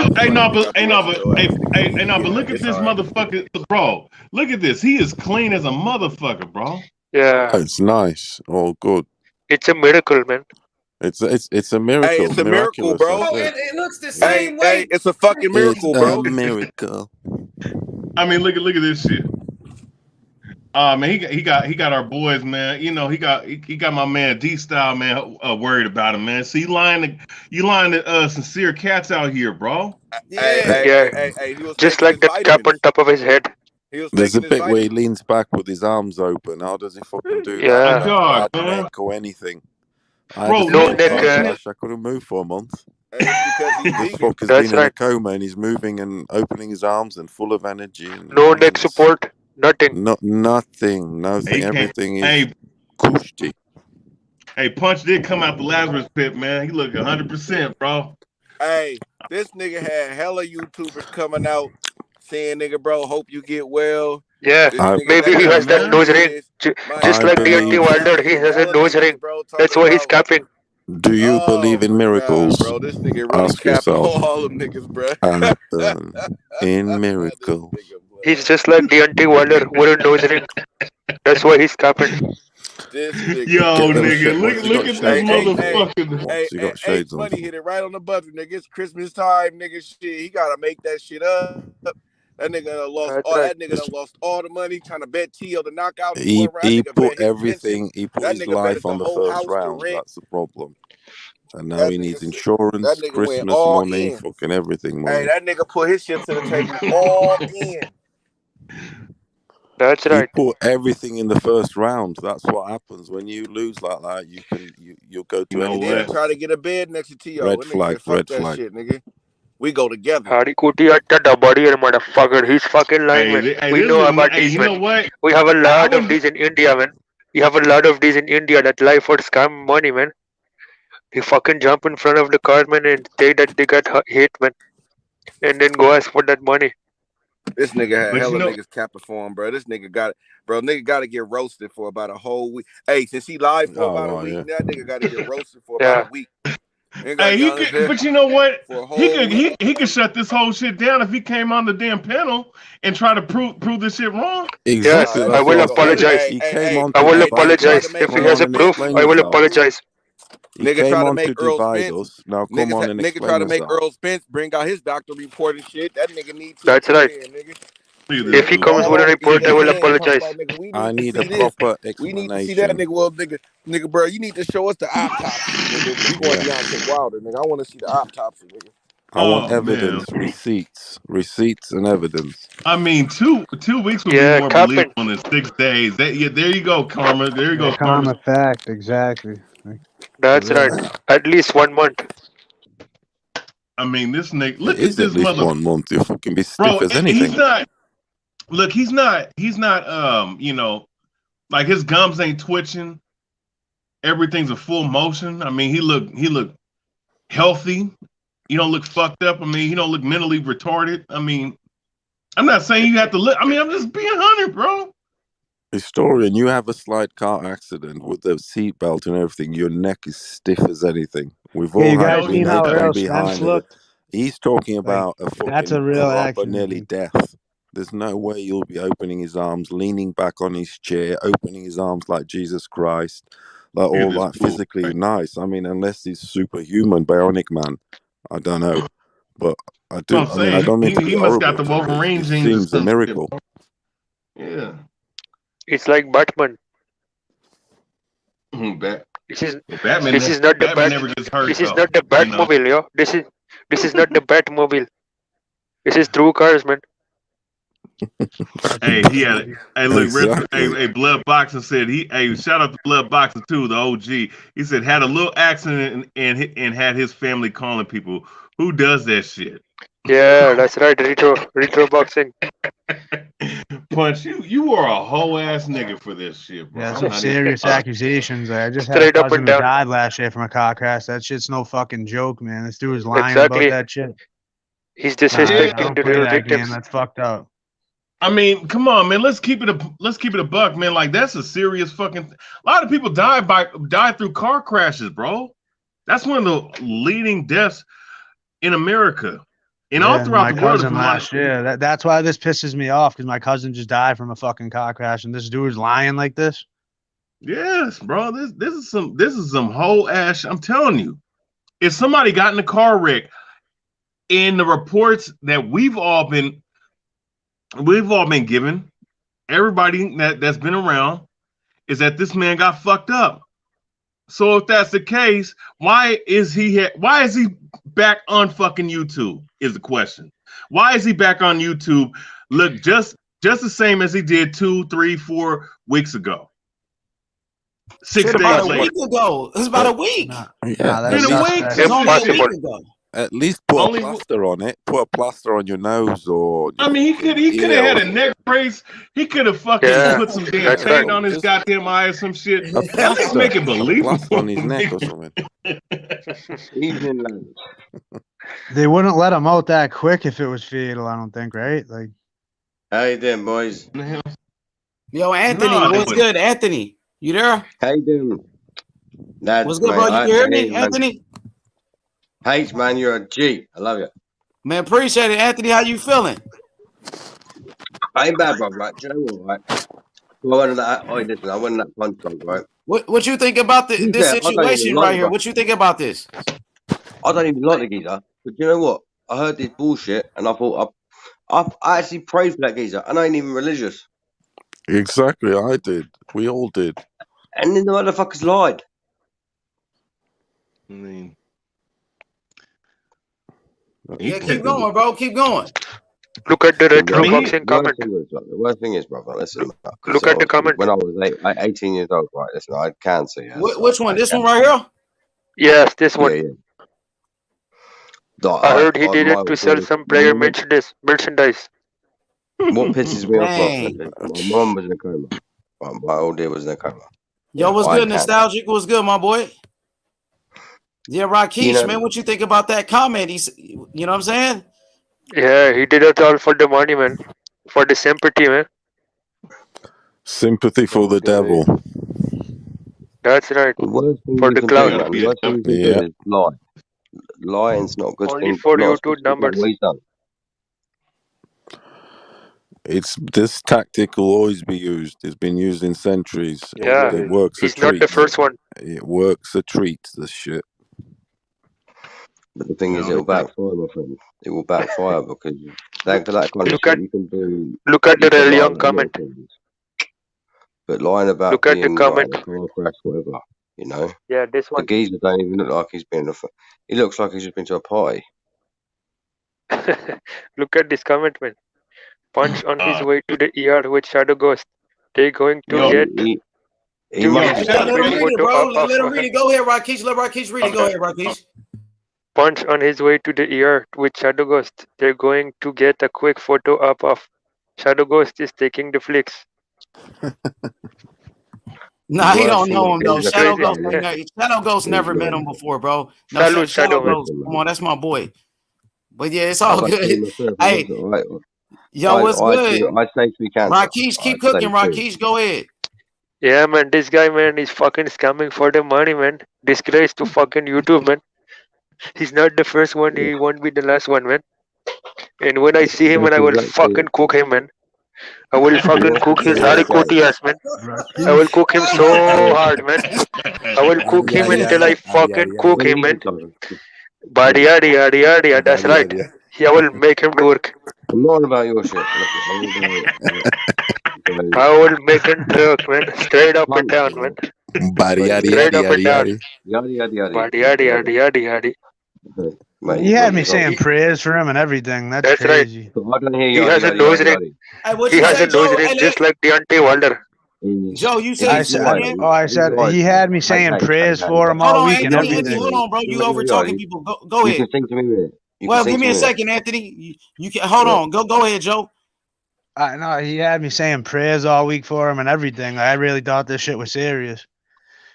look at this motherfucker, bro. Look at this. He is clean as a motherfucker, bro. Yeah. It's nice. Oh, good. It's a miracle, man. It's a miracle. Hey, it's a miracle, bro. It looks the same way. Hey, it's a fucking miracle, bro. A miracle. I mean, look at this shit. Man, he got our boys, man. You know, he got my man D Style, man, worried about him, man. See, you lying to sincere cats out here, bro. Hey, he was just like that cap on top of his head. There's a bit where he leans back with his arms open. How does he fucking do Yeah. that? God, I man. neck or anything. Bro, no neck. I couldn't move for a month. Because he's This vegan. fucker's That's been in a right. coma and he's moving and opening his arms and full of energy. And No neck support, nothing. Nothing. Hey, Everything is hey, cushy. hey, Punch did come out the Lazarus pit, man. He looked 100%, bro. Hey, this nigga had hella YouTubers coming out saying, nigga, bro, hope you get well. Yeah, maybe he has that nose ring. Just like Deontay Wilder, he has a nose ring. That's why he's capping. Do you believe in miracles? bro, this nigga really Ask capping yourself. all them niggas, bro. In miracle. He's just like Deontay Wilder with a nose ring. That's why he's capping. This nigga. Yo, Get them nigga, look at this motherfucker. Once you got Hey, shades on. Money hit it right on the buzzer, nigga. It's Christmas time, nigga. Shit, he gotta make that shit up. That nigga done lost all. That nigga done lost all the money trying to bet Tio to knock out. He Nigga put bet his everything. pension. He put That his nigga betted life the on the whole first house, the round. rent. That's the problem. And now That he nigga, needs that insurance, nigga went Christmas all money, in. fucking everything Hey, money. that nigga put his shit to the table all in. That's He right. put everything in the first round. That's what happens when you lose like that. You'll go to And anything. then try to get a bed next to Tio. Red That nigga flag, said, "Fuck red that flag. shit, nigga. We go together." Hardy Kuti at the body, motherfucker. He's fucking lying, man. We know about these, you man. know what? We have a lot of these in India, man. We have a lot of these in India that lie for scam money, man. He fucking jump in front of the car, man, and say that they got hit, man, and then go ask for that money. This nigga had But hella you know- niggas capping for him, bro. This nigga got, nigga got to get roasted for about a whole week. Hey, since he live for about a week, that nigga got to get roasted for about a week. Hey, he could, but you know what? For a whole He could shut this whole shit down if he came on the damn panel and try to prove this shit wrong. Exactly. Yes, I will apologize. He came on I to will divide apologize. us. If he Come has on a and proof, explain I will yourself. apologize. He Nigga came try to on make to Earl divide Spence. us. Now come on and Nigga explain try to make yourself. Earl Spence bring out his doctor report and shit. That nigga need to. That's right. Nigga. If he comes with a report, I will apologize. I need a proper We need to see that explanation. nigga. Well, nigga, bro, you need to show us the autopsy, nigga. We going Deontay Wilder, nigga. I want to see the autopsy, nigga. I want Oh, evidence, receipts and evidence. I mean, 2 weeks would be more believable than 6 days. There you go, Karma. There you go, Karma fact, exactly. That's right. At least 1 month. I mean, this nigga. It Look at is this at least mother. 1 month. You'll fucking be stiff Bro, as anything. he's not. Look, he's not. You know, like his gums ain't twitching. Everything's a full motion. I mean, he look healthy. He don't look fucked up. I mean, he don't look mentally retarded. I mean, I'm not saying you have to look. I mean, I'm just being 100, bro. Historian, you have a slight car accident with the seatbelt and everything. Your neck is stiff as anything. We've all you had guys seen how from Earl behind. Spence looked? He's talking about a That's a fucking real proper accident. nearly death. There's no way you'll be opening his arms, leaning back on his chair, opening his arms like Jesus Christ, like all like physically nice. I mean, unless he's superhuman, bionic man. I don't know, but I do. I'm I mean, I saying don't mean to be he must got horrible. the Wolverine It genes or seems a some miracle. shit. Yeah. It's like Batman. Batman. This is Batman not the Bat. never gets hurt. This is though, not the you know? Batmobile, yo. This is not the Batmobile. This is through cars, man. Hey, he had. Hey, look, Exactly. hey, Blood Boxer said hey, shout out to Blood Boxer too, the OG. He said had a little accident and had his family calling people. Who does that shit? Yeah, that's right. Retro boxing. Punch, you are a whole ass nigga for this shit, bro. Yeah, I'm some not serious even- accusations. I just had Straight a up cousin and who down. died last year from a car crash. That shit's no fucking joke, man. This dude is lying Exactly. about that shit. He's Nah, disrespecting don't the play real that victims. game. That's fucked up. I mean, come on, man. Let's keep it a buck, man. Like that's a serious fucking. A lot of people die through car crashes, bro. That's one of the leading deaths in America, and all throughout my the world. cousin last year. That's why this pisses me off, because my cousin just died from a fucking car crash, and this dude's lying like this. Yes, bro. This is some whole ass. I'm telling you, if somebody got in a car wreck, in the reports that we've all been given, everybody that's been around, is that this man got fucked up. So if that's the case, why is he back on fucking YouTube? Is the question. Why is he back on YouTube? Look just the same as he did 2, 3, 4 weeks ago. 6 days about a later. week ago. It's about a week. Yeah, that's at suspect. least, It's only a week ago. At least put a plaster on it. Put a plaster on your nose, or I mean, he could have had a neck brace. He could have fucking put some damn that's paint right. on his Just goddamn eye or some shit. a At least plaster, make it a believable. plaster on his neck or something. They wouldn't let him out that quick if it was fatal, I don't think, right? Like, How you doing, boys? Yo, Anthony, what's good? Anthony, you there? How you doing? That's What's good, my bro? You can hear Anthony, me, man. Anthony? H, man, you're a G. I love you. Man, appreciate it, Anthony. How you feeling? I ain't bad, brother. Right? Do you know what? Right? Listen, I went in that punch drunk, right? What you think about this I don't even situation like right it, here? bro. What you think about this? I don't even like the geezer. But you know what? I heard this bullshit, and I thought I actually prayed for that geezer, and I ain't even religious. Exactly, I did. We all did. And then the motherfuckers lied. I mean, Yeah, keep going, bro. Keep going. Look at the The retro boxing comment. the worst thing is, brother, listen, Look at the comment. when I was 18 years old, right, listen, I had cancer, yeah. Which one? This one right here? Yes, this one. Yeah. I heard he did it to sell some player merchandise. What pisses me off, bro, Dang. my mum was in a coma. My old dear was in a coma. Yo, what's I good? had cancer. Nostalgic was good, my boy. Yeah, Rakesh, You know- man, what you think about that comment? You know what I'm saying? Yeah, he did it all for the money, man. For the sympathy, man. Sympathy for the devil. That's right. The worst thing For you the can cloud. do, man, the worst thing you can do is lie. Lying's not a good Only thing. for not YouTube especially numbers. what he's done. This tactic will always be used. It's been used in centuries. Yeah, It works he's a not the treat. first one. It works a treat, this shit. But the thing is, it will backfire, my friend. It will backfire because that kind of shit you can do. Look at the you can real lie young about little comment. things. But lying about Look at the being like comment. a car crash, whatever, you know. Yeah, this The one. geezer don't even look like he's been. He looks like he's just been to a party. Look at this comment, man. Punch on his way to the ER with Shadow Ghost. They're going to get He must be Let him read it, bro. Let him read it. Go ahead, Rakesh. Let Rakesh read it. Go ahead, Rakesh. Punch on his way to the ER with Shadow Ghost. They're going to get a quick photo up of Shadow Ghost is taking the flicks. Nah, he don't thing know him though. is Shadow crazy. Ghost, Shadow Ghost never met him before, bro. No, Salute, Shadow Shadow, man. Ghost. Come on, that's my boy. But yeah, it's I all got good. two myself. Hey, yo, what's good? I stage 3 cancer. Rakesh, keep cooking. Rakesh, go ahead. Yeah, man, this guy, man, is fucking scamming for the money, man. Disgrace to fucking YouTube, man. He's not the first one. He won't be the last one, man. And when I see him, man, I will fucking cook him, man. I will fucking cook his harikoti ass, man. I will cook him so hard, man. I will cook him until I fucking cook him, man. Badia, that's right. I will make him work. I'm not about your shit. I will make him twerk, man. Straight up and down, man. Straight up and down. Yadi. You had me saying prayers for him and everything. That's crazy. He has a nose ring. He has a nose ring just like Deontay Wilder. Joe, you said I said he had me saying prayers for him all week and everything. Hold on, bro. You over talking people. Go ahead. You can sing to me with it. Well, give me a second, Anthony. You can hold on. Go ahead, Joe. No, he had me saying prayers all week for him and everything. I really thought this shit was serious.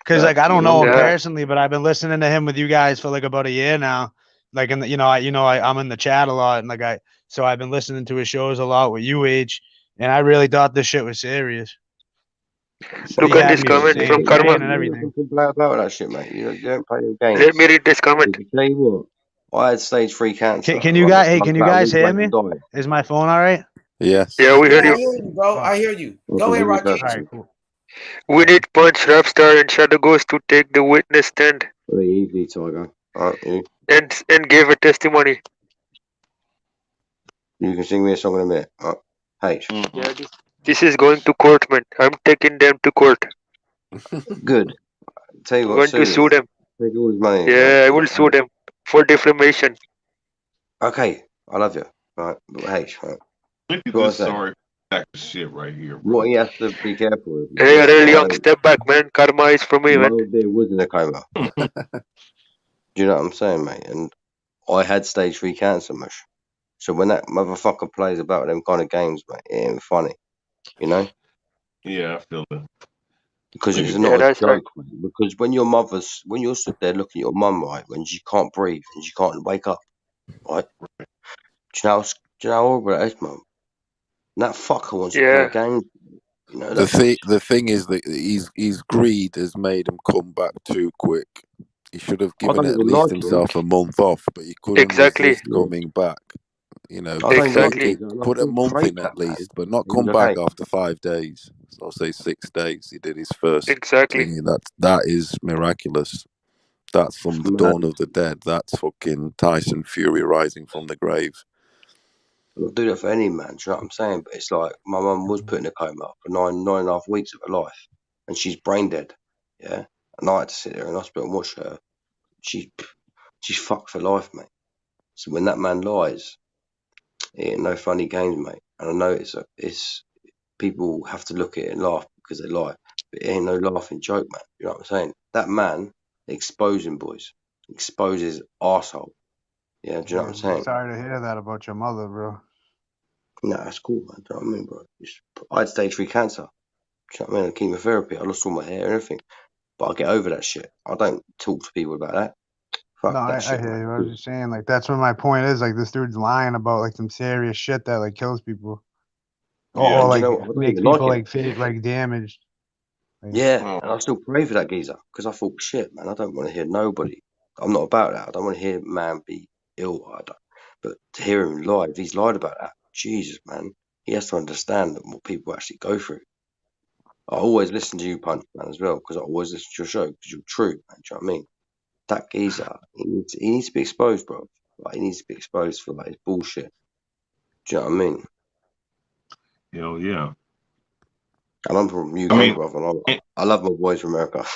Cause like I don't know him personally, but I've been listening to him with you guys for like about a year now. Like, and I'm in the chat a lot, and so I've been listening to his shows a lot with UH, and I really thought this shit was serious. So look at this comment from Karma and everything. About that shit, mate. You don't play them games. Let me read this comment. Tell you what, I had stage 3 cancer. Can you guys? Hey, can you guys hear me? Is my phone all right? Yes. Yeah, we hear I you. hear you, bro. I hear you. Go ahead, Rakesh. All right, cool. We need Punch, Rapstar, and Shadow Ghost to take the witness stand Easy, Tiger. and give a testimony. You can sing me a song in a minute. H. Yeah, this is going to court, man. I'm taking them to court. Good. Tell you I'm what, going to sue them. Take all his money. Yeah, I will sue them for defamation. Okay, I love you. Right, but H. Right. Look at this sorry sack of shit right here, bro. What he has to be careful with. Hey, real young, step back, man. Karma is for me, man. There was in a coma. Do you know what I'm saying, mate? And I had stage 3 cancer, mush. So when that motherfucker plays about them kind of games, mate, it ain't funny. You know? Yeah, I feel it. Because it's not a joke, mate. Because when you're stood there looking at your mum, right, when she can't breathe and she can't wake up, right? Do you know how horrible that is, mum? And that fucker wants to play games. You know, the thing is that his greed has made him come back too quick. He should have given at least himself a month off, but he couldn't resist coming back. You know, put a month in at least, but not come back after 5 days. So say 6 days. He did his first Exactly. thing. That is miraculous. That's from the dawn of the dead. That's fucking Tyson Fury rising from the grave. I'm not doing it for any man, do you know what I'm saying? But it's like my mum was put in a coma for nine and a half weeks of her life, and she's brain dead. Yeah, and I had to sit there in hospital and watch her. She's fucked for life, mate. So when that man lies, it ain't no funny games, mate. And I know it's people have to look at it and laugh because they lie, but it ain't no laughing joke, man. You know what I'm saying? That man exposing boys, exposes arsehole. Yeah, do you know what I'm saying? Sorry to hear that about your mother, bro. No, that's cool, man. Do you know what I mean, bro? I had stage 3 cancer. Do you know what I mean? Chemotherapy. I lost all my hair and everything. But I get over that shit. I don't talk to people about that. Fuck No, that I shit, hear man. you. I was just saying, like, that's what my point is. Like, this dude's lying about like some serious shit that like kills people, Yeah, or and do you like know what? I don't makes even people like it. like damaged. Like, Yeah, and I still pray for that geezer because I thought, shit, man, I don't want to hear nobody. I'm not about that. I don't want to hear man be ill. But to hear him lie, if he's lied about that, Jesus, man, he has to understand what people actually go through. I always listen to you, Punch Man, as well, because I always listen to your show because you're true, man. Do you know what I mean? That geezer, he needs to be exposed, bro. Like, he needs to be exposed for like his bullshit. Do you know what I mean? Hell yeah. And I'm from UK, I mean, bro. I love my boys from America.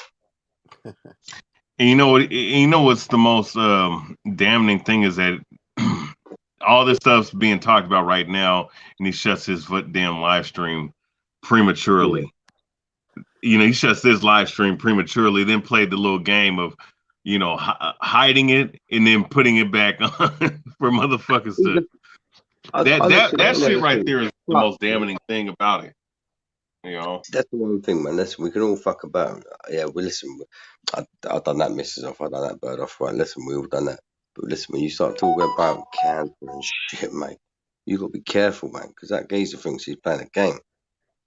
and you know what? You know what's the most damning thing is that all this stuff's being talked about right now, and he shuts his damn live stream prematurely. You know, he shuts this live stream prematurely, then played the little game of, you know, hiding it and then putting it back on for motherfuckers to. That shit right there is the most damning thing about it. You know, that's the one thing, man. Listen, we can all fuck about. Yeah, we listen. I've done that, Mrs. Off. I've done that, bird off. Right, listen, we all done that. But listen, when you start talking about cancer and shit, mate, you got to be careful, man, because that geezer thinks he's playing a game.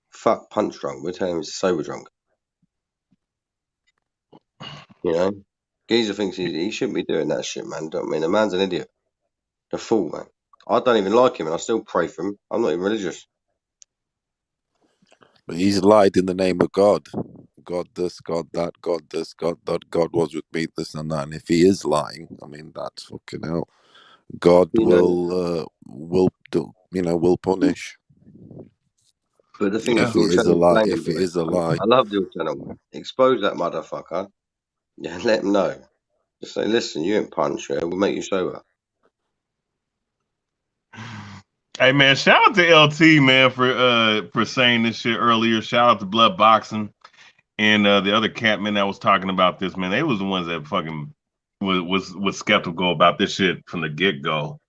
Fuck punch drunk. We're telling him he's sober drunk. You know, geezer thinks he shouldn't be doing that shit, man. Don't mean the man's an idiot, a fool, man. I don't even like him, and I still pray for him. I'm not even religious. But he's lied in the name of God. God this, God that, God this, God that, God was with me, this and that. And if he is lying, I mean, that's fucking hell. God will do, will punish. But the thing if it is a lie, if it is a lie. I love your channel, man. Expose that motherfucker. Yeah, let him know. Just say, listen, you ain't punch, yeah? We'll make you sober. hey man, shout out to LT, man, for saying this shit earlier. Shout out to Blood Boxing and the other catman that was talking about this, man. They was the ones that fucking was skeptical about this shit from the get go.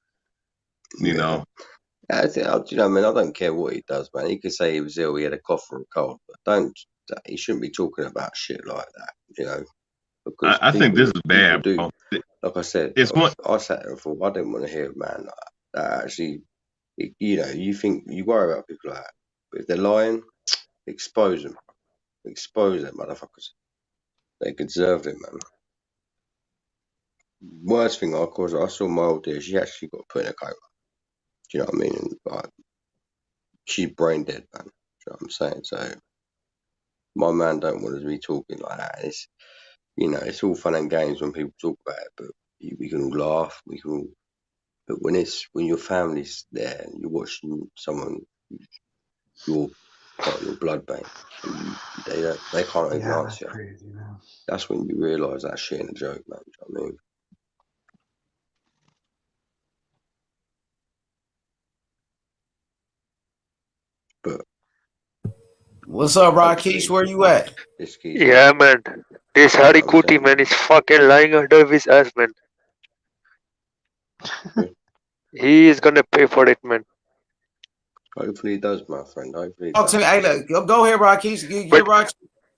You know. I think, you know, I mean, I don't care what he does, man. He could say he was ill, he had a cough or a cold, but he shouldn't be talking about shit like that, you know. Because I think this is bad. Do, like I said, I sat there and thought, I didn't want to hear a man like that. Actually, you know, you worry about people like that, but if they're lying, expose them. Expose them, motherfuckers. They deserve it, man. Worst thing, of course, I saw my old dear. She actually got put in a coma. Do you know what I mean? And, like, she's brain dead, man. Do you know what I'm saying? So my man don't want to be talking like that. It's, you know, it's all fun and games when people talk about it, but we can all laugh. But when your family's there and you're watching someone, your part of your blood bank, and they can't even answer. Crazy, man. That's when you realise that shit ain't a joke, man. Do you know what I mean? But what's up, Rakesh? Where you at? Yeah, man. This Harry Kuti man is fucking lying under his ass, man. He is gonna pay for it, man. Hopefully he does, my friend. Hopefully. Talk to me. Hey, look, go ahead, Rakesh.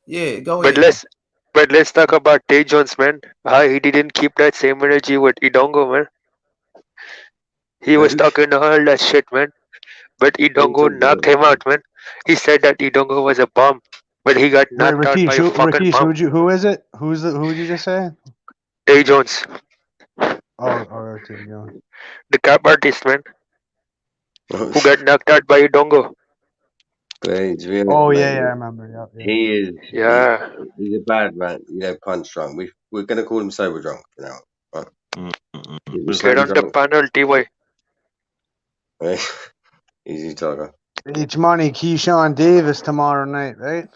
Yeah, go but ahead. let's talk about Tay Jones, man. How he didn't keep that same energy with Idongo, man. He was talking all that shit, man. But Idongo knocked him out, man. He said that Idongo was a bomb, but he got knocked out by a fucking bomb. Who is it? Who did you just say? Tay Jones. Tay Jones. The cap artist, man. Who got knocked out by Idongo. Oh yeah, I remember. Yeah. He is. Yeah. He's a bad man. Punch drunk. We're gonna call him sober drunk for now. Right. He's Get sober on the drunk. panel, TY. Easy talker. H Money, Keyshawn Davis tomorrow night, right?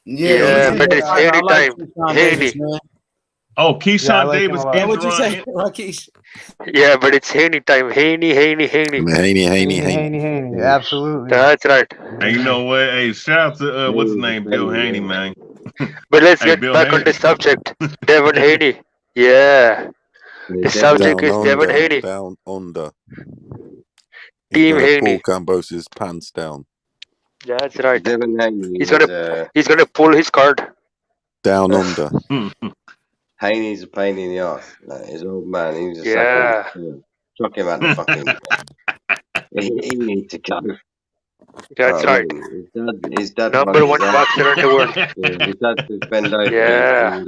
Yeah, but it's I Haney like time. Keyshawn Davis, Haney. man. Oh, Yeah, I Keyshawn like him Davis a lot. and What'd you say, Jerron. Rakesh? Yeah, but it's Haney time. Haney. Haney. Absolutely. That's right. Hey, you know what? Hey, shout out to what's his name, Bill Haney, man. But let's Hey, get Bill back on the Haney. subject. Devin Haney. Yeah. The subject is Devin Haney. Down under. He's Team gonna pull Haney. Cambose's pants down. That's right. Devin Haney He's gonna pull his card. Down under. Haney's a pain in the ass. Like, his old man, he needs to sack Yeah. him. Chuck him out the fucking. he needs to go. That's right. His dad Number one boxer in the world. Yeah, his dad was bend over. Yeah.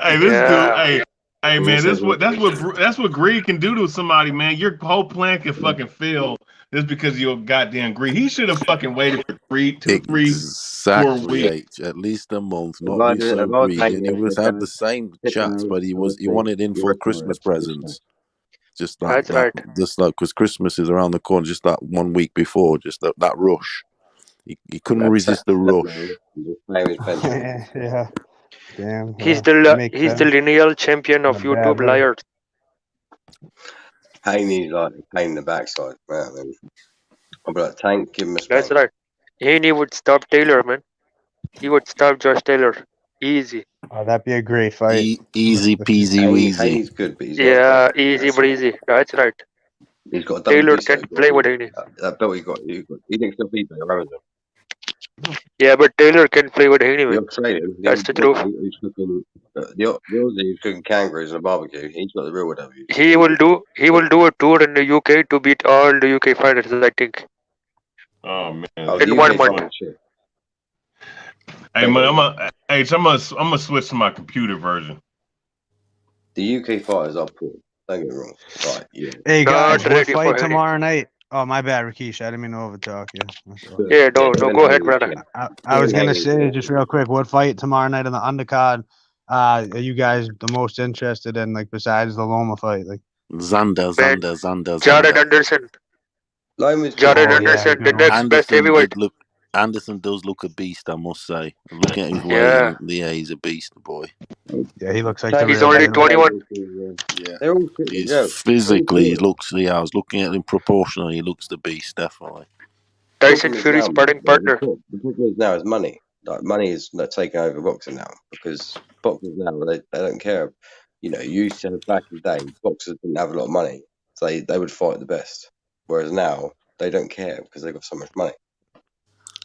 Hey, this dude. Hey, man. That's what greed can do to somebody, man. Your whole plan can fucking fail just because of your goddamn greed. He should have fucking waited for 2, 3, 4 weeks. At least a month, not be so greedy. And he was had the same chats, but he wanted in for Christmas presents. Just like That's right. Just like because Christmas is around the corner, just that 1 week before, just that rush. He couldn't resist the rush. Yeah. Damn. He's the lineal champion of YouTube liars. Haney's like a pain in the backside. Man. I'll be like, Tank, give him a That's spank. right. Haney would stop Taylor, man. He would stop Josh Taylor. Easy. Oh, that'd be a great fight. Easy peasy weezy. Haney's good, but he's easy breezy. That's right. He's got a Taylor can play with Haney. That belt he got, he didn't still beat Taylor Ramazan. Yeah, but Taylor can play with Haney, man. The Australian, That's the truth. He's cooking, the Aussie who's cooking kangaroos in a barbecue. He's got the real W. He will do a tour in the UK to beat all the UK fighters, I think. Oh man! In 1 month. Hey man, I'm gonna switch to my computer version. The UK fighters are poor. Don't get me wrong. Right? Yeah. Hey guys, Not what ready fight for tomorrow night? Oh, my bad, Rakesh. I didn't mean to overtalk you. Yeah, no, go ahead, brother. I was gonna say just real quick, what fight tomorrow night on the undercard are you guys the most interested in, like besides the Loma fight? Like Xander. Jared Anderson. Jared Anderson, the next best heavyweight. Anderson does look a beast, I must say. Looking at his weight, yeah, he's a beast, boy. Yeah, he looks like he's only 21. Yeah, physically, he looks. Yeah, I was looking at him proportionally. He looks the beast, definitely. Tyson Fury's sparring partner. The problem is now is money. Like money is not taking over boxing now because boxers now they don't care. You know, you used to back in the day, boxers didn't have a lot of money, so they would fight the best. Whereas now they don't care because they've got so much money.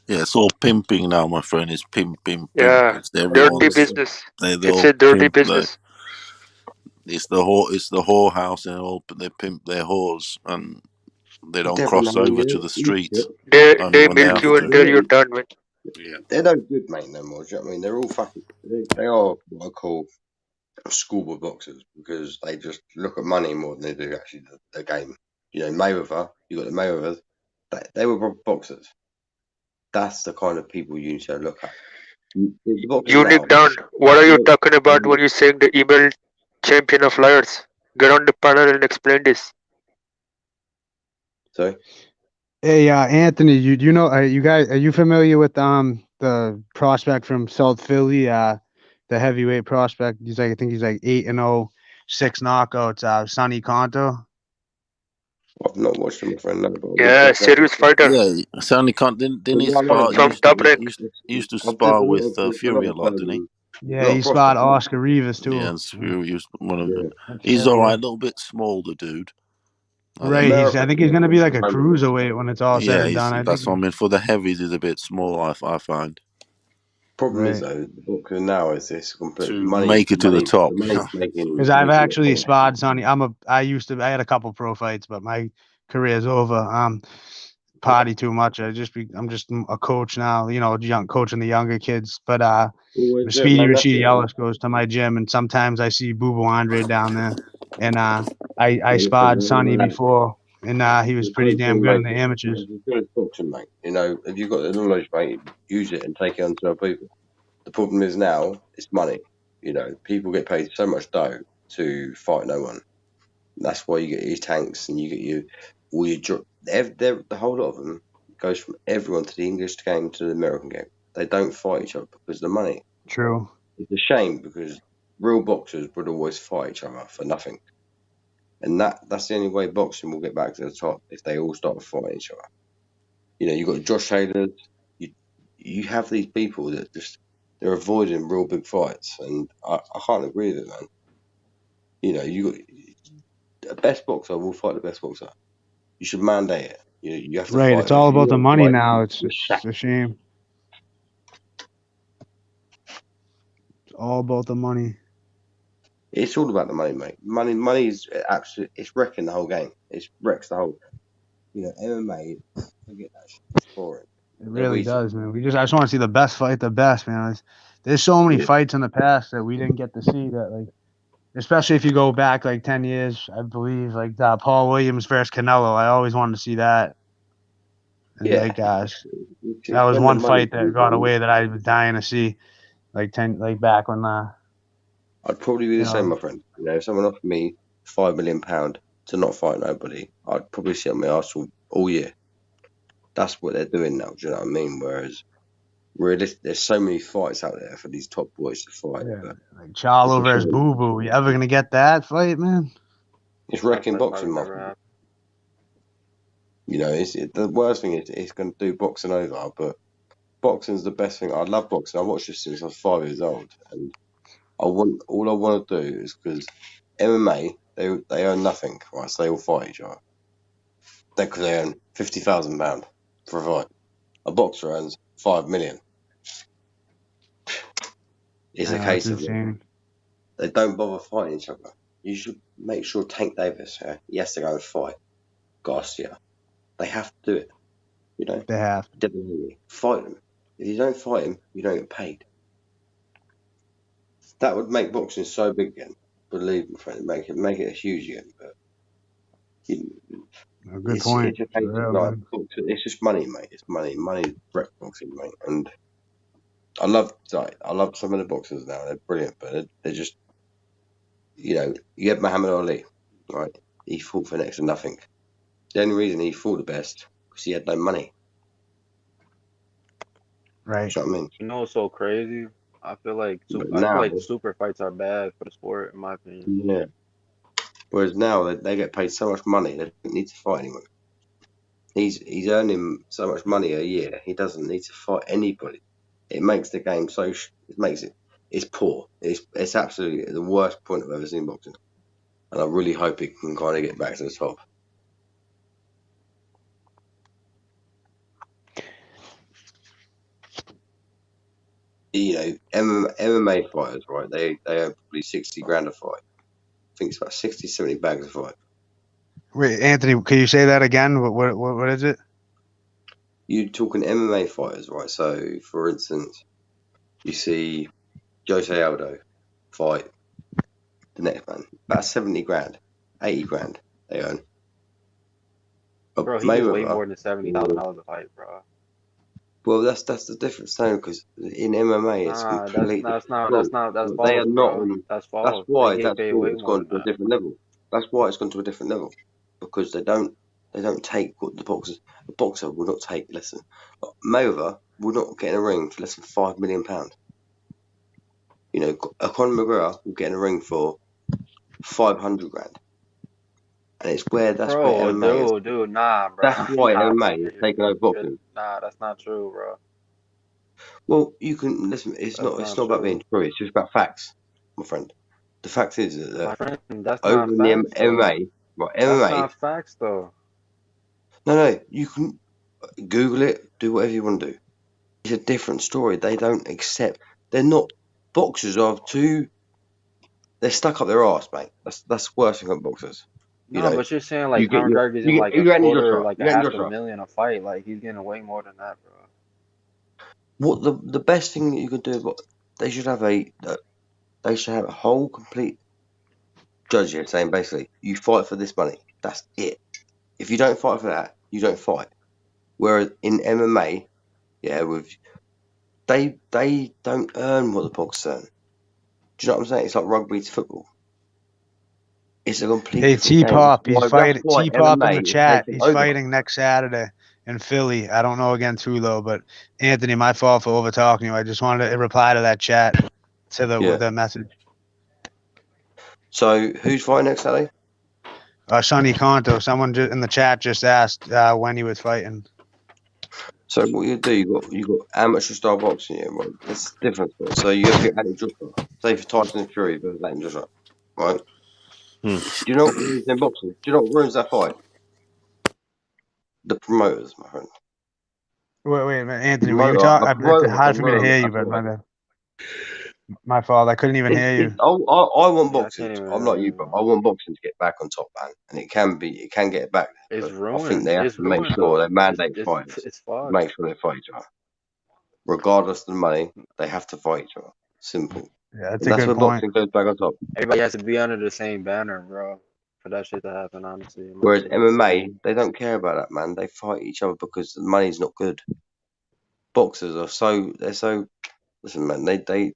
Yeah, it's all pimping now, my friend. It's pimp. Yeah, dirty business. It's a dirty business. It's the whorehouse, and all they pimp their whores, and they don't cross over to the street. They milk you until you're done, man. Yeah, they're no good, mate, no more. Do you know what I mean? They're all fucking. They are what I call schoolboy boxers because they just look at money more than they do actually the game. You know, Mayweather. You got the Mayweathers. They were boxers. That's the kind of people you need to look at. Unique down. What are you talking about when you're saying the email champion of liars? Get on the panel and explain this. Sorry. Hey, Anthony, you know, you guys, are you familiar with the prospect from South Philly, the heavyweight prospect? I think he's like 8-0, 6 knockouts. Sonny Conto. I've not watched him, my friend. No, yeah, serious fighter. Yeah, Sonny Conto didn't he spar? He used to spar with Fury a lot, didn't he? Yeah, he sparred Oscar Rivas too. Yeah, and Fury was one of them. He's all right, a little bit small, the dude. Right, I think he's going to be like a cruiserweight when it's all said and done. That's what I mean. For the heavies, he's a bit small, I find. Problem is, though, the boxer now is this complete to make it to the top. Because I've actually sparred Sonny. I had a couple pro fights, but my career's over. Party too much. I'm just a coach now, you know, coaching the younger kids. But Speedy Rashidi Ellis goes to my gym, and sometimes I see Boo Boo Andre down there. And I sparred Sonny before And he was pretty damn good in the amateurs. It's good at boxing, mate. You know, if you've got the knowledge, mate, use it and take it on to other people. The problem is now it's money. You know, people get paid so much dough to fight no one. That's why you get these tanks and you get the whole lot of them goes from everyone to the English game to the American game. They don't fight each other because of the money. True. It's a shame because real boxers would always fight each other for nothing. And that's the only way boxing will get back to the top, if they all start fighting each other. You know, you've got Josh Taylor, you have these people that just they're avoiding real big fights, and I can't agree with it, man. You know, the best boxer will fight the best boxer. You should mandate it. You have to Right. fight. It's all about the money fight, now. It's a shame. It's all about the money. It's all about the money, mate. Money is absolute. It's wrecking the whole game. It wrecks the whole. You know, MMA. Forget that shit. It's boring. It really does, man. I just want to see the best fight the best, man. There's so many Yeah. fights in the past that we didn't get to see that, like, especially if you go back like 10 years, I believe, like Paul Williams versus Canelo. I always wanted to see that. And Yeah. like, gosh, that was one fight that got away that I was dying to see, like back when. I'd probably be the same, my friend. You know, if someone offered me £5 million to not fight nobody, I'd probably sit on my arse all year. That's what they're doing now. Do you know what I mean? Whereas, there's so many fights out there for these top boys to fight. Yeah, but like Charlo versus Boo Boo. You ever gonna get that fight, man? It's wrecking boxing, my friend. You know, the worst thing is it's going to do boxing over, but boxing's the best thing. I love boxing. I watched this since I was 5 years old, and all I want to do is because MMA they earn nothing, right? So they all fight each other. They earn £50,000 for a fight. A boxer earns 5 million. It's a case of they don't bother fighting each other. You should make sure Tank Davis, he has to go and fight Garcia. They have to do it. You know, they have definitely fight them. If you don't fight him, you don't get paid. That would make boxing so big again. Believe me, friend, make it huge again. But good point. It's a case of like, it's just money, mate. It's money. Money wreck boxing, mate. And I love some of the boxers now. They're brilliant, but they're just, you know, you have Muhammad Ali, right? He fought for next to nothing. The only reason he fought the best was he had no money. Right. You know what I mean? You know what's so crazy? I feel like super fights are bad for the sport, in my opinion. Yeah. Whereas now they get paid so much money, they don't need to fight anyone. He's earning so much money a year, he doesn't need to fight anybody. It makes the game it's poor. It's absolutely the worst point I've ever seen boxing. And I really hope it can kind of get back to the top. You know, MMA fighters, right? They earn probably 60 grand a fight. I think it's about 60, 70 bags a fight. Wait, Anthony, can you say that again? What is it? You're talking MMA fighters, right? So, for instance, you see Jose Aldo fight the next man, about 70 grand, 80 grand they earn. But bro, he gets way more than $70,000 a fight, bro. Well, that's the difference, though, because in MMA it's completely. That's false. They are not. That's false. That's why it's gone to a different level. That's why it's gone to a different level, because they don't take what the boxer will not take less than. Mayweather will not get in a ring for less than £5 million. You know, Conor McGregor will get in a ring for 500 grand. And it's where MMA is. Dude, nah, bro. That's why MMA is taking over boxing. Nah, that's not true, bro. Well, you can listen. It's not about being true. It's just about facts, my friend. The fact is that my friend, that's over not in facts, the MMA, right? MMA. That's not facts, though. No, you can Google it. Do whatever you want to do. It's a different story. They don't accept. They're not boxers. They're stuck up their arse, mate. That's worse than boxers. No, but you're saying like Conor McGregor's in like a quarter, like a $500,000 a fight. Like he's getting way more than that, bro. What the best thing that you could do? They should have a whole complete judge here saying basically you fight for this money. That's it. If you don't fight for that, you don't fight. Whereas in MMA, they don't earn what the boxers earn. Do you know what I'm saying? It's like rugby to football. It's a completely Hey, different game. T-Pop, he's fighting. T-Pop in MMA the is chat. taking He's over. fighting next Saturday in Philly. I don't know against who though, but Anthony, my fault for over talking you. I just wanted to reply to that chat with the message. So who's fighting next Saturday? Sonny Conto. Someone in the chat just asked when he was fighting. So what you do, you got amateur style boxing, right? That's different. So you have your Andy Joshua, say for Tyson Fury versus Andy Joshua, right? Do you know what ruins in boxing? Do you know what ruins that fight? The promoters, my friend. Wait, Anthony, were you talking? It's hard for me to hear you, but my bad. My fault. I couldn't even hear you. I want boxing. I'm not you, but I want boxing to get back on top, man. And it can get back there. It's But ruined. I think they have It's to make ruined, sure though. they mandate fights. It's fucked. Make sure they fight each other. Regardless of the money, they have to fight each other. Simple. Yeah, that's and a that's good when point. boxing goes back on top. Everybody has to be under the same banner, bro, for that shit to happen, honestly. Whereas MMA, they don't care about that, man. They fight each other because the money's not good. Boxers are so listen, man. They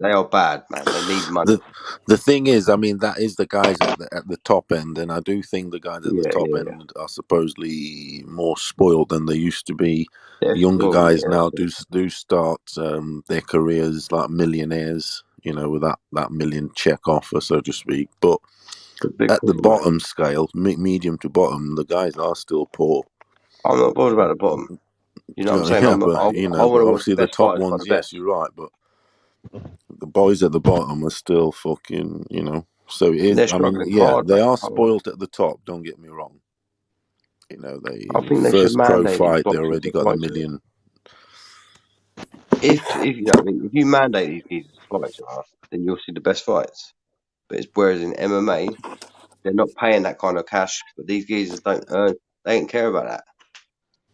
are bad, man. They need money. The thing is, I mean, that is the guys at the top end, and I do think the guys at the top end are supposedly more spoiled than they used to be. They're Younger spoiled, guys yeah, now do start their careers like millionaires, you know, with that million check offer, so to speak. But at the bottom scale, medium to bottom, the guys are still poor. I'm not bothered about the bottom. You know what I'm saying? Yeah, I but want to watch obviously the the best top fighters fight ones, the yes, best. you're right, but the boys at the bottom are still fucking, you know. So it is. They're I mean, struggling yeah, hard, they mate. are spoiled at the top. Don't get me wrong. You know, I think they should first pro mandate these fight, they boxers already to got a fight. million. If you know, what I mean, if you mandate these geezers to fight each other, then you'll see the best fights. But whereas in MMA, they're not paying that kind of cash. But these geezers don't earn. They don't care about that.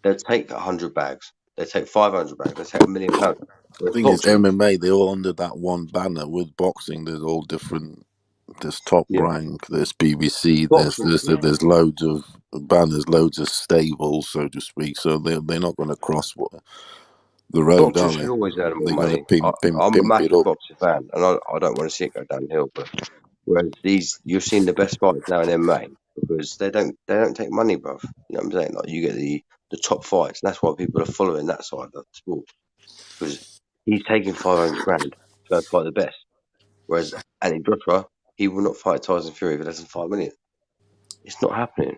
They'll take 100 bags. They take 500 bags. They take £1 million. The Whereas thing is, boxing, MMA, they're all under that one banner. With boxing, there's all different. There's Top Rank, there's BBC, there's loads of banners, loads of stables, so to speak. So they're not going to cross the road, boxers are should they? always earn more They're going to money. I'm a pimp it massive up. boxing fan, and I don't want to see it go downhill. But whereas you're seeing the best fights now in MMA because they don't take money, bruv. You know what I'm saying? Like you get the top fights, and that's why people are following that side of the sport because he's taking 500 grand to go fight the best. Whereas Andy Joshua, he will not fight Tyson Fury for less than $5 million. It's not happening.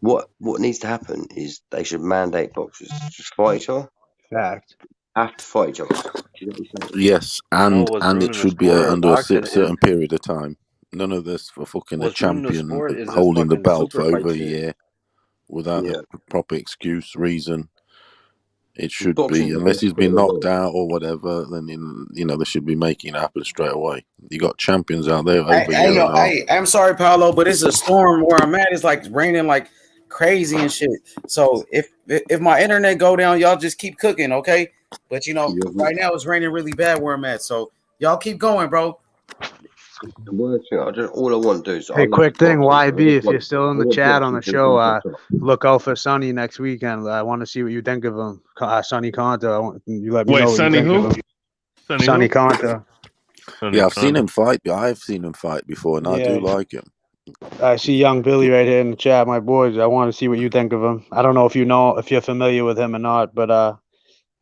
What needs to happen is they should mandate boxers to just fight each other. Fact. Have to fight each other. Do you know what I'm saying? Yes, and it should be under a certain period of time. None of this for fucking a champion holding the belt for over a year without a proper excuse, reason. It should be, unless he's been knocked out or whatever, then they should be making it happen straight away. You got champions out there over a year and a half. I'm sorry, Paolo, but it's a storm where I'm at. It's like raining like crazy and shit. So if my internet go down, y'all just keep cooking, okay? But right now it's raining really bad where I'm at. So y'all keep going, bro. The worst thing, all I want to do is Hey, quick thing, YB, if you're still in the chat on the show, look out for Sonny next weekend. I want to see what you think of him. Sonny Conto. You let me know what Sonny you think of him. Sonny Conto. Yeah, I've seen him fight. I've seen him fight before, and I do like him. I see young Billy right here in the chat, my boys. I want to see what you think of him. I don't know if you're familiar with him or not, but I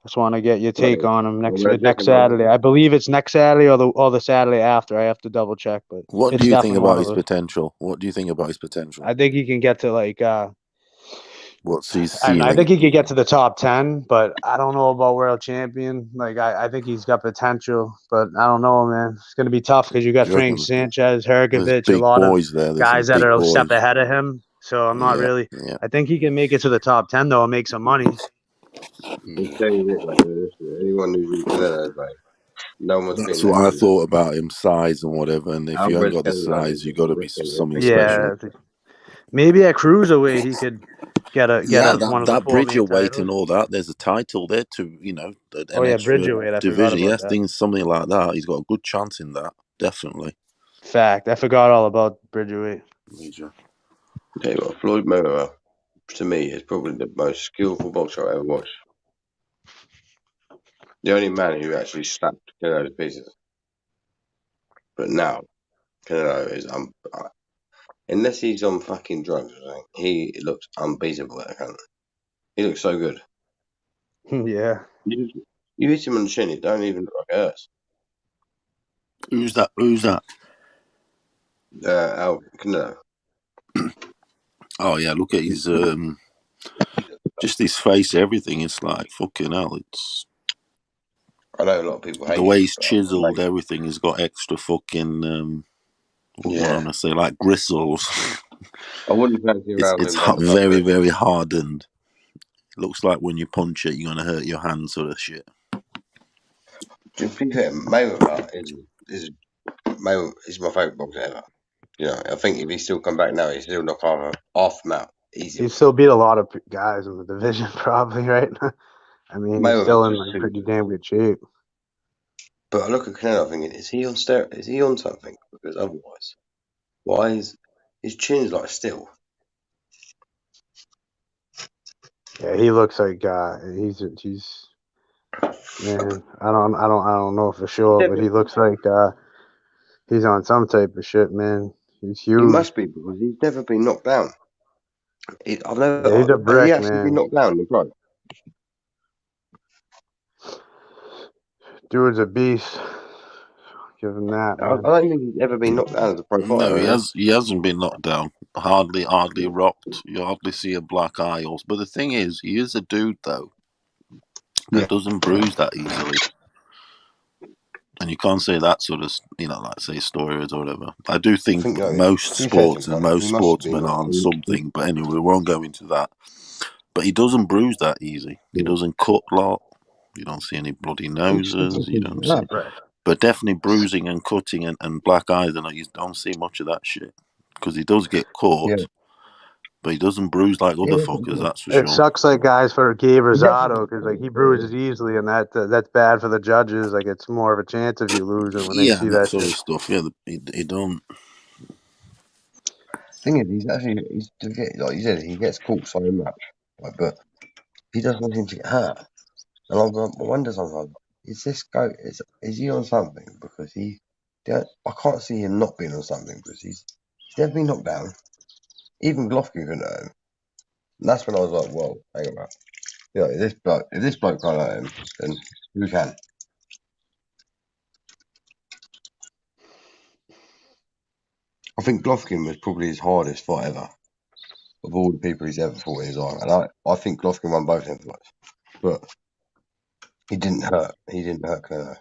just want to get your take on him next Saturday. I believe it's next Saturday or the Saturday after. I have to double check, but what do you think about his potential? What do you think about his potential? I think he can get to what's his ceiling? I think he could get to the top 10, but I don't know about world champion. I think he's got potential, but I don't know, man. It's going to be tough because you got Frank Sanchez, Hergovich, a lot of guys that are a step ahead of him. So I'm not really. Yeah. I think he can make it to the top 10 though and make some money. Anyone who's really good, like no one's That's what I thought about him, size and whatever. And if you haven't got the size, you got to be something special. Maybe at cruiserweight he could get one of the Bridgerweight and all that. There's a title there to Bridgerweight. I division. forgot about that. Something like that. He's got a good chance in that. Definitely. Fact. I forgot all about Bridgerweight. Major. Tell you what, Floyd Mayweather, to me, is probably the most skillful boxer I ever watched. The only man who actually slapped Canelo to pieces. But now, Canelo is unless he's on fucking drugs or something, he looks unbeatable at the He looks so good. Yeah. You hit him on the chin, it don't even look like it hurts. Who's that? Who's that? Canelo. Oh yeah, look at his just his face, everything. It's like fucking hell. It's I know a lot of people hate the way him, he's chiseled. Everything has got extra fucking what am I gonna say? Like gristles. I wouldn't fancy around It's him on the very very hardened. It looks like when you punch it, you're gonna hurt your hand, sort of shit. To be fair, Mayweather is my favourite boxer ever. You know, I think if he still come back now, he'd still knock off him out easily. He still beat a lot of guys in the division, probably, right? I mean, he's still in like pretty damn good shape. But I look at Canelo thinking, is he on steroids? Is he on something? Because otherwise, why is his chin's like still? Yeah, he looks like he's man. I don't know for sure, but he looks like he's on some type of shit, man. He's huge. He must be because he's never been knocked down. I've never. Yeah, he's a brick, has he actually man. been knocked down in the pro? Dude's a beast. Give him that, I man. don't think he's ever been knocked down as a pro fighter. No, he hasn't been knocked down. Hardly rocked. You hardly see a black eye. But the thing is, he is a dude though that doesn't bruise that easily. And you can't say that sort of, like say steroids or whatever. I do think most sports and most sportsmen are on something. But anyway, we won't go into that. But he doesn't bruise that easy. He doesn't cut a lot. You don't see any bloody noses. You don't see. But definitely bruising and cutting and black eyes, and you don't see much of that shit. Because he does get caught. But he doesn't bruise like other fuckers, that's for sure. It sucks like guys for Gabe Rosado because like he bruises easily, and that's bad for the judges. Like it's more of a chance of you losing when they see that sort shit. of stuff. Yeah, he don't. Thing is, like you said, he gets caught so much, but he doesn't seem to get hurt. And I wonder sometimes, is this guy is he on something? Because I can't see him not being on something because he's never been knocked down. Even Golovkin couldn't hurt him. And that's when I was like, whoa, hang about. If this bloke can't hurt him, then who can? I think Golovkin was probably his hardest fight ever of all the people he's ever fought in his life. And I think Golovkin won both them fights. But he didn't hurt. He didn't hurt Canelo.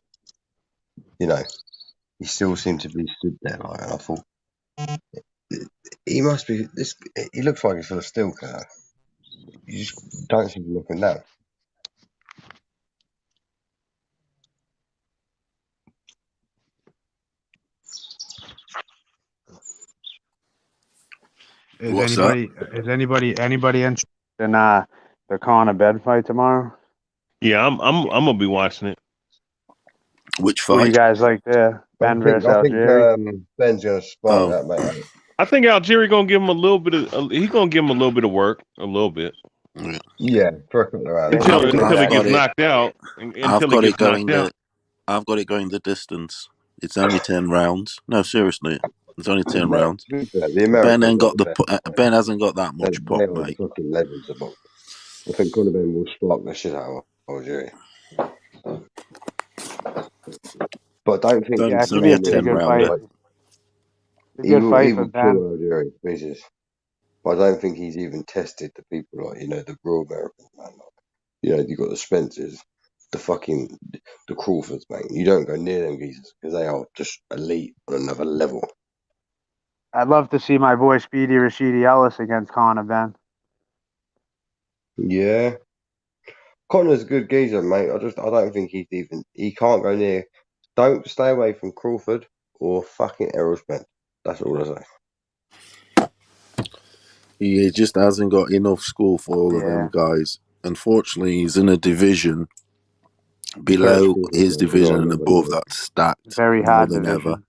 He still seemed to be stood there and I thought he must be this. He looks like he's full of steel, Canelo. You just don't seem to look him down. Is anybody interested in the Conor Ben fight tomorrow? Yeah, I'm gonna be watching it. Which fight? Who you guys like there? Ben versus Algieri? Ben's gonna spark that, mate. I think Algieri gonna give him a little bit of. He's gonna give him a little bit of work, a little bit. Yeah, for a couple of rounds. Until he gets knocked out. I've got it going the distance. It's only 10 rounds. No, seriously, it's only 10 rounds. Ben hasn't got that much pop, mate. Fucking legends of boxing. I think Conor Ben will spark the shit out of Algieri. But I don't think it's only a 10 round. He will kill Algieri to pieces. But I don't think he's even tested the people like the real Americans, man. You got the Spencers, the Crawfords, man. You don't go near them geezers because they are just elite on another level. I'd love to see my boy Speedy Rashidi Ellis against Conor Ben. Yeah, Conor's a good geezer, mate. I don't think he can't go near. Don't stay away from Crawford or fucking Errol Spence. That's all I say. He just hasn't got enough school for all of them guys. Unfortunately, he's in a division below his division and above that's stacked very more hard than division. ever.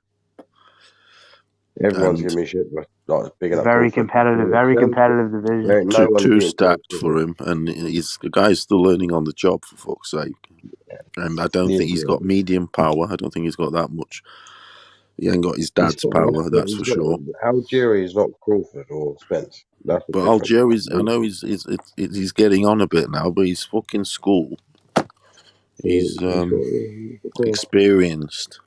Everyone's And giving me shit, but like big enough Very Crawford. competitive division. There ain't no one's too beating Terence stacked Crawford. for him, and the guy's still learning on the job, for fuck's sake. And I don't think he's got medium power. I don't think he's got that much. He ain't got his dad's power, that's for sure. Algieri is not Crawford or Spence. That's the But difference. Algieri's, I know he's getting on a bit now, but he's fucking school. He's experienced.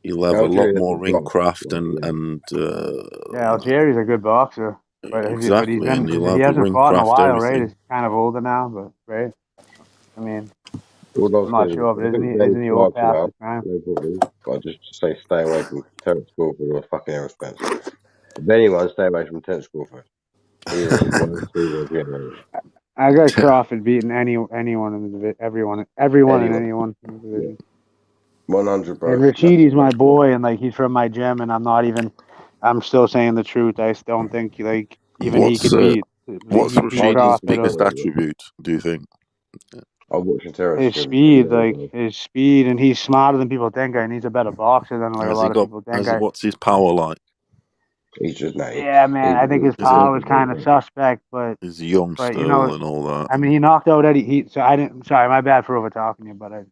He'll have a lot more ring craft and Yeah, Algieri's a good boxer, but exactly, and he'll have he the hasn't ring fought in a craft, while, right? everything. He's kind of older now, but right. I mean, All I'll I'm say not is, sure, but I think isn't he old marks him past out, his prime? no problem. But just to say, stay away from Terence Crawford or fucking Errol Spence. If anyone, stay away from Terence Crawford. He is one of the generated. I got Crawford beating anyone in the division, everyone and anyone in the division. 100, bro. And Rashidi's my boy, and like he's from my gym, and I'm still saying the truth. I still don't think like even he could beat Rashidi's Crawford. biggest attribute, do you think? I'm watching Terence His gym. speed, and he's smarter than people think, and he's a better boxer than like a lot of people think. What's his power like? He's just naive. Yeah, man, I think his power was kind of suspect, but He's young but still and all that. I mean, he knocked out Eddie. Sorry, my bad for over talking you, but Right.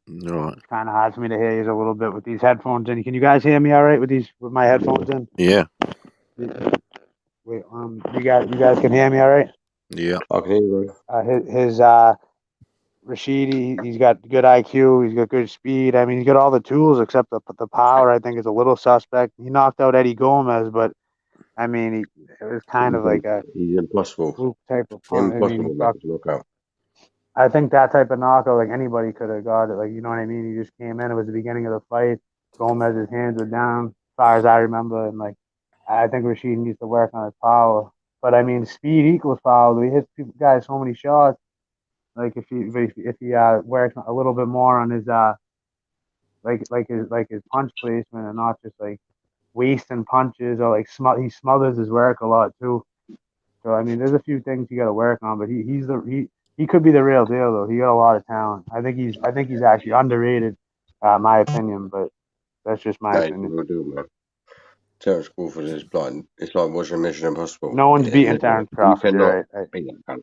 it's kind of hard for me to hear you a little bit with these headphones in. Can you guys hear me all right with my headphones in? Yeah. Wait, you guys can hear me all right? Yeah. I can hear you, bro. His Rashidi, he's got good IQ, he's got good speed. I mean, he's got all the tools except the power. I think is a little suspect. He knocked out Eddie Gomez, but I mean, it was kind of like a He's impossible. fluke type of punch. I mean, Impossible to knock out. I think that type of knockout, like anybody could have got it. Like, you know what I mean? He just came in. It was the beginning of the fight. Gomez's hands were down, as far as I remember. And like, I think Rashid needs to work on his power. But I mean, speed equals power. He hits guys so many shots. Like if he works a little bit more on his his punch placement and not just like wasting punches or like he smothers his work a lot too. So I mean, there's a few things you got to work on, but he could be the real deal though. He got a lot of talent. I think he's actually underrated, my opinion. But that's just my opinion. Will do, man. Terence Crawford is blind. It's like watching Mission Impossible. No one's beating Terence Crawford. You're right. Beat him.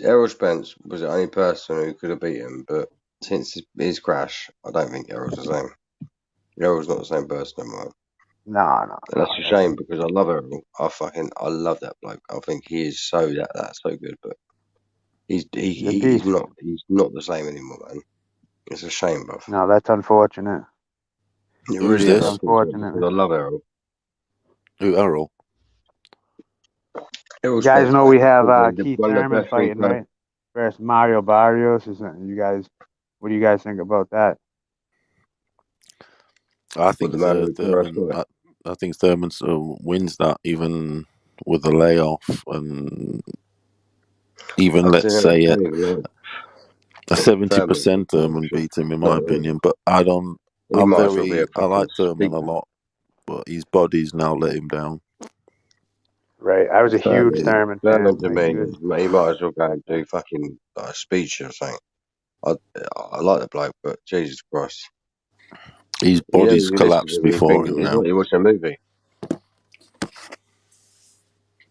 Errol Spence was the only person who could have beat him, but since his crash, I don't think Errol's the same. Errol's not the same person anymore. No. And that's a shame because I love Errol. I love that bloke. I think he is that's so good, but he's not the same anymore, man. It's a shame, bro. No, that's unfortunate. It really is unfortunate. because I love Errol. Who, Errol? You guys know we have Keith Thurman fighting, right? Versus Mario Barrios. What do you guys think about that? I think Thurman. I think Thurman wins that even with a layoff, and even let's say a 70% Thurman beat him in my opinion. But I like Thurman a lot, but his body's now let him down. Right, I was a huge Thurman fan. To me, he might as well go and do fucking a speech or something. I like the bloke, but Jesus Christ. His body's collapsed before him now. He watched a movie.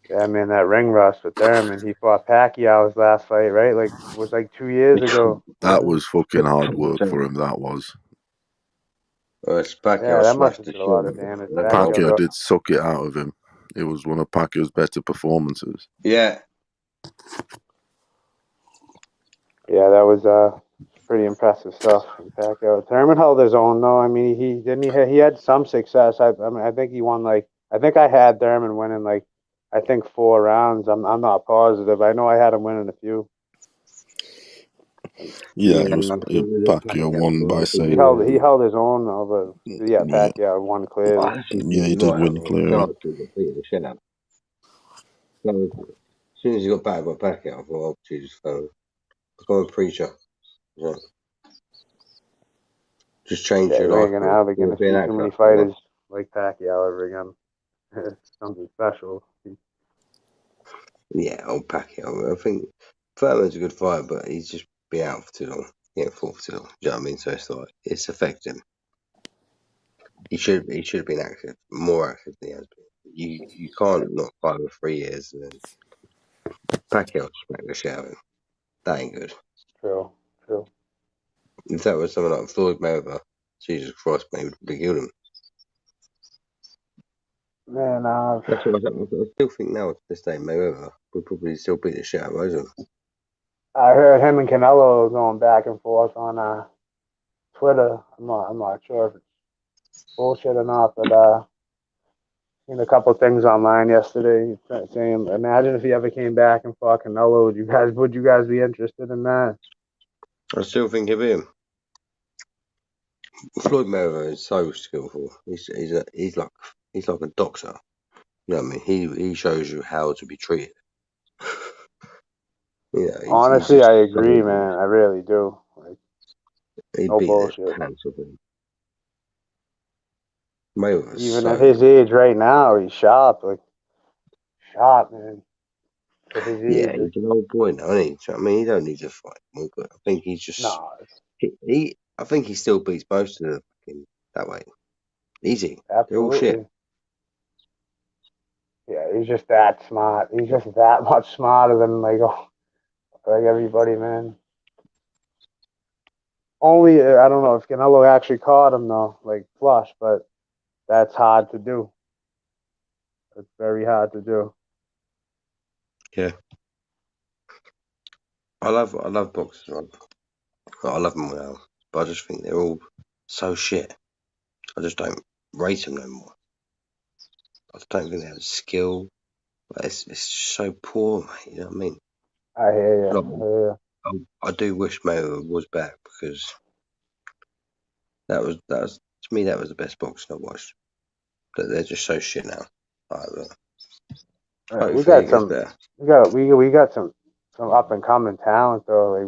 Yeah, man, that ring rust with Thurman. He fought Pacquiao's last fight, right? Like, it was like 2 years ago. That was fucking hard work for him, that was. Pacquiao that must have did a lot of damage. Pacquiao did suck it out of him. It was one of Pacquiao's better performances. Yeah. Yeah, that was pretty impressive stuff from Pacquiao. Thurman held his own though. I mean, he had some success. I mean, I think he won I think I had Thurman winning 4 rounds. I'm not positive. I know I had him winning a few. Yeah, it was Pacquiao won by saying he held his own though, but Pacquiao won clearly. Yeah, he did win clearly. As soon as he got back by Pacquiao, I thought, oh Jesus, become a preacher. Yeah. Just change your life. We're gonna see too many fighters like Pacquiao ever again. It's something special. Yeah, old Pacquiao. I think Thurman's a good fighter, but he's just been out for too long. Yeah, fought for too long. Do you know what I mean? So it's affected him. He should have been active, more active than he has been. You can't not fight for 3 years and then Pacquiao smack the shit out of him. That ain't good. True. If that was someone like Floyd Mayweather, Jesus Christ, man, he would have killed him. Man, That's what I still think now, to this day, Mayweather would probably still beat the shit out of both of them. I heard him and Canelo going back and forth on Twitter. I'm not sure if it's bullshit or not, but seen a couple things online yesterday saying, imagine if he ever came back and fought Canelo. Would you guys be interested in that? I still think of him. Floyd Mayweather is so skillful. He's like a doctor. You know what I mean? He shows you how to be treated. You know, he's Honestly, just I so agree, man. I really do. Like, he no beat the bullshit. pants off him. Mayweather's Even so at his age right now, he's sharp. Like, sharp, man. For his yeah, age. he's an old boy now, isn't he? So, I mean, he don't need to fight more, but I think he's just No, I think he still beats most of the fucking that way. Easy. They're all shit. absolutely. Yeah, he's just that smart. He's just that much smarter than like everybody, man. Only I don't know if Canelo actually caught him though, like flush, but that's hard to do. It's very hard to do. Yeah. I love boxers, right? I love them well, but I just think they're all so shit. I just don't rate them no more. I don't think they have skill. It's so poor, mate. You know what I mean? I hear you. Like, I do wish Mayweather was back because that was to me that was the best boxing I watched. But they're just so shit now. We Hopefully got it gets some. better. We got some up and coming talent though. Like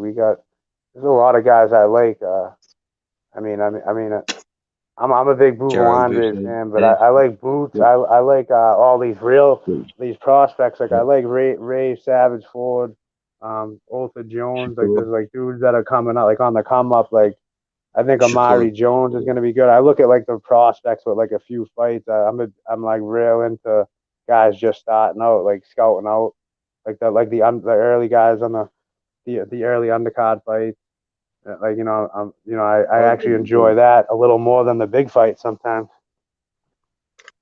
there's a lot of guys I like. I'm a big Boovo Jaron Andre Boots, fan, but I like Boots. I like all these prospects. Like I like Ray Savage Ford, Arthur Jones. Like there's like dudes that are coming up, like on the come up. Like I think Shakur. Amari Jones is going to be good. I look at like the prospects with like a few fights. I'm like real into guys just starting out, like scouting out, the early guys on the early undercard fights. Like I actually enjoy that a little more than the big fight sometimes.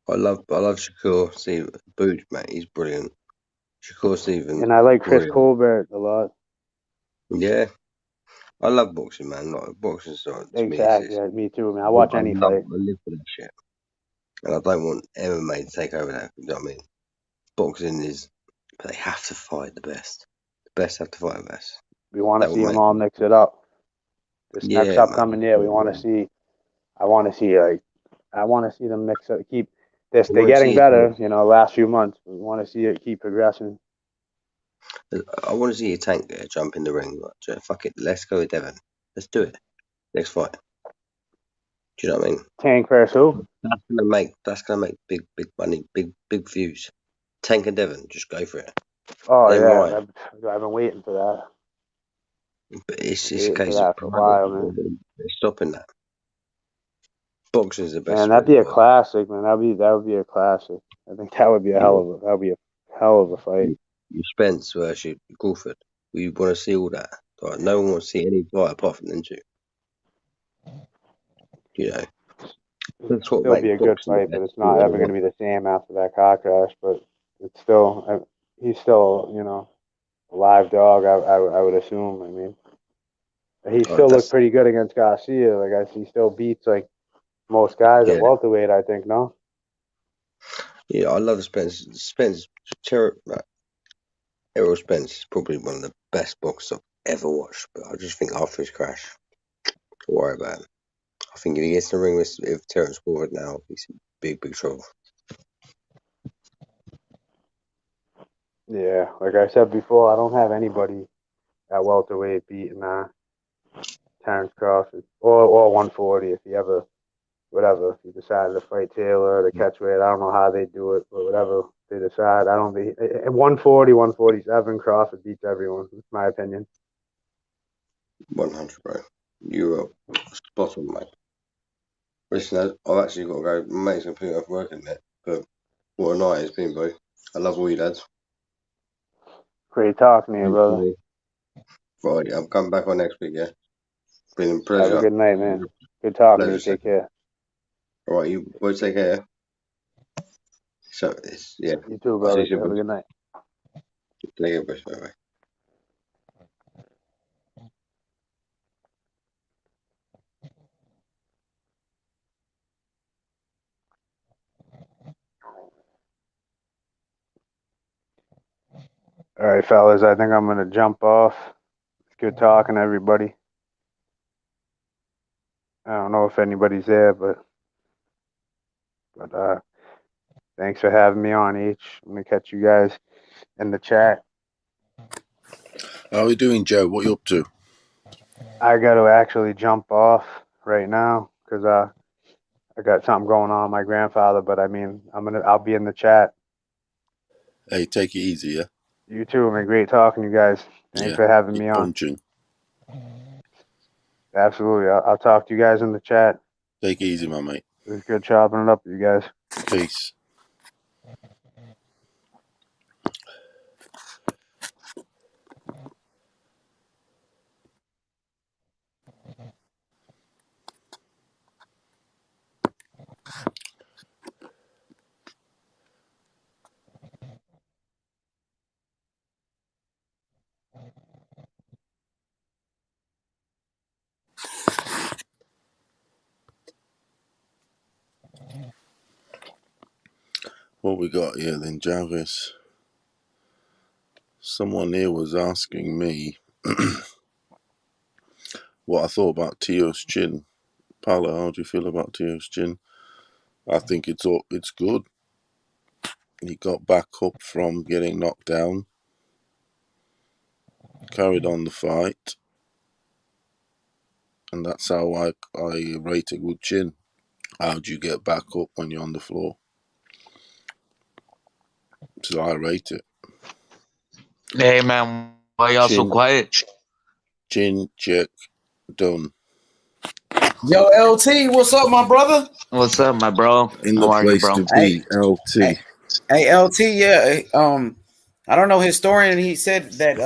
I love Shakur. See, Boots, mate, he's brilliant. Shakur Stevens, And I like Chris brilliant. Colbert a lot. Yeah, I love boxing, man. Like boxing's not to me. Exactly, me too, man. I watch I any fight. live for that shit, and I don't want MMA to take over that. You know what I mean? Boxing is, but they have to fight the best. The best have to fight the best. We want That to will see them make all mix it up. This next yeah, upcoming year, we want to see. I want to see them mix it. Keep this. I They're want to getting see better. Last few months. We want to see it keep progressing. I want to see a tank jump in the ring. Like, so fuck it, let's go with Devon. Let's do it. Next fight. Do you know what I mean? Tank versus who? That's gonna make big money, big views. Tank and Devon, just go for it. Oh Then yeah, right. I've been waiting for that. But it's a Waiting for case of that for a while, man. they're stopping that. Boxing is the best Man, that'd sport be in a the world. classic, man. That would be a classic. I think that would be a hell of a fight. You Spence versus Crawford. We want to see all that. Like, no one wants to see any fight apart from them two. You know, that's what Still makes be a good boxing the fight, but best it's not sport in ever the going to world. be the same after that car crash. But it's still, he's still, a live dog. I would assume. I mean, he still looked pretty good against Garcia. Like he still beats like most guys at Yeah, welterweight. I think no. yeah. I love Spence. Errol Spence is probably one of the best boxers I've ever watched. But I just think after his crash, don't worry about him. I think if he gets in the ring with Terence Crawford now, he's in big trouble. Yeah, like I said before, I don't have anybody at welterweight beating Terrence Crawford or 140 if he ever whatever if he decided to fight Taylor or the catchweight. I don't know how they do it, but whatever they decide, I don't think at 140, 147 Crawford beats everyone. That's my opinion. 100, bro. You are spot on, mate. Listen, I've actually got to go. My mate's going to pick up work in there. But what a night it's been, bro. I love all you lads. Great talking to you, brother. Right, I'm coming back on next week, yeah? Been a Have pleasure. a good night, man. Good talking to you. Pleasure, Take care. All right, you boys take care. So, it's, yeah. You too, I'll see brother. you soon, Have a boys. good night. Take care, boys. Bye-bye. All right, fellas. I think I'm gonna jump off. It's good talking to everybody. I don't know if anybody's there, but thanks for having me on, H. I'm gonna catch you guys in the chat. How are we doing, Joe? What are you up to? I got to actually jump off right now because I got something going on with my grandfather. But I mean, I'll be in the chat. Hey, take it easy, yeah? You too. I mean, great talking to you guys. Thanks for having me Keep on. punching. Absolutely. I'll talk to you guys in the chat. Take it easy, my mate. It was good chopping it up with you guys. Peace. What we got here then, Jarvis? Someone here was asking me what I thought about Tio's chin. Paolo, how do you feel about Tio's chin? I think it's good. He got back up from getting knocked down, carried on the fight, and that's how I rate a good chin. How do you get back up when you're on the floor? So I rate it. Hey man, why y'all so quiet? Chin check done. Yo, LT, what's up, my brother? What's up, my bro? In How the are you, place bro? to be, LT. Hey, LT, yeah. I don't know, historian. He said that.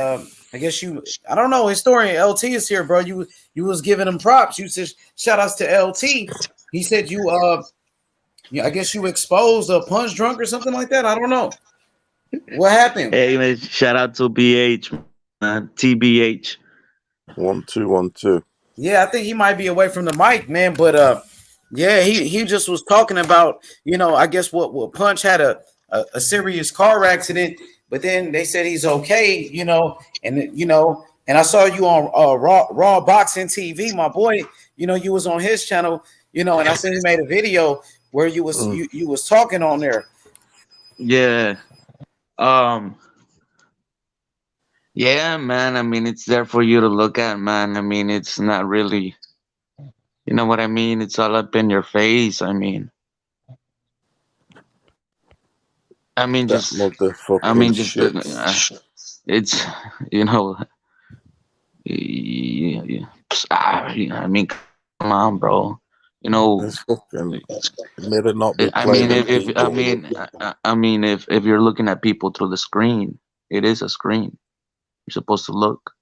I guess I don't know, historian. LT is here, bro. You was giving him props. You said shout outs to LT. He said I guess you exposed a punch drunk or something like that. I don't know. What happened? Hey man, shout out to BH, man. TBH. 1 2 1 2. Yeah, I think he might be away from the mic, man. But yeah, he just was talking about, I guess what Punch had a serious car accident, but then they said he's okay, and I saw you on Raw Boxing TV, my boy. You was on his channel, and I seen he made a video where you was talking on there. Yeah. Yeah, man. I mean, it's there for you to look at, man. I mean, it's not really, you know what I mean? It's all up in your face. I mean, That motherfucking shit. It's, I mean, come on, bro. It's fucking better not be I playing mean, with people. I mean, if you're looking at people through the screen, it is a screen. You're supposed to look.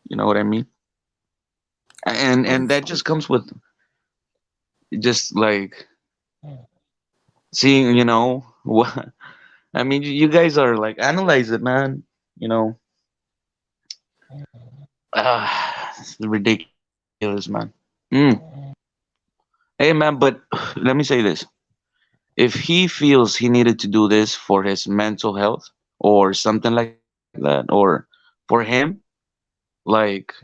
You know what I mean? And that just comes with just like seeing, what I mean. You guys are like analyze it, man. It's ridiculous, man. Hey, man, but let me say this: if he feels he needed to do this for his mental health or something like that, or for him, like,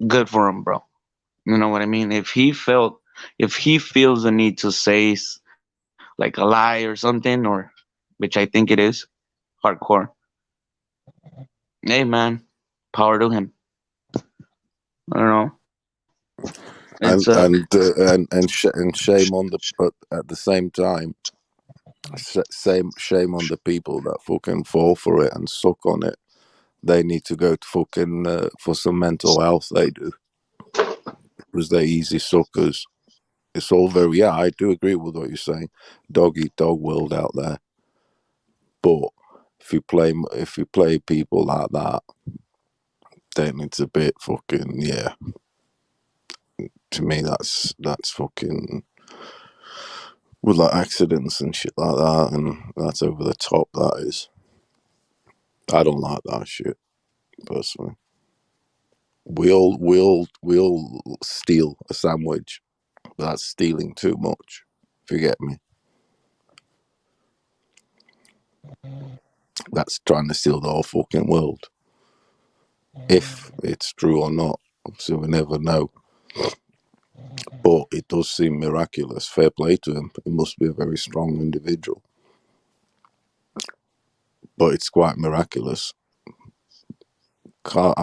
good for him, bro. You know what I mean? If he feels the need to say like a lie or something, or which I think it is, hardcore. Hey, man, power to him. I don't know. It's And shame on but at the same time, shame on the people that fucking fall for it and suck on it. They need to go to fucking for some mental health. They do. because they're easy suckers. It's all very, yeah, I do agree with what you're saying. Dog eat dog world out there. But if you play people like that, then it's a bit fucking, yeah. To me, that's fucking with like accidents and shit like that, and that's over the top. That is, I don't like that shit personally. We all steal a sandwich, but that's stealing too much. If you get me, that's trying to steal the whole fucking world. If it's true or not, obviously we never know. But it does seem miraculous. Fair play to him. He must be a very strong individual. But it's quite miraculous. Car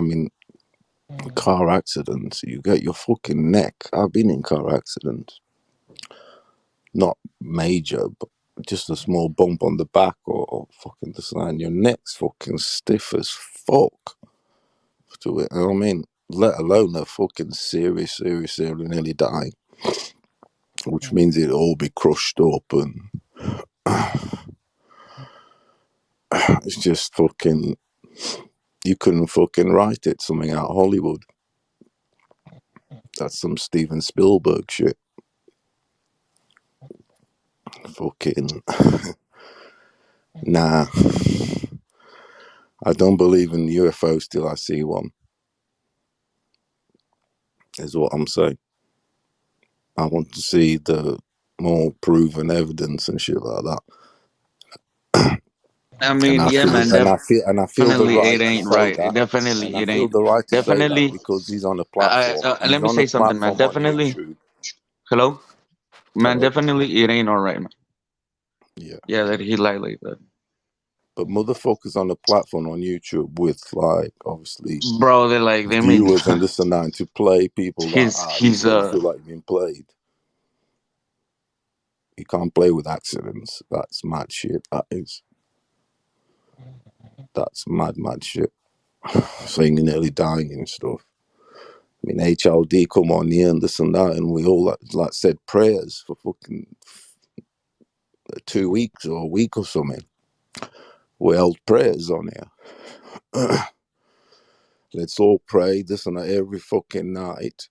accidents, you get your fucking neck. I've been in car accidents. Not major, but just a small bump on the back or fucking the side. Your neck's fucking stiff as fuck to it. You know what I mean? Let alone a fucking serious, nearly dying. Which means it'll all be crushed up and it's just fucking, you couldn't fucking write it something out of Hollywood. That's some Steven Spielberg shit. Fucking nah. I don't believe in UFOs till I see one. Is what I'm saying. I want to see the more proven evidence and shit like that. I mean, yeah, man. And I feel the Definitely, right it to ain't say right. that. Definitely, And I it feel ain't. the right to say that Definitely. because he's on a platform. Let He's me on a say something, man. platform on Definitely. YouTube. Hello, man. Hello? Definitely, it ain't all right, man. Yeah. Yeah, that he lied like that. But motherfuckers on the platform on YouTube with like obviously Bro, they made viewers and this and that, and to play people that you he's don't feel like being played. You can't play with accidents. That's mad shit. That's mad shit. Saying you're nearly dying and stuff. I mean, HLD come on here and this and that, and we all like said prayers for fucking 2 weeks or a week or something. We held prayers on here. Let's all pray this and that every fucking night.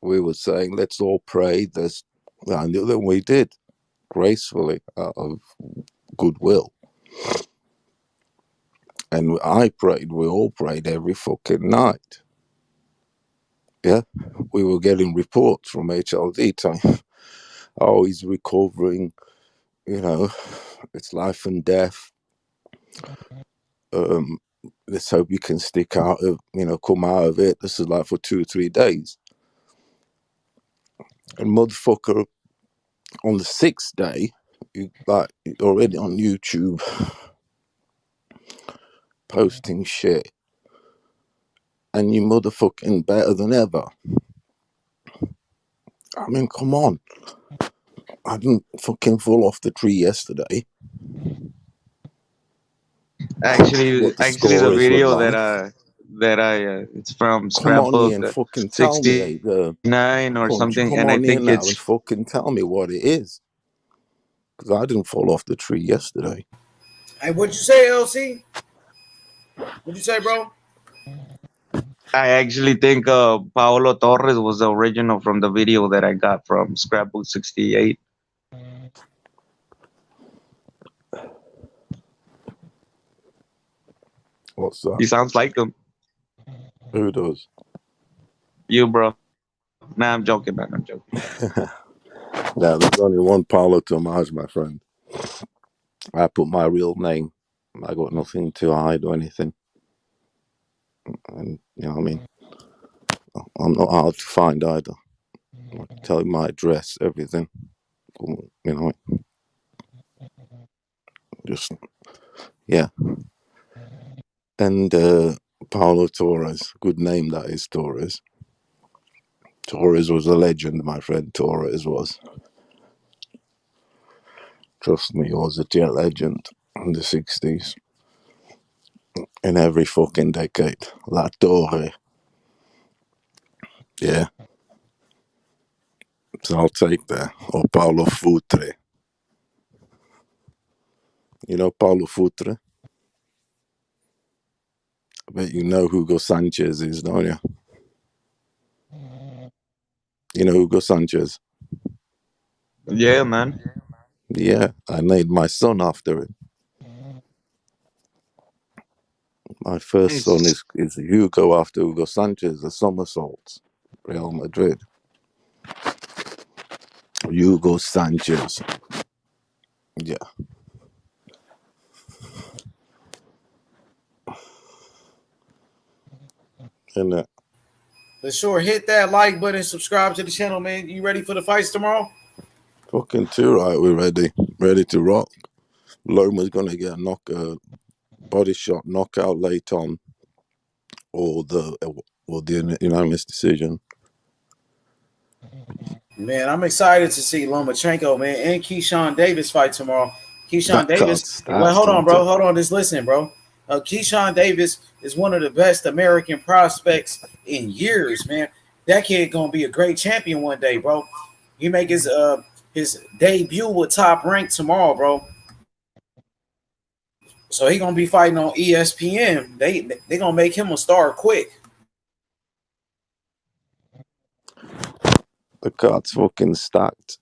We were saying, let's all pray this. I knew that we did gracefully out of goodwill. And I prayed, we all prayed every fucking night. Yeah, we were getting reports from HLD saying, oh, he's recovering, it's life and death. Let's hope you can stick out of, come out of it. This is like for 2 or 3 days. And motherfucker, on the 6th day, already on YouTube, posting shit. And you motherfucking better than ever. I mean, come on. I didn't fucking fall off the tree yesterday. actually What the the scorers look video like. that I it's from Come on here Scrapbook and fucking tell me, 69 or Punch, something, come and I on here think now and it's fucking tell me what it is. Because I didn't fall off the tree yesterday. Hey, what'd you say, LC? What'd you say, bro? I actually think Paolo Torres was the original from the video that I got from Scrapbook 68. What's that? He sounds like him. Who does? You, bro. Nah, I'm joking, man. I'm joking. Now, there's only one Paulo Tomás, my friend. I put my real name. I got nothing to hide or anything. And, you know what I mean? I'm not hard to find either. I can tell you my address, everything. You know, just, yeah. And Paulo Torres, good name that is, Torres. Torres was a legend, my friend. Torres was. Trust me, he was a jet legend in the 60s. In every fucking decade. La Torre. Yeah. So I'll take that. Or Paulo Futre. You know Paulo Futre? I bet you know Hugo Sanchez is, don't you? You know Hugo Sanchez? Yeah, man. Yeah, I named my son after it. My first son Nice. is Hugo after Hugo Sanchez, the somersaults. Real Madrid. Hugo Sanchez. Yeah. And For sure, hit that like button, subscribe to the channel, man. You ready for the fights tomorrow? fucking too right, we're ready. Ready to rock. Loma's gonna get a body shot knockout late on, or the unanimous decision. Man, I'm excited to see Lomachenko, man, and Keyshawn Davis fight tomorrow. Keyshawn That Davis. card's Well, stacked, hold on, isn't bro. it? Hold on. Just listen, bro. Keyshawn Davis is one of the best American prospects in years, man. That kid gonna be a great champion one day, bro. He make his debut with Top Rank tomorrow, bro. So he gonna be fighting on ESPN. They gonna make him a star quick. The card's fucking stacked.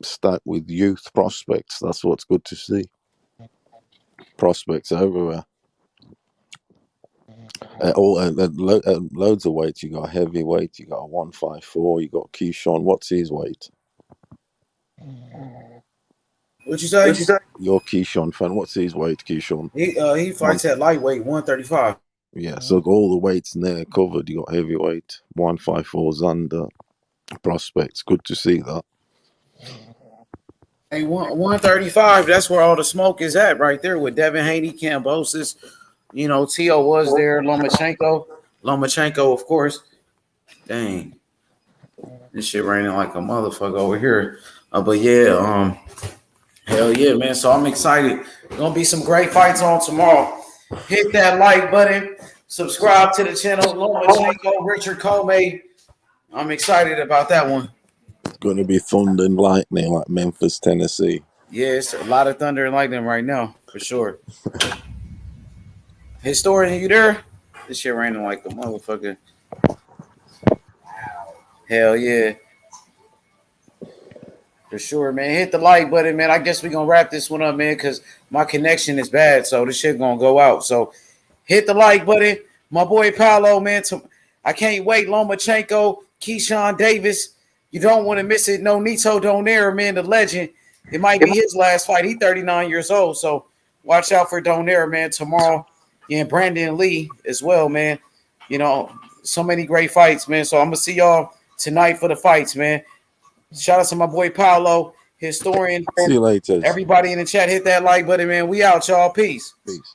Stacked with youth prospects. That's what's good to see. Prospects everywhere. Loads of weights. You got heavyweight. You got a 154. You got Keyshawn. What's his weight? What you say? Your Keyshawn fan. What's his weight, Keyshawn? He fights at lightweight, 135. Yeah, so all the weights in there covered. You got heavyweight, 154's under prospects. Good to see that. Hey, 135, that's where all the smoke is at right there with Devin Haney, Cambosis. You know, T.O. was there, Lomachenko, of course. Dang. This shit raining like a motherfucker over here. But yeah, hell yeah, man. So I'm excited. Gonna be some great fights on tomorrow. Hit that like button. Subscribe to the channel. Lomachenko, Richard Commey. I'm excited about that one. It's going to be thunder and lightning like Memphis, Tennessee. Yeah, it's a lot of thunder and lightning right now, for sure. Historian, you there? This shit raining like a motherfucker. Hell yeah. For sure, man. Hit the like button, man. I guess we're going to wrap this one up, man, because my connection is bad, so this shit going to go out. So hit the like button. My boy Paolo, man. I can't wait. Lomachenko, Keyshawn Davis. You don't want to miss it. No Nito Donaire, man, the legend. It might be his last fight. He's 39 years old, so watch out for Donaire, man, tomorrow. Yeah, and Brandon Lee as well, man. You know, so many great fights, man. So I'm going to see y'all tonight for the fights, man. Shout out to my boy Paolo, historian. See you later. Everybody in the chat, hit that like button, man. We out, y'all. Peace. Peace.